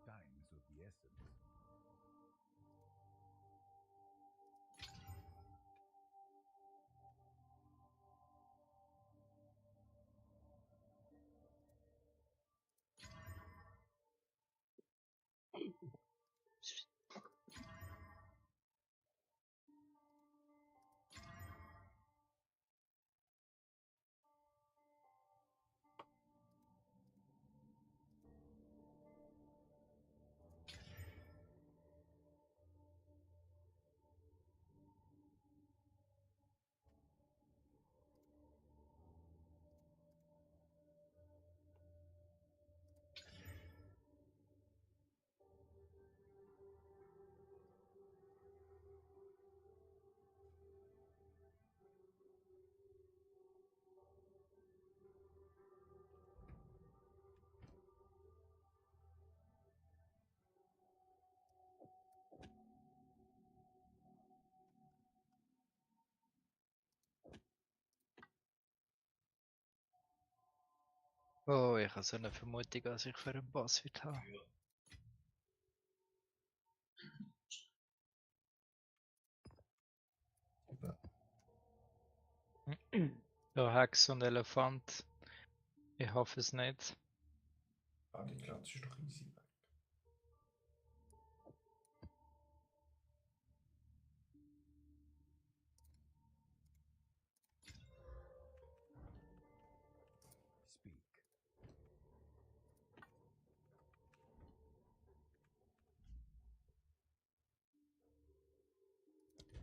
Time is of the essence. Oh, ich habe so eine Vermutung, was ich für einen Boss heute habe. Ja, Hex und Elefant. Ich hoffe es nicht. Ah, die Klatsch ist doch easy. Speak.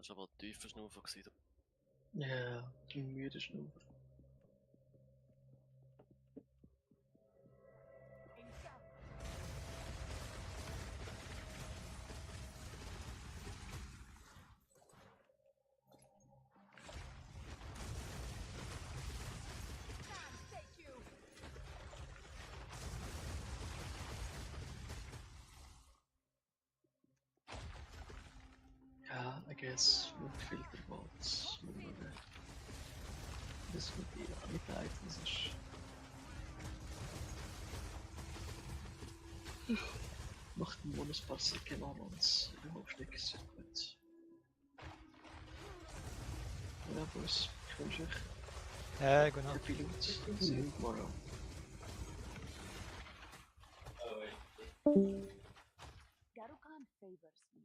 Das war aber ein tiefer Schnaufer gewesen. Ja, ein müder Schnaufer. Ja, I guess mit Filterbots diskutieren mit Items ist. Macht einen Bonuspass genau und im Aufstieg ist sehr gut. Ja, Boys, ich wünsche euch genau. viel Loot. See you tomorrow. Garukan favors me.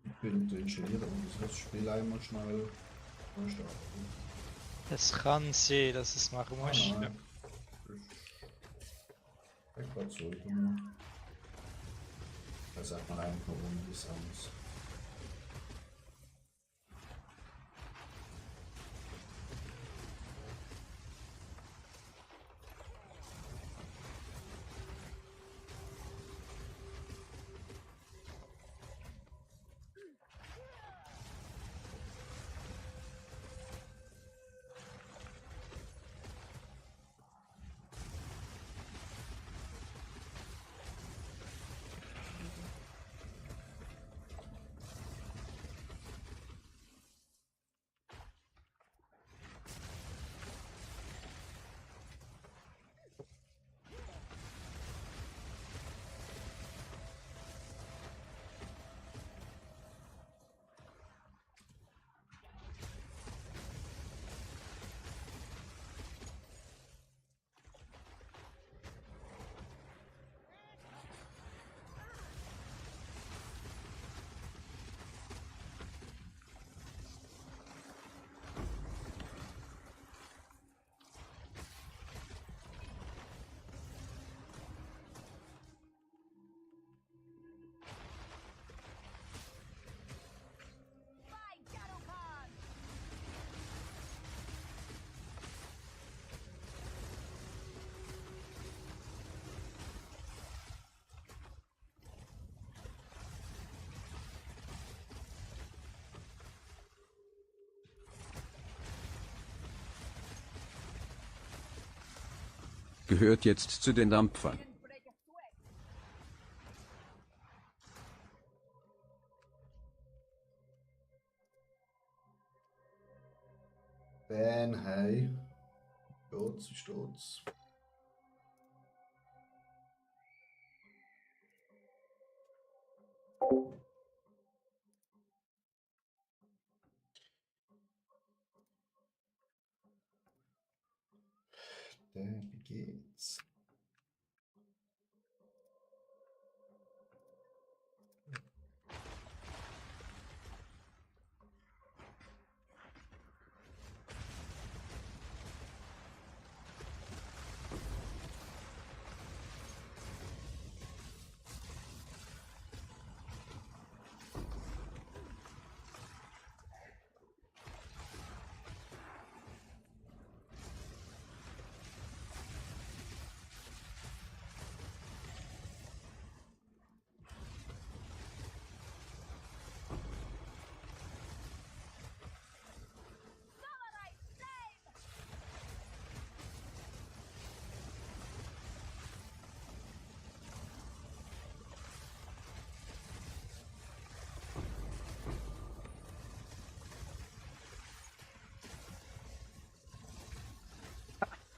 Ich bin zu installieren und das Spiel einmal schnell durchstarten. Es kann sein, dass es machen muss. Ja. Nein. Ich gerade so gemacht. Da sagt man einfach nur ohne die Sounds. Gehört jetzt zu den Dampfern. Ben, hey. Stutz, Stutz. Wie geht's?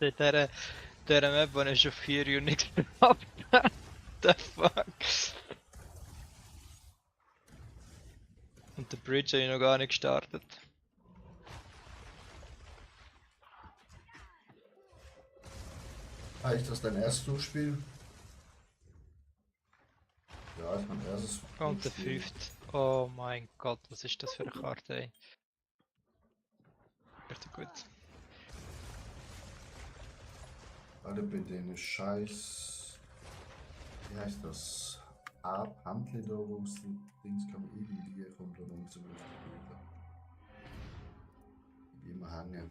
Der Map, wo ich schon 4 Unix gehabt habe. The fuck? Und der Bridge habe ich noch gar nicht gestartet. Ah, ist das dein erstes Durchspiel? Ja, ist mein erstes Und der Durchspiel. 5. Oh mein Gott, was ist das für eine Karte, ey? Richtig gut. Alle bei denen Scheiß. Wie heißt das? Handle da, wo es die Dings kann man irgendwie liegen, kommt da noch nicht so richtig gut. Wie immer hängen.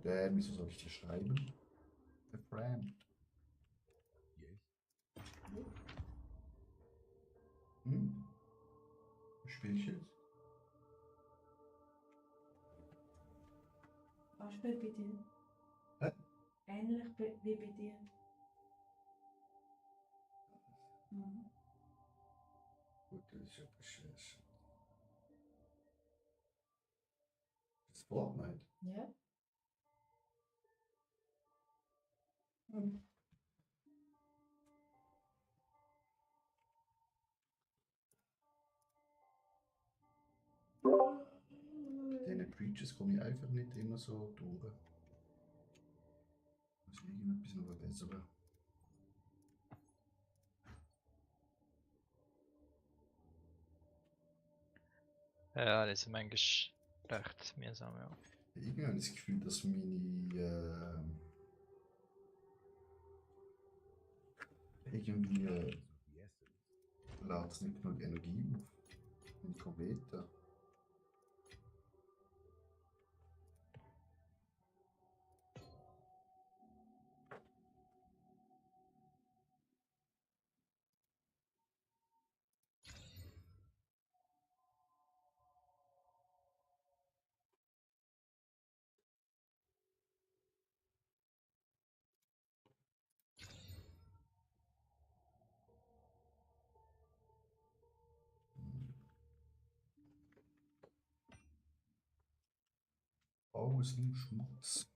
Wieso soll ich dir schreiben? Der Fram. Hm? Was spiel ich jetzt? Was spielt bei dir? Hä? Ähnlich wie bei dir. Mhm. Gut, das ist ja beschissen. Das Fortnite? Ja. Mhm. Diesen Breaches komme ich einfach nicht immer so durch. Muss irgendetwas noch verbessern. Ja, das ist manchmal recht mühsam, ja. Irgendwie habe ich das Gefühl, dass irgendwie lädt es nicht genug Energie auf. Mein Kometa. Alles nur Schmutz.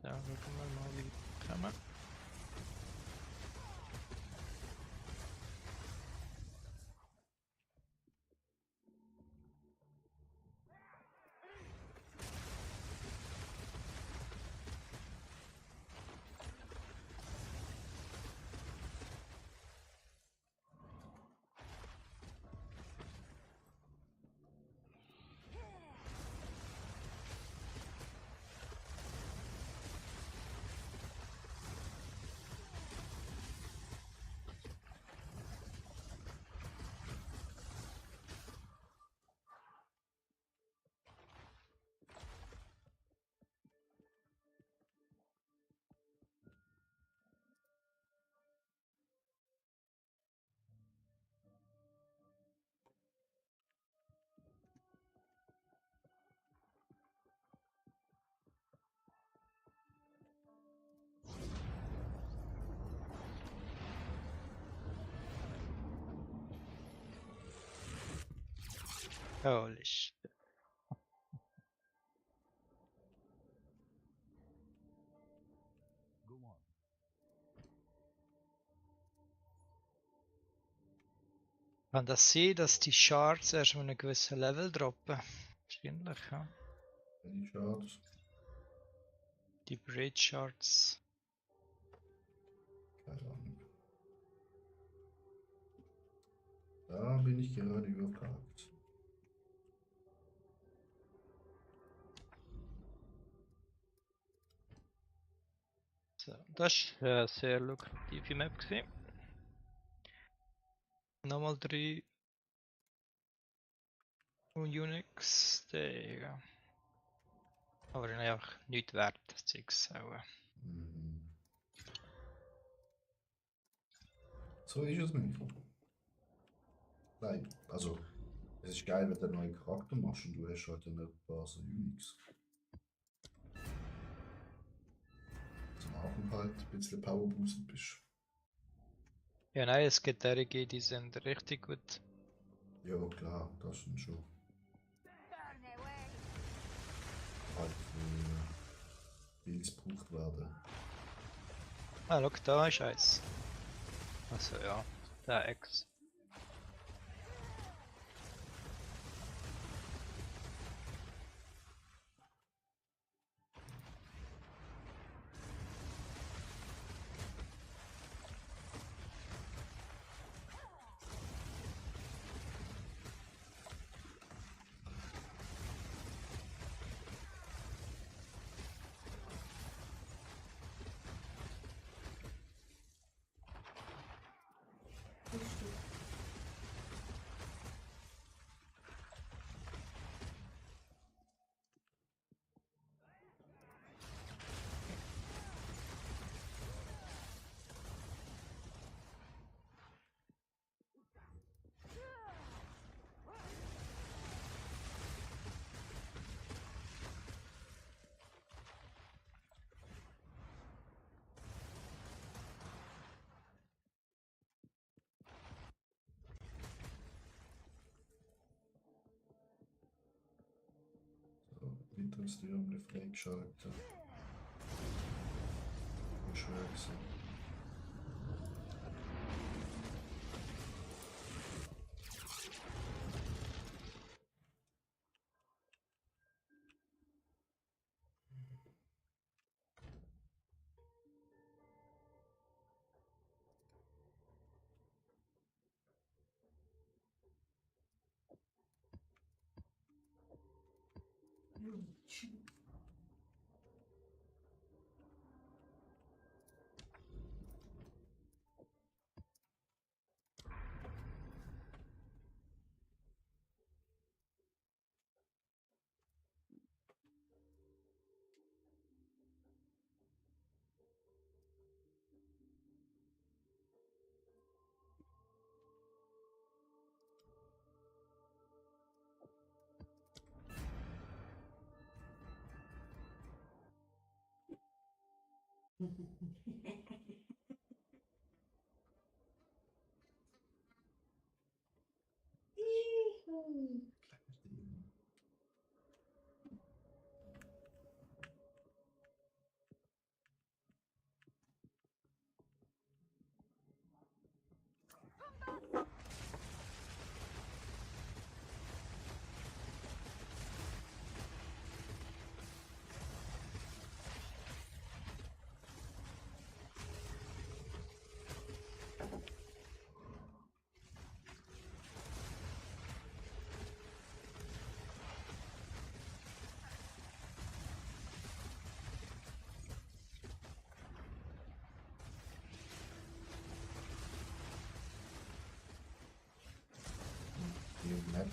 Da schauen wir mal, wie wir kommen. Holy shit. Go on. Kann das sein, dass die Shards erst an einem gewissen Level droppen? Wahrscheinlich, ja. Die Shards. Die Braid Shards. Keine Ahnung. Da bin ich gerade überfragt. So, das war eine sehr lukrative Map gewesen. Nochmal 3 Unix, Digga. Aber einfach nichts wert, das Zeugs auch. Mhm. So ist es manchmal. Nein, also es ist geil, wenn du einen neuen Charakter machst und du hast halt eine Basis Unix. Zum Anfang halt ein bisschen Powerboosted bist. Ja, nein, es gibt einige, die sind richtig gut. Ja, klar, das sind schon. Halt, Skills gebraucht werden. Ah, schau, da ist eins. Also ja, der X. So, weiteres Türmchen freigeschaltet. Und schwer gewesen.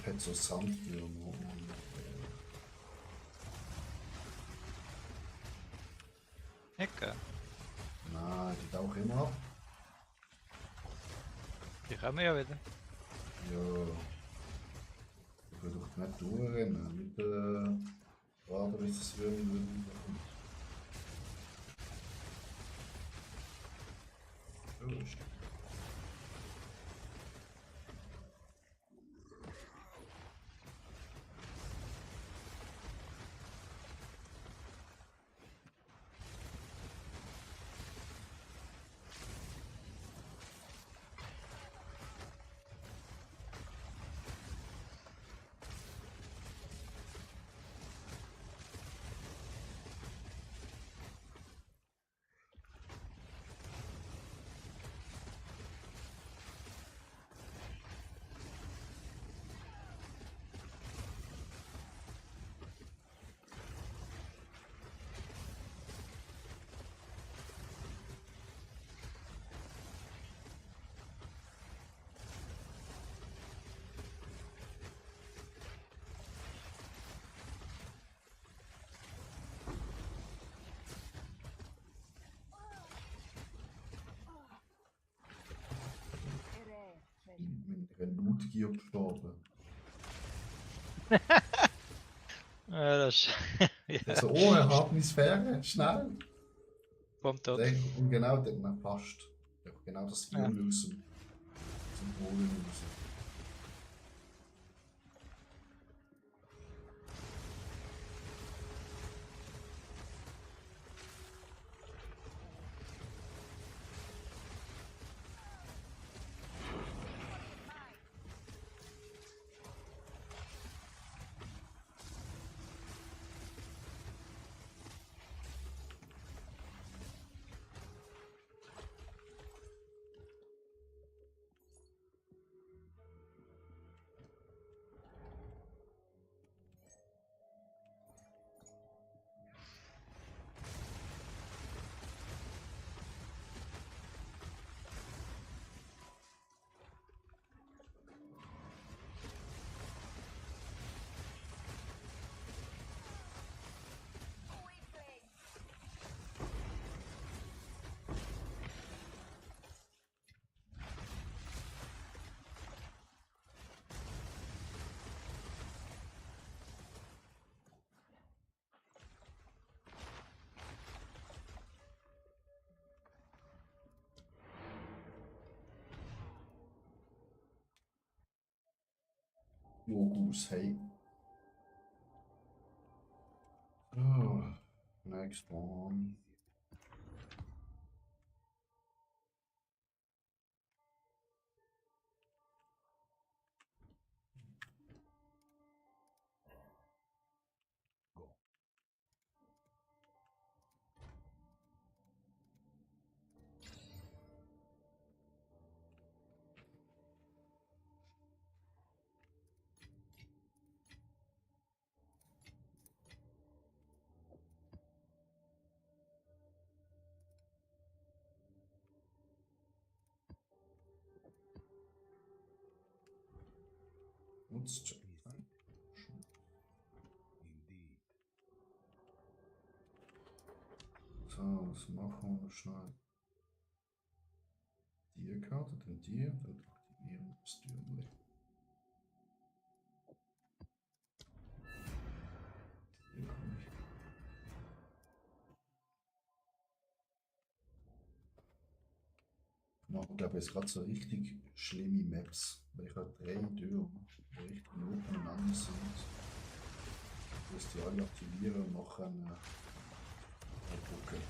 Map hat so Sandwürmer. Ecke. Nein, die tauchen immer ab. Die kommen ja wieder. Ja. Ich will doch nicht durchrennen. Mit warten, bis das Würmchen wiederkommt. So ist das. Mit einer Blutgier gestorben. Ja, das ist. Ja. Also, oh, er hat meine Sphäre, schnell! Kommt dort. Und genau dort passt. Genau das Viol Ja. aus dem Boden raus. Logos, hey. Oh, next one. Let's check. So, was machen wir schnell? Die Karte, dann die, dann aktivieren das Türchen. Hier komme ich. Ich mache, glaube ich, jetzt gerade so richtig schlimme Maps, weil ich habe 3 Türen, die richtig nebeneinander sind. Ich muss die alle aktivieren und nachher gucken.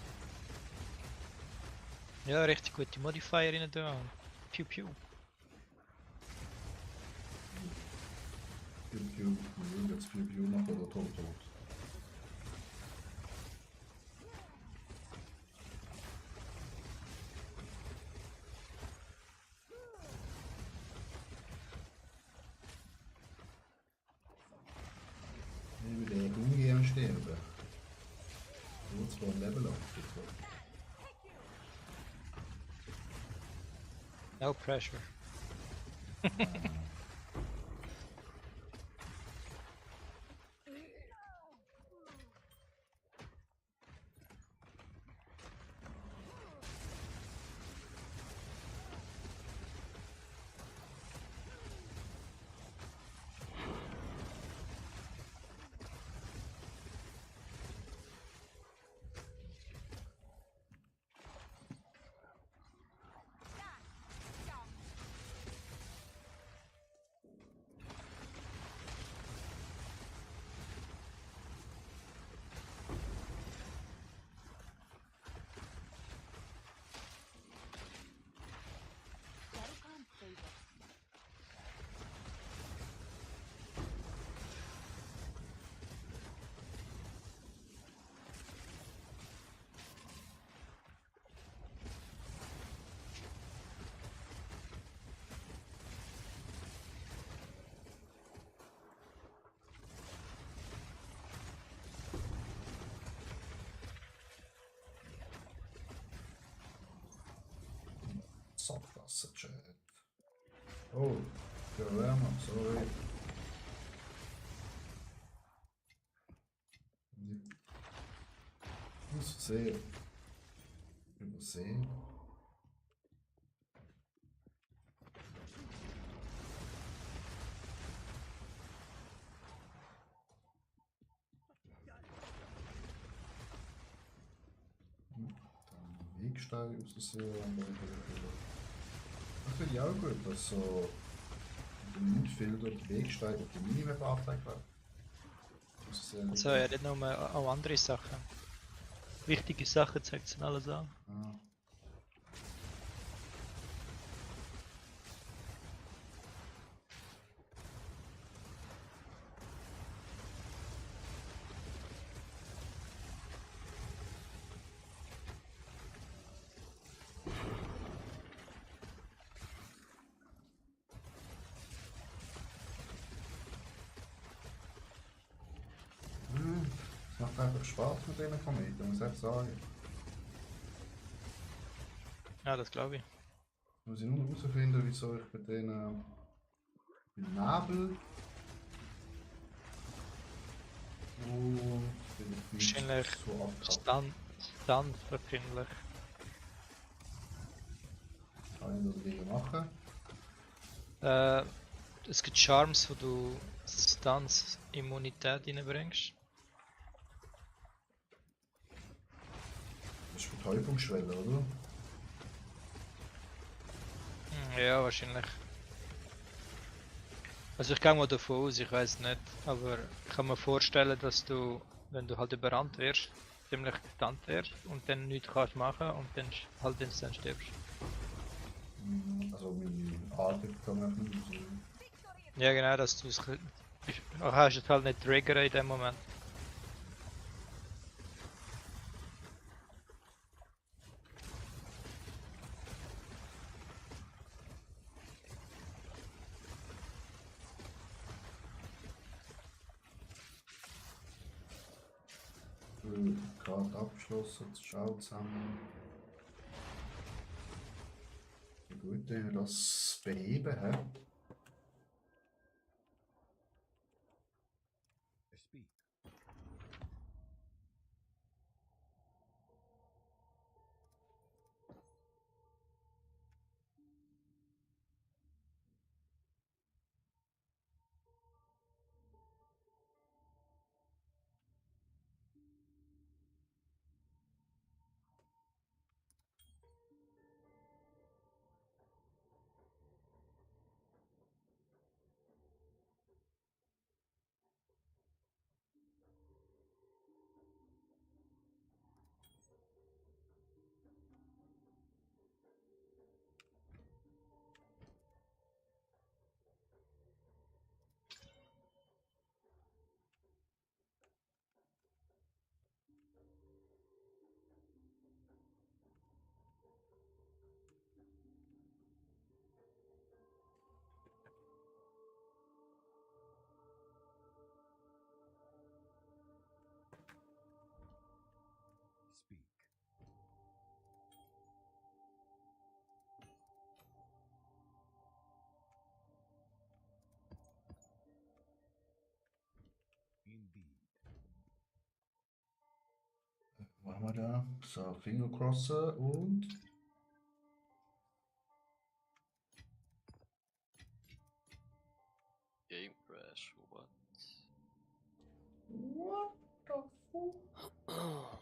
Ja, richtig gute Modifier rein da. Piu piu. Piu Piu, jetzt Piu Piu machen oder tot. Ich will echt ungern sterben. Nur zwar ein Level up. No pressure. Sackgasse, Chat. Oh, der Wärmer, sorry. Muss sehen. Übersehen. Dann Wegsteig auszusehen. Das finde ich auch gut, dass so mit dem Filter die Wegsteige auf die Minimap angezeigt werden. Also ja, nicht nur auch andere Sachen. Wichtige Sachen zeigt es dann alles an. Ah. Es macht einfach Spaß mit diesen Kometen, muss ich echt sagen. Ja, das glaube ich. Muss ich nur herausfinden, wieso ich mit denen mit Nebel und Wahrscheinlich so abgehauen. Stand wahrscheinlich. Kann ich das Ding machen? Es gibt Charms, wo du Stunts Immunität reinbringst. Das ist Betäubungsschwelle, oder? Ja, wahrscheinlich. Also ich gehe mal davon aus, ich weiß nicht, aber ich kann mir vorstellen, dass du, wenn du halt überrannt wirst, ziemlich gestunt wirst und dann nichts kannst machen und dann halt instant stirbst. Also meine Atem kann man nicht so. Ja genau, dass du es hast es halt nicht triggern in dem Moment. Gerade abgeschlossen, jetzt schaut zusammen. Wie gut, wenn wir das beheben haben. Speak. Speak. Indeed. Machen wir da. So, Finger crossen und. Game Crash, what? What the fuck?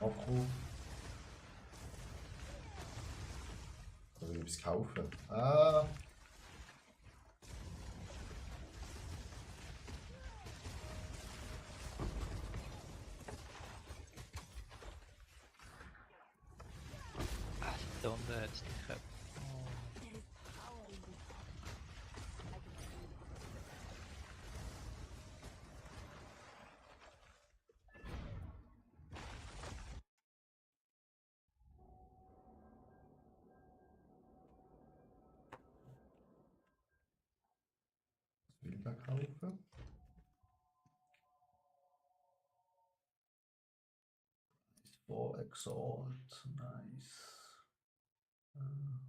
Akku. Da will ich etwas kaufen. Ah! Donde jetzt die Köpfe. Was will ich da kaufen? For Exalt, nice. Hm.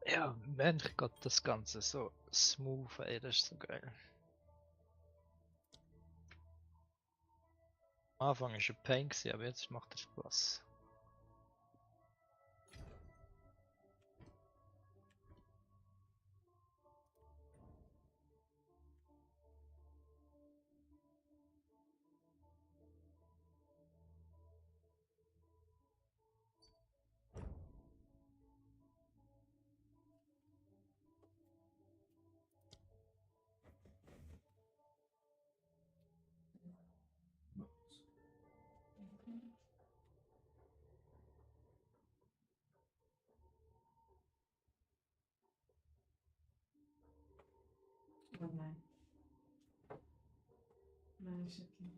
Ja, Mensch geht das Ganze so smooth, ey, das ist so geil. Am Anfang war es ein Pain, aber jetzt macht es Spaß. Oh nein. Nein, ist okay.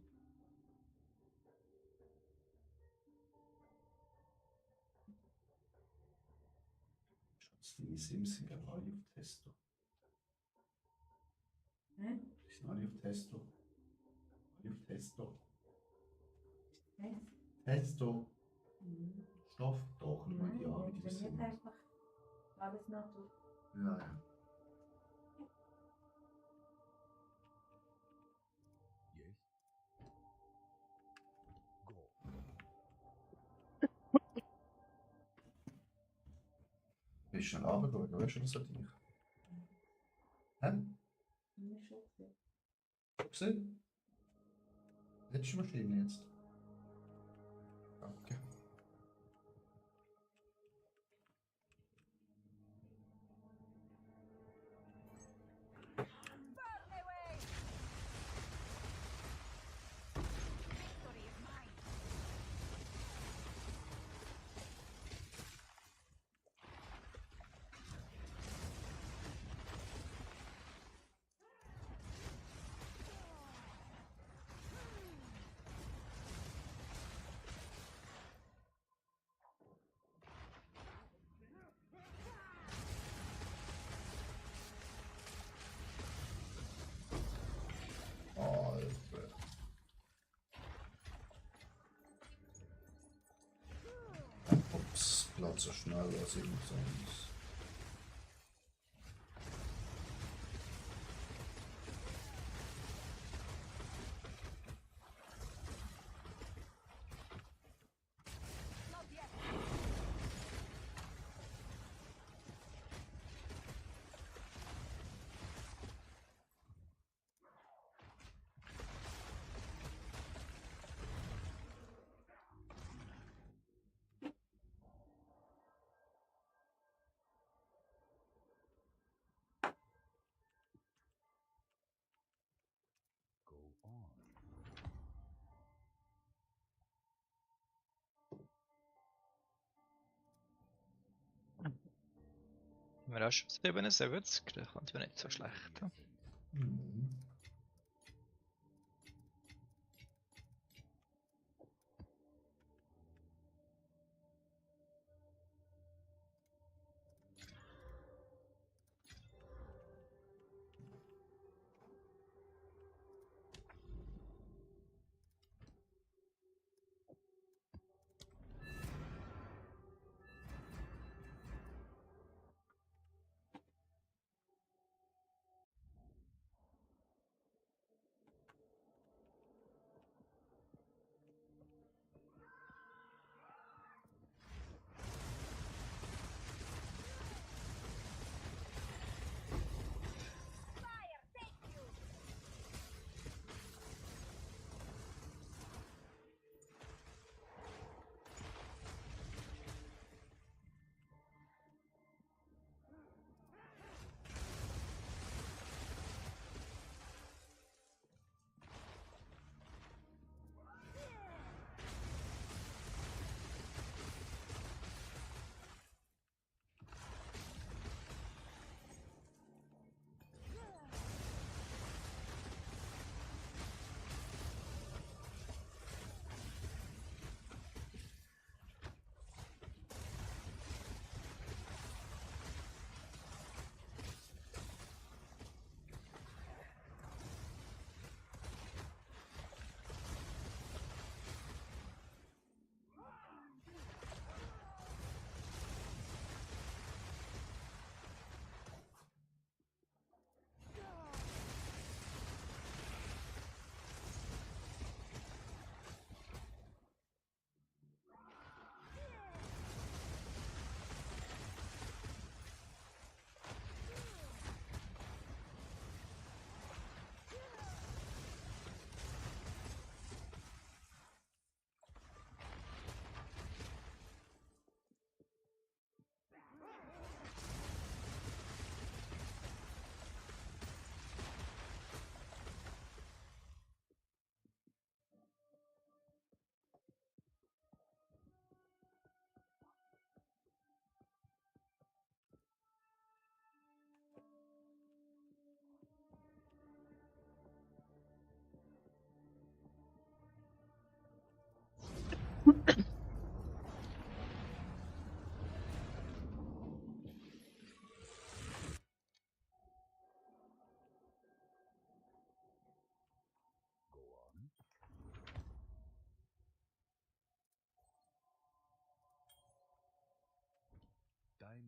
Die Sims sind gerade alle auf Testo. Hä? Die sind alle auf Testo. Alle auf Testo. Was? Testo. Mhm. Stoff, doch, schau mal die an, wie die Wenn sind. nicht einfach alles nachdrücken. Ja, ja. Yes. Go. Bist du schnell runtergeschaut, weißt du, das hat dich? Hä? Nicht schon gesehen. Gesehen? Letzte Maschine jetzt. Danke. Alter. Ups, Platz so schnell als irgend sonst. Go on. Wir haben schon 77, das kommt ja nicht so schlecht. Mhm. Time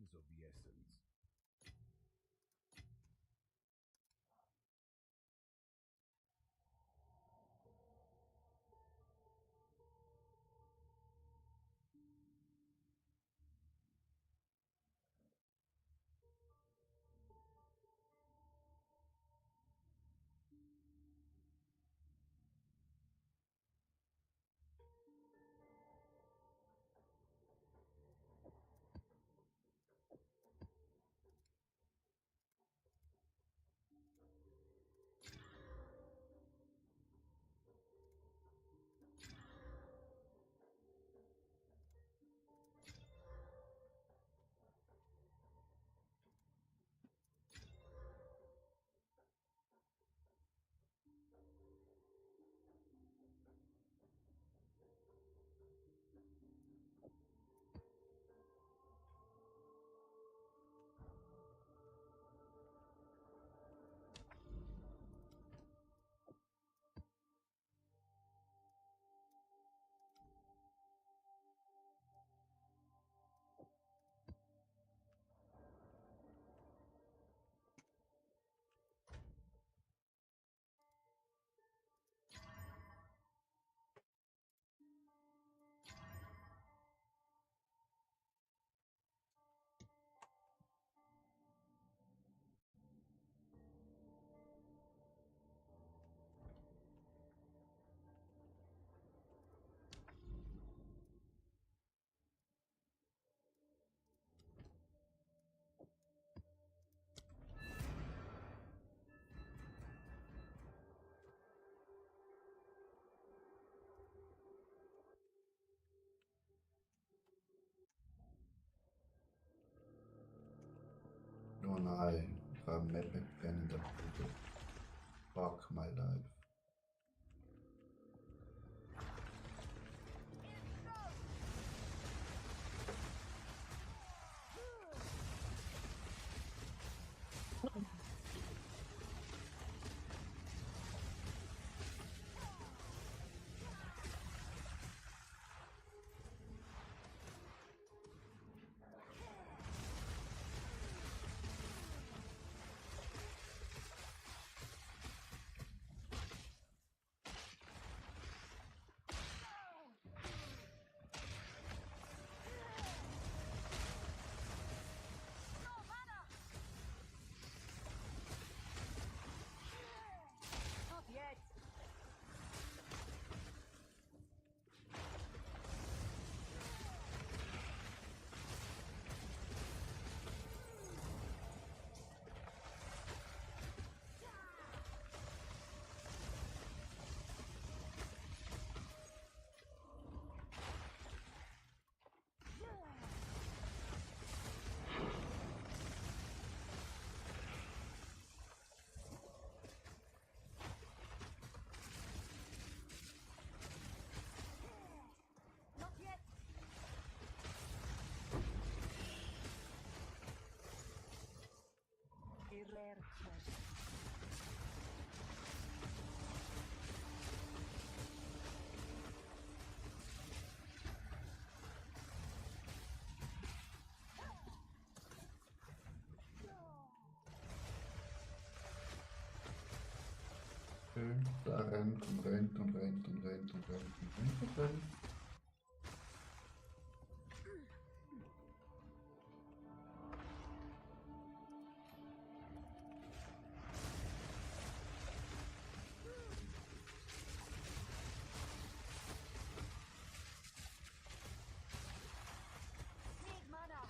is of the essence. Oh nein, ich habe eine Map mit brennender Kugel. Fuck my life. Not yet. Not yet. A rare treasure. Okay, da rennt und rennt und rennt und rennt und rennt und rennt und rennt. Need mana.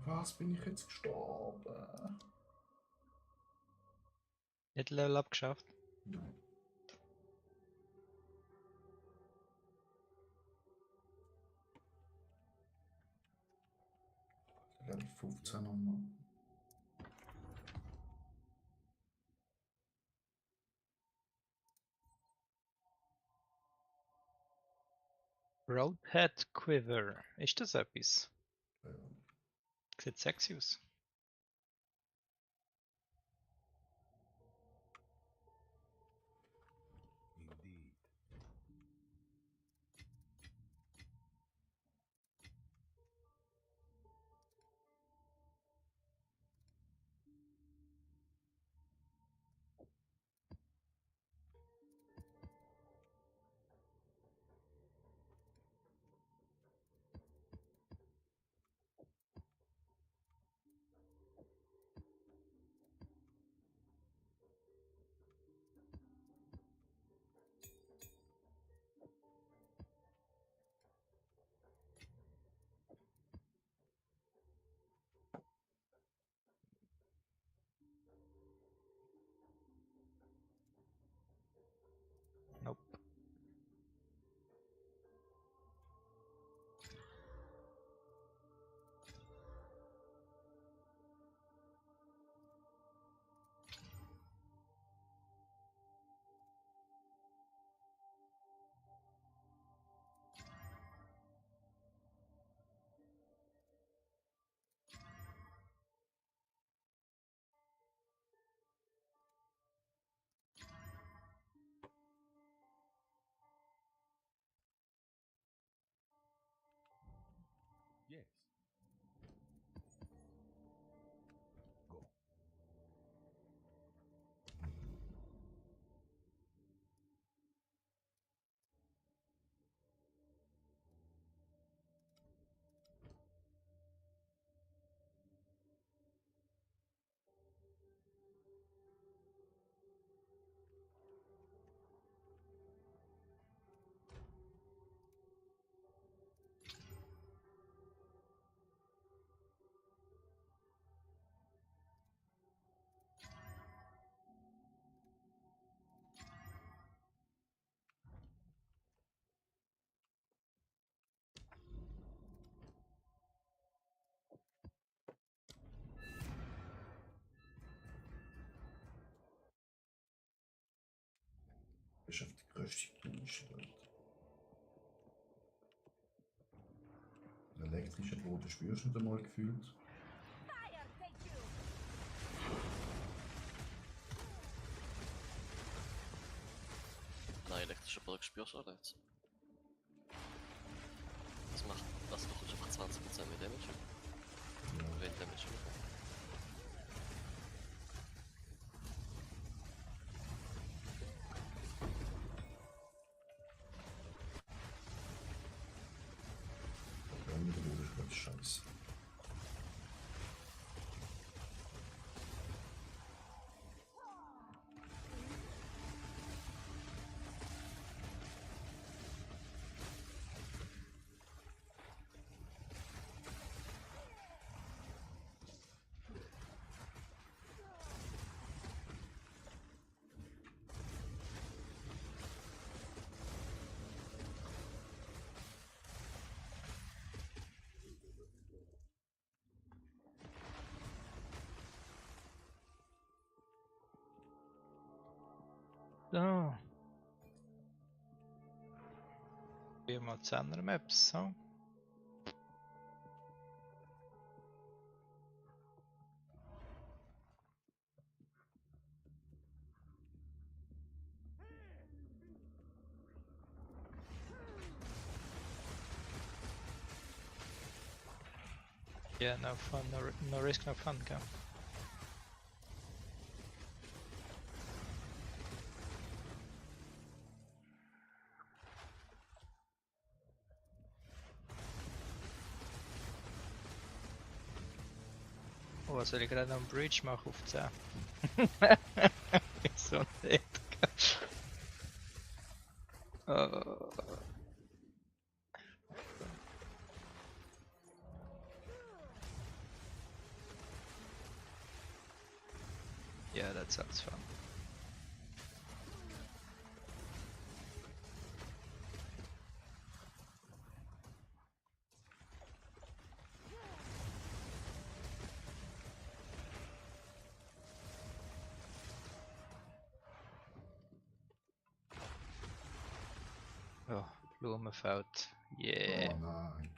Was bin ich jetzt gestorben? Nicht Level Up geschafft. Nein. Level 15 nochmal. Roadhead Quiver. Ist das etwas? Ja. Sieht sexy aus. Indeed. Nope. Yes. Go. Bist auf die größte Dusche dort. Den elektrischen Boden spürst du nicht einmal gefühlt. Fire, take you! Nein, elektrische Boden spürst du auch nicht. Das macht, das macht einfach 20% mehr Damage. Ja. Wenig Damage. Der Boden ist ganz scheiße. So. Wir mal 10er Maps, so. Yeah, no fun, no risk, no fun, go. Oh, was soll ich gerade am Bridge machen auf 10? So nicht. Yeah, that sounds fun. Oh, Blumenfeld. Yeah. Oh nein.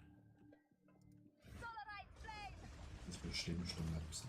Das bestimmt schon etwas.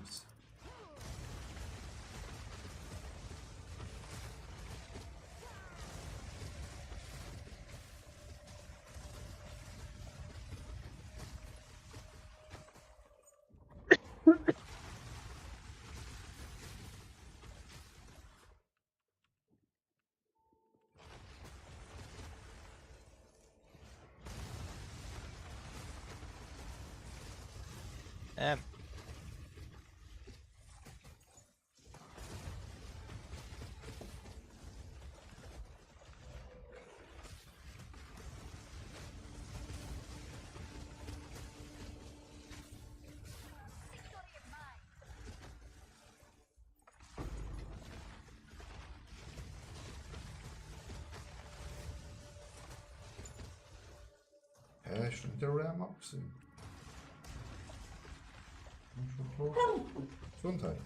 Ist nicht der Ram abgesehen? Gesundheit.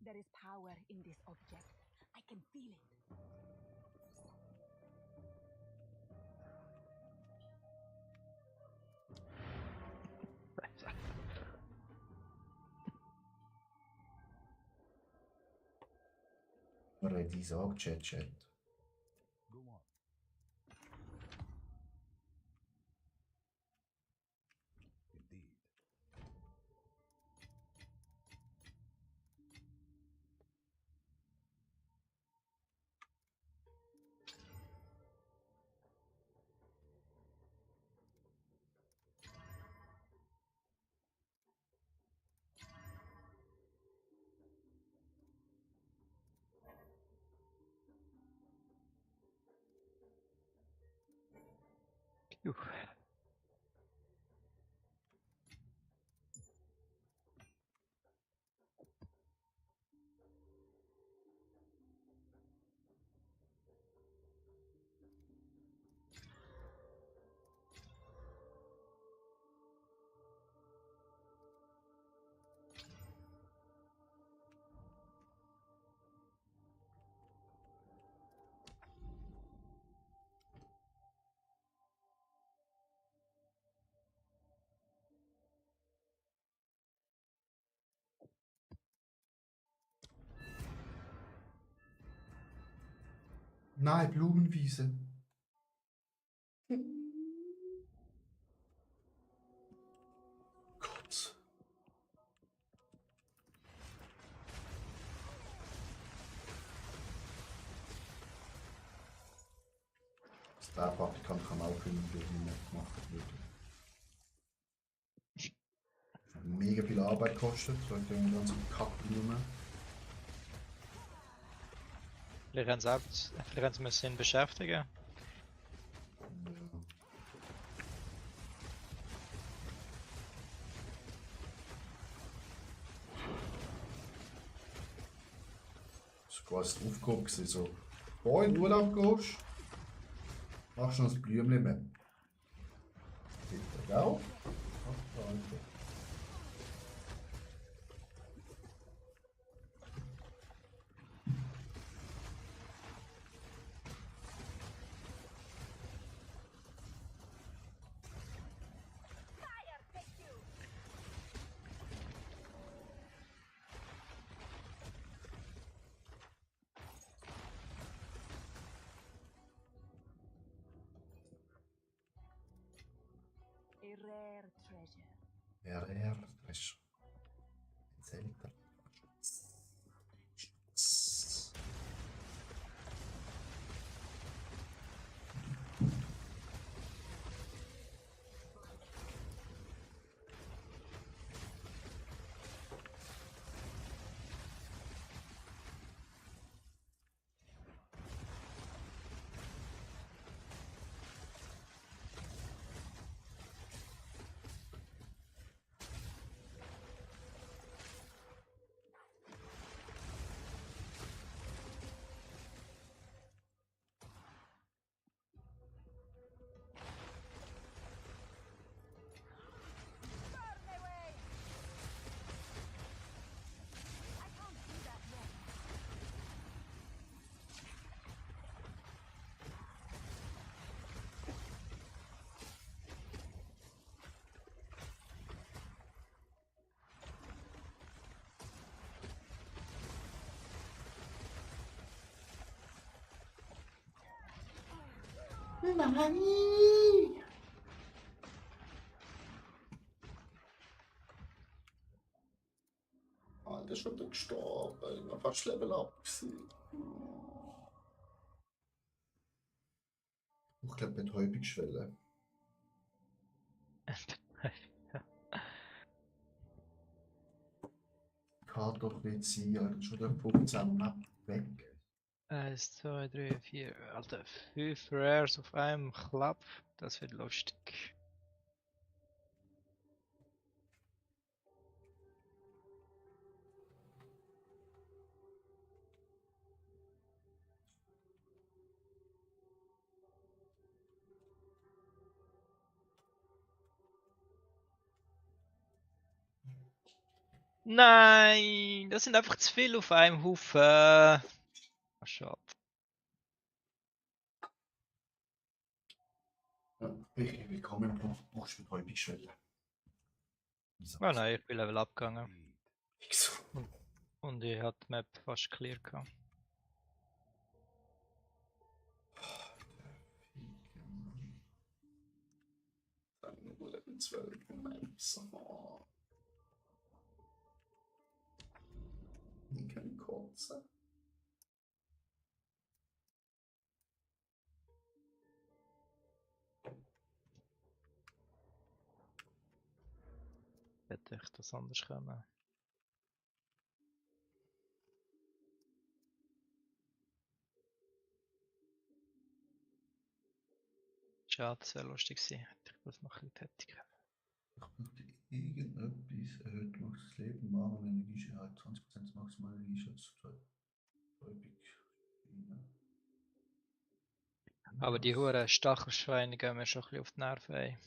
There is power in this object. I can feel it. Ready, sag Chat. Go on. Indeed. Phew. Nein, Blumenwiese. Gott. Der Praktikant kann auch kündigen, wie nicht gemacht wird. Mega viel Arbeit kostet, so hat den ganzen Kack genommen. Vielleicht haben sie müssen ihn beschäftigen. Das war quasi die Aufgabe gewesen, so, bevor du in den Urlaub gehst, machst du noch ein Blümchen mehr. Bitte, gell? Ach, danke. A rare treasure. Ja, das ist schon. Erzähl dir. Nein! Alter, ist schon wieder gestorben. Ich war fast Level up gewesen. Ich glaube, mit Häufigschwelle. Kann doch nicht sein, Alter. Schon der 15 Map weg. 1, 2, 3, 4. Alter, 5 Rares auf einem Klapp. Das wird lustig. Nein, das sind einfach zu viel auf einem Haufen. Schade. Ja, richtig willkommen im Buch mit Häufigschwelle. Oh nein, ich bin Level abgegangen. Wieso? Und ich hatte die Map fast clear gehabt. Dann nur Level 12 Maps. Ich kann kotzen. Hätte ich das anders können. Schade, das wäre lustig gewesen, hätte ich das noch ein bisschen tätigen. Irgendetwas erhöht macht das Leben warm und Energiesicherheit 20% maximale Energieschutz. Häufig. Aber die hohen Stachelschweine gehen mir schon ein bisschen auf die Nerven. Ey.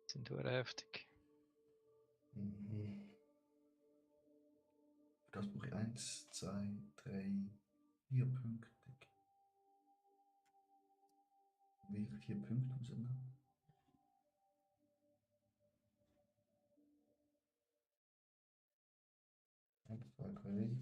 Sind hure heftig. Mhm. Für das brauche ich 1, 2, 3, 4 Punkte. Wie 4 Punkte rausnehmen? Eins, zwei, drei.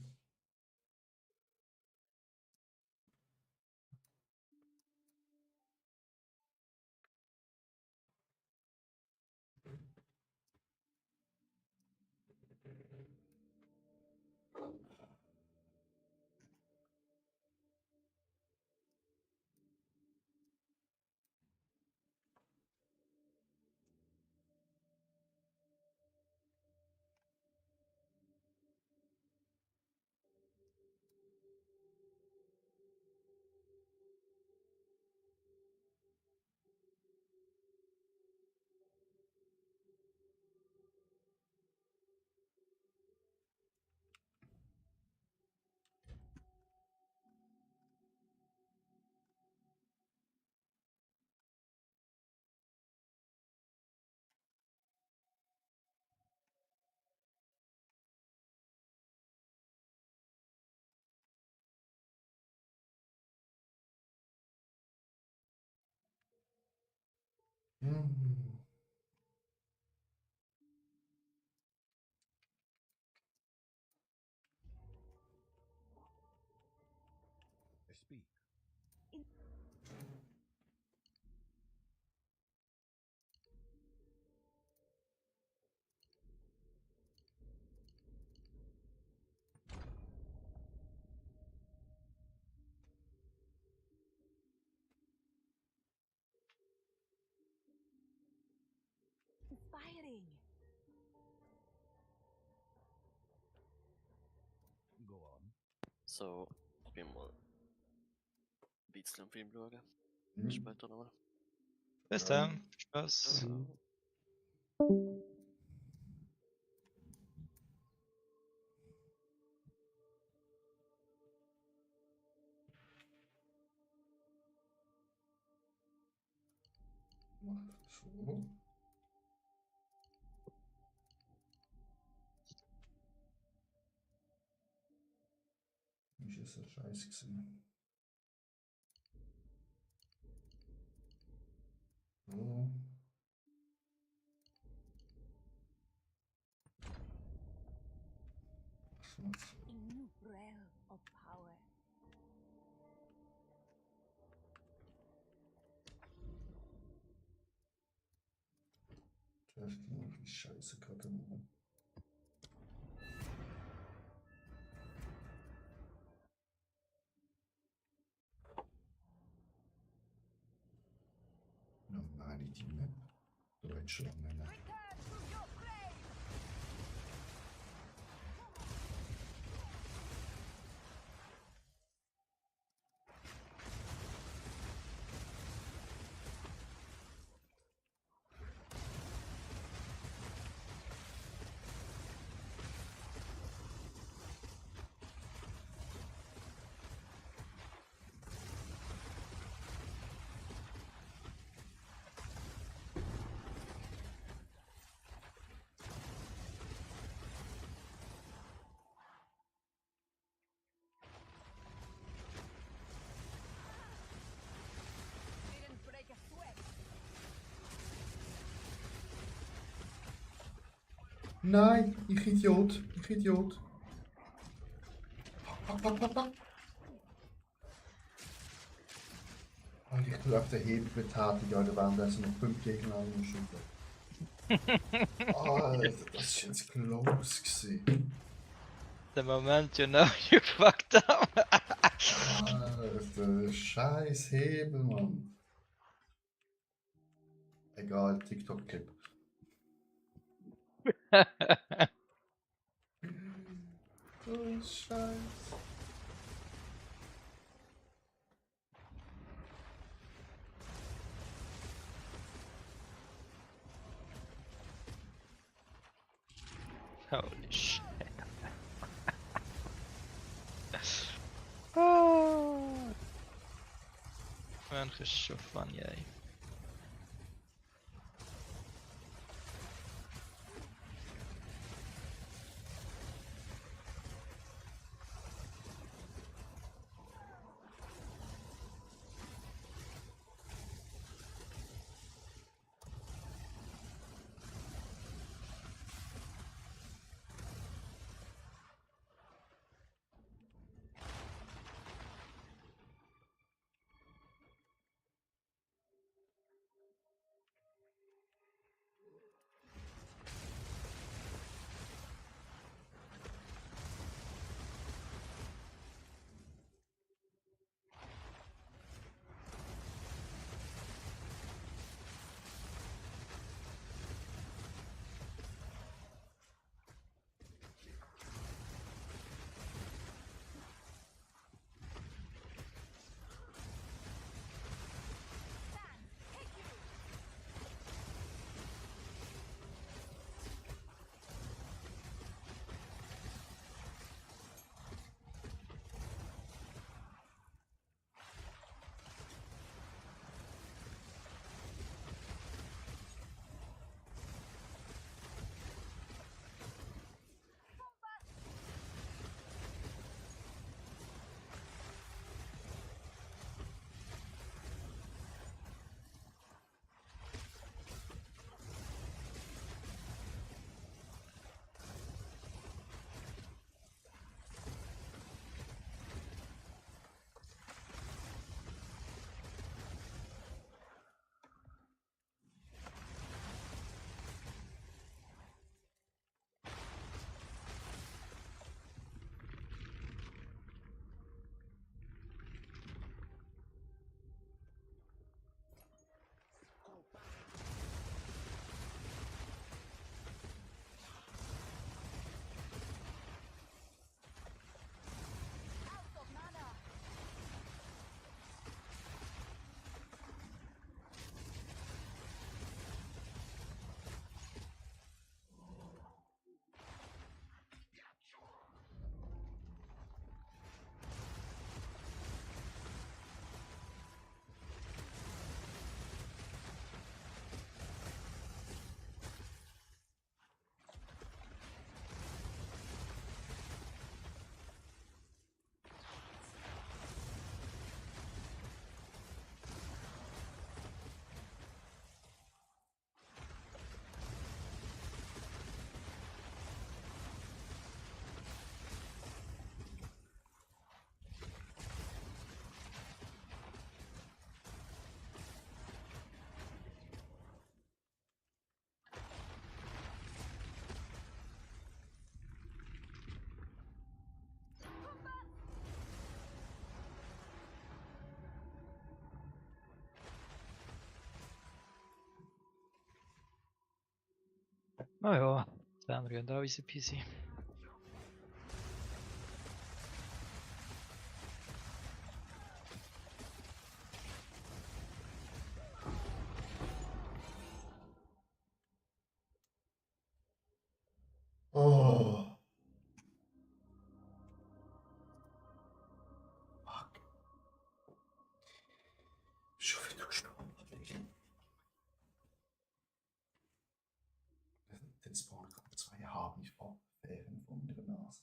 Hm. I speak. Inspiring. Go on. So, ich bin mal ein bisschen am Film schauen. Mhm. Später nochmal. Bis dann. Spaß. So. Ist das scheiße gewesen. So. Was macht's? A new realm of power. Das ist noch die Scheiße gerade machen. Normale die Map. Deutschland, Männer. Didn't break a sweat. Nein, ich Idiot, ich Idiot. Und ich tue auf den Hebel betätigen, oder währenddessen noch 5 Gegner anschütteln. Alter, das ist jetzt close gewesen. The moment you know you fucked up. Alter, scheiß Hebel, Mann. Egal, TikTok-Clip. Oh, Scheiße. Holy shit. Oh. Welke shof van jij? Ah ja, dann gehen auch easy peasy. Oh. Fuck. Schon wieder gestorben. Den Spawn kommen 2 Haben nicht vor. Fähren von der Nase.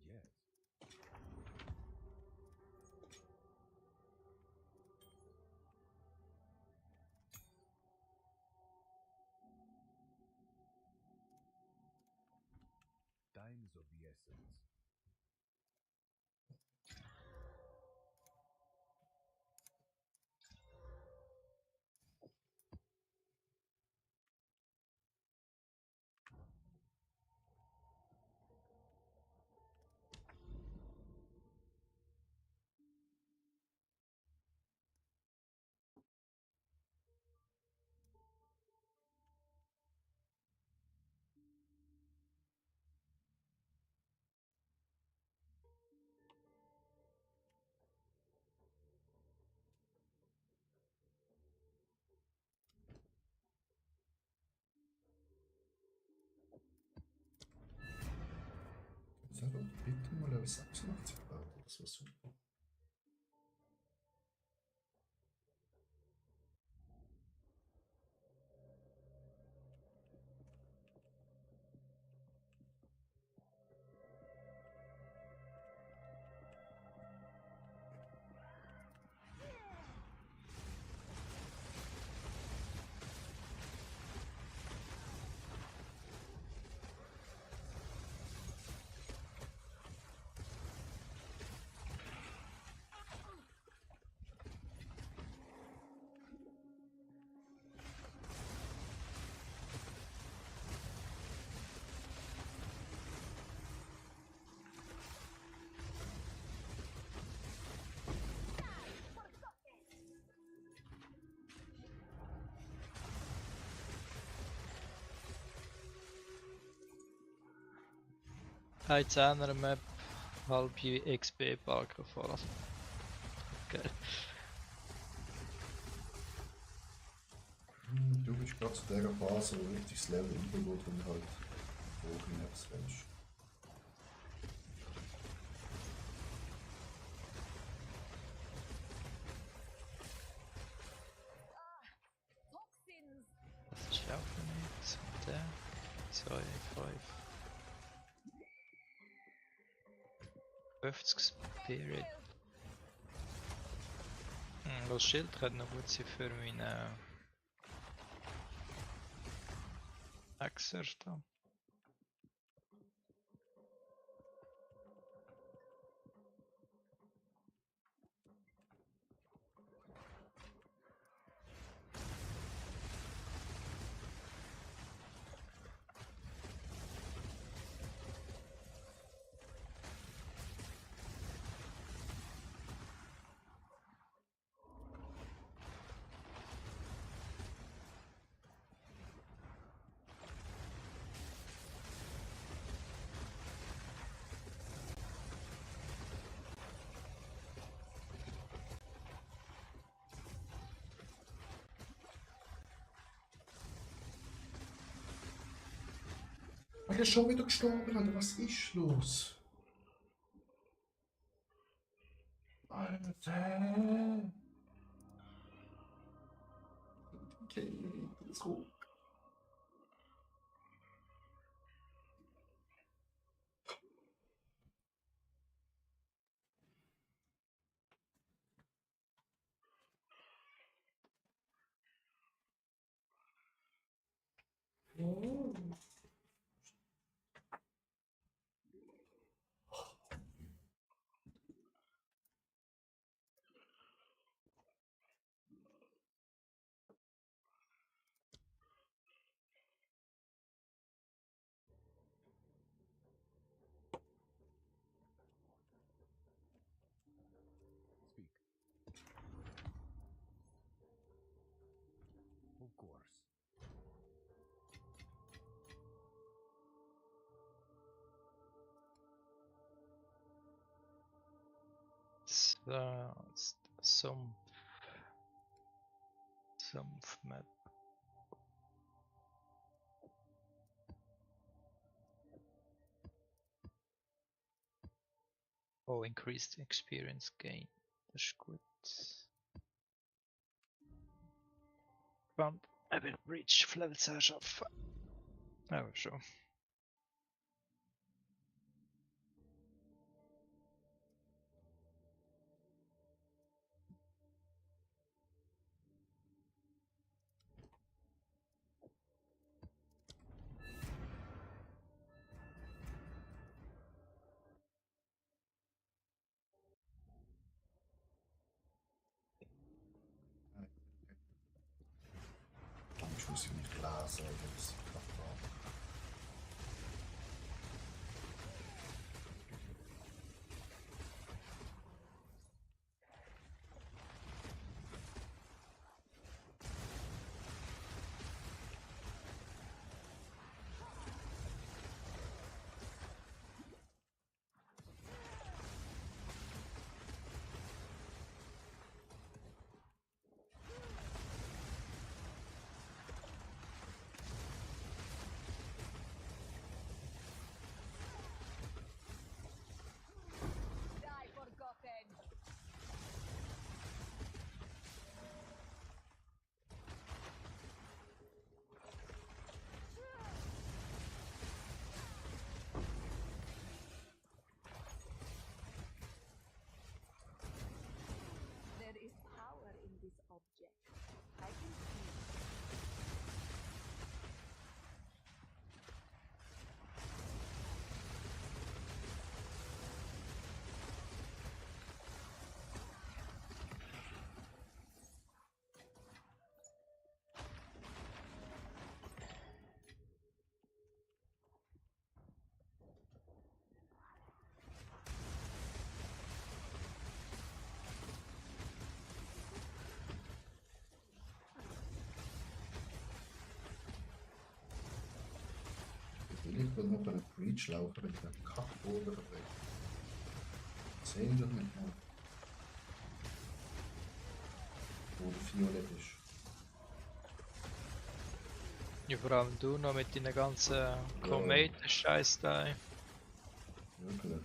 Yes. Time's of the essence. Das hat auch bitte mal auf 86 gebaut. Das war super. Ein 10er Map, halbe XP Balken voll. Geil. Du bist gerade zu dieser Phase, wo richtig das Level übergeht, wenn du halt Maps willst. Das ist auch nicht. Der 2, 5. 50 Spirit. Das Schild könnte noch gut sein für meine Hexer da. Er ist schon wieder gestorben, Alter. Was ist los? Alter! Okay, zurück. Oh. it's some map. Oh, increased experience gain. Das ist gut. Bump, Epic Breach, auf Level 10 schaffen. Aber schon. Ich muss hier nicht klar sein, das ist Kraft war. Die forgotten. There is power in this object. I can see. Ich will noch einen Breach laufen, wenn ich einen Kackboden verbringe. Sehen Sie nicht mehr. Wo der Violett ist. Ja, vor allem du noch mit deinen ganzen Kometen-Scheiß da. Wirklich.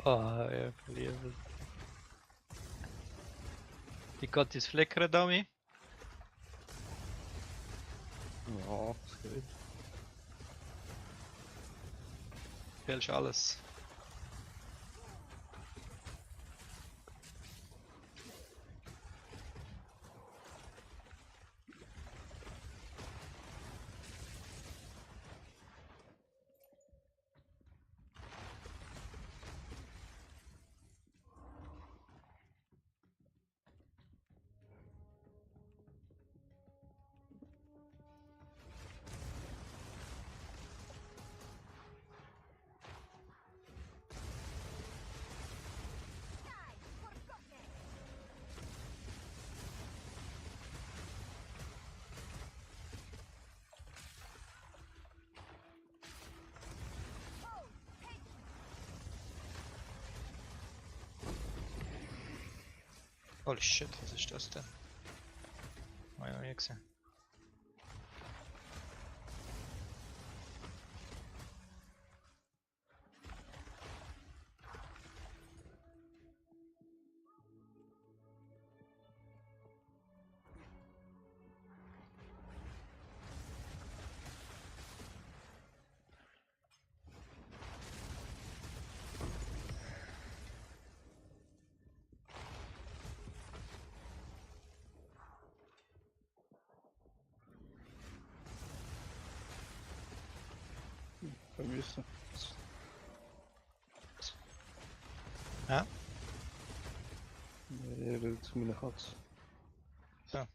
Ah, ja, verlieren. Die geht ins Flickern, Dummy. Ja, das geht. Fehlst alles. Holy shit, was ist das denn? Hab ich noch nie gesehen. Vermissen. Ja? Nee, dat is mijn gat. Zo.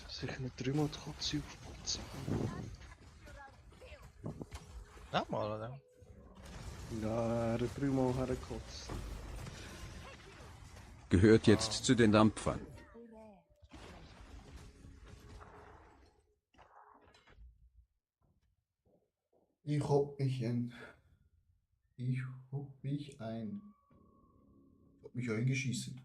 Sicher nicht dreimal die Katze aufputzen. Nochmal, oder? Ja, er hat dreimal hergekotzt. Gehört jetzt zu den Dampfern. Ich hab mich ein. Ich hab mich ein. Hab mich eingeschissen.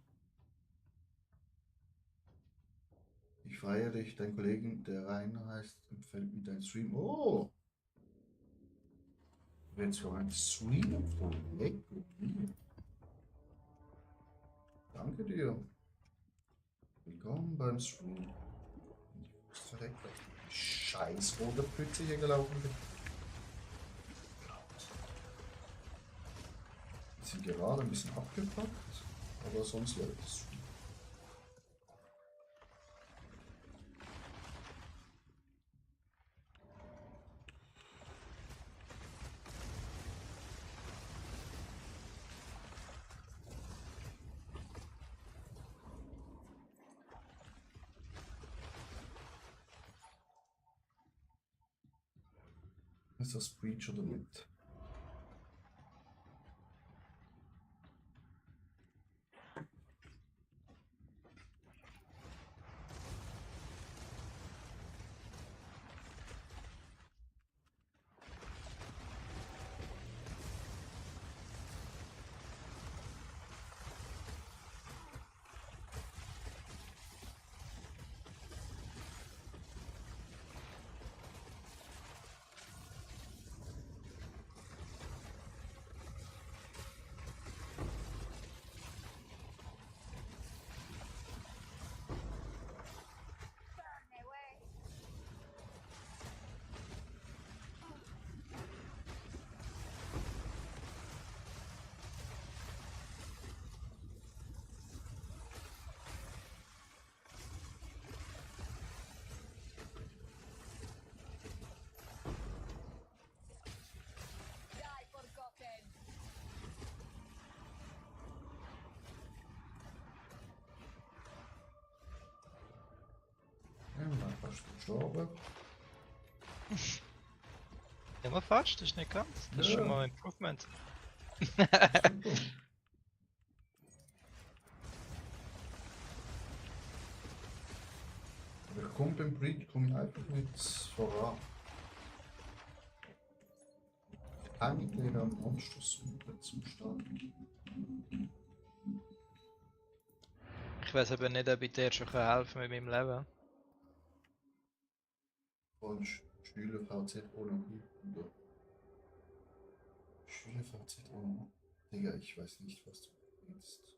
Ich feiere dich, dein Kollegen, der Rainer heißt, empfiehlt mir dein Stream. Oh! Wenn so ein Stream empfohlen. Lecker. Danke dir. Willkommen beim Stream. Ich muss verreckt. Scheiß roter Pütze hier gelaufen bin. Die sind gerade ein bisschen abgepackt, aber sonst läuft es. Ist das Breach oder nicht? Fast gestorben. Immer fast, das ist nicht ganz. Das ist Ja. schon mal ein Improvement. Aber ich komme beim Breach komme einfach nicht voran. Hängt der am Anschluss zum Stand. Ich weiß aber nicht, ob ich dir schon helfen kann mit meinem Leben. Und Schüler VZ ohne Oder Schüler VZ ohne. Digga, ich weiß nicht, was du willst.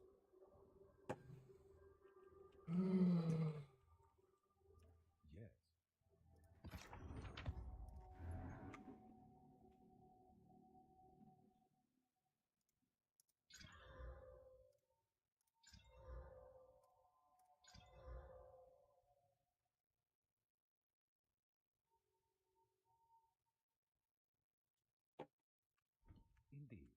Indeed.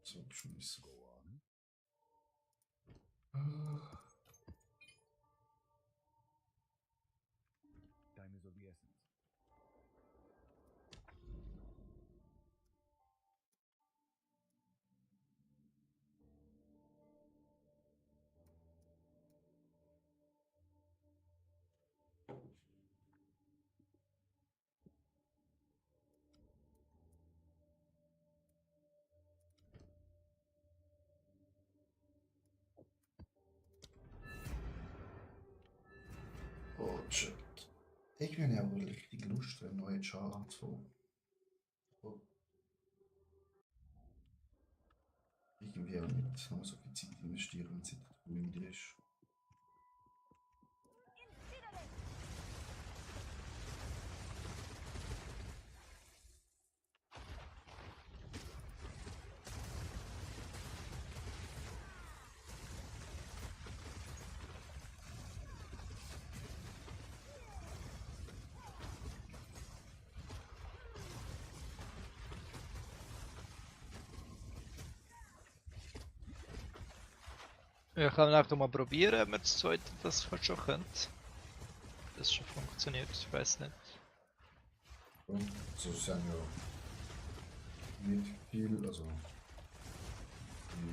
Zurückschmissen. Time is of the essence. Oh, shit. Ich bin ja wohl richtig Lust, einen neuen Char anzufangen. Oh. Irgendwie auch nicht noch so viel Zeit investieren, wenn es wieder ist. Wir können auch mal probieren, ob wir das zweite das schon könnt. Das schon funktioniert, ich weiß nicht. Und so sind ja nicht viel, also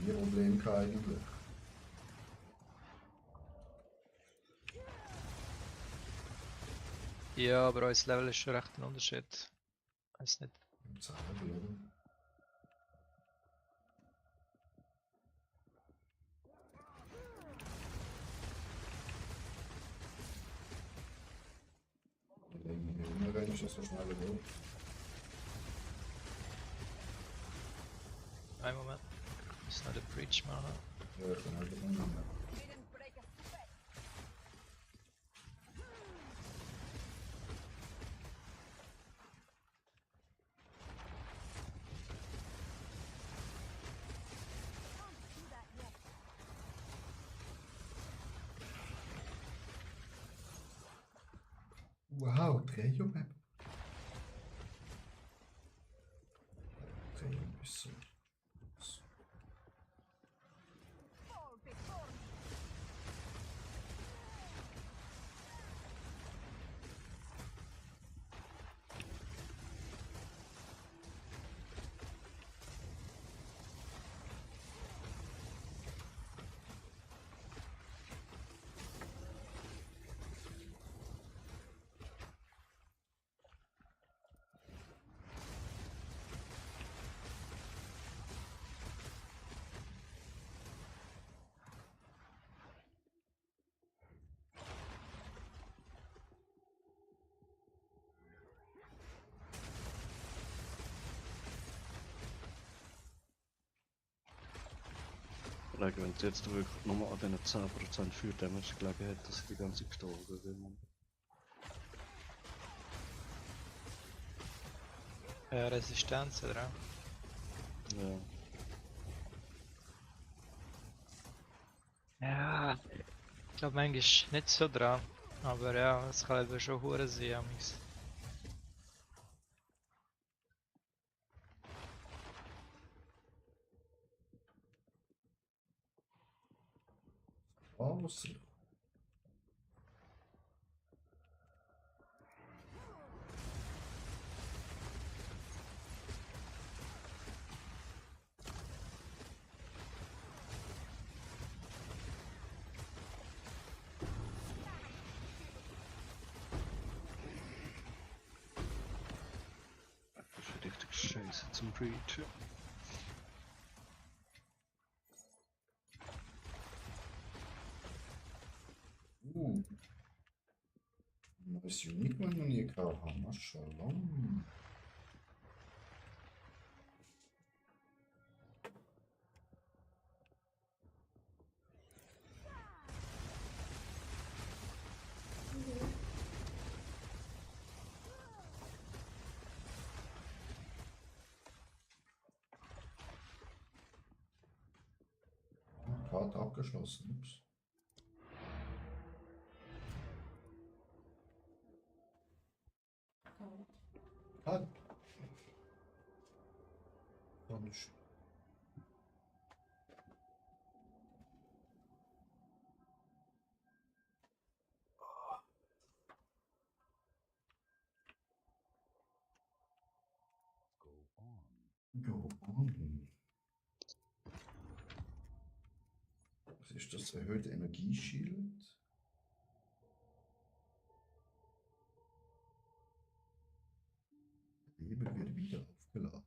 nie Problem eigentlich. Ja, aber unser Level ist schon recht ein Unterschied. Weiß nicht. Wenn ich das so schnell will. Einen Moment. Ich muss noch den Breach machen. Ja, ich bin halt gefunden. Wow, Trio-Map. Trio ein bisschen. Wenn es jetzt wirklich nochmal an diesen 10% für Damage gelegen hat, dass ich die ganze gestorben bin. Resistenz, oder? Ja. Ja. Ich glaube manchmal nicht so dran. Aber ja, es kann eben schon hure sein. Amigs. Oh, was ist Das ist richtig scheiße zum Breachen. Neues Unique, wenn wir nie gehabt haben. Maschallah. Karte abgeschlossen. Ups. Halt. War nicht. ist das erhöhte Energieschild. Leben wird wieder aufgeladen.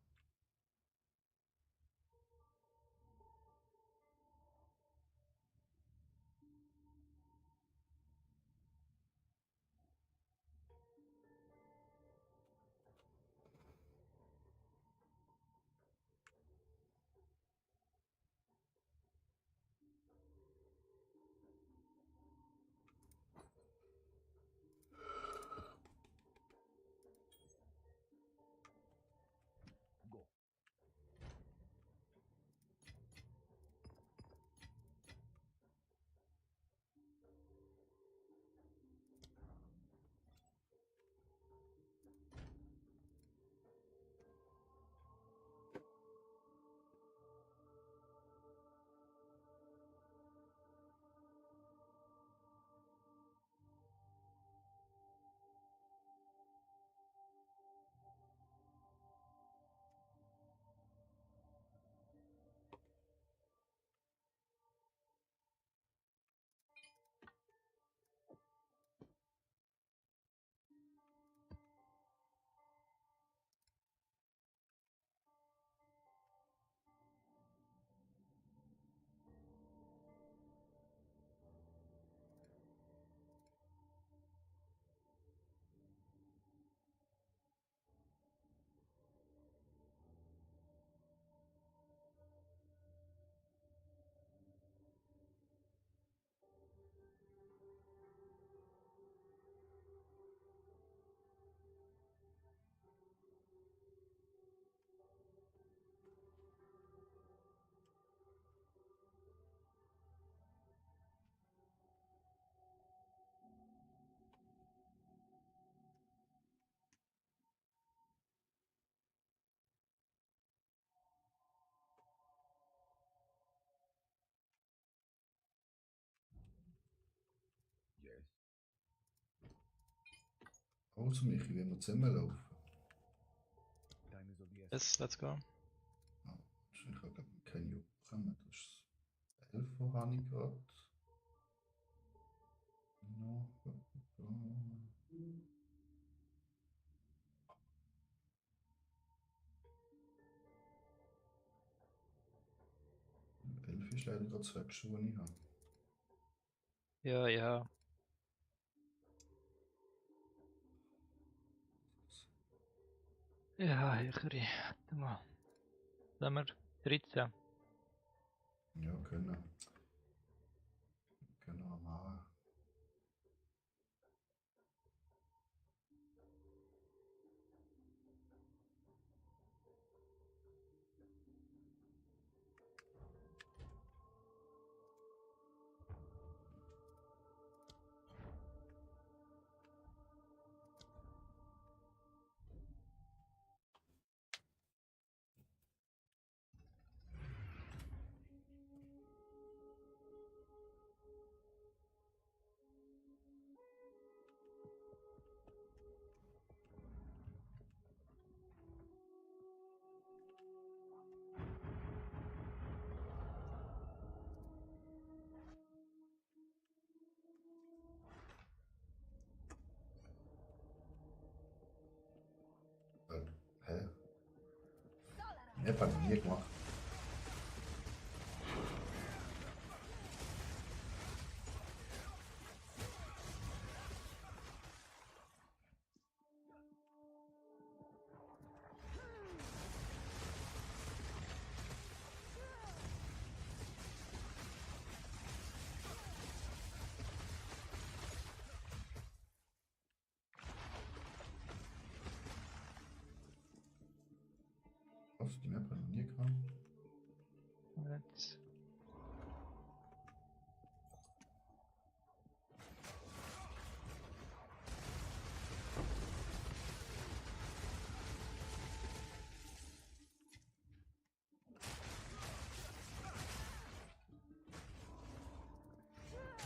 Also Michi, wenn wir zusammenlaufen. Yes, let's go. Ich habe keine Juck bekommen. Das ist 11 habe ich gerade. No. 11 ist leider gerade das Höchste, was ich habe. Ja, ja. Ja, Hecheri. Warte mal. Sagen wir 13. Ja, können. Können wir machen. Hä? Ne, hat er nie gemacht. Was? Die Map hat er nie gemacht? Jetzt.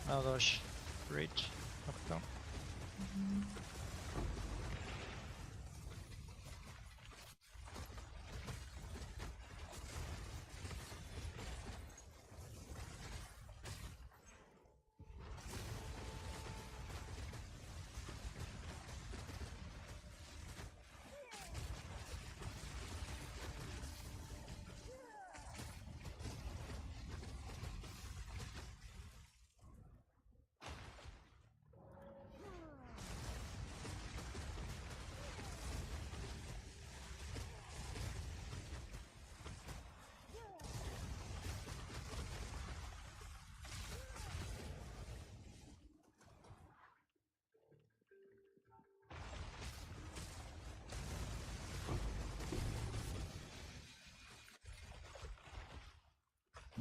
Ah, da ist Reach. Achtung.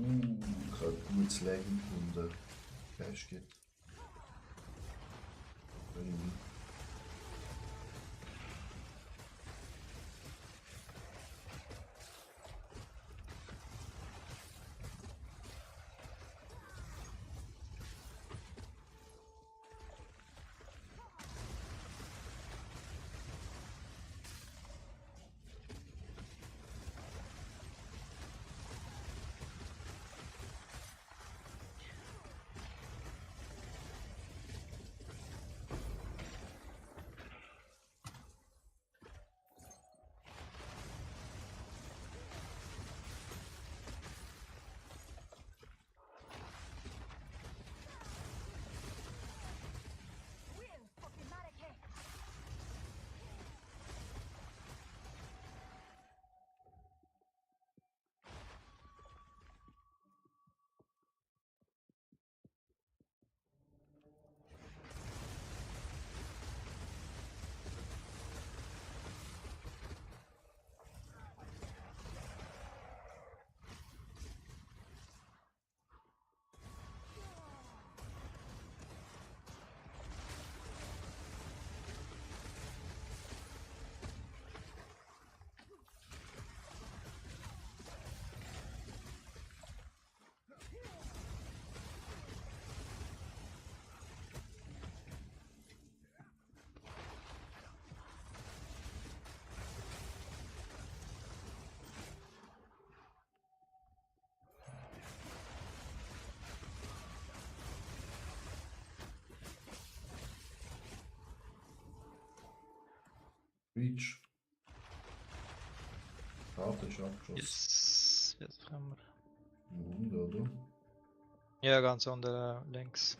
Ich habe gutes Legen und Cash gibt. Reach. Karte ist abgeschossen. Yes, jetzt haben wir. Und, oder? Ja, ganz unten links.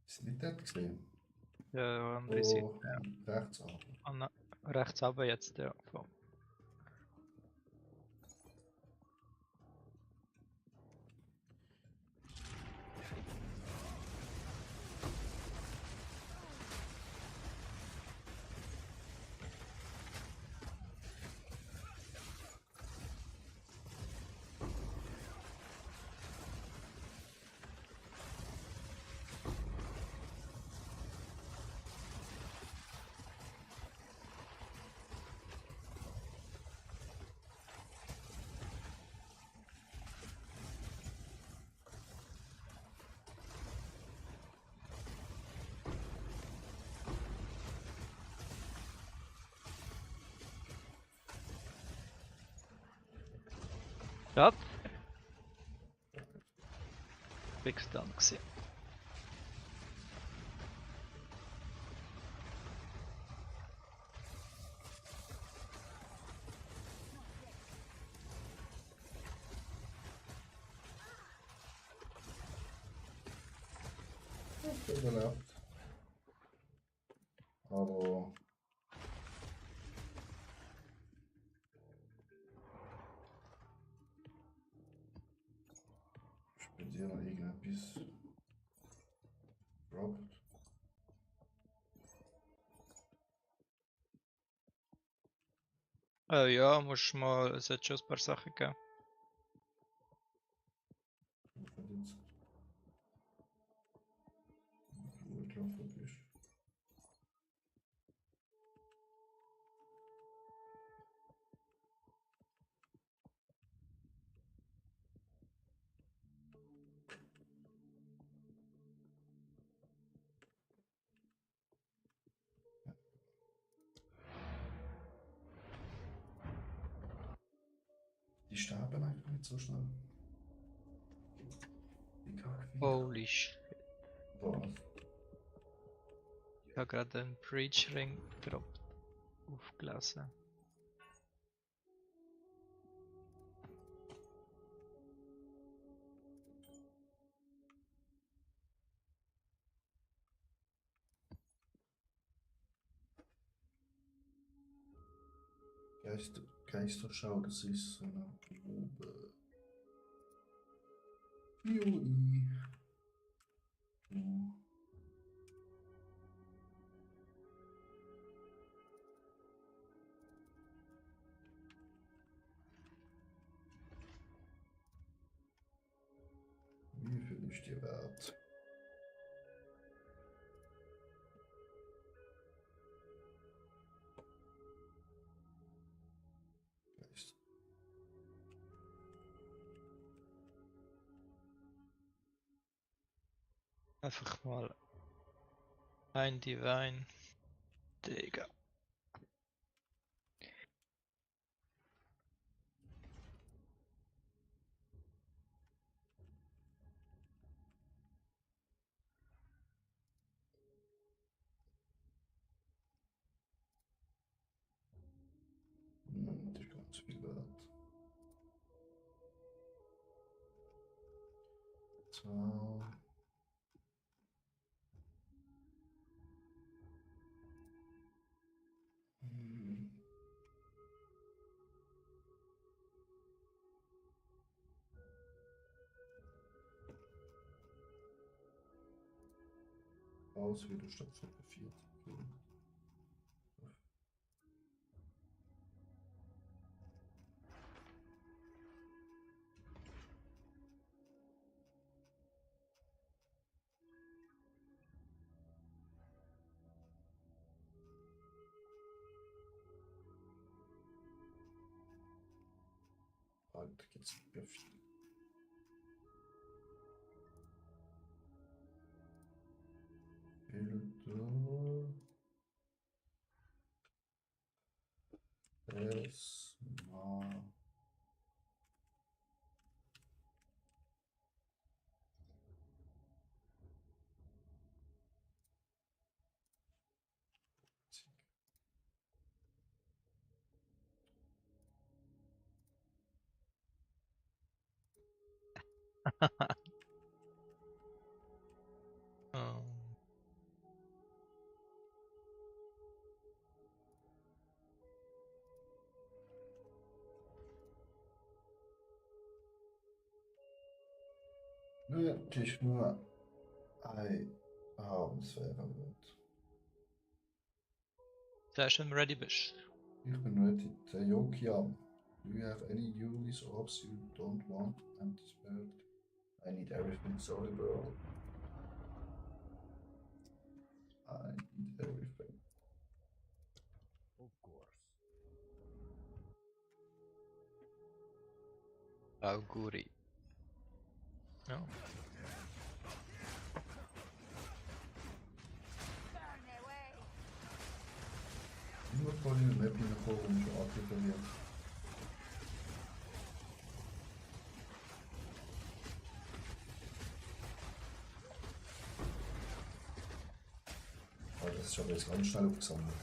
Ist nicht dort gesehen? Ja, andere Seite. Ja. Rechts ab. Rechts runter jetzt, ja. Voll. Ja. Big Stun gesehen. Überlebt. Aber ich bei dir noch irgendetwas droppt. Ja, musst mal, es hat schon ein paar Sachen gegeben. Gelaufen bist. Die sterben einfach nicht so schnell. Die Kackviecher. Holy shit. Was? Ich habe gerade einen Breach Ring gedroppt. Aufgelesen. Geisterschau, das ist so eine Probe. Jui. Ja. Wie viel ist die wert? Einfach mal ein Divine. Digga. Das ist ganz viel wert. So. Auswiderstand von 40. Alter, geht's nicht mehr viel. Filter. Erstmal. Oh. Wirklich nur ein Haarensphäre wird. Sehr schön ready bist. Ich bin ready. Der Jokia. Do you have any unis orbs you don't want? Anti-spirit. I need everything, sorry bro. I need everything. Of course. Auguri. No. Nur vor den Map in der Forum schon aktiviert. Aber das ist schon jetzt ganz schnell aufgesammelt.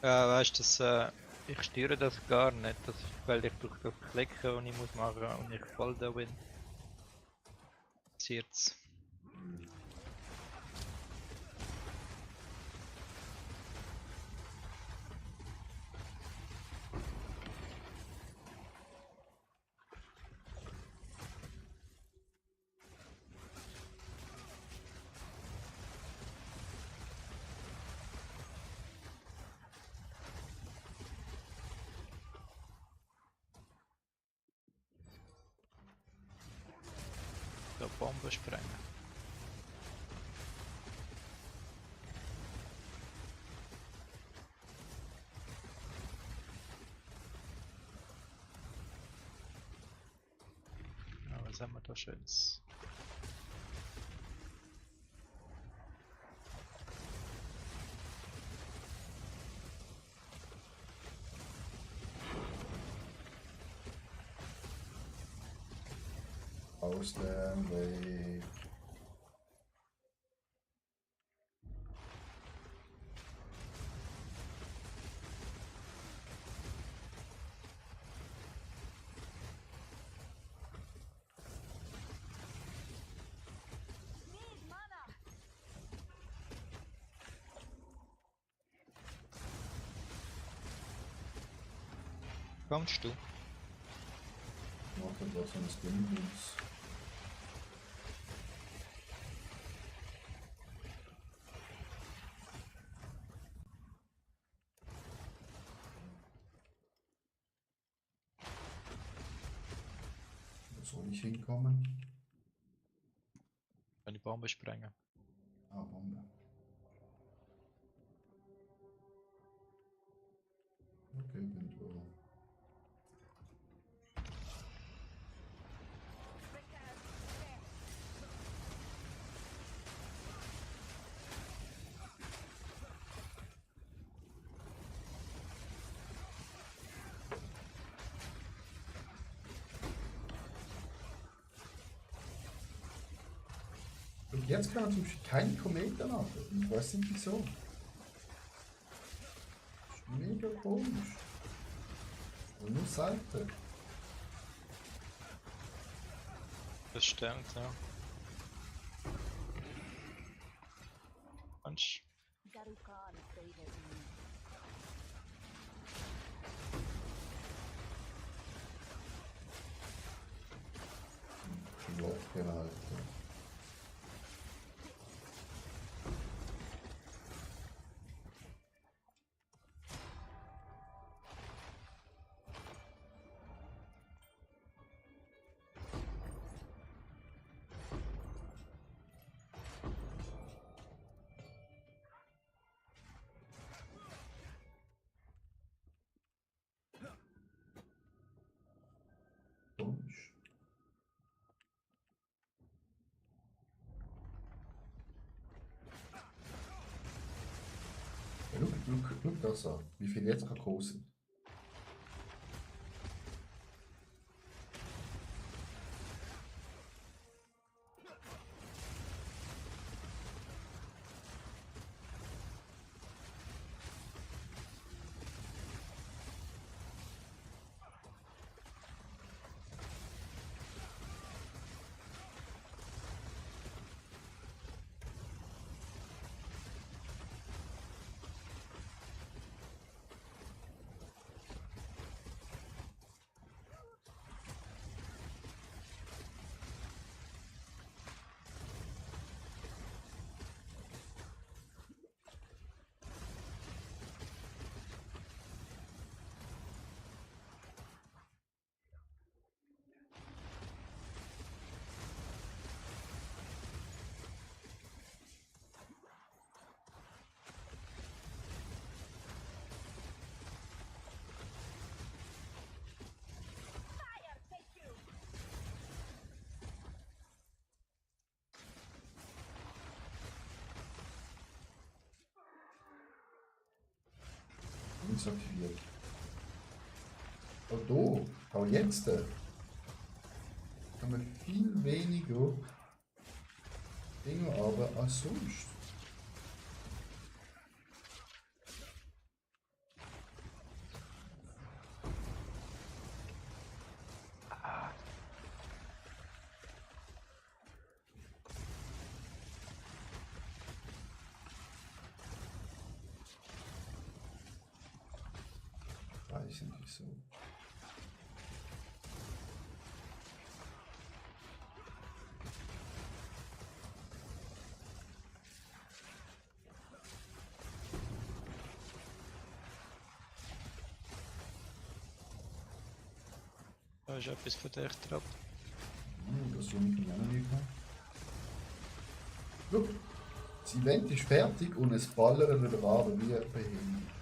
Ja, weißt du, ich steuere das gar nicht. Das ist, weil ich durch das Klicken, und ich muss machen und ich voll da bin. Passiert's. So, Bombe sprengen. Ja, was haben wir da Schönes? Aus dem Weg. Kommst du? Machen wir so ein Stimmbus. Wo soll ich hinkommen? Kann die Bombe sprengen. Ah, Bombe. Okay, bin da. Und jetzt kann man zum Beispiel keine Kometen machen. Ich weiß nicht wieso. Das ist mega komisch. Und nur Seite. Das stimmt, ja. Mensch. Garukan favored me. Loch gehalten. Komisch. Ja, look das an, wie viel jetzt Kakao sind. Aktiviert. Oh, da, aber jetzt haben wir viel weniger Dinge aber als sonst. Weiß nicht so. Da ist etwas verdächtig ab. Das soll ich auch nicht haben. Schau, das Event ist fertig und es ballert wieder an, wie behindert.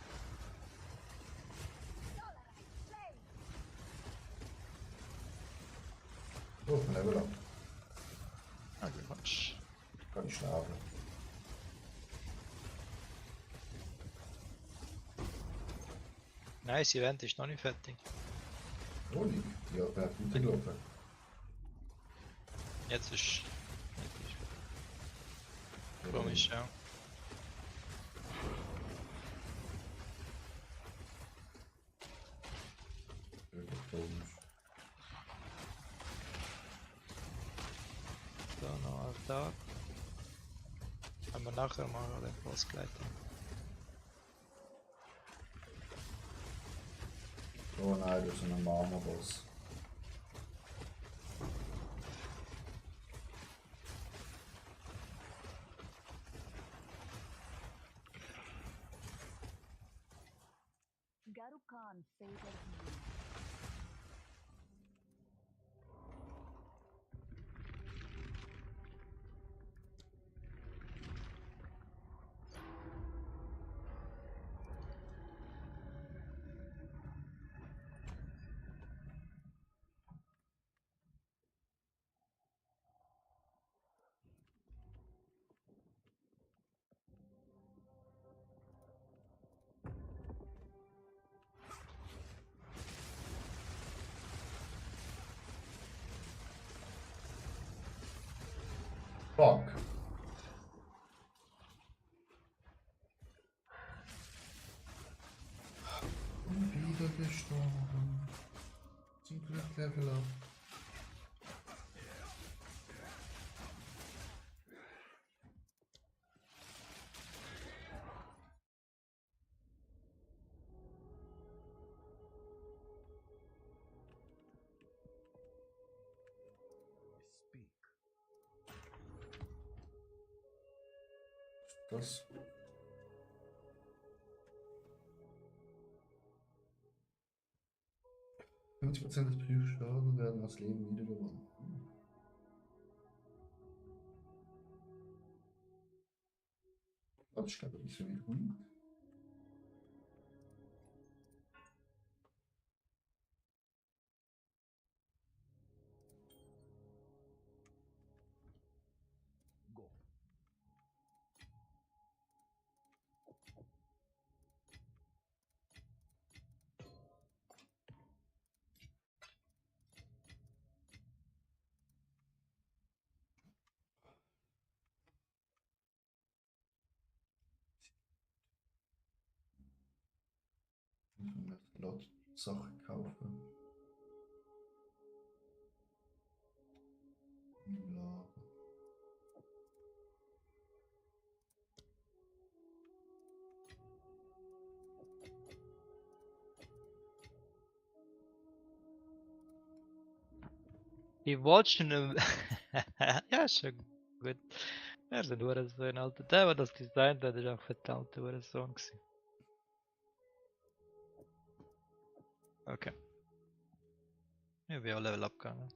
Oh, ein Level up. Ah, du kannst. Kann ich schlafen. Nein, das Event ist noch nicht fertig. Oh, nicht. Ja, wer hat gut gelaufen? Jetzt ist. Komisch, ja. Wirklich komisch. So, noch auf da. Können wir nachher mal den Boss gleiten. Oh nein, das ist ein Marmorboss. Garukan favors you. Fuck. Und wieder gestorben. Zum Glück Level up. Das. % des Psychoschaden werden als Leben wiedergewonnen. Das ist glaube ich nicht so wie gut. Laut Sachen kaufen. Ja. Ich wollte schon. Ja, schon gut. Er ist ein Hurensohn, Alter. Der das designt hat, ist auch verdammt Hurensohn gewesen. Okay. Ich bin auch Level abgegangen.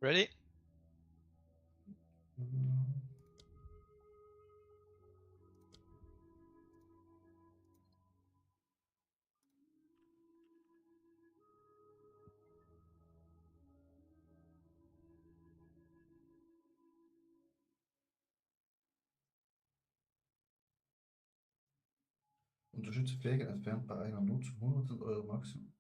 Ready? Unterstützt Pflege entfernt bei einer Nutzung 100 Euro Maximum.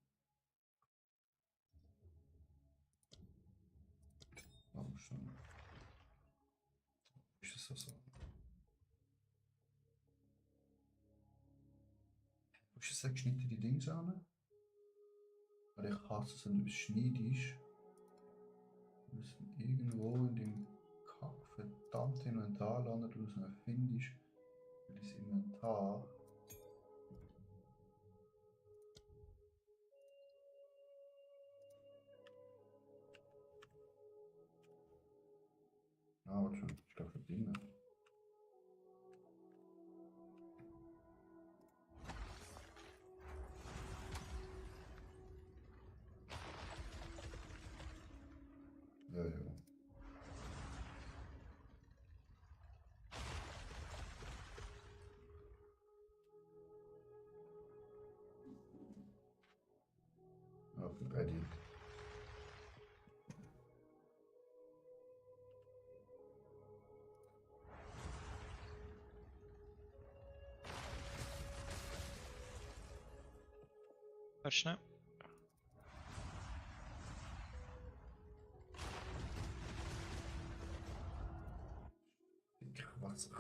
Warum schon? Ist das so? Ist das geschnittene Dings an? Weil ich hasse es, wenn du schneidest. Wir müssen irgendwo in dem Kack verdammt Inventar landen, du es nicht findest. Für das Inventar. Ah, warte schon, ich glaube, verdienen. Ja, ja. Auf dem Ready. Warte schnell. Wasser.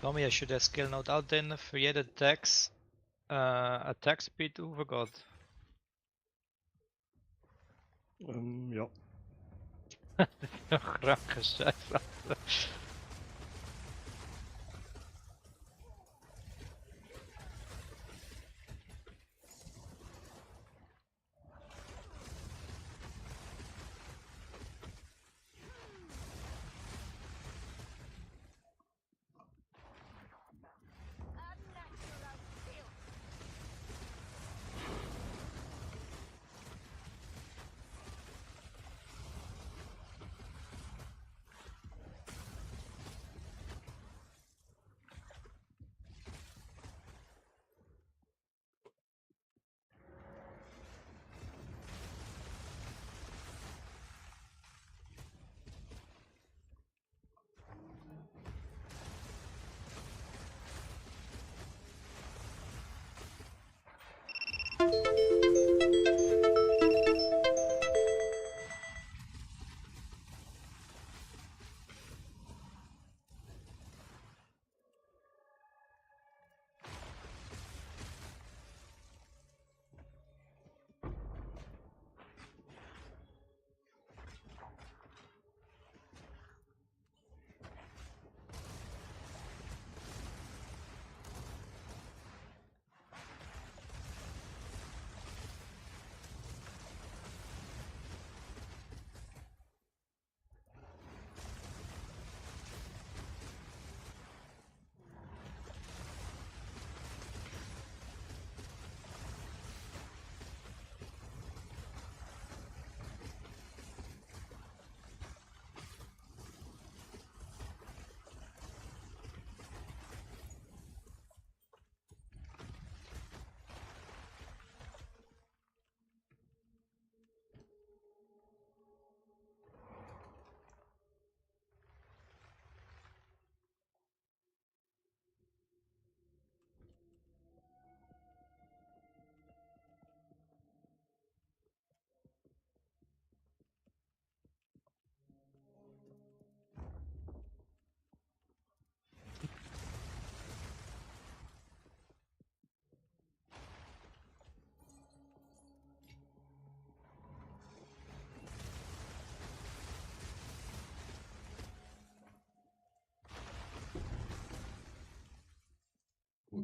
Tommy, hast du den Skill Note auch drin für jeden Tax Attack Speed hochgeht? Ja. Noch kranke Scheiße.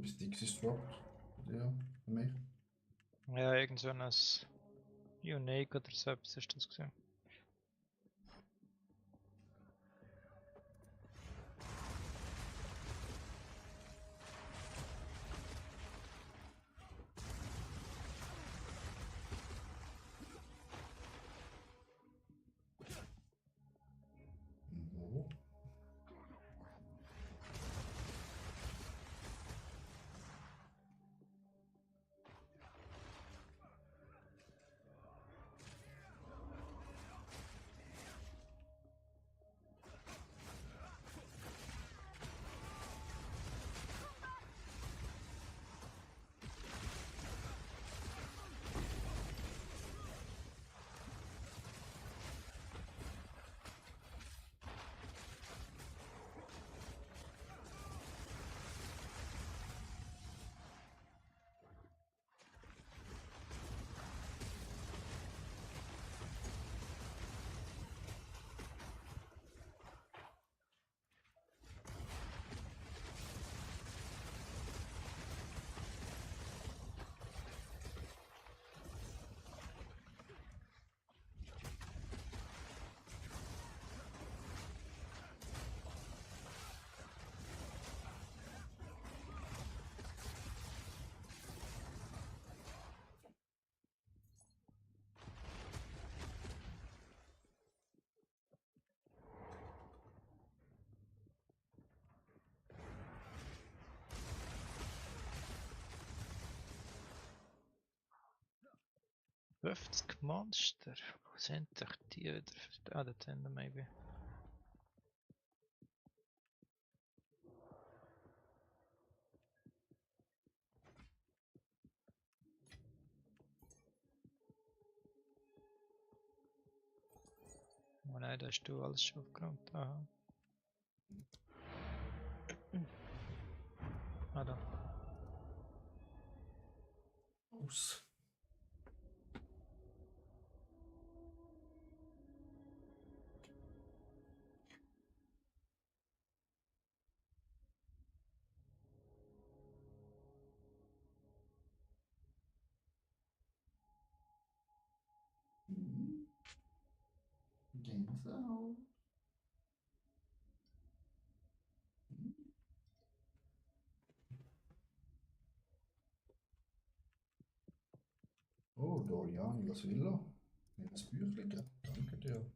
etwas Dixis droppt. Ja, für mich. Ja, irgend so ein Unique oder so etwas ist das gesehen. Wo? $50 Monster. Wo sind doch die wieder? Ah, dort hinten, maybe. Oh nein, da hast du alles schon aufgeräumt. Aha. Ah, da. Aus. Gänsehaut. Oh, Dorian, was will er? Mir das Büchlein. Danke dir.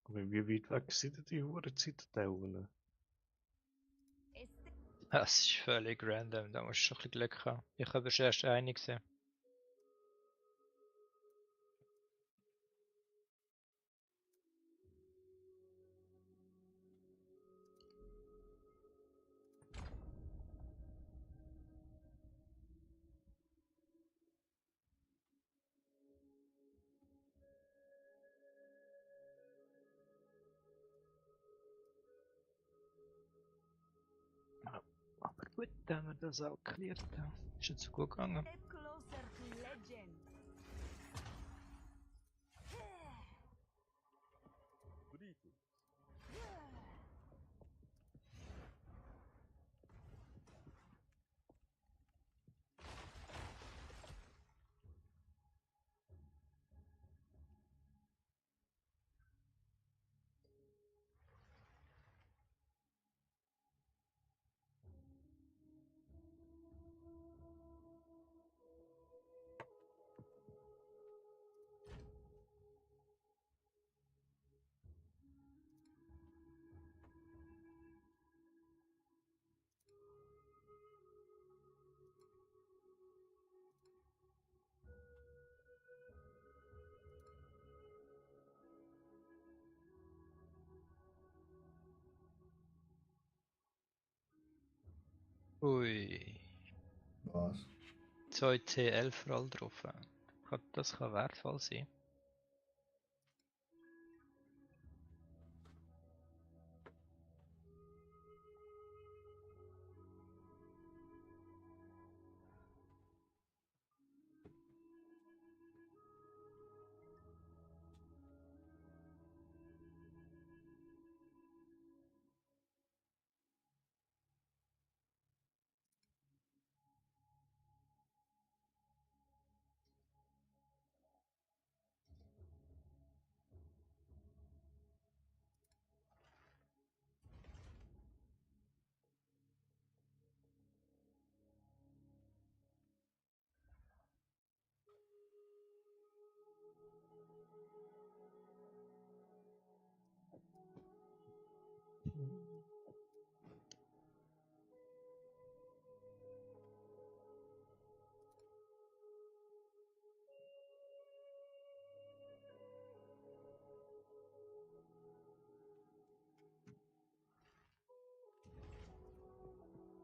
Aber wie weit weg sind die Huren Zitadellen? Das ist völlig random, da musst du schon ein bisschen Glück haben. Ich habe erst eine gesehen. Aber gut, da haben wir das auch geklärt. Ist jetzt so gut gegangen. Step closer to legend. Ui. Was? 2 C11 Roll drauf. Das kann wertvoll sein.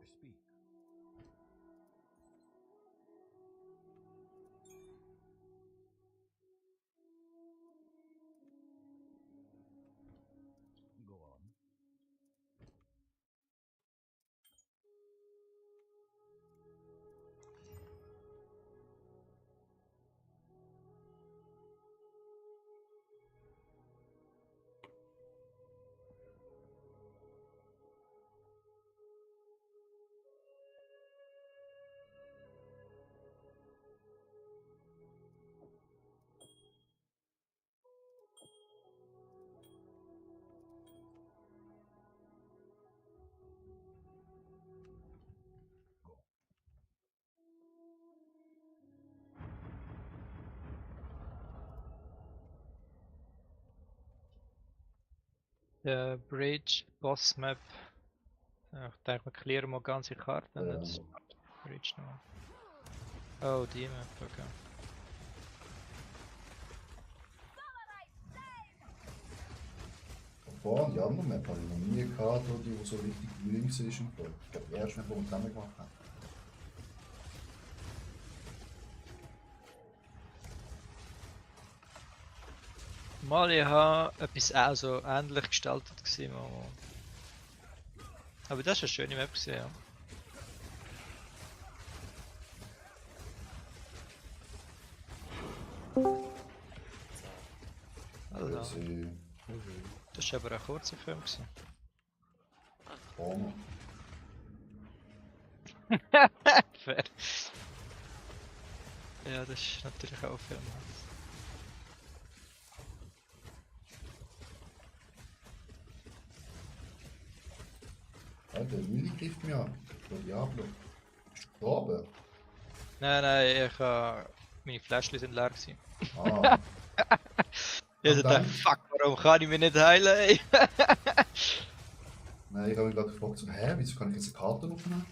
Speak. Go on. Der Bridge Boss Map. Ich denke, wir clearen mal ganze Karte und jetzt Bridge noch. Oh, die Map, okay. Boah, die andere Map habe ich noch nie gehabt, die so richtig links ist im Fall. Ich glaube, die erste Map, die wir zusammen gemacht haben. Mal, ich habe etwas auch so ähnlich gestaltet gewesen, aber das ist eine schöne Map gewesen, ja. Also, das war aber ein kurzer Film gewesen. Oh. Fair. Ja, das ist natürlich auch ein Film. Alter, Willi trifft mich an. Der Diablo. Bist du gestorben? Nein, meine Fläschchen sind leer gewesen. Ah. Ich dachte, fuck, warum kann ich mich nicht heilen, ey? Nein, ich habe mich gerade gefragt, so, hä, wieso kann ich jetzt eine Karte aufnehmen?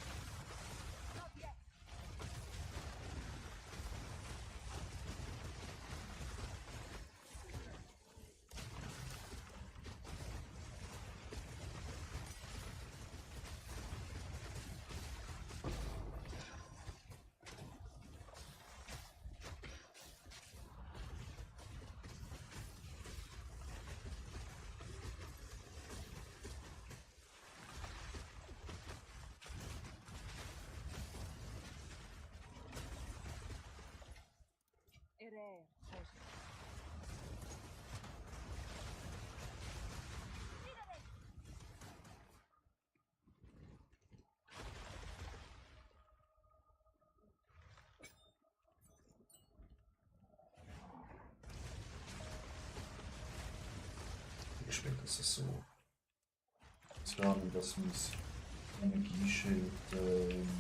Ich denke, das ist so. Ich glaube, dass mein Energieschild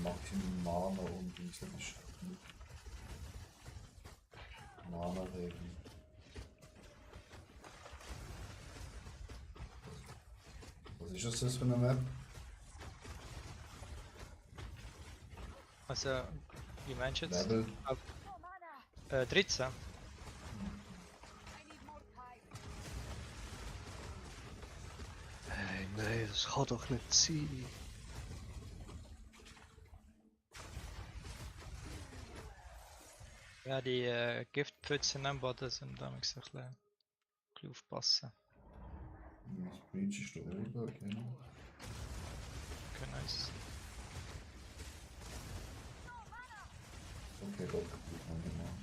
Maximum Mana und wie es ist. Mana regeln. Was ist das für eine Map? Also, wie meinst du jetzt? Level? 13. Hey, nein, das kann doch nicht sein. Ja, die Giftpfützen am Boden sind da ein bisschen aufpassen. Das Breach ist da oben, okay. Okay, nice. Okay, Gott, gut, mal gemacht.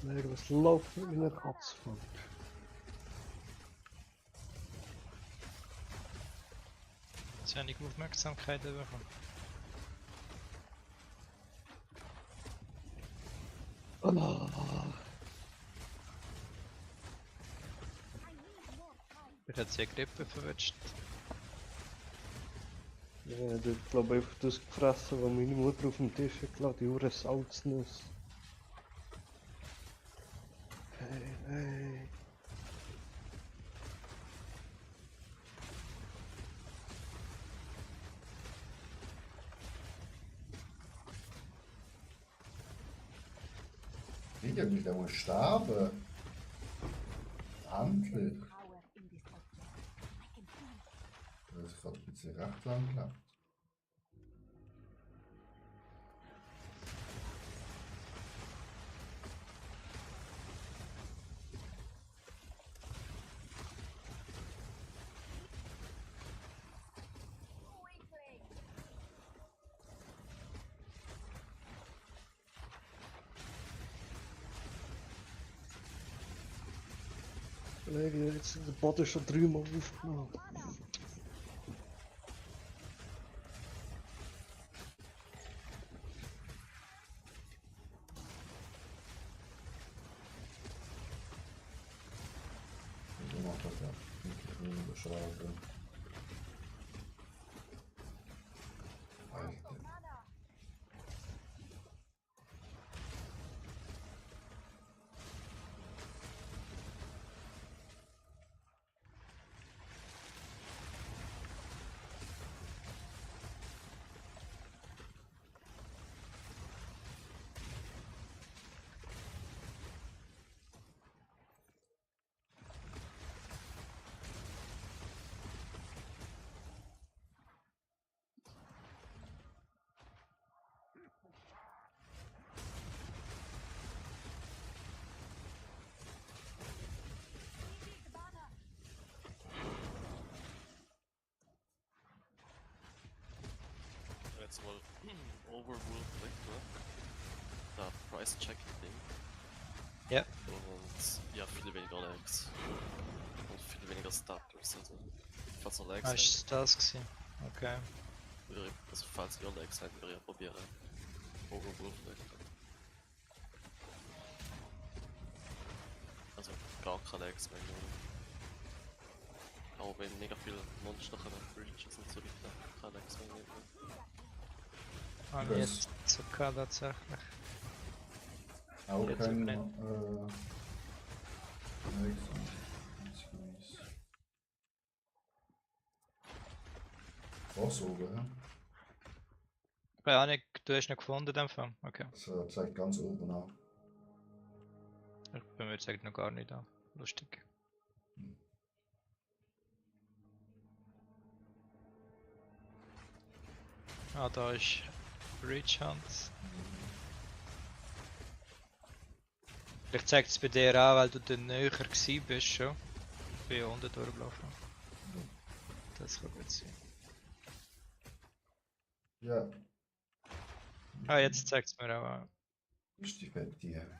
Irgendwas läuft mit meiner Katze fort. Jetzt habe ich Aufmerksamkeit bekommen. Ich hätte sie Grippe verwünscht. Ja, ich glaube einfach das gefressen, was meine Mutter auf dem Tisch hat gelassen, die Hure Salznuss. Hey. Irgendwie, der muss sterben. Endlich. Das ist gerade ein bisschen recht lang geklappt. Kollege, jetzt ist der Boden schon 3-mal aufgenommen. So macht das ja. Nicht überschlagen. Alter. Jetzt mal Overrule direkt, oder? Da Price-Check-Ding. Ja. Und ja, viel weniger Lags. Und viel weniger Starters, also falls noch Lags Ah, ist das gewesen? Okay. also falls ihr Lags habt, würde ich probieren. Overrule direkt. Also gar keine Lags mehr. Auch wenn mega viele Monster kommen, Breaches und so weiter, keine Lags mehr. Habe ich jetzt sogar tatsächlich. Auch Jetzt kein nicht. Was oben, ja? Keine Ahnung, du hast nicht gefunden in dem Fall? Okay. Das zeigt ganz oben an. Ich bin mir jetzt eigentlich noch gar nicht da. Lustig. Ah, da ist Reach Hand. Vielleicht zeigt es bei dir auch, weil du dann näher gewesen bist schon. Ich bin ja unten durchgelaufen. Das kann gut sein. Ja. Ah, jetzt zeigt es mir auch an. Ist die Fette.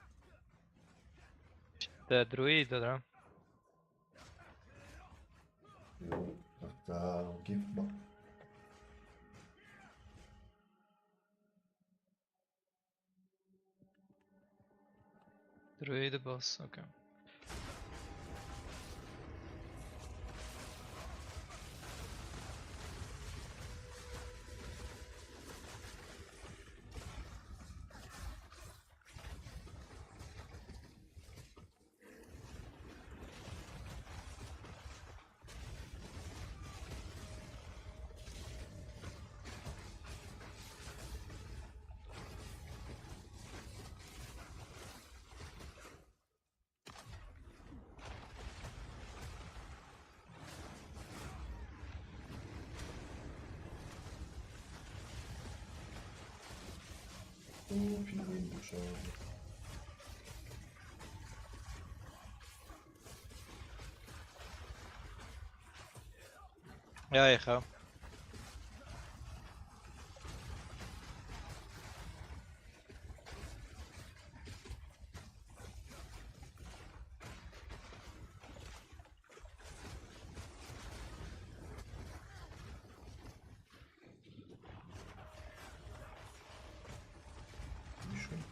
Der Druid, oder? Jo, da gibt man. Druidenboss, okay. So viel weniger Schaden. Ja, ich auch. Wie schön.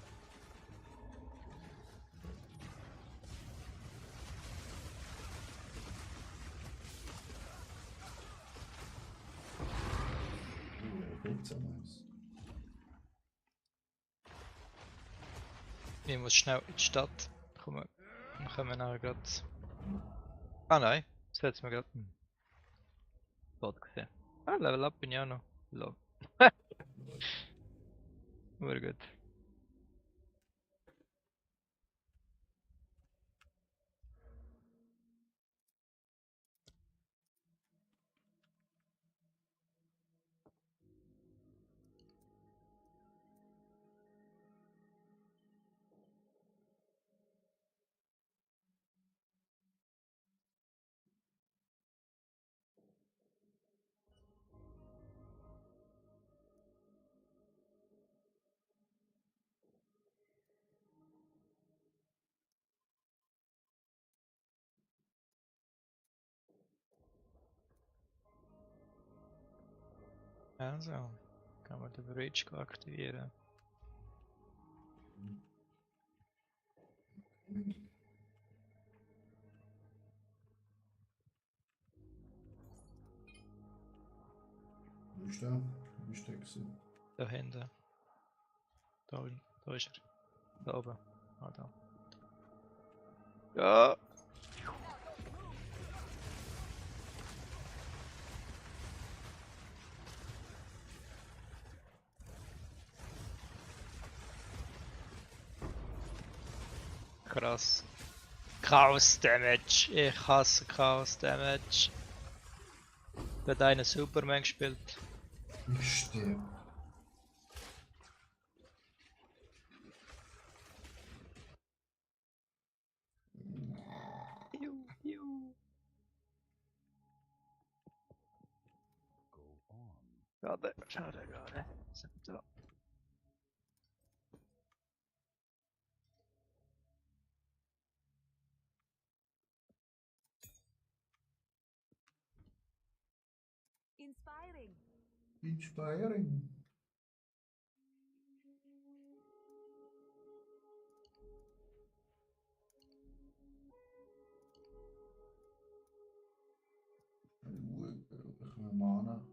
Effekt so nice. Ich muss schnell in die Stadt. Dann können wir nachher gerade. Ah nein, das hat's mir gerade. Bot gesehen. Ah, Level Up bin ich auch noch. Lol. Nur gut. Also, kann man den Bridge aktivieren. Wo ist der? Wo ist der gewesen? Da hinten. Da ist er. Da oben. Ah, da. Ja! Krass. Chaos Damage. Ich hasse Chaos Damage. Wird einer Superman gespielt. Ich sterbe. Schade gerade. So. Inspiring. Inspiring. Ich will Mana.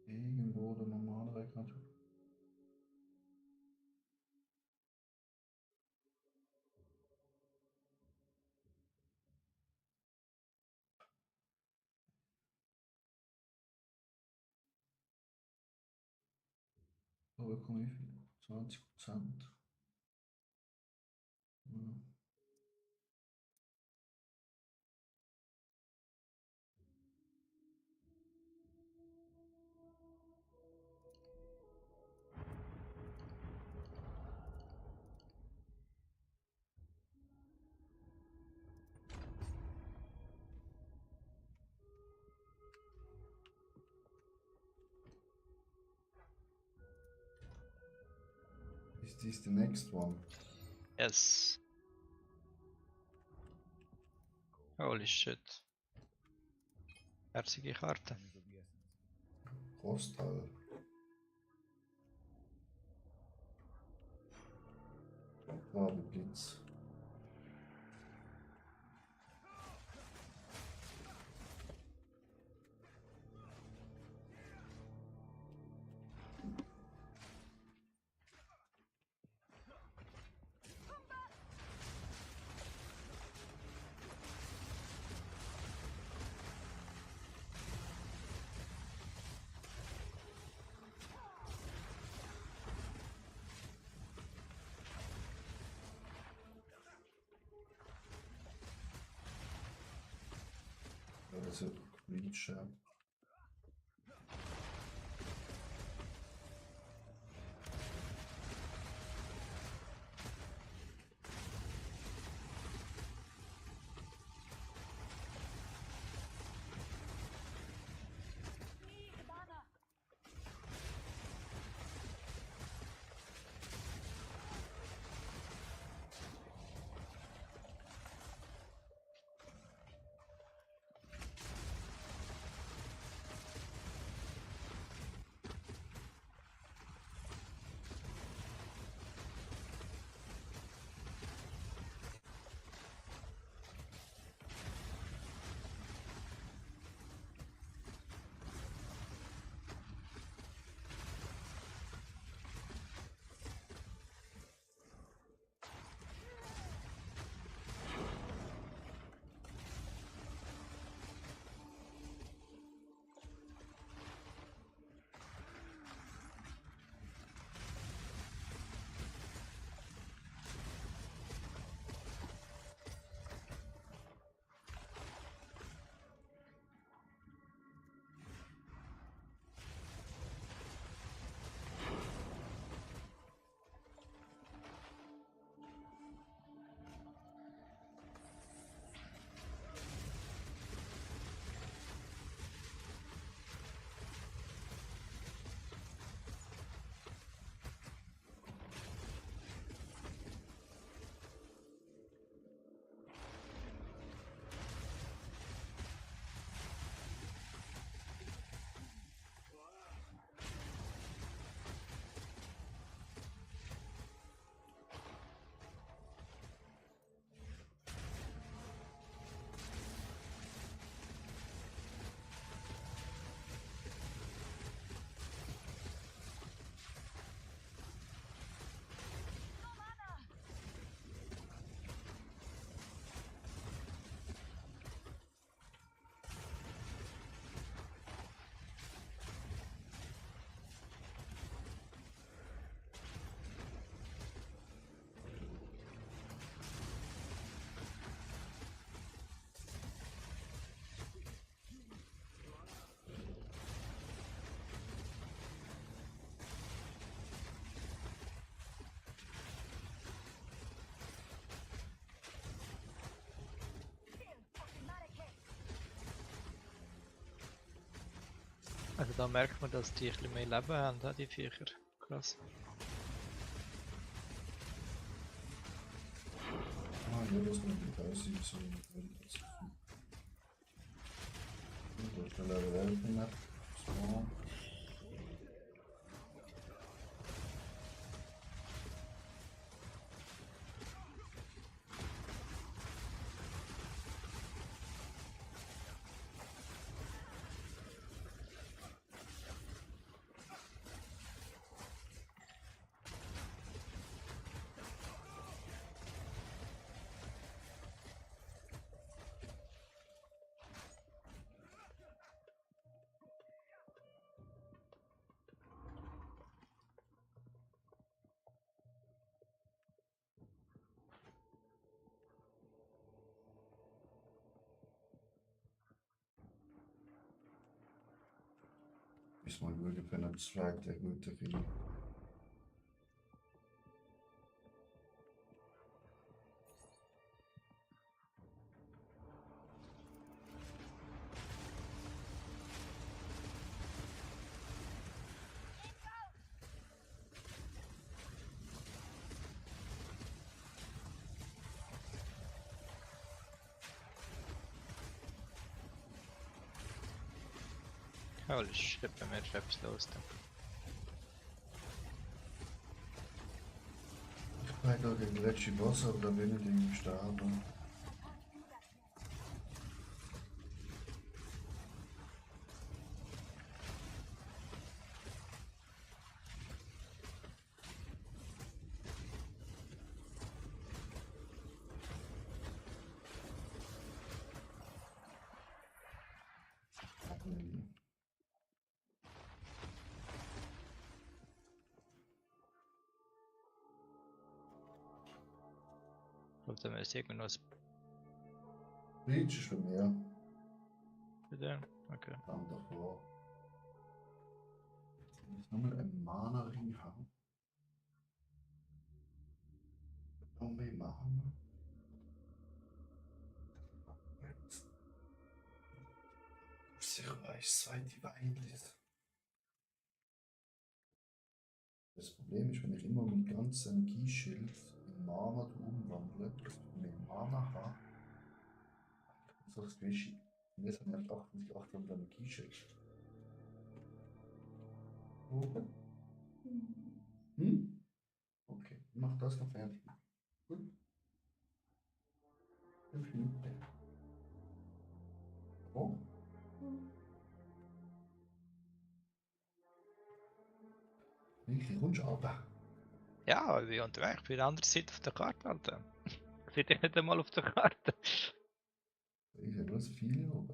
Irgendwo der normale Rechner. Aber komm, wie viel? 20%. Ja. Is this the next one? Yes. Holy shit. Herzige Karte. Rostal. Blitz. Ja, das ist Reach, ja. Also da merkt man, dass die ein bisschen mehr Leben haben, die Viecher. Krass. Ah, ja, das kommt mit aussehen, so da schnell Level 11 hin. So. Ist mal gut, wenn er zweigt, der gute Film. Holy shit, bei mir ist etwas los da. Ich bin da gegen den letzten Boss, aber da bin ich irgendwie sterben. Kommt da ist irgendwas Bleach ist bei mir. bei dir? Okay. Dann davor. Ich muss nochmal einen Mana-Ring haben. Noch mehr Mana. Sicher weiß, zweite Weinlis. Das Problem ist, wenn ich immer mein ganzes Energieschild in Mana umwandle, dass ich mehr Mana habe, so das Gewicht. Und jetzt habe ich 800 Energieschild. Okay. Hm? Okay, ich mach das noch fertig. Gut. 5 Minuten. Oh. Wie kommst du runter? Ja, ich bin unterwegs, ich bin an der anderen Seite auf der Karte, Alter. Ich sehe dich nicht einmal auf der Karte. Ich sehe bloß viele oben.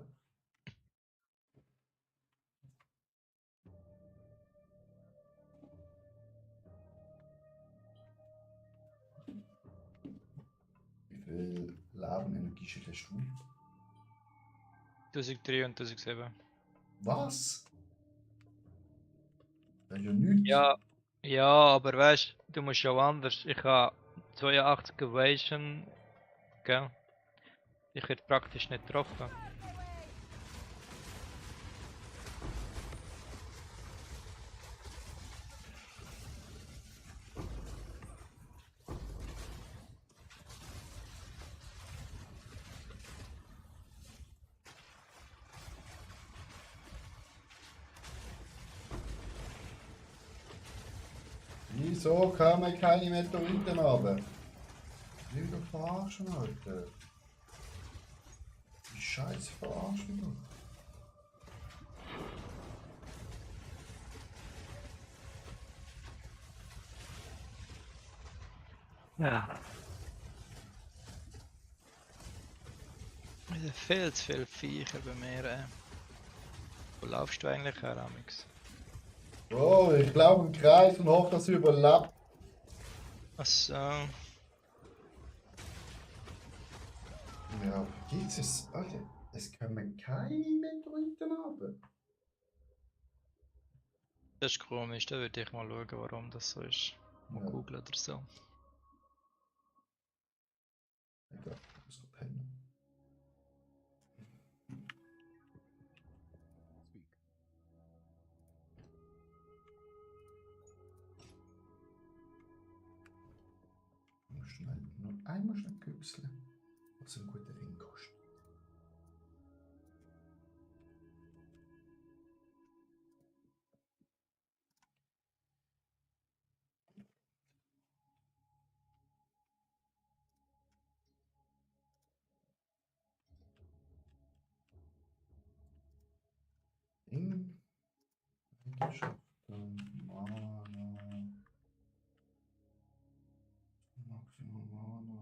Wie viel Leben Energieschild hast du? 1003 und 1007. Was? Das ist ja nichts. Ja, ja, aber weißt du, musst ja auch anders. Ich habe 82 Evasion, gell? Ich werde praktisch nicht getroffen. Wieso kann man keine Meteoriten haben? Ich will doch verarschen, Alter. Die Scheiße verarschen doch. Ja. Es sind viel zu viele Viecher bei mir. Wo laufst du eigentlich her, Amix? Oh, ich glaube im Kreis und hoffe, dass sie überlebt. Achso. Ja, Jesus, Alter, es können keine Meteoriten haben. Das ist komisch, da würde ich mal schauen, warum das so ist. Mal Ja. googeln oder so. Egal, ich muss noch pennen. Ich muss schnell, nur einmal schnell küpseln, was ein guter Ring kostet. Eigenschaften, Mana, Maximum Mana,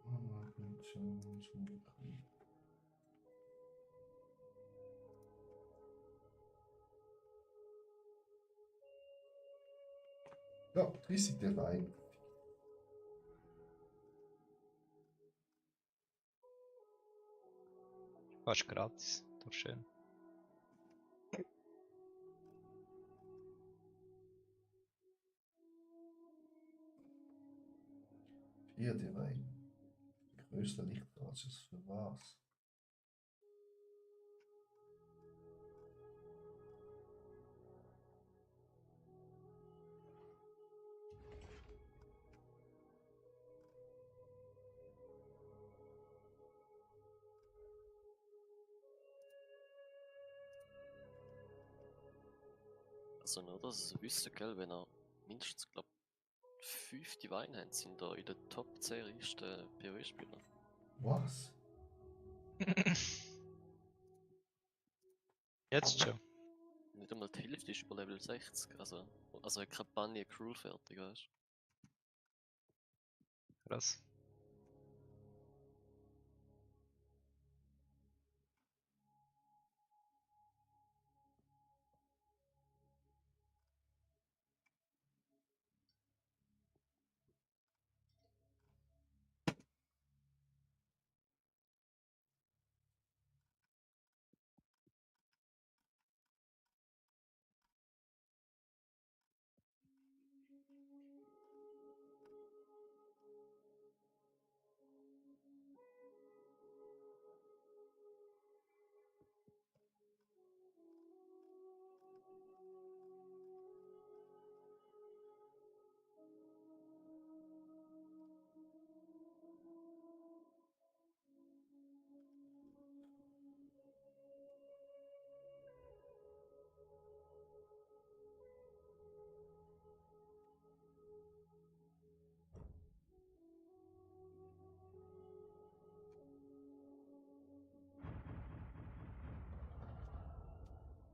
Mana-Funktionsmodell. Ja, 30 der Wein. Fast gratis. Doch schön. Hier der Wein. Der größte Lichtradius für was? Also nur, dass ihr wisst, gell, wenn er mindestens, glaub 5 Divine Hands sind da in der Top 10 reichsten PoE-Spieler. Was? Jetzt schon. Nicht einmal die Hälfte ist über Level 60, also hat keine Bunny Cruel fertig, weißt Krass.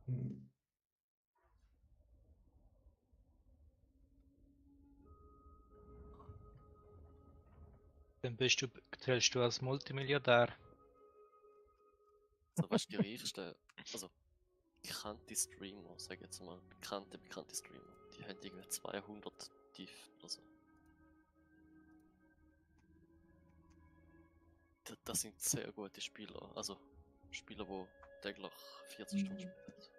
Hm. Dann zählst du als Multimilliardär. du? So, weißt du, die reichsten, also bekannte Streamer, sag jetzt mal, bekannte Streamer, die haben irgendwie 200 Div oder so. Das sind sehr gute Spieler, also Spieler, die täglich 40 Stunden spielen.